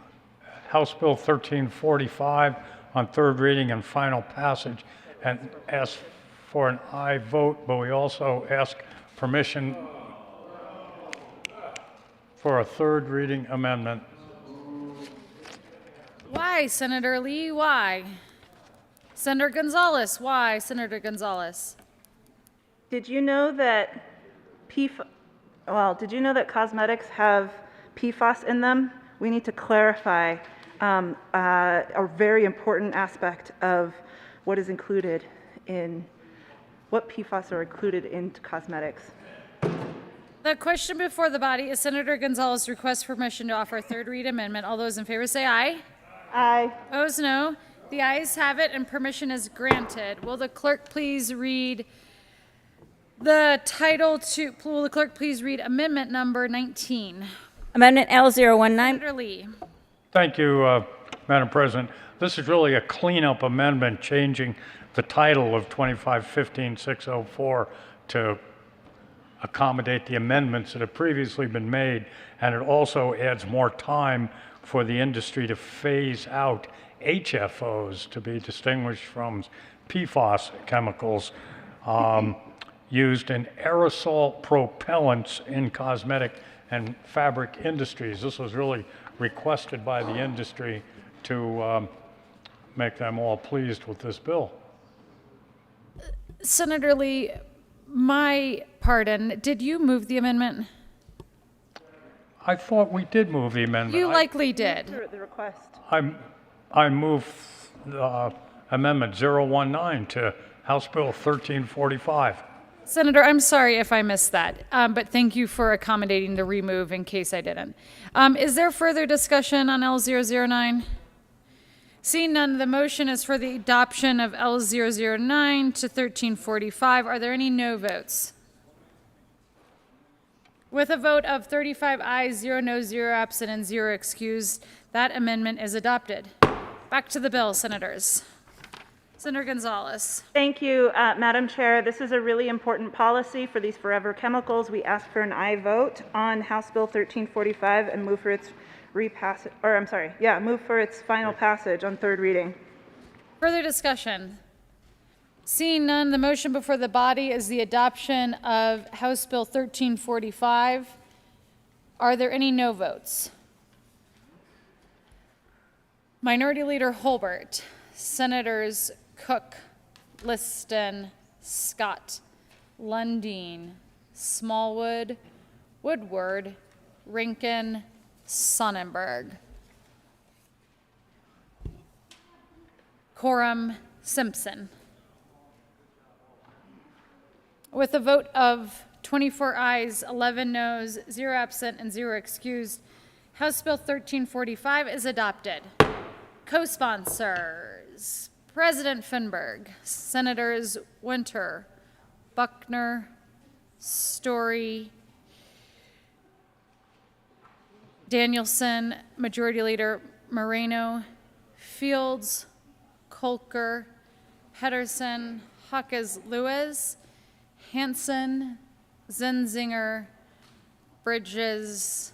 [SPEAKER 18] House Bill 1345 on third reading and final passage and ask for an aye vote, but we also ask permission for a third reading amendment.
[SPEAKER 13] Why, Senator Lee? Why? Senator Gonzalez? Why, Senator Gonzalez?
[SPEAKER 11] Did you know that did you know that cosmetics have PFAS in them? We need to clarify a very important aspect of what is included in what PFAS are included in cosmetics.
[SPEAKER 13] The question before the body is Senator Gonzalez requests permission to offer a third read amendment. All those in favor say aye.
[SPEAKER 11] Aye.
[SPEAKER 13] Opposed, no. The ayes have it and permission is granted. Will the clerk please read the title to, will the clerk please read amendment number 19?
[SPEAKER 2] Amendment L019.
[SPEAKER 13] Senator Lee.
[SPEAKER 18] Thank you, Madam President. This is really a cleanup amendment changing the title of 2515-604 to accommodate the amendments that have previously been made, and it also adds more time for the industry to phase out HFOs to be distinguished from PFAS chemicals used in aerosol propellants in cosmetic and fabric industries. This was really requested by the industry to make them all pleased with this bill.
[SPEAKER 13] Senator Lee, my pardon, did you move the amendment?
[SPEAKER 18] I thought we did move the amendment.
[SPEAKER 13] You likely did.
[SPEAKER 11] The request.
[SPEAKER 18] I move Amendment 019 to House Bill 1345.
[SPEAKER 13] Senator, I'm sorry if I missed that, but thank you for accommodating the remove in case I didn't. Is there further discussion on L009? Seeing none, the motion is for the adoption of L009 to 1345. Are there any no votes? With a vote of 35 ayes, 0 noes, 0 absent, and 0 excused, that amendment is adopted. Back to the bill, Senators. Senator Gonzalez.
[SPEAKER 11] Thank you, Madam Chair. This is a really important policy for these forever chemicals. We ask for an aye vote on House Bill 1345 and move for its move for its final passage on third reading.
[SPEAKER 13] Further discussion? Seeing none, the motion before the body is the adoption of House Bill 1345. Are there any no votes? Minority Leader Holbert, Senators Cook, Liston, Scott, Lundeen, Smallwood, Woodward, Rinkin, Sonnenberg. Coram, Simpson. With a vote of 24 ayes, 11 noes, 0 absent, and 0 excused, House Bill 1345 is adopted. Co-sponsors, President Finberg, Senators Winter, Buckner, Story, Danielson, Majority Leader Moreno, Fields, Kolker, Pedersen, Hawkes Lewis, Hansen, Zenzinger, Bridges.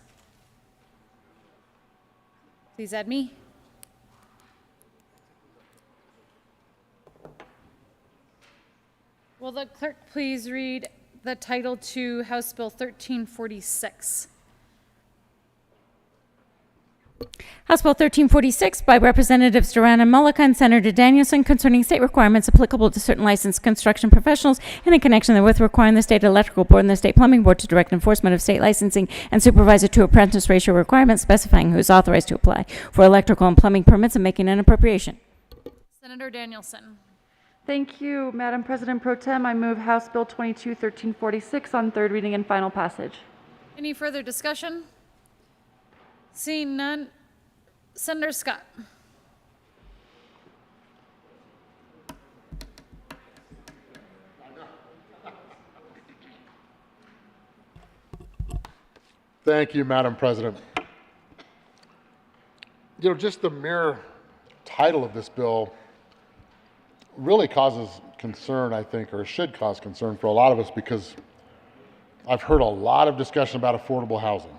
[SPEAKER 13] Please add me. Will the clerk please read the title to House Bill 1346?
[SPEAKER 2] House Bill 1346 by Representatives Duran and Mullica and Senator Danielson concerning state requirements applicable to certain licensed construction professionals and in connection therewith requiring the state electrical board and the state plumbing board to direct enforcement of state licensing and supervisor to apprentice ratio requirements, specifying who is authorized to apply for electrical and plumbing permits and making an appropriation.
[SPEAKER 13] Senator Danielson.
[SPEAKER 19] Thank you, Madam President Pro Tem. I move House Bill 1346 on third reading and final passage.
[SPEAKER 13] Any further discussion? Seeing none. Senator Scott.
[SPEAKER 17] Thank you, Madam President. You know, just the mere title of this bill really causes concern, I think, or should cause concern for a lot of us, because I've heard a lot of discussion about affordable housing.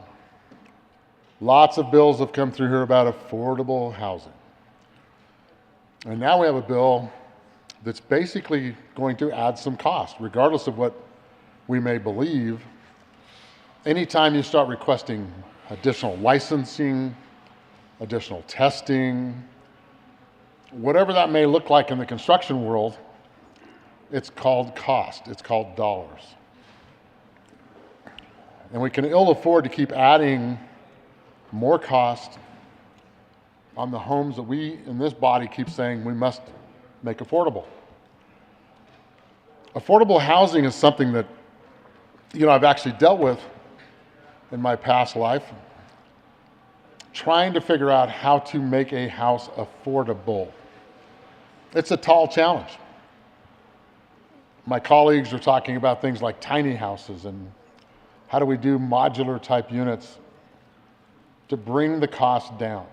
[SPEAKER 17] Lots of bills have come through here about affordable housing. And now we have a bill that's basically going to add some cost, regardless of what we may believe. Anytime you start requesting additional licensing, additional testing, whatever that may look like in the construction world, it's called cost, it's called dollars. And we can ill afford to keep adding more cost on the homes that we in this body keep saying we must make affordable. Affordable housing is something that, you know, I've actually dealt with in my past life, trying to figure out how to make a house affordable. It's a tall challenge. My colleagues are talking about things like tiny houses and how do we do modular type units to bring the cost down.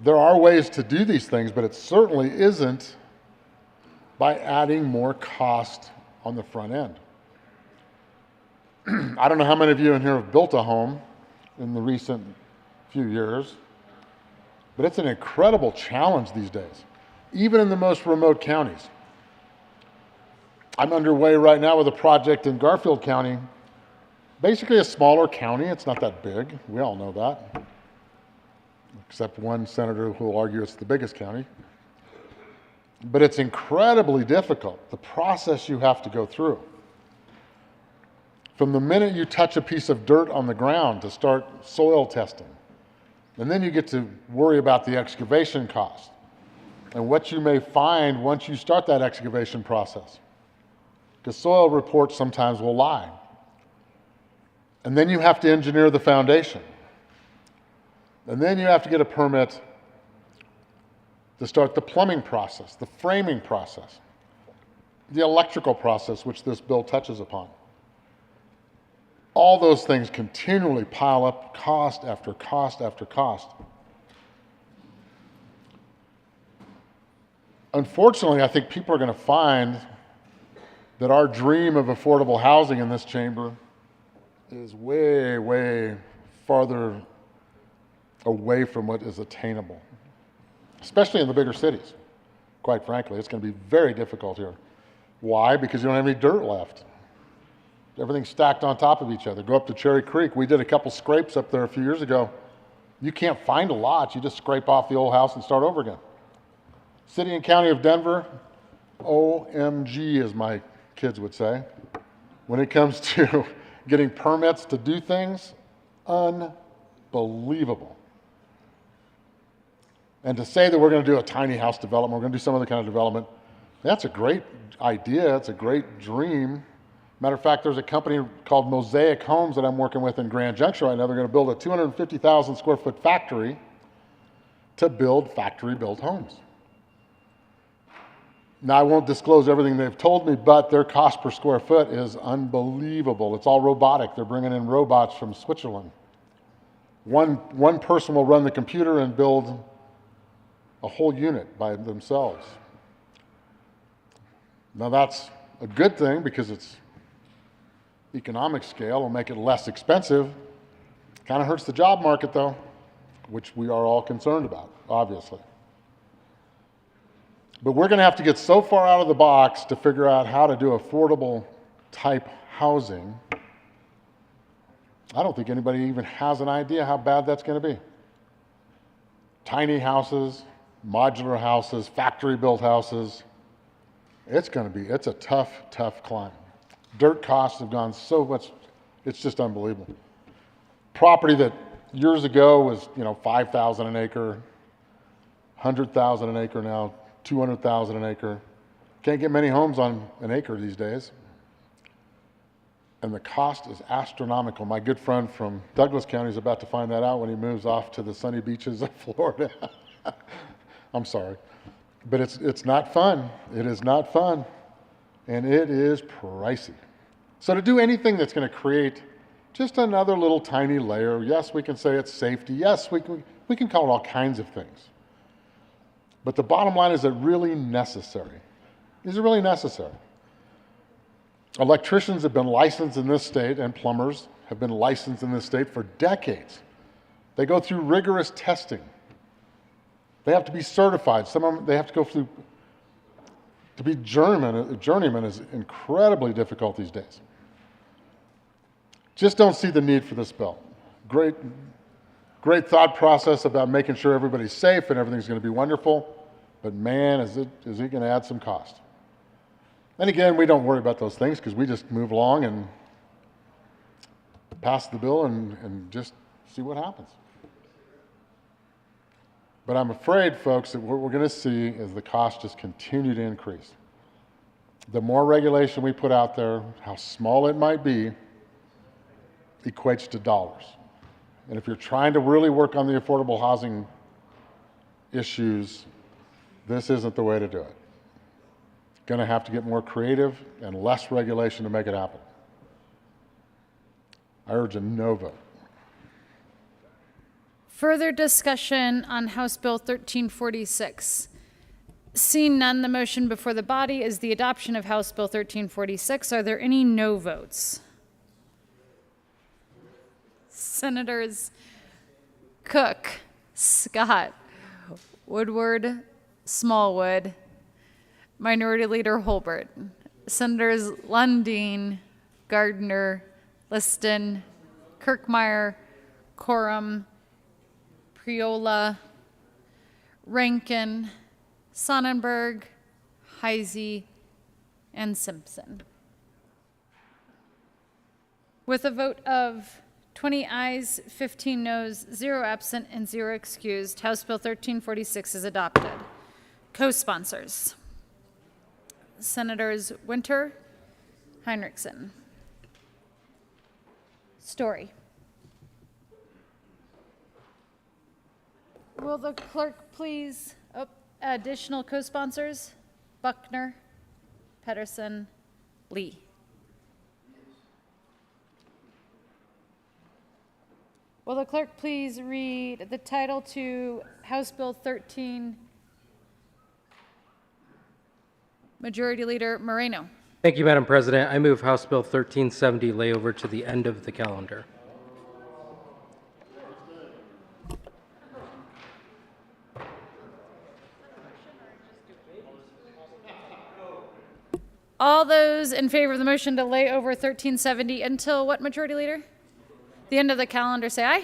[SPEAKER 17] There are ways to do these things, but it certainly isn't by adding more cost on the front end. I don't know how many of you in here have built a home in the recent few years, but it's an incredible challenge these days, even in the most remote counties. I'm underway right now with a project in Garfield County, basically a smaller county. It's not that big. We all know that, except one senator who will argue it's the biggest county. But it's incredibly difficult, the process you have to go through. From the minute you touch a piece of dirt on the ground to start soil testing, and then you get to worry about the excavation cost and what you may find once you start that excavation process. Because soil reports sometimes will lie. And then you have to engineer the foundation. And then you have to get a permit to start the plumbing process, the framing process, the electrical process, which this bill touches upon. All those things continually pile up cost after cost after cost. Unfortunately, I think people are going to find that our dream of affordable housing in this chamber is way, way farther away from what is attainable, especially in the bigger cities. Quite frankly, it's going to be very difficult here. Why? Because you don't have any dirt left. Everything's stacked on top of each other. Go up to Cherry Creek. We did a couple scrapes up there a few years ago. You can't find a lot. You just scrape off the old house and start over again. City and County of Denver, OMG, as my kids would say, when it comes to getting permits to do things, unbelievable. And to say that we're going to do a tiny house development, we're going to do some other kind of development, that's a great idea. It's a great dream. Matter of fact, there's a company called Mosaic Homes that I'm working with in Grand Junction right now. They're going to build a 250,000 square foot factory to build factory-built homes. Now, I won't disclose everything they've told me, but their cost per square foot is unbelievable. It's all robotic. They're bringing in robots from Switzerland. One person will run the computer and build a whole unit by themselves. Now, that's a good thing because it's economic scale, will make it less expensive. Kind of hurts the job market, though, which we are all concerned about, obviously. But we're going to have to get so far out of the box to figure out how to do affordable type housing. I don't think anybody even has an idea how bad that's going to be.
[SPEAKER 8] tiny houses, modular houses, factory-built houses. It's a tough, tough climb. Dirt costs have gone so much, it's just unbelievable. Property that years ago was, $5,000 an acre, $100,000 an acre now, $200,000 an acre. Can't get many homes on an acre these days. And the cost is astronomical. My good friend from Douglas County is about to find that out when he moves off to the sunny beaches of Florida. I'm sorry. But it's not fun. It is not fun. And it is pricey. So to do anything that's going to create just another little tiny layer, yes, we can say it's safety. Yes, we can call it all kinds of things. But the bottom line, is it really necessary? Is it really necessary? Electricians have been licensed in this state, and plumbers have been licensed in this state for decades. They go through rigorous testing. They have to be certified. Some of them, they have to go through, to be journeyman is incredibly difficult these days. Just don't see the need for this bill. Great thought process about making sure everybody's safe and everything's going to be wonderful, but man, is it going to add some cost. And again, we don't worry about those things because we just move along and pass the bill and just see what happens. But I'm afraid, folks, that what we're going to see is the cost just continue to increase. The more regulation we put out there, how small it might be, equates to dollars. And if you're trying to really work on the affordable housing issues, this isn't the way to do it. Going to have to get more creative and less regulation to make it happen. I urge a no vote.
[SPEAKER 13] Further discussion on House Bill 1346. Seeing none, the motion before the body is the adoption of House Bill 1346. Are there any no votes? Senators Cook, Scott, Woodward, Smallwood, Minority Leader Holbert, Senators Lundeen, Gardner, Liston, Kirkmeyer, Coram, Priola, Rankin, Sonnenberg, Heisey, and Simpson. With a vote of 20 ayes, 15 noes, 0 absent, and 0 excused, House Bill 1346 is adopted. Co-sponsors: Senators Winter, Heinrichsen. Story. Will the clerk please, additional co-sponsors? Buckner, Pedersen, Lee. Will the clerk please read the title to House Bill 13? Majority Leader Moreno.
[SPEAKER 4] Thank you, Madam President. I move House Bill 1370 lay over to the end of the calendar.
[SPEAKER 13] All those in favor of the motion to lay over 1370 until what, Majority Leader? The end of the calendar, say aye.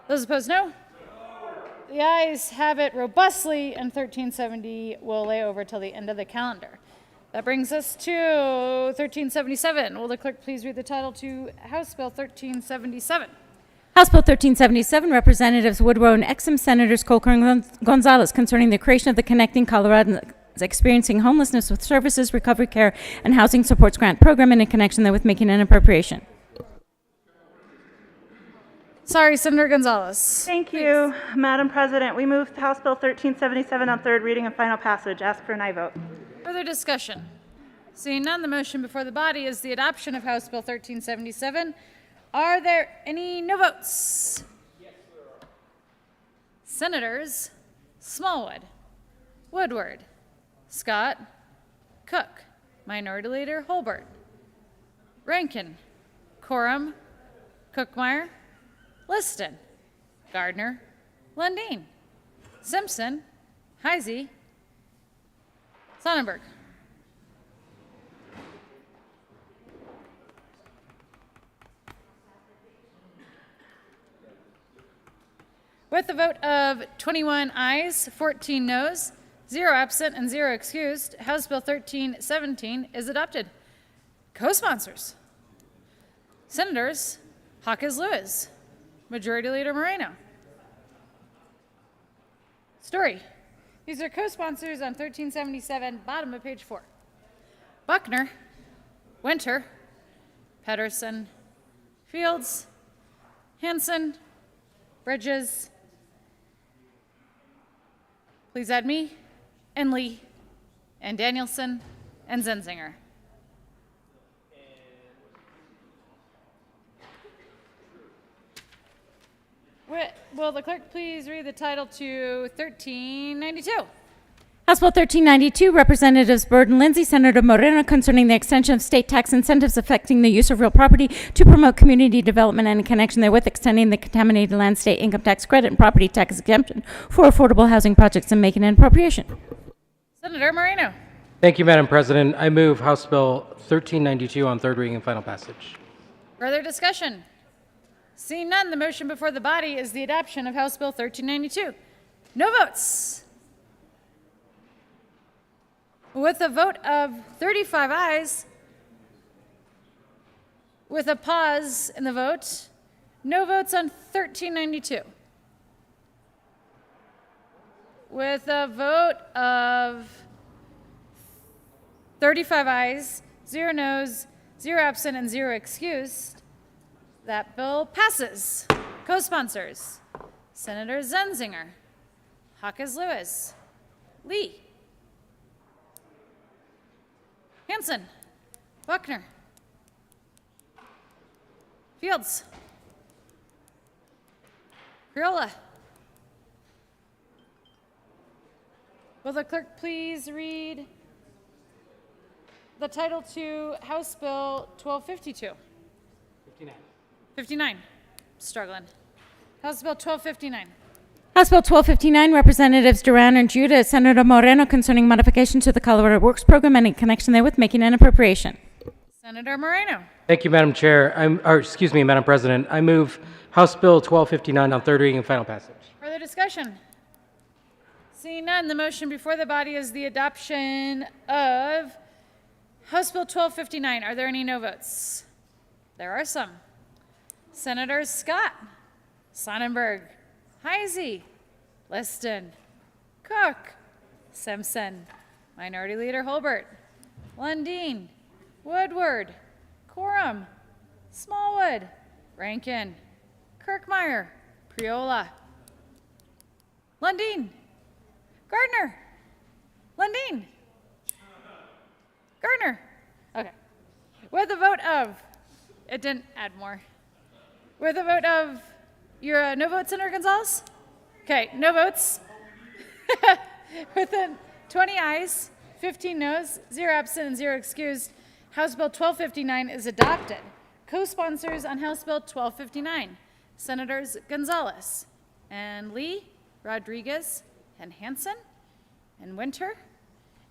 [SPEAKER 13] Those opposed, no. The ayes have it robustly, and 1370 will lay over till the end of the calendar. That brings us to 1377. Will the clerk please read the title to House Bill 1377?
[SPEAKER 2] House Bill 1377, Representatives Woodrow and Exum, Senators Coker and Gonzalez, concerning the creation of the Connecting Colorado Experiencing Homelessness with Services, Recovery Care, and Housing Supports Grant Program, and in connection therewith making an appropriation.
[SPEAKER 13] Sorry, Senator Gonzalez.
[SPEAKER 11] Thank you, Madam President. We move House Bill 1377 on third reading and final passage. Ask for an aye vote.
[SPEAKER 13] Further discussion. Seeing none, the motion before the body is the adoption of House Bill 1377. Are there any no votes? Yes, there are. Senators Smallwood, Woodward, Scott, Cook, Minority Leader Holbert, Rankin, Coram, Cookmeyer, Liston, Gardner, Lundeen, Simpson, Heisey, Sonnenberg. With a vote of 21 ayes, 14 noes, 0 absent, and 0 excused, House Bill 1317 is adopted. Co-sponsors: Senators Hawkes Lewis, Majority Leader Moreno. Story. These are co-sponsors on 1377, bottom of page 4. Buckner, Winter, Pedersen, Fields, Hanson, Bridges, please add me, and Lee, and Danielson, and Zenzinger. Will the clerk please read the title to 1392?
[SPEAKER 2] House Bill 1392, Representatives Byrd and Lindsay, Senator Moreno, concerning the extension of state tax incentives affecting the use of real property to promote community development and in connection therewith extending the contaminated land state income tax credit and property tax exemption for affordable housing projects and making an appropriation.
[SPEAKER 13] Senator Moreno.
[SPEAKER 4] Thank you, Madam President. I move House Bill 1392 on third reading and final passage.
[SPEAKER 13] Further discussion? Seeing none, the motion before the body is the adoption of House Bill 1392. No votes. With a vote of 35 ayes, with a pause in the vote, no votes on 1392. With a vote of 35 ayes, 0 noes, 0 absent, and 0 excused, that bill passes. Co-sponsors: Senator Zenzinger, Hawkes Lewis, Lee, Hanson, Buckner, Fields, Criolla. Will the clerk please read the title to House Bill 1252? 59. Struggling. House Bill 1259.
[SPEAKER 2] House Bill 1259, Representatives Duran and Judah, Senator Moreno, concerning modification to the Colorado Works Program and in connection therewith making an appropriation.
[SPEAKER 13] Senator Moreno.
[SPEAKER 4] Thank you, Madam Chair. Madam President. I move House Bill 1259 on third reading and final passage.
[SPEAKER 13] Further discussion? Seeing none, the motion before the body is the adoption of House Bill 1259. Are there any no votes? There are some. Senators Scott, Sonnenberg, Heisey, Liston, Cook, Simpson, Minority Leader Holbert, Lundeen, Woodward, Coram, Smallwood, Rankin, Kirkmeyer, Priola, Lundeen, Gardner, Lundeen, Gardner. Okay. With a vote of, it didn't add more. With a vote of, you're a no vote, Senator Gonzalez? Okay, no votes. With 20 ayes, 15 noes, 0 absent, and 0 excused, House Bill 1259 is adopted. Co-sponsors on House Bill 1259, Senators Gonzalez and Lee, Rodriguez, and Hanson, and Winter,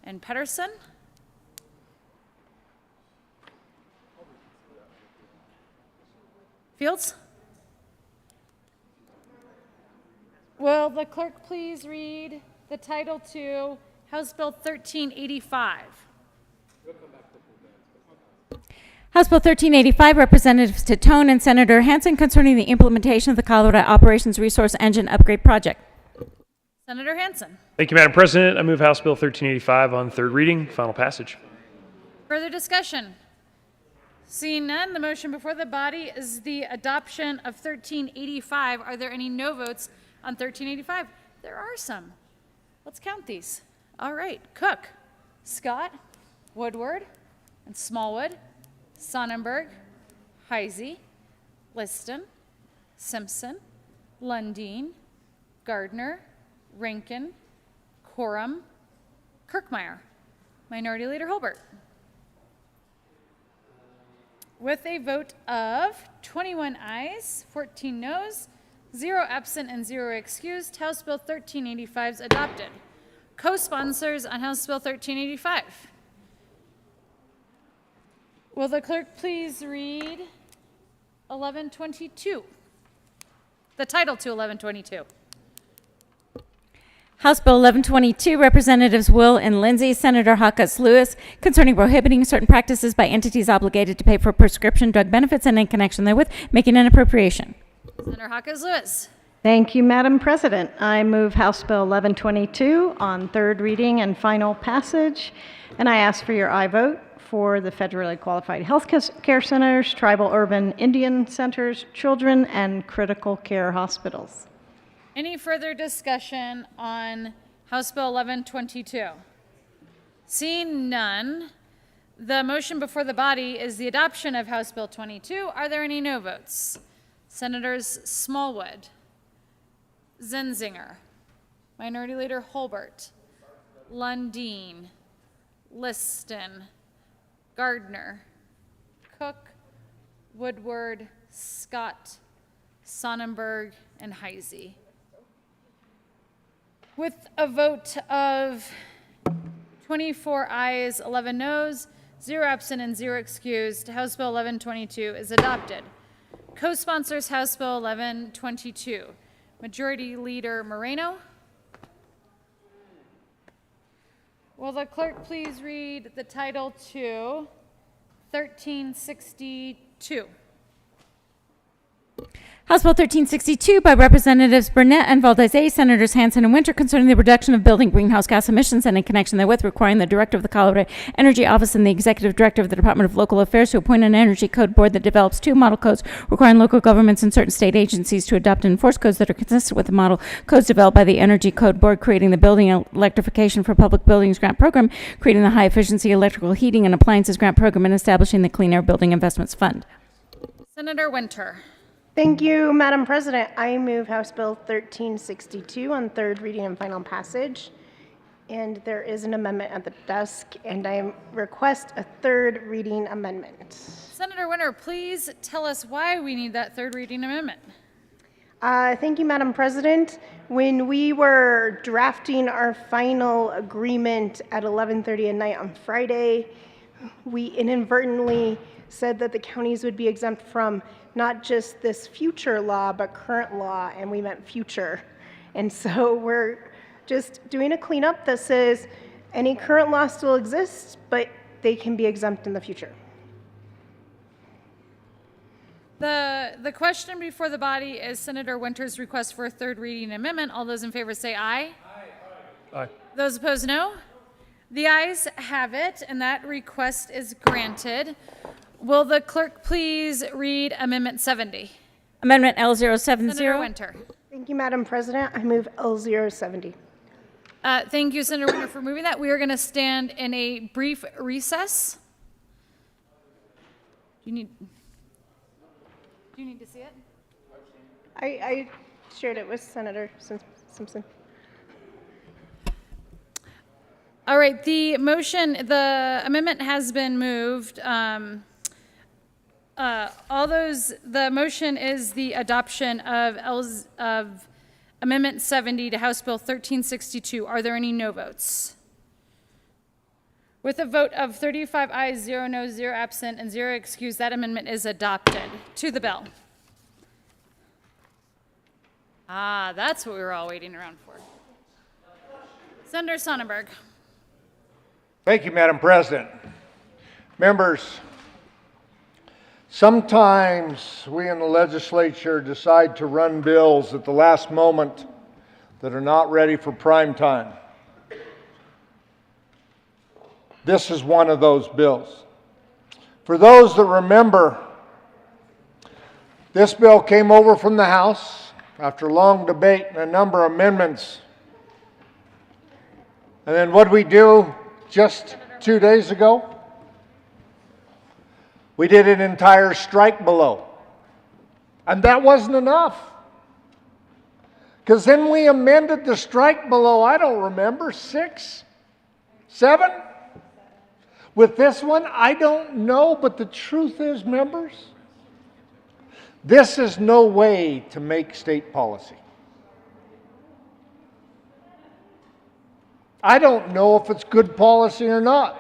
[SPEAKER 13] and Pedersen. Fields? Will the clerk please read the title to House Bill 1385?
[SPEAKER 2] House Bill 1385, Representatives Titone and Senator Hanson, concerning the implementation of the Colorado Operations Resource Engine Upgrade Project.
[SPEAKER 13] Senator Hanson.
[SPEAKER 21] Thank you, Madam President. I move House Bill 1385 on third reading, final passage.
[SPEAKER 13] Further discussion? Seeing none, the motion before the body is the adoption of 1385. Are there any no votes on 1385? There are some. Let's count these. All right. Cook, Scott, Woodward, and Smallwood, Sonnenberg, Heisey, Liston, Simpson, Lundeen, Gardner, Rankin, Coram, Kirkmeyer, Minority Leader Holbert. With a vote of 21 ayes, 14 noes, 0 absent, and 0 excused, House Bill 1385 is adopted. Co-sponsors on House Bill 1385. Will the clerk please read 1122? The title to 1122.
[SPEAKER 2] House Bill 1122, Representatives Will and Lindsay, Senator Hawkins Lewis, concerning prohibiting certain practices by entities obligated to pay for prescription drug benefits and in connection therewith, making an appropriation. Senator Hawkins Lewis.
[SPEAKER 6] Thank you, Madam President. I move House Bill 1122 on third reading and final passage, and I ask for your aye vote for the federally qualified health care centers, tribal urban Indian centers, children, and critical care hospitals.
[SPEAKER 13] Any further discussion on House Bill 1122? Seeing none, the motion before the body is the adoption of House Bill 22. Are there any no votes? Senators Smallwood, Zenzinger, Minority Leader Holbert, Lundeen, Liston, Gardner, Cook, Woodward, Scott, Sonnenberg, and Heisey. With a vote of 24 ayes, 11 noes, 0 absent, and 0 excused, House Bill 1122 is adopted. Co-sponsors House Bill 1122. Majority Leader Moreno. Will the clerk please read the title to 1362?
[SPEAKER 2] House Bill 1362 by Representatives Burnett and Valdez, Senators Hansen and Winter, concerning the reduction of building greenhouse gas emissions and in connection therewith requiring the Director of the Colorado Energy Office and the Executive Director of the Department of Local Affairs to appoint an energy code board that develops 2 model codes requiring local governments and certain state agencies to adopt and enforce codes that are consistent with the model codes developed by the Energy Code Board, creating the Building Electrification for Public Buildings Grant Program, creating the High Efficiency Electrical Heating and Appliances Grant Program, and establishing the Clean Air Building Investments Fund.
[SPEAKER 13] Senator Winter.
[SPEAKER 20] Thank you, Madam President. I move House Bill 1362 on third reading and final passage. And there is an amendment at the desk, and I request a third reading amendment.
[SPEAKER 13] Senator Winter, please tell us why we need that third reading amendment.
[SPEAKER 20] Thank you, Madam President. When we were drafting our final agreement at 11:30 at night on Friday, we inadvertently said that the counties would be exempt from not just this future law, but current law, and we meant future. And so we're just doing a cleanup that says any current law still exists, but they can be exempt in the future.
[SPEAKER 13] The question before the body is Senator Winter's request for a third reading amendment. All those in favor say aye.
[SPEAKER 21] Aye.
[SPEAKER 13] Those opposed, no. The ayes have it, and that request is granted. Will the clerk please read Amendment 70?
[SPEAKER 2] Amendment L070.
[SPEAKER 13] Senator Winter.
[SPEAKER 20] Thank you, Madam President. I move L070.
[SPEAKER 13] Thank you, Senator Winter, for moving that. We are going to stand in a brief recess. Do you need to see it?
[SPEAKER 20] I shared it with Senator Simpson.
[SPEAKER 13] All right, the amendment has been moved. The motion is the adoption of Amendment 70 to House Bill 1362. Are there any no votes? With a vote of 35 ayes, 0 noes, 0 absent, and 0 excused, that amendment is adopted. To the bill. That's what we were all waiting around for. Senator Sonnenberg.
[SPEAKER 12] Thank you, Madam President. Members, sometimes we in the legislature decide to run bills at the last moment that are not ready for prime time. This is one of those bills. For those that remember, this bill came over from the House after long debate and a number of amendments. And then what did we do just 2 days ago? We did an entire strike below. And that wasn't enough. Because then we amended the strike below, I don't remember, 6, 7? With this one, I don't know, but the truth is, members, this is no way to make state policy. I don't know if it's good policy or not.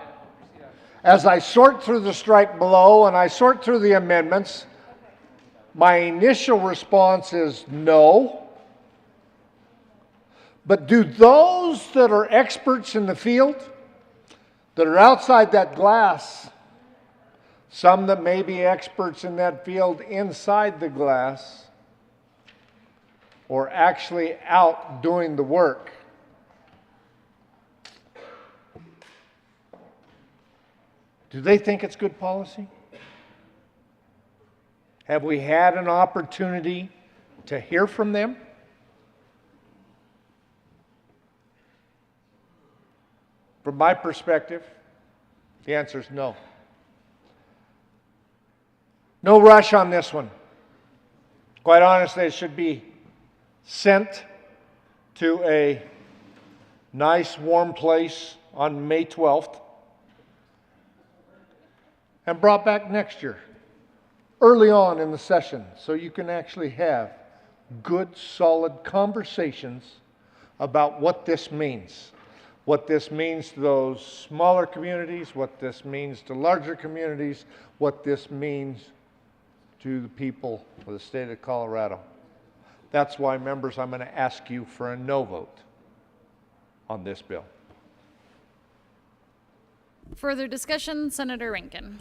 [SPEAKER 12] As I sort through the strike below and I sort through the amendments, my initial response is no. But do those that are experts in the field, that are outside that glass, some that may be experts in that field inside the glass, or actually out doing the work, do they think it's good policy? Have we had an opportunity to hear from them? From my perspective, the answer is no. No rush on this one. Quite honestly, it should be sent to a nice warm place on May 12th and brought back next year, early on in the session, so you can actually have good, solid conversations about what this means. What this means to those smaller communities, what this means to larger communities, what this means to the people of the state of Colorado. That's why, members, I'm going to ask you for a no vote on this bill.
[SPEAKER 3] Further discussion, Senator Rankin.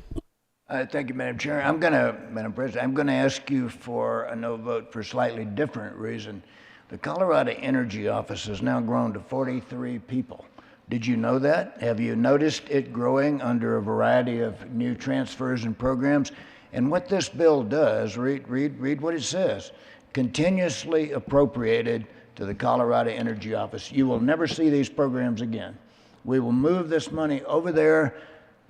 [SPEAKER 15] Thank you, Madam Chair. Madam President, I'm going to ask you for a no vote for a slightly different reason. The Colorado Energy Office has now grown to 43 people. Did you know that? Have you noticed it growing under a variety of new transfers and programs? And what this bill does, read what it says, continuously appropriated to the Colorado Energy Office. You will never see these programs again. We will move this money over there.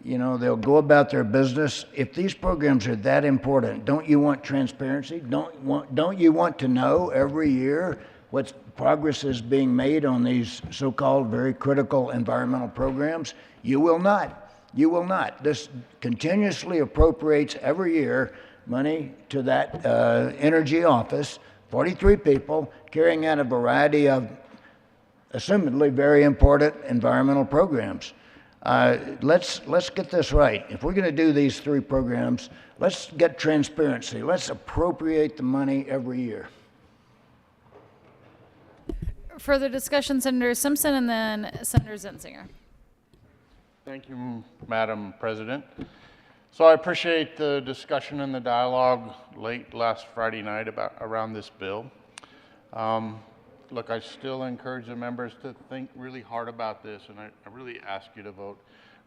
[SPEAKER 15] You know, they'll go about their business. If these programs are that important, don't you want transparency? Don't you want to know every year what progress is being made on these so-called very critical environmental programs? You will not. You will not. This continuously appropriates every year money to that energy office, 43 people carrying out a variety of assumedly very important environmental programs. Let's get this right. If we're going to do these three programs, let's get transparency. Let's appropriate the money every year.
[SPEAKER 3] Further discussion, Senator Simpson, and then Senator Zenzinger.
[SPEAKER 17] Thank you, Madam President. So I appreciate the discussion and the dialogue late last Friday night around this bill. Look, I still encourage the members to think really hard about this, and I really ask you to vote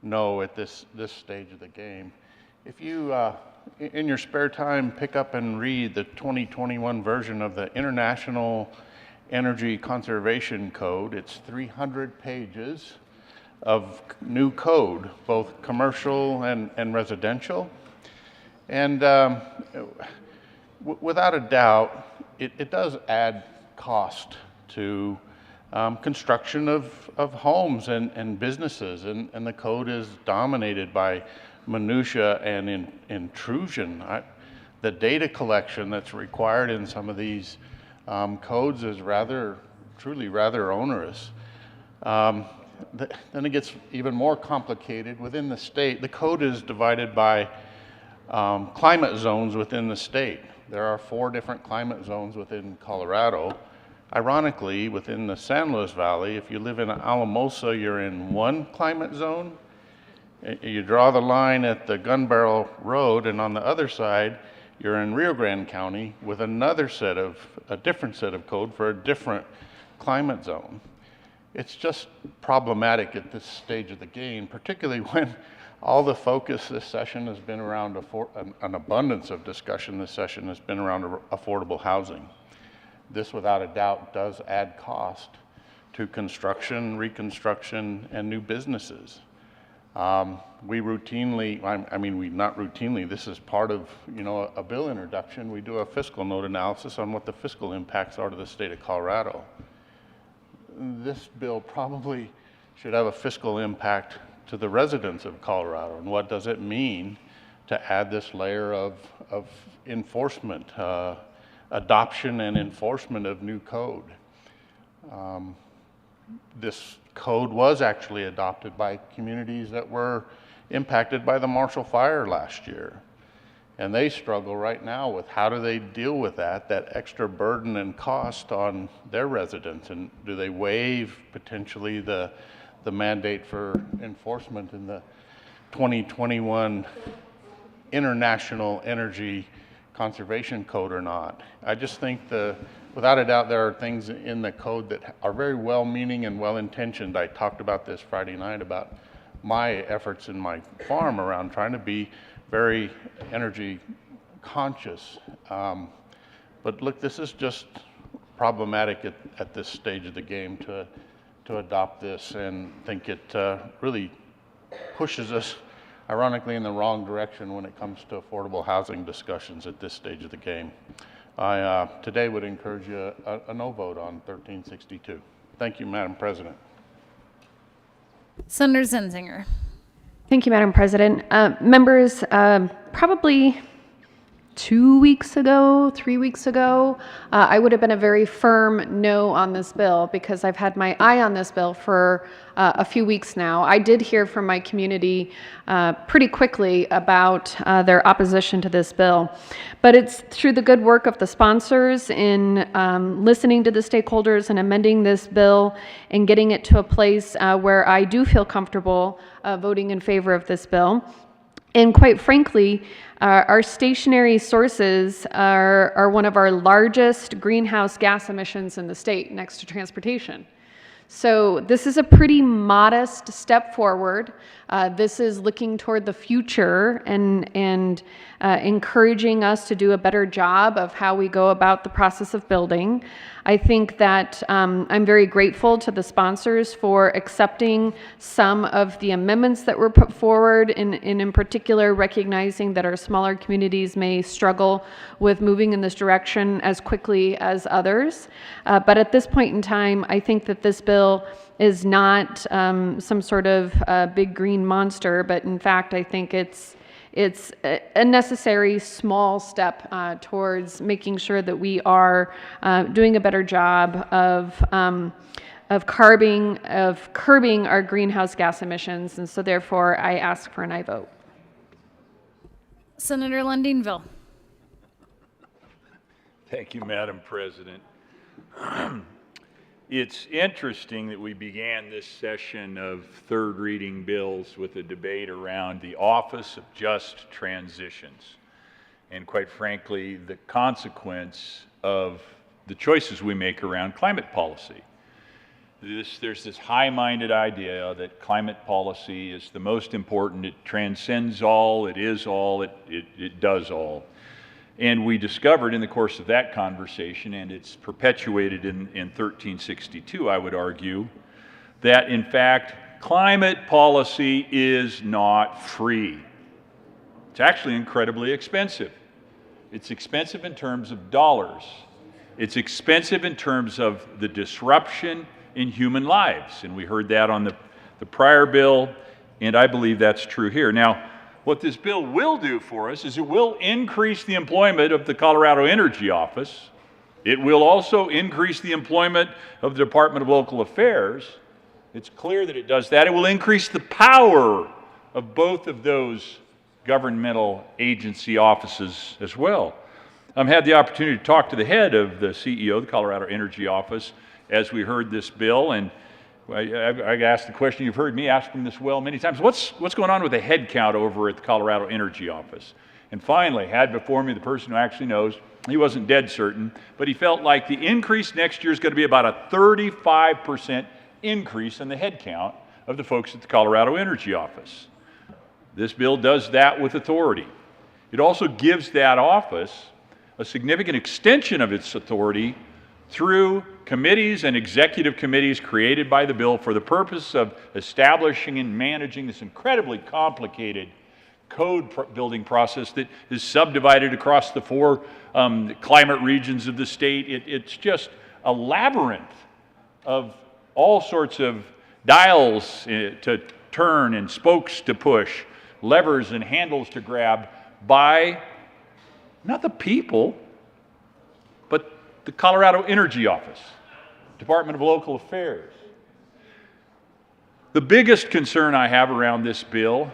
[SPEAKER 17] no at this stage of the game. If you, in your spare time, pick up and read the 2021 version of the International Energy Conservation Code, it's 300 pages of new code, both commercial and residential. And without a doubt, it does add cost to construction of homes and businesses, and the code is dominated by minutia and intrusion. The data collection that's required in some of these codes is truly rather onerous. Then it gets even more complicated within the state. The code is divided by climate zones within the state. There are 4 different climate zones within Colorado. Ironically, within the San Luis Valley, if you live in Alamosa, you're in one climate zone. You draw the line at the Gun Barrel Road, and on the other side, you're in Rio Grande County with a different set of code for a different climate zone. It's just problematic at this stage of the game, particularly when all the focus this session has been around an abundance of discussion this session has been around affordable housing. This, without a doubt, does add cost to construction, reconstruction, and new businesses. We routinely, not routinely, this is part of, a bill introduction. We do a fiscal note analysis on what the fiscal impacts are to the state of Colorado. This bill probably should have a fiscal impact to the residents of Colorado. And what does it mean to add this layer of enforcement, adoption and enforcement of new code? This code was actually adopted by communities that were impacted by the Marshall Fire last year.
[SPEAKER 9] And they struggle right now with how do they deal with that extra burden and cost on their residents? And do they waive potentially the mandate for enforcement in the 2021 International Energy Conservation Code or not? I just think without a doubt, there are things in the code that are very well-meaning and well-intentioned. I talked about this Friday night about my efforts in my farm around trying to be very energy conscious. But look, this is just problematic at this stage of the game to adopt this, and think it really pushes us, ironically, in the wrong direction when it comes to affordable housing discussions at this stage of the game. I today would encourage you a no vote on 1362. Thank you, Madam President.
[SPEAKER 3] Senator Zenzinger.
[SPEAKER 22] Thank you, Madam President. Members, probably 2 weeks ago, 3 weeks ago, I would have been a very firm no on this bill because I've had my eye on this bill for a few weeks now. I did hear from my community pretty quickly about their opposition to this bill. But it's through the good work of the sponsors in listening to the stakeholders and amending this bill and getting it to a place where I do feel comfortable voting in favor of this bill. And quite frankly, our stationary sources are one of our largest greenhouse gas emissions in the state, next to transportation. So this is a pretty modest step forward. This is looking toward the future and encouraging us to do a better job of how we go about the process of building. I think that I'm very grateful to the sponsors for accepting some of the amendments that were put forward, in particular recognizing that our smaller communities may struggle with moving in this direction as quickly as others. But at this point in time, I think that this bill is not some sort of big green monster, but in fact, I think it's a necessary small step towards making sure that we are doing a better job of curbing our greenhouse gas emissions, and so therefore I ask for an aye vote.
[SPEAKER 3] Senator Lundeenville.
[SPEAKER 23] Thank you, Madam President. It's interesting that we began this session of third reading bills with a debate around the Office of Just Transitions, and quite frankly, the consequence of the choices we make around climate policy. There's this high-minded idea that climate policy is the most important. It transcends all, it is all, it does all. And we discovered in the course of that conversation, and it's perpetuated in 1362, I would argue, that in fact, climate policy is not free. It's actually incredibly expensive. It's expensive in terms of dollars. It's expensive in terms of the disruption in human lives. And we heard that on the prior bill, and I believe that's true here. Now, what this bill will do for us is it will increase the employment of the Colorado Energy Office. It will also increase the employment of the Department of Local Affairs. It's clear that it does that. It will increase the power of both of those governmental agency offices as well. I've had the opportunity to talk to the head of the CEO of the Colorado Energy Office as we heard this bill, and I asked the question, you've heard me ask him this well many times, what's going on with the head count over at the Colorado Energy Office? And finally, had before me the person who actually knows. He wasn't dead certain, but he felt like the increase next year is going to be about a 35% increase in the head count of the folks at the Colorado Energy Office. This bill does that with authority. It also gives that office a significant extension of its authority through committees and executive committees created by the bill for the purpose of establishing and managing this incredibly complicated code building process that is subdivided across the four climate regions of the state. It's just a labyrinth of all sorts of dials to turn and spokes to push, levers and handles to grab by not the people, but the Colorado Energy Office, Department of Local Affairs. The biggest concern I have around this bill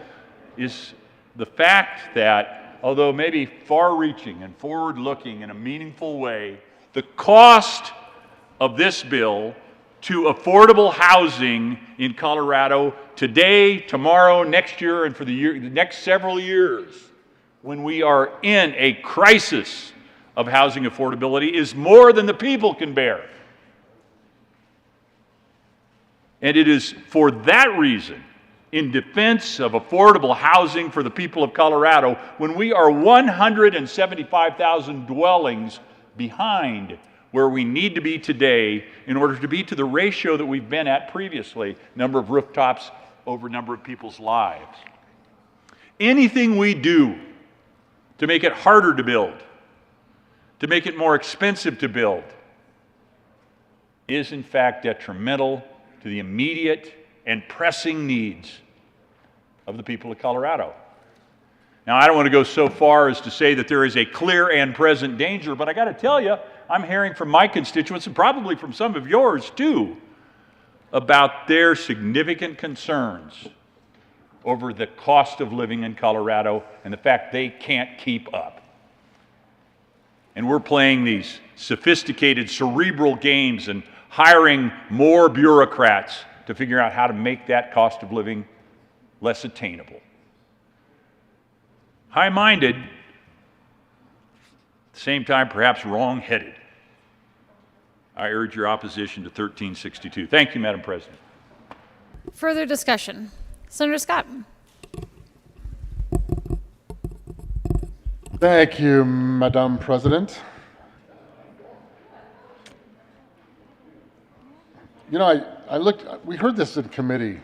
[SPEAKER 23] is the fact that although maybe far-reaching and forward-looking in a meaningful way, the cost of this bill to affordable housing in Colorado today, tomorrow, next year, and for the next several years, when we are in a crisis of housing affordability, is more than the people can bear. And it is for that reason, in defense of affordable housing for the people of Colorado, when we are 175,000 dwellings behind where we need to be today in order to be to the ratio that we've been at previously, number of rooftops over number of people's lives. Anything we do to make it harder to build, to make it more expensive to build, is in fact detrimental to the immediate and pressing needs of the people of Colorado. Now, I don't want to go so far as to say that there is a clear and present danger, but I got to tell you, I'm hearing from my constituents, and probably from some of yours too, about their significant concerns over the cost of living in Colorado and the fact they can't keep up. And we're playing these sophisticated cerebral games and hiring more bureaucrats to figure out how to make that cost of living less attainable. High-minded, at the same time perhaps wrong-headed. I urge your opposition to 1362. Thank you, Madam President.
[SPEAKER 3] Further discussion. Senator Scott.
[SPEAKER 8] Thank you, Madam President. You know, we heard this in committee.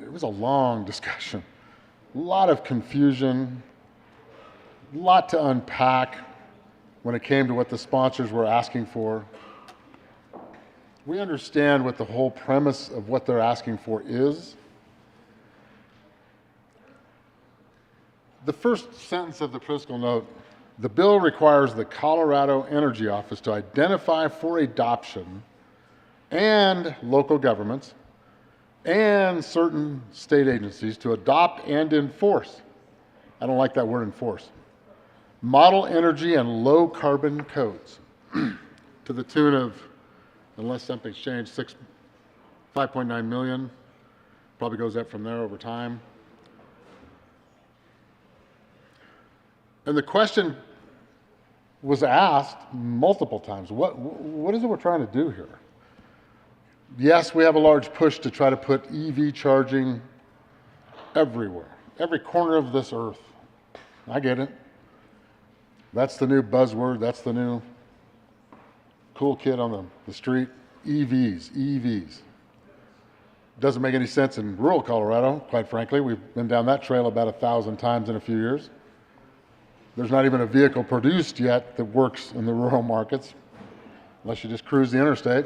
[SPEAKER 8] It was a long discussion, a lot of confusion, a lot to unpack when it came to what the sponsors were asking for. We understand what the whole premise of what they're asking for is. The first sentence of the fiscal note, the bill requires the Colorado Energy Office to identify for adoption and local governments and certain state agencies to adopt and enforce. I don't like that word enforce. Model energy and low carbon codes to the tune of, unless something's changed, 5.9 million. Probably goes up from there over time. And the question was asked multiple times, what is it we're trying to do here? Yes, we have a large push to try to put EV charging everywhere, every corner of this earth. I get it. That's the new buzzword. That's the new cool kid on the street. EVs. Doesn't make any sense in rural Colorado, quite frankly. We've been down that trail about 1,000 times in a few years. There's not even a vehicle produced yet that works in the rural markets, unless you just cruise the interstate.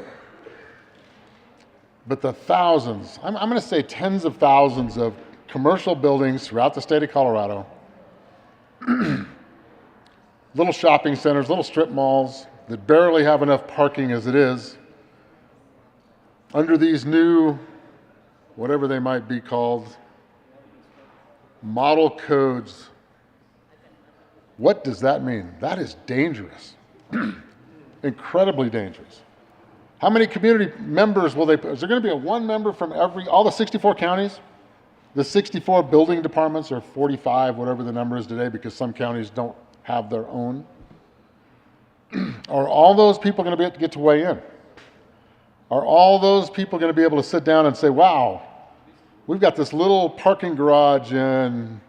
[SPEAKER 8] But the thousands, I'm going to say tens of thousands of commercial buildings throughout the state of Colorado, little shopping centers, little strip malls that barely have enough parking as it is, under these new, whatever they might be called, model codes. What does that mean? That is dangerous, incredibly dangerous. How many community members will they put? Is there going to be one member from all the 64 counties? The 64 building departments, or 45, whatever the number is today, because some counties don't have their own. Are all those people going to be able to get to weigh in? Are all those people going to be able to sit down and say, wow, we've got this little parking garage in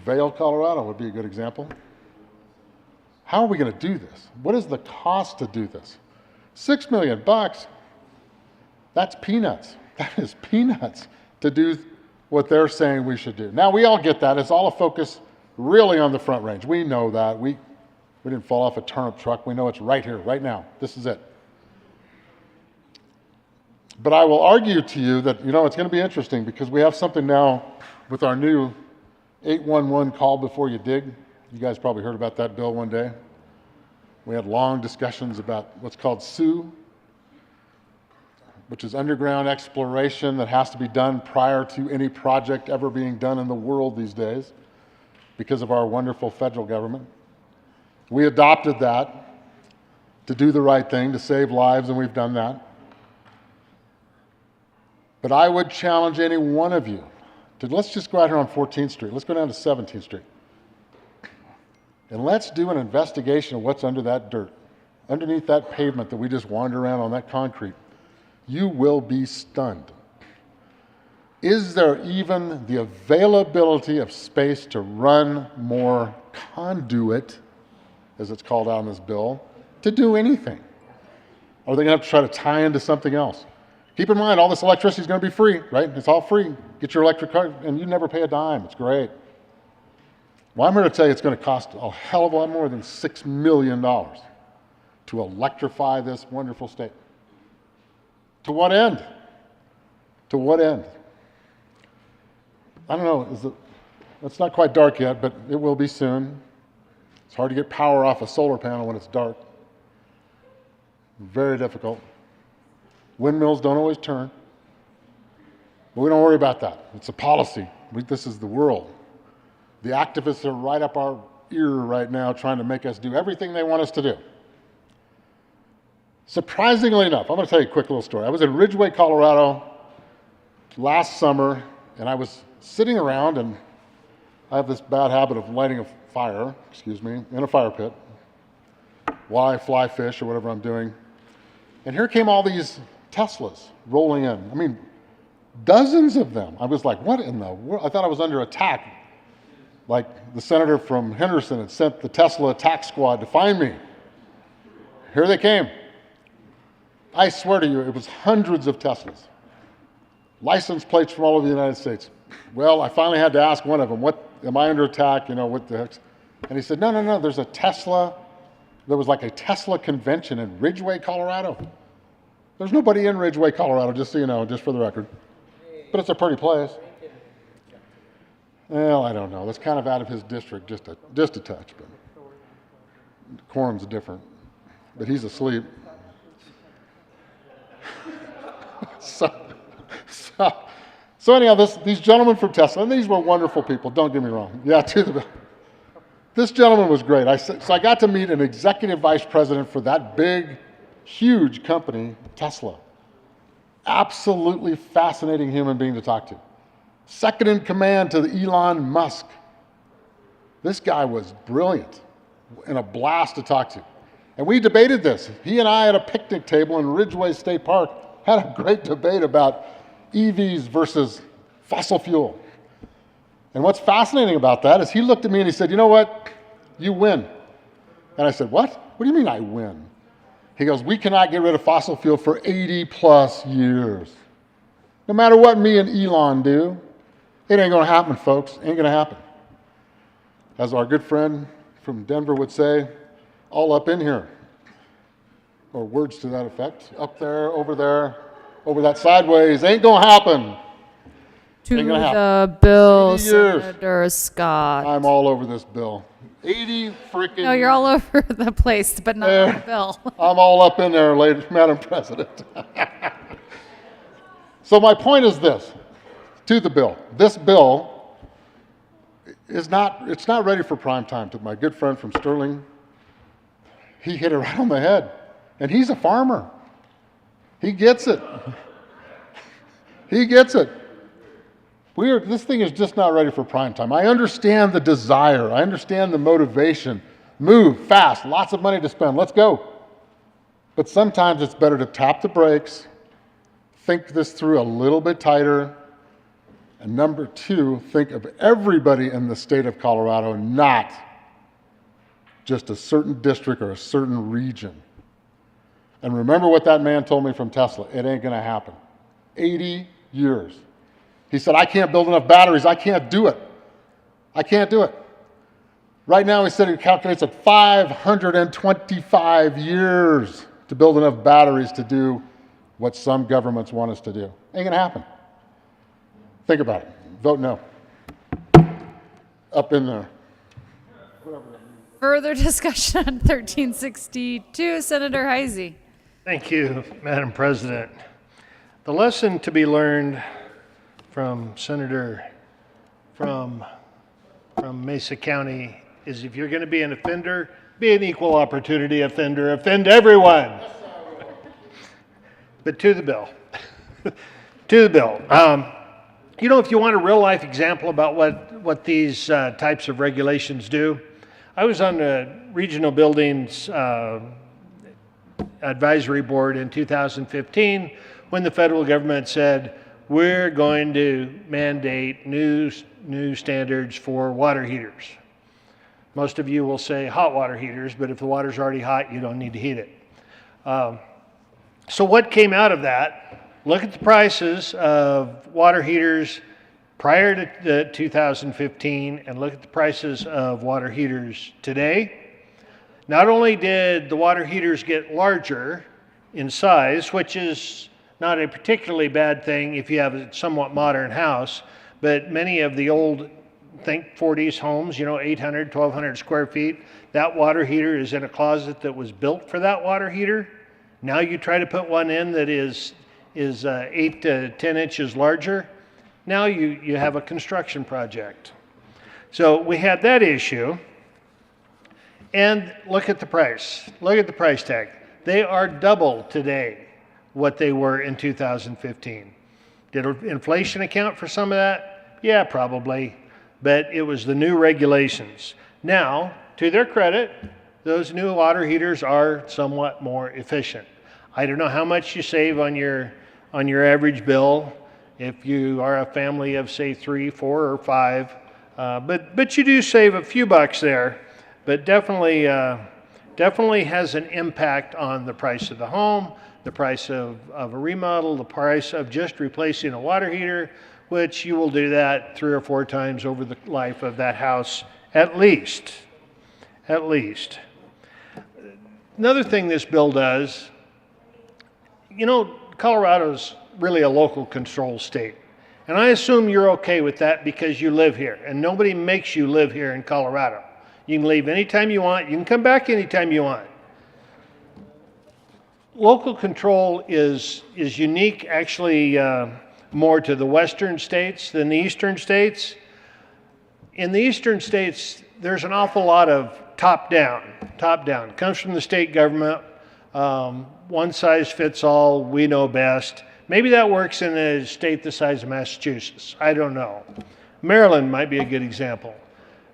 [SPEAKER 8] Vail, Colorado would be a good example. How are we going to do this? What is the cost to do this? $6 million. That's peanuts. That is peanuts to do what they're saying we should do. Now, we all get that. It's all a focus really on the Front Range. We know that. We didn't fall off a turnip truck. We know it's right here, right now. This is it. But I will argue to you that, it's going to be interesting because we have something now with our new 811 call before you dig. You guys probably heard about that bill one day. We had long discussions about what's called SUE, which is underground exploration that has to be done prior to any project ever being done in the world these days because of our wonderful federal government. We adopted that to do the right thing, to save lives, and we've done that. But I would challenge any one of you to, let's just go out here on 14th Street. Let's go down to 17th Street. And let's do an investigation of what's under that dirt, underneath that pavement that we just wander around on, that concrete. You will be stunned. Is there even the availability of space to run more conduit, as it's called out in this bill, to do anything? Or are they going to have to try to tie into something else? Keep in mind, all this electricity is going to be free, right? It's all free. Get your electric car, and you never pay a dime. It's great. Well, I'm here to tell you it's going to cost a hell of a lot more than $6 million to electrify this wonderful state. To what end? To what end? I don't know. It's not quite dark yet, but it will be soon. It's hard to get power off a solar panel when it's dark. Very difficult. Windmills don't always turn. But we don't worry about that. It's a policy. This is the world. The activists are right up our ear right now trying to make us do everything they want us to do. Surprisingly enough, I'm going to tell you a quick little story. I was in Ridgeway, Colorado last summer, and I was sitting around, and I have this bad habit of lighting a fire, in a fire pit while I fly fish or whatever I'm doing. And here came all these Teslas rolling in. I mean, dozens of them. I was like, what in the world? I thought I was under attack. Like the senator from Henderson had sent the Tesla attack squad to find me. Here they came. I swear to you, it was hundreds of Teslas. License plates from all over the United States. Well, I finally had to ask one of them, what, am I under attack? You know, what the heck? And he said, no, there's a Tesla. There was like a Tesla convention in Ridgeway, Colorado. There's nobody in Ridgeway, Colorado, just so you know, just for the record. But it's a pretty place. Well, I don't know. That's kind of out of his district, just a touch. But Coram's different. But he's asleep. So anyhow, these gentlemen from Tesla, and these were wonderful people, don't get me wrong. Yeah, this gentleman was great. So I got to meet an executive vice president for that big, huge company, Tesla. Absolutely fascinating human being to talk to. Second in command to Elon Musk. This guy was brilliant and a blast to talk to. And we debated this. He and I at a picnic table in Ridgeway State Park had a great debate about EVs versus fossil fuel. And what's fascinating about that is he looked at me and he said, you know what? You win. And I said, what? What do you mean I win? He goes, we cannot get rid of fossil fuel for 80 plus years. No matter what me and Elon do, it ain't going to happen, folks. Ain't going to happen. As our good friend from Denver would say, all up in here. Or words to that effect. Up there, over that sideways. Ain't going to happen.
[SPEAKER 3] To the bill, Senator Scott.
[SPEAKER 8] I'm all over this bill. 80 freaking...
[SPEAKER 3] No, you're all over the place, but not on the bill.
[SPEAKER 8] I'm all up in there, Madam President. So my point is this, to the bill. This bill is not ready for prime time. To my good friend from Sterling, he hit it right on the head. And he's a farmer. He gets it. He gets it. This thing is just not ready for prime time. I understand the desire. I understand the motivation. Move fast, lots of money to spend. Let's go. But sometimes it's better to tap the brakes, think this through a little bit tighter, and number two, think of everybody in the state of Colorado, not just a certain district or a certain region. And remember what that man told me from Tesla. It ain't going to happen. 80 years. He said, I can't build enough batteries. I can't do it. I can't do it. Right now, he said it calculates at 525 years to build enough batteries to do what some governments want us to do. Ain't going to happen. Think about it. Vote no. Up in there.
[SPEAKER 3] Further discussion on 1362, Senator Heisey.
[SPEAKER 16] Thank you, Madam President. The lesson to be learned from Senator from Mesa County is if you're going to be an offender, be an equal opportunity offender. Offend everyone. But to the bill. To the bill. You know, if you want a real life example about what these types of regulations do, I was on the Regional Buildings Advisory Board in 2015 when the federal government said, we're going to mandate new standards for water heaters. Most of you will say hot water heaters, but if the water's already hot, you don't need to heat it. So what came out of that? Look at the prices of water heaters prior to 2015 and look at the prices of water heaters today. Not only did the water heaters get larger in size, which is not a particularly bad thing if you have a somewhat modern house, but many of the old, think 40s homes, you know, 800, 1,200 square feet, that water heater is in a closet that was built for that water heater. Now you try to put one in that is 8 to 10 inches larger. Now you have a construction project. So we had that issue. And look at the price. Look at the price tag. They are double today what they were in 2015. Did inflation account for some of that? Yeah, probably. But it was the new regulations. Now, to their credit, those new water heaters are somewhat more efficient. I don't know how much you save on your average bill if you are a family of, say, 3, 4, or 5. But you do save a few bucks there. But definitely has an impact on the price of the home, the price of a remodel, the price of just replacing a water heater, which you will do that 3 or 4 times over the life of that house at least. At least. Another thing this bill does, you know, Colorado's really a local control state. And I assume you're okay with that because you live here, and nobody makes you live here in Colorado. You can leave anytime you want. You can come back anytime you want. Local control is unique, actually, more to the western states than the eastern states. In the eastern states, there's an awful lot of top-down. It comes from the state government. One size fits all. We know best. Maybe that works in a state the size of Massachusetts. I don't know. Maryland might be a good example.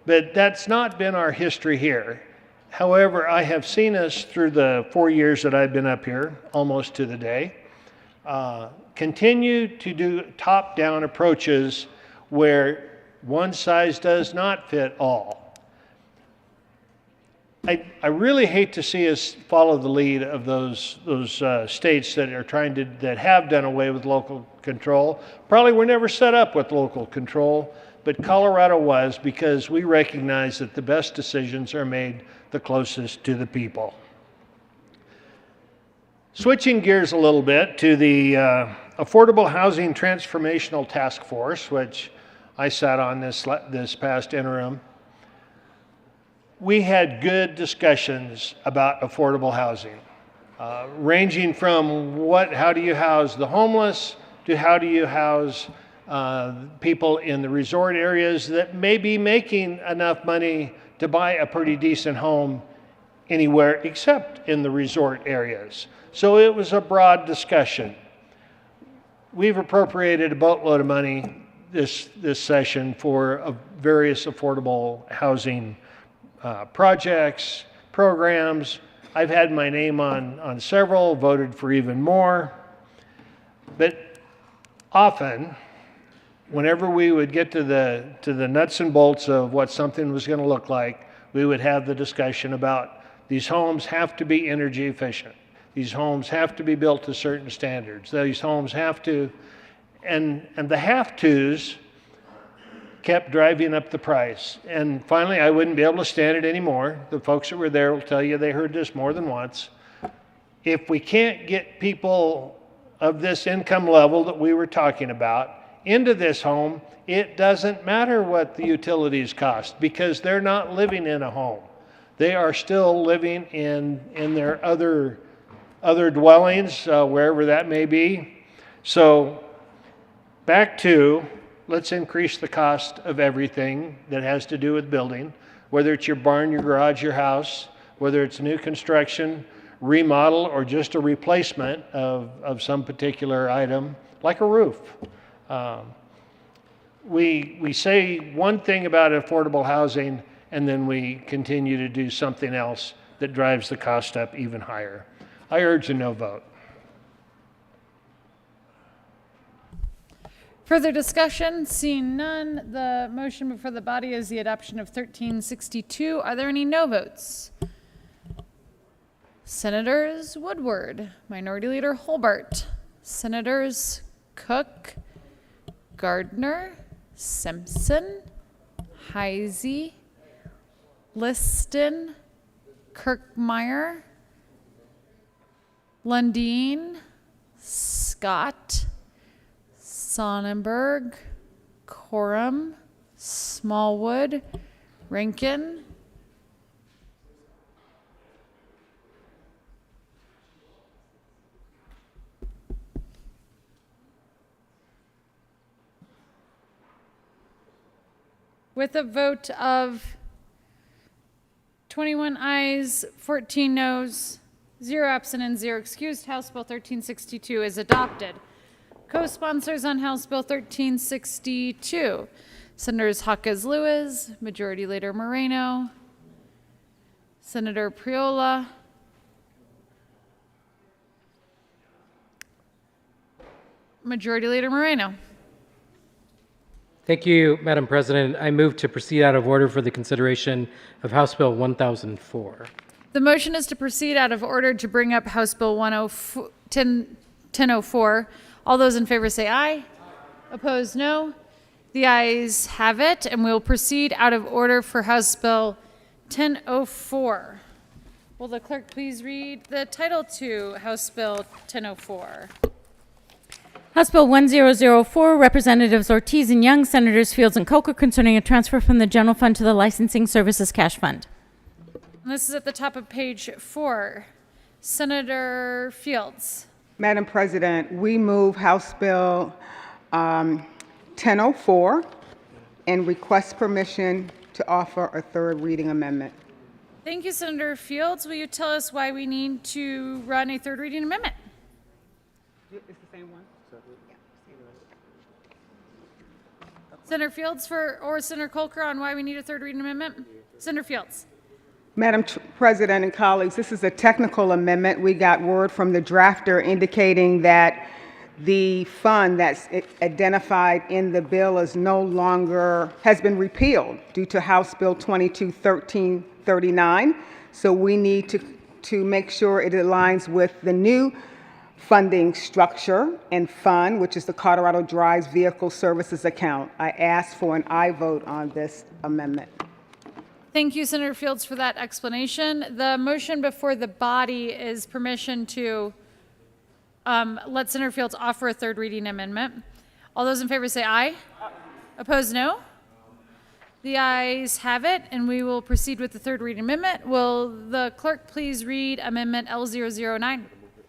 [SPEAKER 16] But that's not been our history here. However, I have seen us through the 4 years that I've been up here, almost to the day, continue to do top-down approaches where one size does not fit all. I really hate to see us follow the lead of those states that are that have done away with local control. Probably were never set up with local control. But Colorado was, because we recognize that the best decisions are made the closest to the people. Switching gears a little bit to the Affordable Housing Transformational Task Force, which I sat on this past interim. We had good discussions about affordable housing, ranging from how do you house the homeless to how do you house people in the resort areas that may be making enough money to buy a pretty decent home anywhere except in the resort areas. So it was a broad discussion. We've appropriated a boatload of money this session for various affordable housing projects, programs. I've had my name on several, voted for even more. But often, whenever we would get to the nuts and bolts of what something was going to look like, we would have the discussion about these homes have to be energy efficient. These homes have to be built to certain standards. These homes have to, and the have-tos kept driving up the price. And finally, I wouldn't be able to stand it anymore. The folks that were there will tell you they heard this more than once. If we can't get people of this income level that we were talking about into this home, it doesn't matter what the utilities cost because they're not living in a home. They are still living in their other dwellings, wherever that may be. So back to, let's increase the cost of everything that has to do with building, whether it's your barn, your garage, your house, whether it's new construction, remodel, or just a replacement of some particular item, like a roof. We say one thing about affordable housing, and then we continue to do something else that drives the cost up even higher. I urge a no vote.
[SPEAKER 3] Further discussion? Seeing none, the motion before the body is the adoption of 1362. Are there any no votes? Senators Woodward, Minority Leader Hobart, Senators Cook, Gardner, Simpson, Heisey, Liston, Kirkmeyer, Lundeen, Scott, Sonnenberg, Coram, Smallwood, Rankin, with a vote of 21 ayes, 14 noes, 0 absent, and 0 excused, House Bill 1362 is adopted. Co-sponsors on House Bill 1362, Senators Hawkes Lewis, Majority Leader Moreno, Senator Priola, Majority Leader Moreno.
[SPEAKER 4] Thank you, Madam President. I move to proceed out of order for the consideration of House Bill 1004.
[SPEAKER 3] The motion is to proceed out of order to bring up House Bill 1004. All those in favor say aye. Opposed, no. The ayes have it, and we will proceed out of order for House Bill 1004. Will the clerk please read the title to House Bill 1004?
[SPEAKER 2] House Bill 1004, Representatives Ortiz and Young, Senators Fields and Coker, concerning a transfer from the general fund to the licensing services cash fund.
[SPEAKER 3] And this is at the top of page 4. Senator Fields.
[SPEAKER 7] Madam President, we move House Bill 1004 and request permission to offer a third reading amendment.
[SPEAKER 3] Thank you, Senator Fields. Will you tell us why we need to run a third reading amendment?
[SPEAKER 7] It's the same one?
[SPEAKER 3] Senator Fields or Senator Colker on why we need a third reading amendment? Senator Fields.
[SPEAKER 7] Madam President and colleagues, this is a technical amendment. We got word from the drafter indicating that the fund that's identified in the bill is no longer, has been repealed due to House Bill 1339. So we need to make sure it aligns with the new funding structure and fund, which is the Colorado Drives Vehicle Services Account. I ask for an aye vote on this amendment.
[SPEAKER 3] Thank you, Senator Fields, for that explanation. The motion before the body is permission to let Senator Fields offer a third reading amendment. All those in favor say aye. Opposed, no. The ayes have it, and we will proceed with the third reading amendment. Will the clerk please read Amendment L009?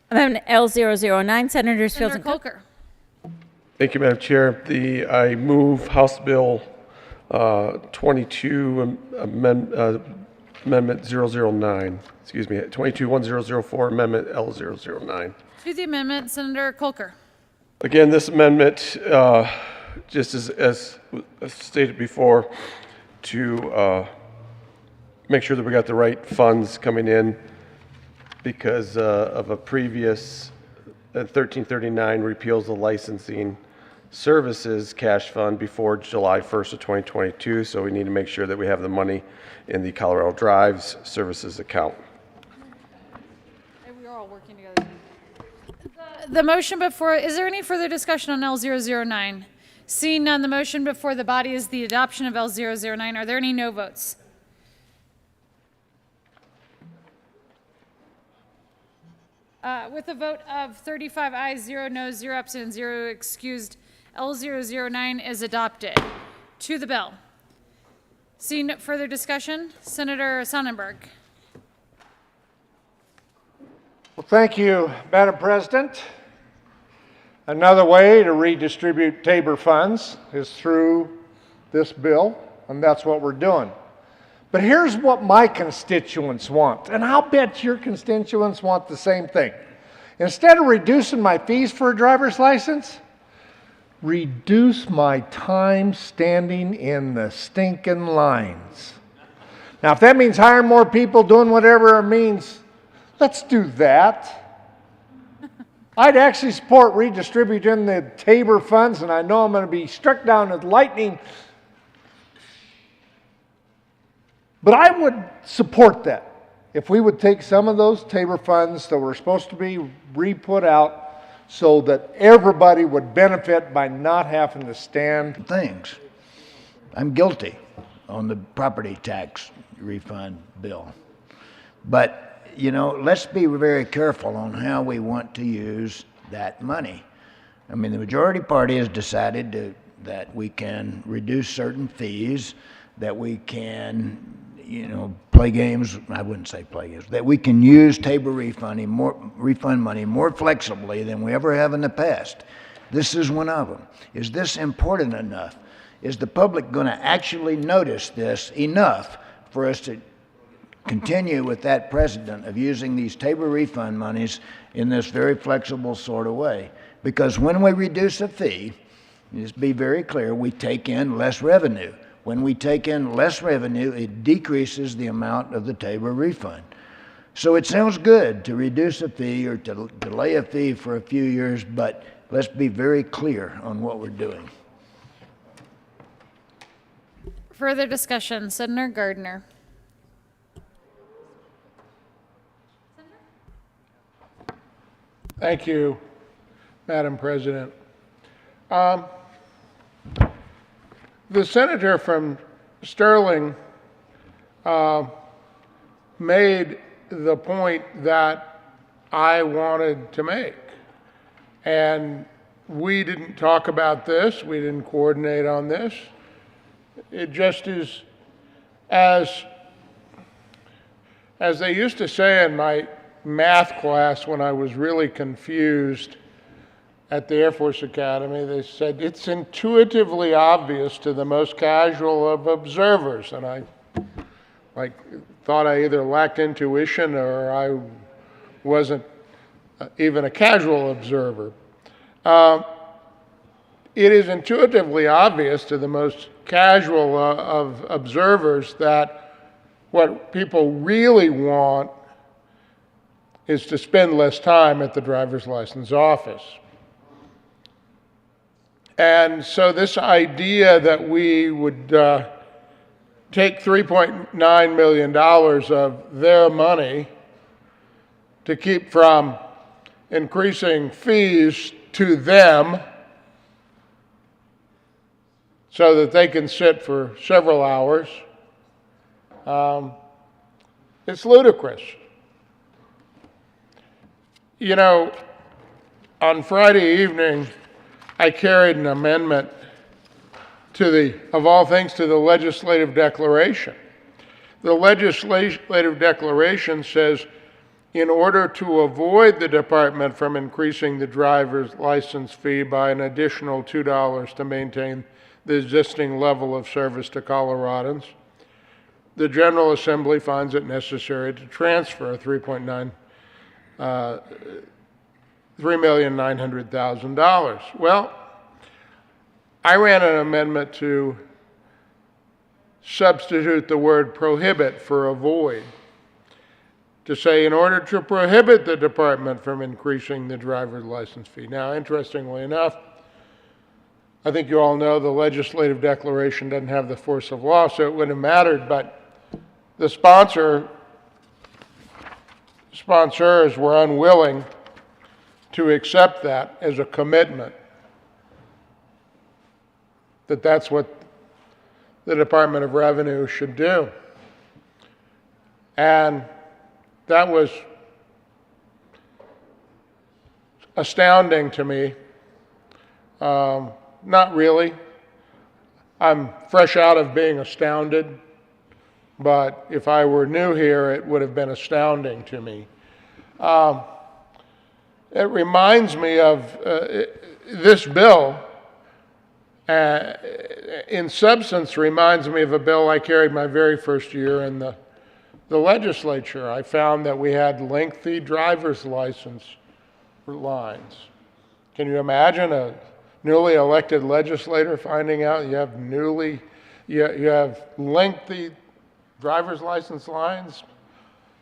[SPEAKER 2] Amendment L009, Senators Fields
[SPEAKER 3] Senator
[SPEAKER 2] and Coker.
[SPEAKER 3] Colker.
[SPEAKER 10] Thank you, Madam Chair. I move House Bill 22 Amendment 009, excuse me, 221004 Amendment L009.
[SPEAKER 3] To the amendment, Senator Colker.
[SPEAKER 10] Again, this amendment, just as stated before, to make sure that we got the right funds coming in because of a previous 1339 repeals the licensing services cash fund before July 1st of 2022, so we need to make sure that we have the money in the Colorado Drives services account.
[SPEAKER 3] We are all working together. The motion before, is there any further discussion on L009? Seeing none, the motion before the body is the adoption of L009. Are there any no votes? With a vote of 35 ayes, 0 noes, 0 absent, and 0 excused, L009 is adopted. To the bill. Seeing no further discussion, Senator Sonnenberg.
[SPEAKER 12] Well, thank you, Madam President. Another way to redistribute Tabor funds is through this bill, and that's what we're doing. But here's what my constituents want, and I'll bet your constituents want the same thing. Instead of reducing my fees for a driver's license, reduce my time standing in the stinking lines. Now, if that means hiring more people, doing whatever it means, let's do that. I'd actually support redistributing the Tabor funds, and I know I'm going to be struck down with lightning. But I would support that if we would take some of those Tabor funds that were supposed to be re-put out so that everybody would benefit by not having to stand.
[SPEAKER 15] Things. I'm guilty on the property tax refund bill. But, you know, let's be very careful on how we want to use that money. I mean, the majority party has decided that we can reduce certain fees, that we can, you know, play games. I wouldn't say play games. That we can use Tabor refund money more flexibly than we ever have in the past. This is one of them. Is this important enough? Is the public going to actually notice this enough for us to continue with that precedent of using these Tabor refund monies in this very flexible sort of way? Because when we reduce a fee, just be very clear, we take in less revenue. When we take in less revenue, it decreases the amount of the Tabor refund. So it sounds good to reduce a fee or to delay a fee for a few years, but let's be very clear on what we're doing.
[SPEAKER 3] Further discussion, Senator Gardner.
[SPEAKER 17] Thank you, Madam President. The senator from Sterling made the point that I wanted to make. And we didn't talk about this. We didn't coordinate on this. It just is, as they used to say in my math class when I was really confused at the Air Force Academy, they said, it's intuitively obvious to the most casual of observers. And I thought I either lacked intuition or I wasn't even a casual observer. It is intuitively obvious to the most casual of observers that what people really want is to spend less time at the driver's license office. And so this idea that we would take $3.9 million of their money to keep from increasing fees to them so that they can sit for several hours, it's ludicrous. You know, on Friday evening, I carried an amendment to the, of all things, to the legislative declaration. The legislative declaration says, in order to avoid the department from increasing the driver's license fee by an additional $2 to maintain the existing level of service to Coloradans, the General Assembly finds it necessary to transfer $3,900,000. Well, I ran an amendment to substitute the word prohibit for avoid, to say in order to prohibit the department from increasing the driver's license fee. Now, interestingly enough, I think you all know the legislative declaration doesn't have the force of law, so it wouldn't have mattered, but the sponsors were unwilling to accept that as a commitment, that that's what the Department of Revenue should do. And that was astounding to me. Not really. I'm fresh out of being astounded, but if I were new here, it would have been astounding to me. it reminds me of this bill. In substance, reminds me of a bill I carried my very first year in the legislature. I found that we had lengthy driver's license lines. Can you imagine a newly elected legislator finding out you have you have lengthy driver's license lines?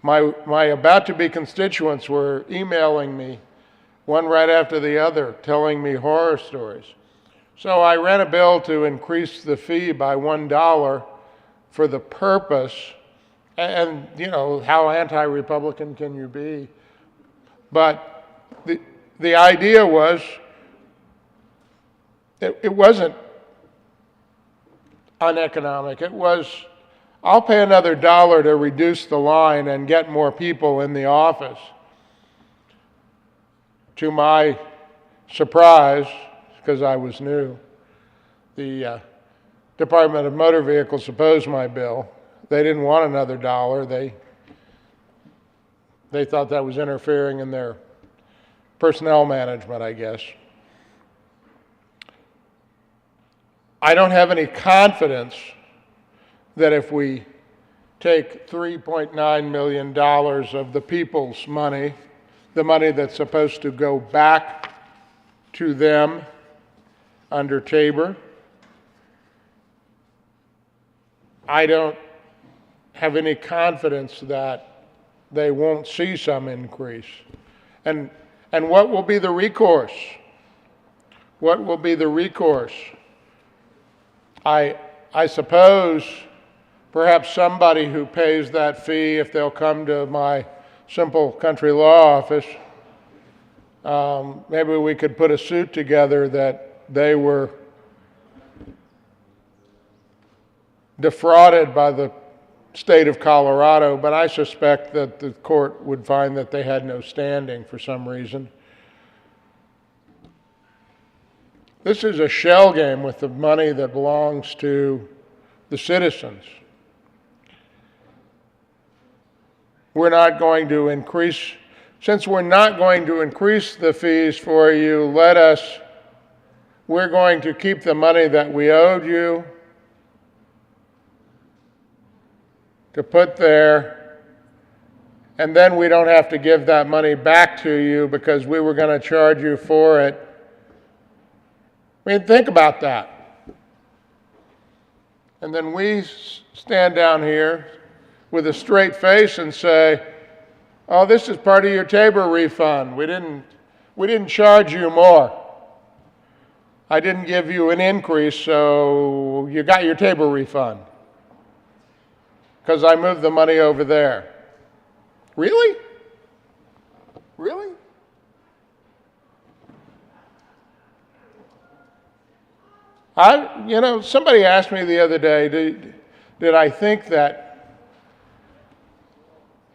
[SPEAKER 17] My about-to-be constituents were emailing me, one right after the other, telling me horror stories. So I ran a bill to increase the fee by $1 for the purpose, and you know, how anti-Republican can you be? But the idea was, it wasn't uneconomic. It was, I'll pay another $1 to reduce the line and get more people in the office. To my surprise, because I was new, the Department of Motor Vehicles opposed my bill. They didn't want another $1. They thought that was interfering in their personnel management, I guess. I don't have any confidence that if we take $3.9 million of the people's money, the money that's supposed to go back to them under Tabor, I don't have any confidence that they won't see some increase. And what will be the recourse? What will be the recourse? I suppose perhaps somebody who pays that fee, if they'll come to my simple country law office, maybe we could put a suit together that they were defrauded by the state of Colorado, but I suspect that the court would find that they had no standing for some reason. This is a shell game with the money that belongs to the citizens. We're not going to increase, since we're not going to increase the fees for you, we're going to keep the money that we owed you to put there, and then we don't have to give that money back to you because we were going to charge you for it. I mean, think about that. And then we stand down here with a straight face and say, oh, this is part of your Tabor refund. We didn't charge you more. I didn't give you an increase, so you got your Tabor refund because I moved the money over there. Really? Really? Somebody asked me the other day, did I think that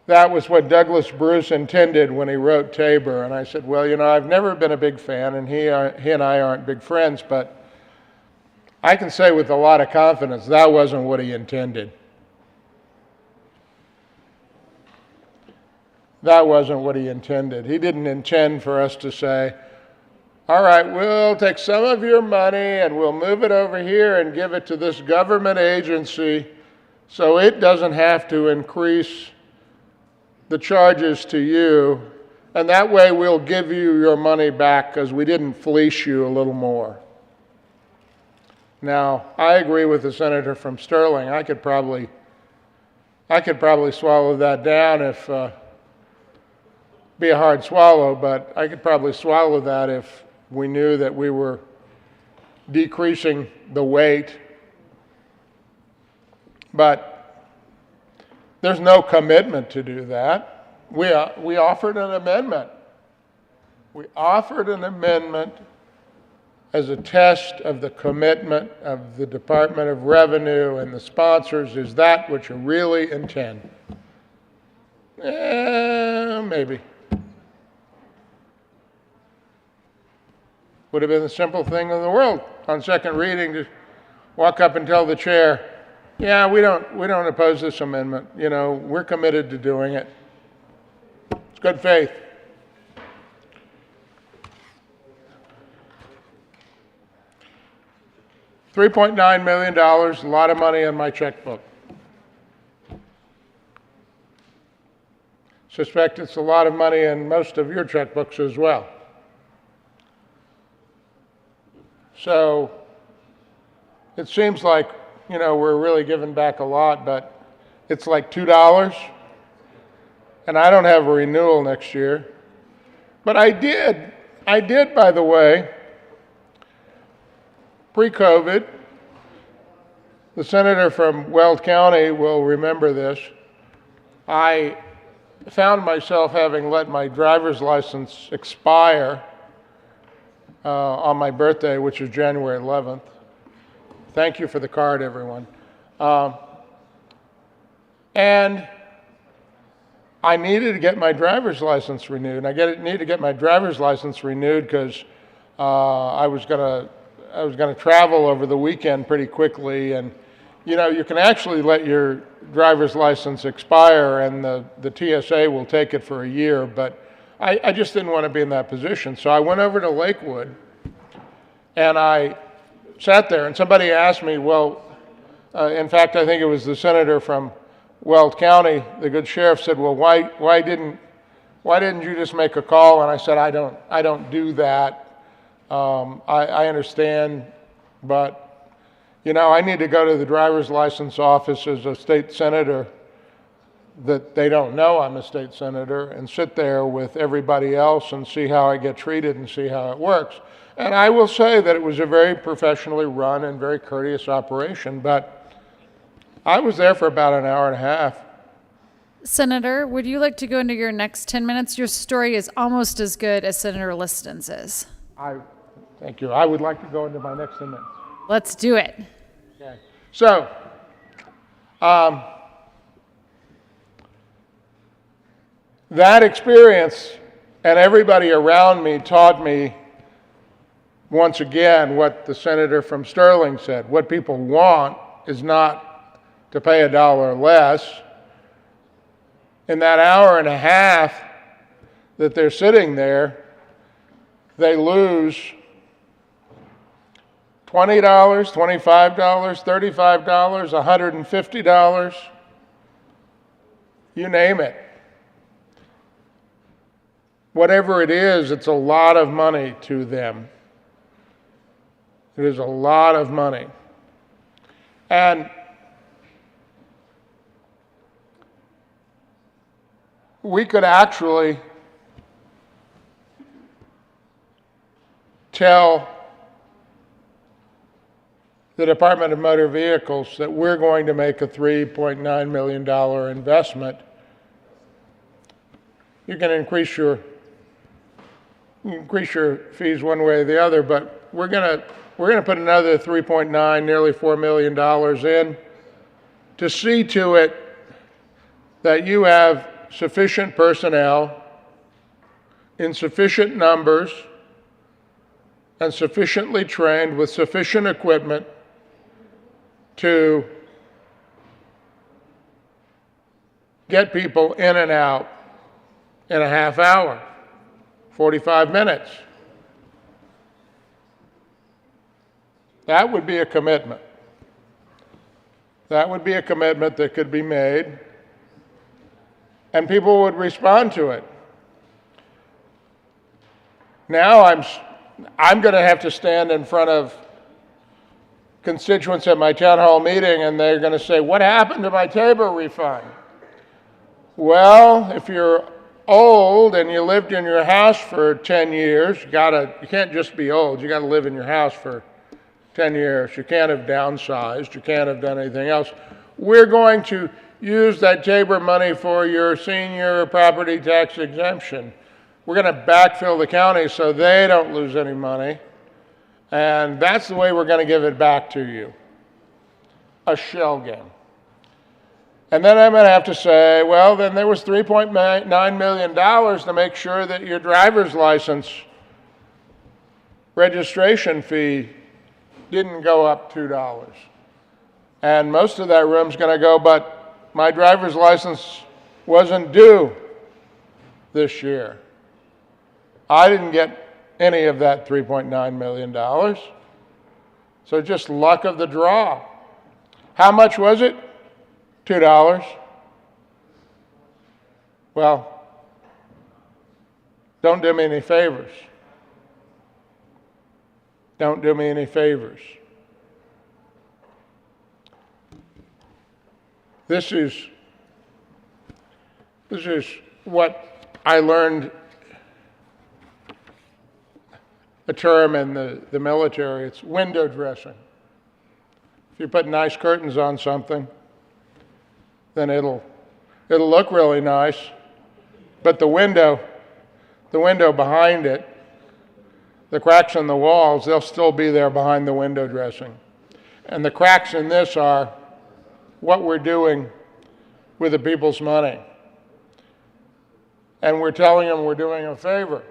[SPEAKER 17] was what Douglas Bruce intended when he wrote Tabor? And I said, well, I've never been a big fan, and he and I aren't big friends, but I can say with a lot of confidence that wasn't what he intended. That wasn't what he intended. He didn't intend for us to say, all right, we'll take some of your money and we'll move it over here and give it to this government agency so it doesn't have to increase the charges to you, and that way we'll give you your money back because we didn't fleece you a little more. Now, I agree with the senator from Sterling. I could probably swallow that down if be a hard swallow, but I could probably swallow that if we knew that we were decreasing the weight. But there's no commitment to do that. We offered an amendment. We offered an amendment as a test of the commitment of the Department of Revenue and the sponsors. Is that what you really intend? Maybe. Would have been the simple thing in the world on second reading to walk up and tell the chair, yeah, we don't oppose this amendment. We're committed to doing it. It's good faith. $3.9 million, a lot of money in my checkbook. Suspect it's a lot of money in most of your checkbooks as well. So it seems like, you know, we're really giving back a lot, but it's like $2, and I don't have a renewal next year. But I did, by the way, pre-COVID, the senator from Weld County will remember this. I found myself having let my driver's license expire on my birthday, which is January 11th. Thank you for the card, everyone. And I needed to get my driver's license renewed. And I needed to get my driver's license renewed because I was gonna travel over the weekend pretty quickly. And you know, you can actually let your driver's license expire, and the TSA will take it for a year. But I just didn't want to be in that position, so I went over to Lakewood, and I sat there, and somebody asked me, well, in fact, I think it was the senator from Weld County, the good sheriff, said, well, why didn't you just make a call? And I said, I don't do that. I understand, but you know, I need to go to the driver's license office as a state senator that they don't know I'm a state senator, and sit there with everybody else and see how I get treated and see how it works. And I will say that it was a very professionally run and very courteous operation, but I was there for about an hour and a half.
[SPEAKER 3] Senator, would you like to go into your next 10 minutes? Your story is almost as good as Senator Liston's is.
[SPEAKER 17] Thank you. I would like to go into my next 10 minutes.
[SPEAKER 3] Let's do it.
[SPEAKER 17] Okay. So, that experience and everybody around me taught me once again what the senator from Sterling said. What people want is not to pay $1 less. In that hour and a half that they're sitting there, they lose $20, $25, $35, $150, you name it. Whatever it is, it's a lot of money to them. It is a lot of money. And we could actually tell the Department of Motor Vehicles that we're going to make a $3.9 million investment. You can increase your fees one way or the other, but we're going to put another 3.9, nearly $4 million in to see to it that you have sufficient personnel in sufficient numbers and sufficiently trained with sufficient equipment to get people in and out in a half hour, 45 minutes. That would be a commitment. That would be a commitment that could be made, and people would respond to it. Now I'm going to have to stand in front of constituents at my town hall meeting, and they're going to say, what happened to my Tabor refund? Well, if you're old and you lived in your house for 10 years, you can't just be old, you got to live in your house for 10 years. You can't have downsized, you can't have done anything else. We're going to use that Tabor money for your senior property tax exemption. We're going to backfill the county so they don't lose any money. And that's the way we're going to give it back to you. A shell game. And then I'm going to have to say, well, then there was $3.9 million to make sure that your driver's license registration fee didn't go up $2. And most of that room's going to go, but my driver's license wasn't due this year. I didn't get any of that $3.9 million. So just luck of the draw. How much was it? $2. Well, don't do me any favors. Don't do me any favors. This is what I learned a term in the military. It's window dressing. If you put nice curtains on something, then it'll look really nice, but the window behind it, the cracks in the walls, they'll still be there behind the window dressing. And the cracks in this are what we're doing with the people's money. And we're telling them we're doing a favor.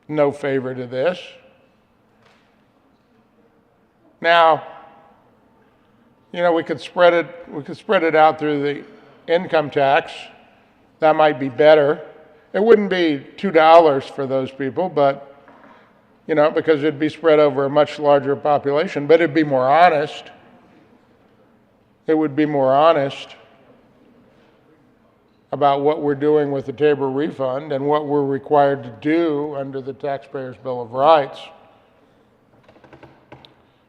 [SPEAKER 17] No favor to this. Now, you know, we could spread it out through the income tax. That might be better. It wouldn't be $2 for those people, but, you know, because it'd be spread over a much larger population, but it'd be more honest. It would be more honest about what we're doing with the Tabor refund and what we're required to do under the Taxpayers' Bill of Rights,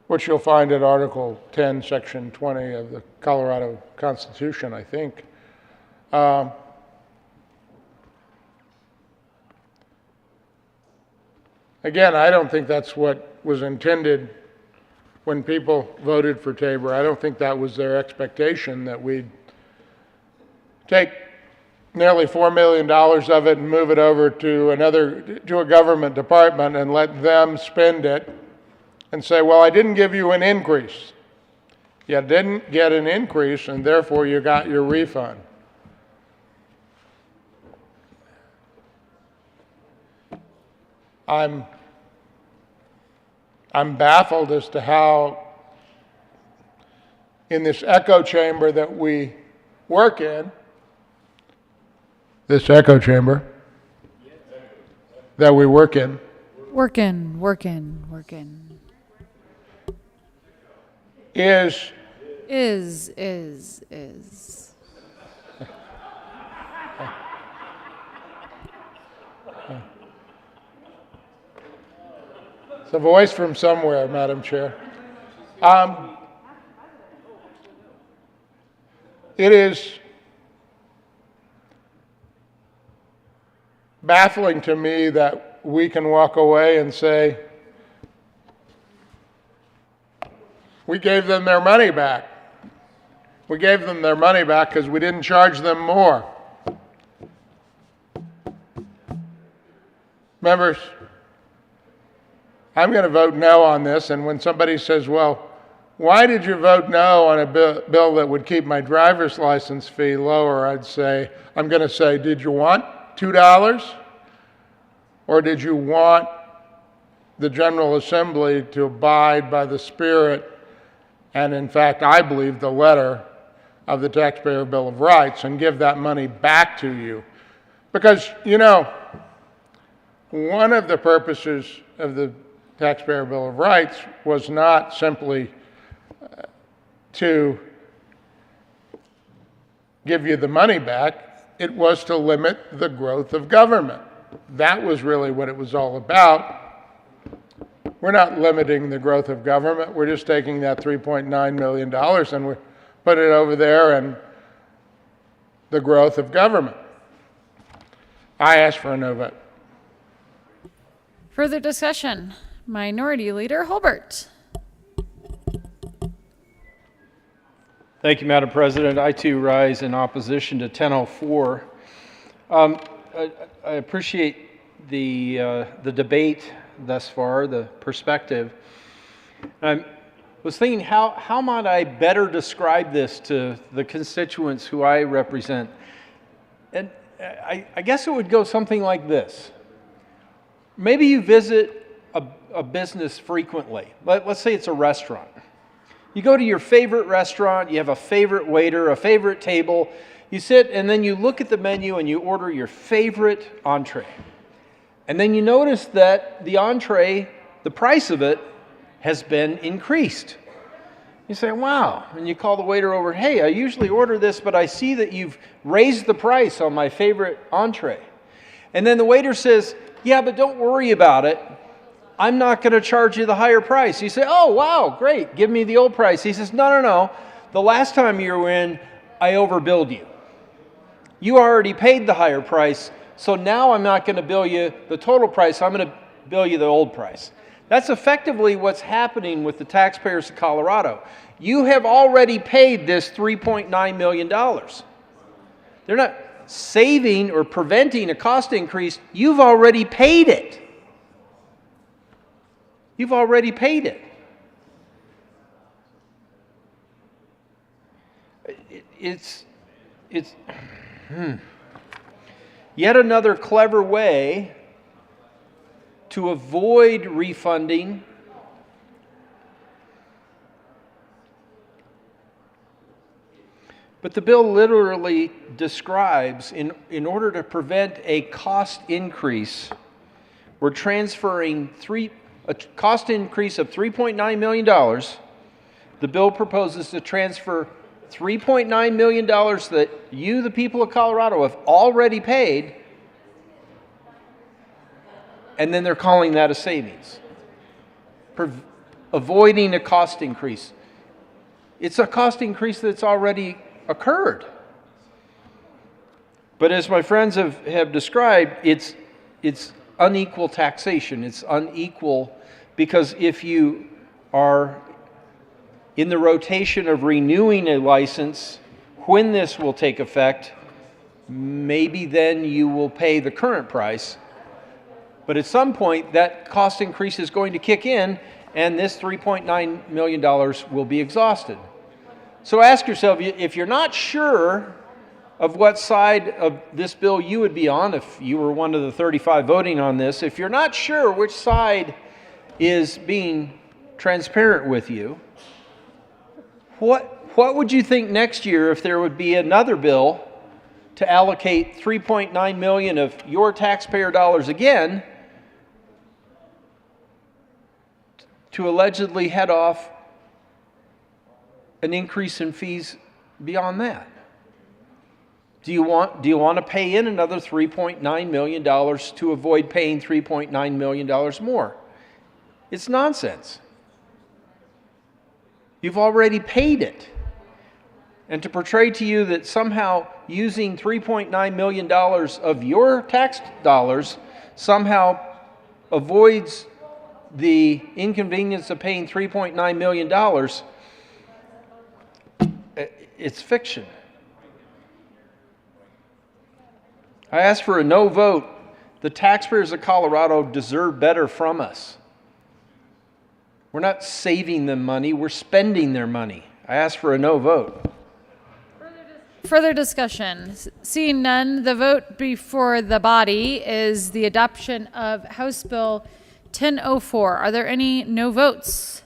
[SPEAKER 17] which you'll find at Article 10, Section 20 of the Colorado Constitution, I think. Again, I don't think that's what was intended when people voted for Tabor. I don't think that was their expectation, that we'd take nearly $4 million of it and move it over to a government department and let them spend it and say, well, I didn't give you an increase. You didn't get an increase, and therefore you got your refund. I'm baffled as to how, in this echo chamber that we work in, this echo chamber that we work in, is it's a voice from somewhere, Madam Chair. It is baffling to me that we can walk away and say, we gave them their money back. We gave them their money back because we didn't charge them more. Members, I'm going to vote no on this, and when somebody says, well, why did you vote no on a bill that would keep my driver's license fee lower? I'm going to say, did you want $2? Or did you want the General Assembly to abide by the spirit and, in fact, I believe the letter of the Taxpayer Bill of Rights and give that money back to you? Because, you know, one of the purposes of the Taxpayer Bill of Rights was not simply to give you the money back, it was to limit the growth of government. That was really what it was all about. We're not limiting the growth of government, we're just taking that $3.9 million and we put it over there and the growth of government. I ask for a no vote.
[SPEAKER 3] Further discussion. Minority Leader Holbert.
[SPEAKER 4] Thank you, Madam President. I too rise in opposition to 1004. I appreciate the debate thus far, the perspective. I was thinking, how might I better describe this to the constituents who I represent? And I guess it would go something like this. Maybe you visit a business frequently. Let's say it's a restaurant. You go to your favorite restaurant, you have a favorite waiter, a favorite table, you sit and then you look at the menu and you order your favorite entree. And then you notice that the entree, the price of it, has been increased. You say, wow, and you call the waiter over, hey, I usually order this, but I see that you've raised the price on my favorite entree. And then the waiter says, yeah, but don't worry about it. I'm not going to charge you the higher price. You say, oh, wow, great, give me the old price. He says, no. The last time you were in, I overbilled you. You already paid the higher price, so now I'm not going to bill you the total price. I'm going to bill you the old price. That's effectively what's happening with the taxpayers of Colorado. You have already paid this $3.9 million. They're not saving or preventing a cost increase. You've already paid it. You've already paid it. It's yet another clever way to avoid refunding but the bill literally describes, in order to prevent a cost increase, we're transferring a cost increase of $3.9 million. The bill proposes to transfer $3.9 million that you, the people of Colorado, have already paid, and then they're calling that a savings. Avoiding a cost increase. It's a cost increase that's already occurred. But as my friends have described, it's unequal taxation. It's unequal because if you are in the rotation of renewing a license, when this will take effect, maybe then you will pay the current price. But at some point, that cost increase is going to kick in, and this $3.9 million will be exhausted. So ask yourself, if you're not sure of what side of this bill you would be on, if you were one of the 35 voting on this, if you're not sure which side is being transparent with you, what would you think next year if there would be another bill to allocate $3.9 million of your taxpayer dollars again to allegedly head off an increase in fees beyond that? Do you want to pay in another $3.9 million to avoid paying $3.9 million more? It's nonsense. You've already paid it. And to portray to you that somehow using $3.9 million of your tax dollars somehow avoids the inconvenience of paying $3.9 million, it's fiction. I ask for a no vote. The taxpayers of Colorado deserve better from us. We're not saving them money, we're spending their money. I ask for a no vote.
[SPEAKER 3] Further discussion. Seeing none, the vote before the body is the adoption of House Bill 1004. Are there any no votes?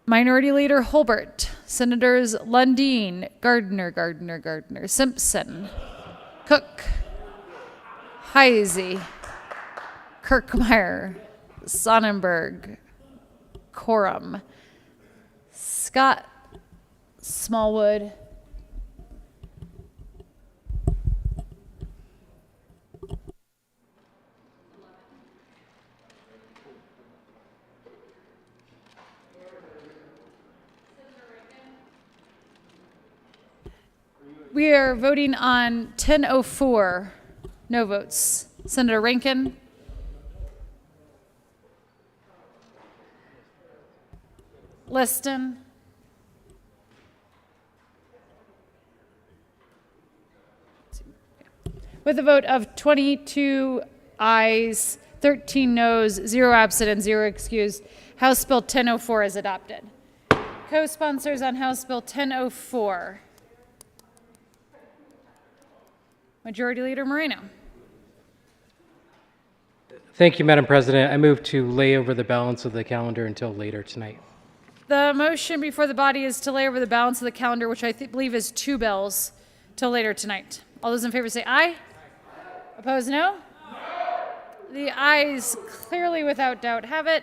[SPEAKER 3] Minority Leader Holbert, Senators Lundeen, Gardner, Simpson, Cook, Heisey, Kirkmeyer, Sonnenberg, Coram, Scott, Smallwood, we are voting on 1004. No votes. Senator Rankin. Liston. With a vote of 22 ayes, 13 noes, 0 absent, and 0 excused, House Bill 1004 is adopted. Co-sponsors on House Bill 1004. Majority Leader Moreno.
[SPEAKER 1] Thank you, Madam President. I move to lay over the balance of the calendar until later tonight.
[SPEAKER 3] The motion before the body is to lay over the balance of the calendar, which I believe is 2 bills, till later tonight. All those in favor say aye. Opposed, no? The ayes clearly without doubt have it.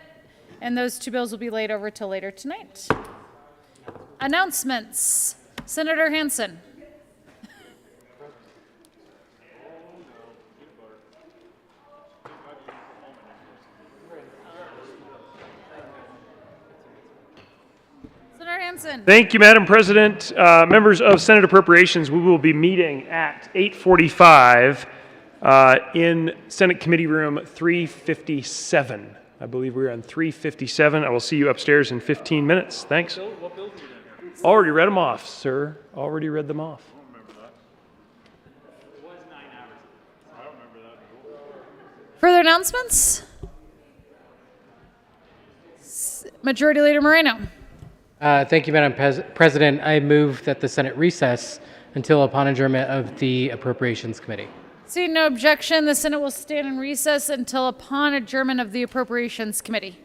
[SPEAKER 3] And those two bills will be laid over till later tonight. Announcements. Senator Hansen. Senator Hansen.
[SPEAKER 21] Thank you, Madam President. Members of Senate Appropriations, we will be meeting at 8:45 in Senate Committee Room 357. I believe we're on 357. I will see you upstairs in 15 minutes. Thanks. Already read them off, sir. Already read them off.
[SPEAKER 3] Further announcements? Majority Leader Moreno.
[SPEAKER 1] Thank you, Madam President. I move that the Senate recess until upon adjournment of the Appropriations Committee.
[SPEAKER 3] Seeing no objection, the Senate will stand in recess until upon adjournment of the Appropriations Committee.